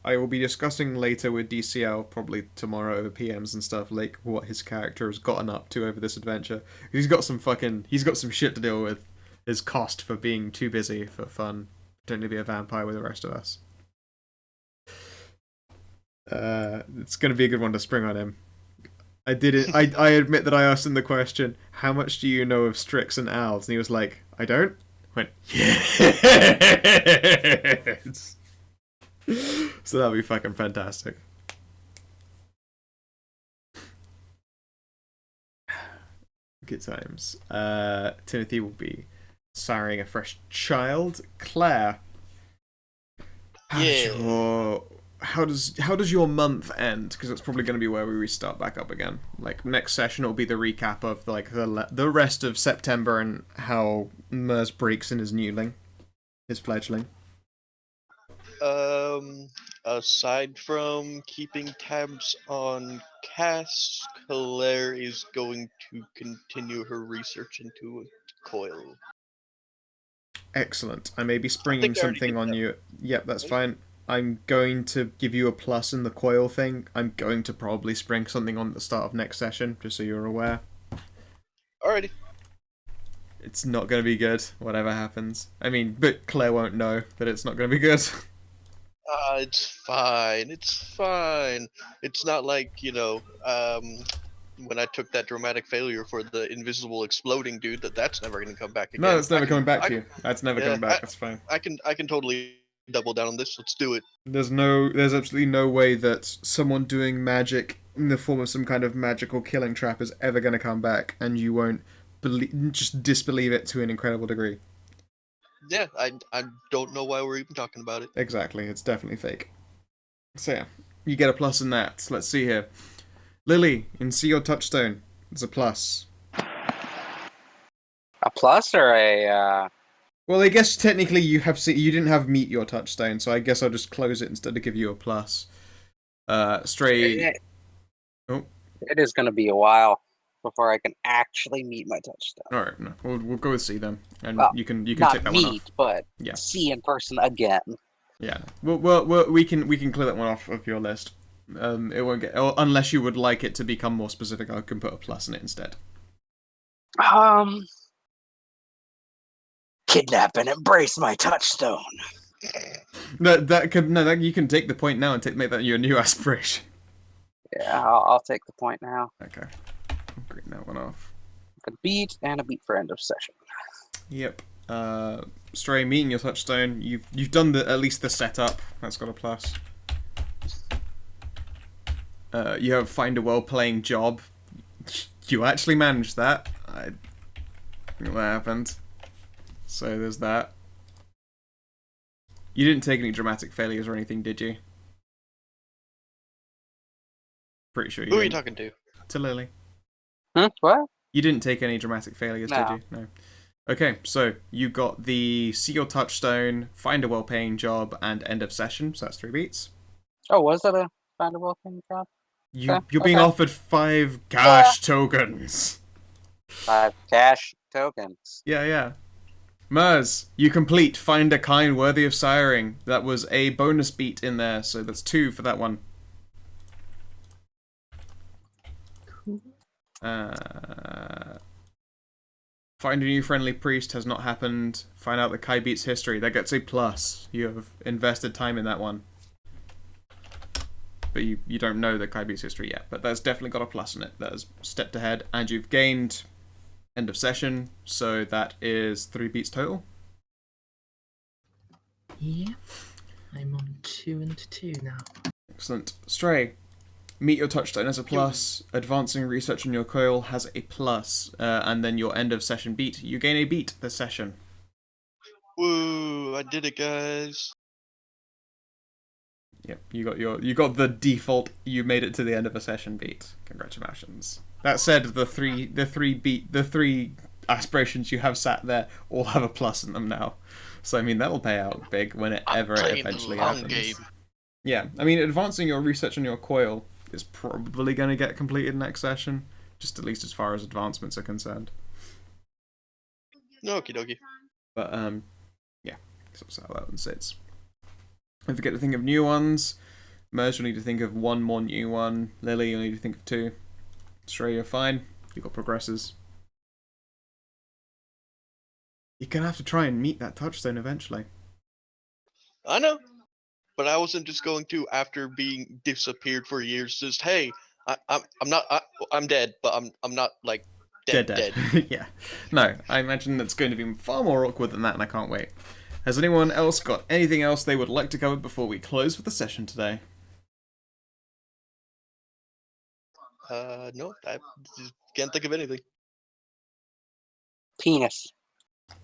I will be discussing later with DCL, probably tomorrow over PMs and stuff, like what his character has gotten up to over this adventure. He's got some shit to deal with. His cost for being too busy for fun, pretending to be a vampire with the rest of us. It's gonna be a good one to spring on him. I did it. I admit that I asked him the question, how much do you know of Strix and Owls? And he was like, I don't. I went, yes! So that'll be fucking fantastic. Good times. Timothy will be siring a fresh child. Claire. How does your month end? Because it's probably going to be where we restart back up again. Like next session will be the recap of like the rest of September and how Mers breaks in his newling, his fledgling. Aside from keeping tabs on Cass, Claire is going to continue her research into a coil. Excellent. I may be springing something on you. Yep, that's fine. I'm going to give you a plus in the coil thing. I'm going to probably spring something on at the start of next session, just so you're aware. Alrighty. It's not going to be good, whatever happens. I mean, but Claire won't know that it's not going to be good. It's fine. It's fine. It's not like, when I took that dramatic failure for the invisible exploding dude, that's never going to come back again. No, it's never coming back to you. That's never coming back. That's fine. I can totally double down on this. Let's do it. There's absolutely no way that someone doing magic in the form of some kind of magical killing trap is ever going to come back, and you won't just disbelieve it to an incredible degree. Yeah, I don't know why we're even talking about it. Exactly, it's definitely fake. So yeah, you get a plus in that. Let's see here. Lily, in See Your Touchstone, it's a plus. A plus or a... Well, I guess technically you didn't have Meet Your Touchstone, so I guess I'll just close it instead of give you a plus. Stray... Oh. It is going to be a while before I can actually meet my touchstone. All right, no, we'll go with C then, and well, you can not take that meet, one off. But yeah. see in person again. Yeah, well, we can clear that one off of your list. It won't get unless you would like it to become more specific. I can put a plus in it instead. Kidnap and embrace my touchstone. No, you can take the point now and make that your new aspiration. Yeah, I'll take the point now. Okay. I'll green that one off. A beat and a beat for end of session. Yep. Stray, meeting your touchstone. You've done at least the setup. That's got a plus. You have find a well-playing job. You actually managed that. I think that happened. So there's that. You didn't take any dramatic failures or anything, did you? Pretty sure you didn't. Who are you talking to? To Lily. What? You didn't take any dramatic failures, No. did you? No. Okay, so you got the See Your Touchstone, Find a Well-Paying Job, and End of Session, so that's 3 beats. Oh, was that a find a well-paying job? You're being offered 5 cash tokens. 5 cash tokens. Yeah. Mers, you complete Find a Kind Worthy of Siring. That was a bonus beat in there, so that's 2 for that one. Find a new friendly priest has not happened. Find out the Kai beats history. That gets a plus. You have invested time in that one. But you don't know the Kai beats history yet. But that's definitely got a plus in it. That has stepped ahead. And you've gained End of Session. So that is 3 beats total. Yeah. I'm on 2 and 2 now. Excellent. Stray, meet your touchstone as a plus. Advancing research on your coil has a plus. And then your end of session beat. You gain a beat this session. Woo! I did it, guys. Yep, you got the default. You made it to the end of a session beat. Congratulations. That said, the three aspirations you have sat there all have a plus in them now. So I mean that'll pay out big whenever it playing eventually the long happens. game. Yeah, I mean advancing your research on your coil is probably going to get completed next session, just at least as far as advancements are concerned. Okie dokie. But yeah, so that's how that one sits. Don't forget to think of new ones. Merge will need to think of one more new one. Lily, you'll need to think of 2. Stray, you're fine. You've got progresses. You're gonna have to try and meet that touchstone eventually. I know, but I wasn't just going to after being disappeared for years. Just hey, I'm dead, but I'm not like dead. Yeah. No, I imagine it's going to be far more awkward than that, and I can't wait. Has anyone else got anything else they would like to cover before we close for the session today? No, I just can't think of anything. Penis.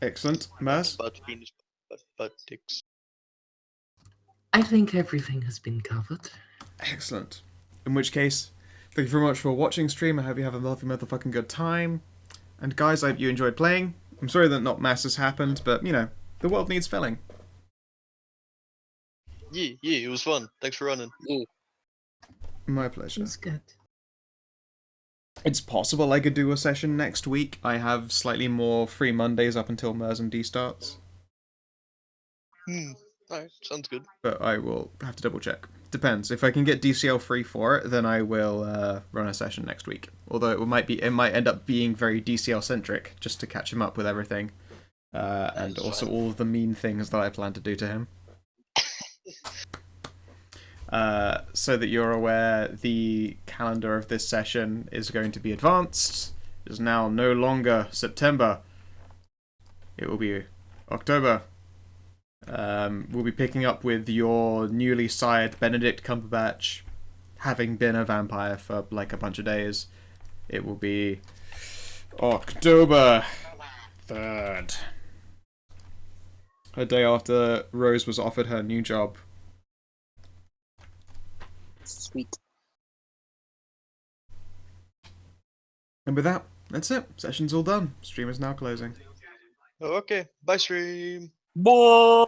Excellent. Mers? Butt, penis, butt, dicks. I think everything has been covered. Excellent. In which case, thank you very much for watching stream. I hope you have a lovely motherfucking good time. And guys, I hope you enjoyed playing. I'm sorry that not mass has happened, but, you know, the world needs filling. Yeah, it was fun. Thanks for running. Yeah. My pleasure. It's good. It's possible I could do a session next week. I have slightly more free Mondays up until Mers and D starts. Alright, sounds good. But I will have to double check. Depends. If I can get DCL free for it, then I will run a session next week. Although it might end up being very DCL centric, just to catch him up with everything, and also all of the mean things that I plan to do to him. So that you're aware, the calendar of this session is going to be advanced. It is now no longer September. It will be October. We'll be picking up with your newly sired Benedict Cumberbatch having been a vampire for like a bunch of days. It will be October 3rd. A day after Rose was offered her new job. Sweet. And with that, that's it. Session's all done. Stream is now closing. Okay, bye stream. Boy.